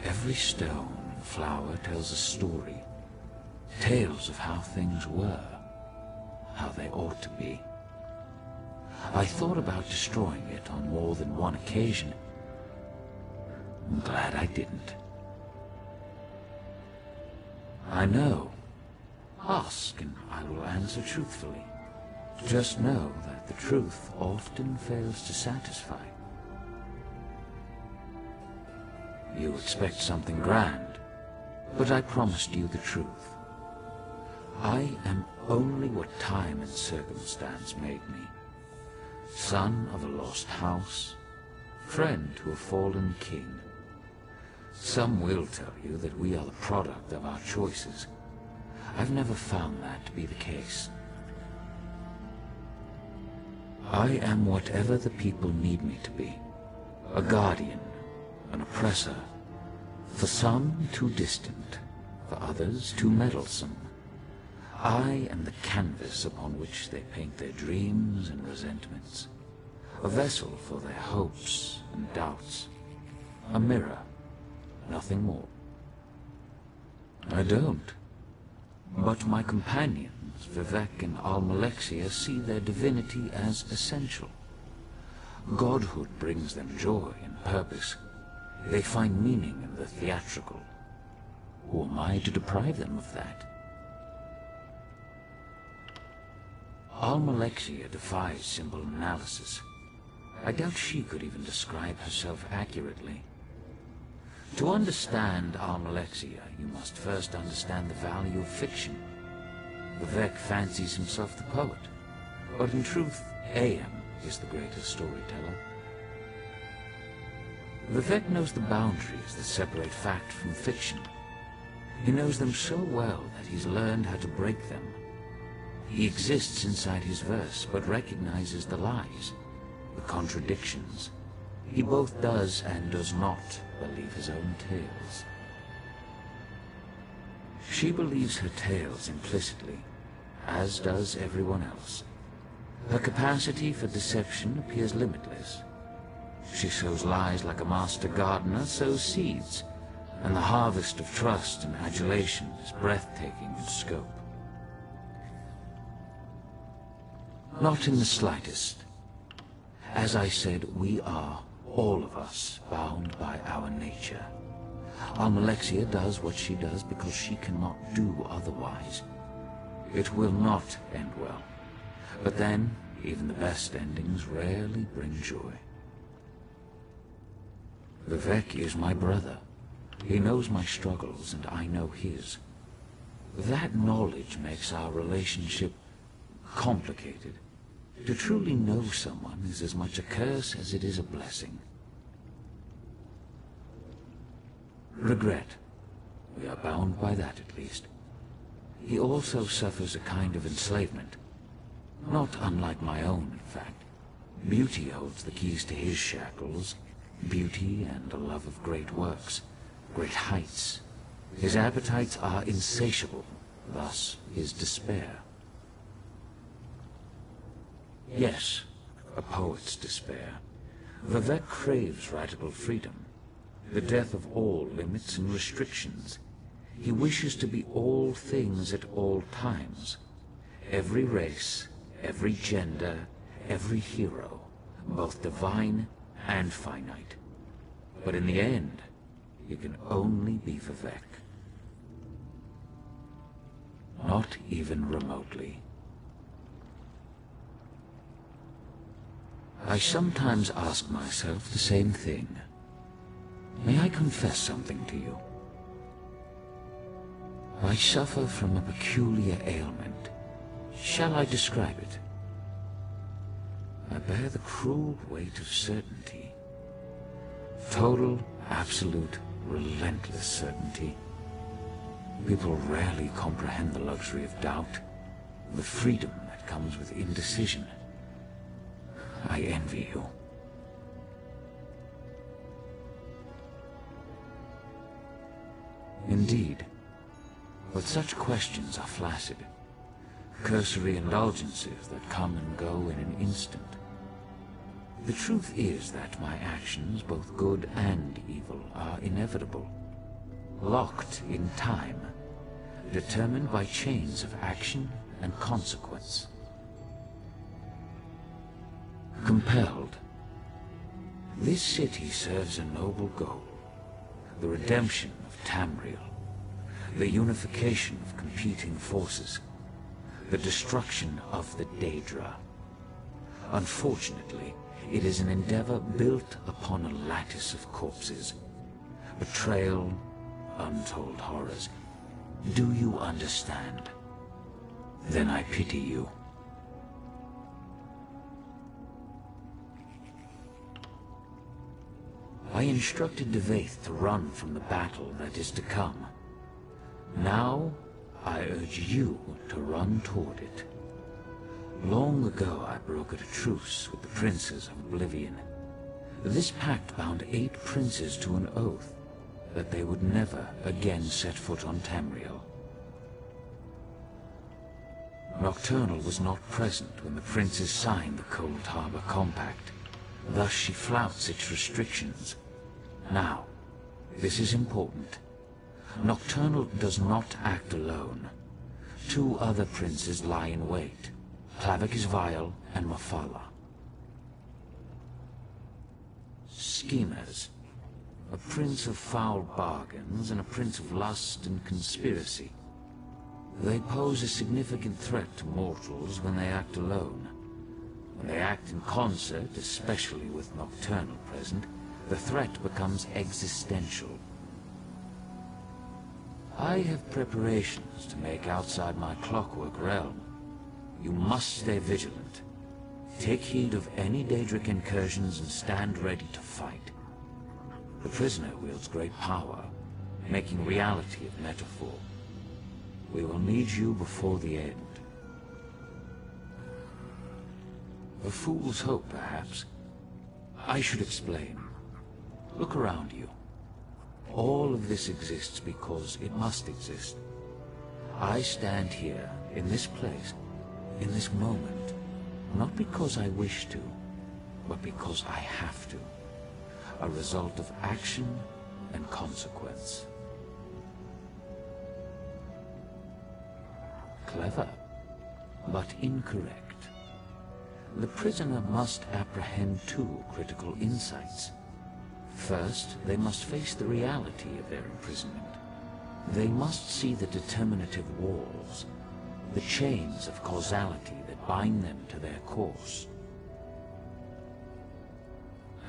Every stone and flower tells a story. Tales of how things were, how they ought to be. I thought about destroying it on more than one occasion. I'm glad I didn't. I know. Ask and I will answer truthfully. Just know that the truth often fails to satisfy. You expect something grand, but I promised you the truth. I am only what time and circumstance made me. Son of a lost house, friend to a fallen king. Some will tell you that we are the product of our choices. I've never found that to be the case. I am whatever the people need me to be. A guardian, an oppressor. For some, too distant. For others, too meddlesome. I am the canvas upon which they paint their dreams and resentments. A vessel for their hopes and doubts. A mirror, nothing more. I don't. But my companions, Vivek and Almalexia, see their divinity as essential. Godhood brings them joy and purpose. They find meaning in the theatrical. Who am I to deprive them of that? Almalexia defies simple analysis. I doubt she could even describe herself accurately. To understand Almalexia, you must first understand the value of fiction. Vivek fancies himself the poet, but in truth, AM is the greatest storyteller. Vivek knows the boundaries that separate fact from fiction. He knows them so well that he's learned how to break them. He exists inside his verse, but recognizes the lies, the contradictions. He both does and does not believe his own tales. She believes her tales implicitly, as does everyone else. Her capacity for deception appears limitless. She sows lies like a master gardener sows seeds, and the harvest of trust and adulation is breathtaking in scope. Not in the slightest. As I said, we are, all of us, bound by our nature. Almalexia does what she does because she cannot do otherwise. It will not end well. But then, even the best endings rarely bring joy. Vivek is my brother. He knows my struggles, and I know his. That knowledge makes our relationship complicated. To truly know someone is as much a curse as it is a blessing. Regret. We are bound by that, at least. He also suffers a kind of enslavement. Not unlike my own, in fact. Beauty holds the keys to his shackles. Beauty and a love of great works, great heights. His appetites are insatiable, thus his despair. Yes, a poet's despair. Vivek craves writable freedom, the death of all limits and restrictions. He wishes to be all things at all times. Every race, every gender, every hero, both divine and finite. But in the end, he can only be Vivek. Not even remotely. I sometimes ask myself the same thing. May I confess something to you? I suffer from a peculiar ailment. Shall I describe it? I bear the cruel weight of certainty. Total, absolute, relentless certainty. People rarely comprehend the luxury of doubt, the freedom that comes with indecision. I envy you. Indeed, but such questions are flaccid, cursory indulgences that come and go in an instant. The truth is that my actions, both good and evil, are inevitable, locked in time, determined by chains of action and consequence. Compelled. This city serves a noble goal, the redemption of Tamriel, the unification of competing forces, the destruction of the Daedra. Unfortunately, it is an endeavor built upon a lattice of corpses. Betrayal, untold horrors. Do you understand? Then I pity you. I instructed Devaith to run from the battle that is to come. Now, I urge you to run toward it. Long ago I brokered a truce with the princes of Oblivion. This pact bound 8 princes to an oath that they would never again set foot on Tamriel. Nocturnal was not present when the princes signed the Cold Harbor Compact. Thus she flouts its restrictions. Now, this is important. Nocturnal does not act alone. 2 other princes lie in wait, Clavicus Vile and Mafala. Schemers. A prince of foul bargains and a prince of lust and conspiracy. They pose a significant threat to mortals when they act alone. When they act in concert, especially with Nocturnal present, the threat becomes existential. I have preparations to make outside my Clockwork realm. You must stay vigilant. Take heed of any Daedric incursions and stand ready to fight. The prisoner wields great power, making reality of metaphor. We will need you before the end. A fool's hope, perhaps. I should explain. Look around you. All of this exists because it must exist. I stand here, in this place, in this moment, not because I wish to, but because I have to. A result of action and consequence. Clever, but incorrect. The prisoner must apprehend 2 critical insights. First, they must face the reality of their imprisonment. They must see the determinative walls, the chains of causality that bind them to their course.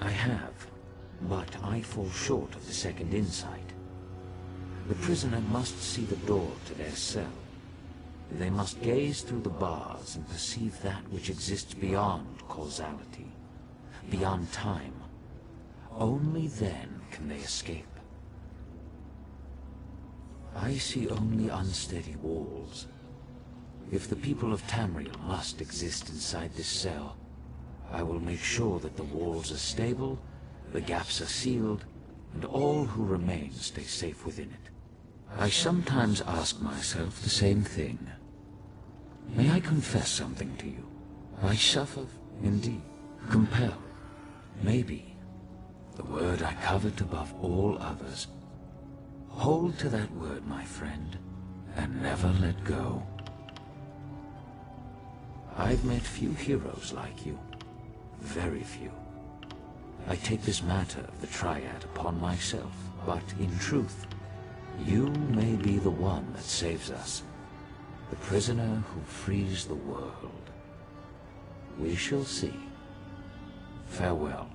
I have, but I fall short of the second insight. The prisoner must see the door to their cell. They must gaze through the bars and perceive that which exists beyond causality, beyond time. Only then can they escape. I see only unsteady walls. If the people of Tamriel must exist inside this cell, I will make sure that the walls are stable, the gaps are sealed, and all who remain stay safe within it. I sometimes ask myself the same thing. May I confess something to you? I suffer, indeed, compel, maybe. The word I covet above all others. Hold to that word, my friend, and never let go. I've met few heroes like you. Very few. I take this matter of the Triad upon myself, but in truth, you may be the one that saves us. The prisoner who frees the world. We shall see. Farewell.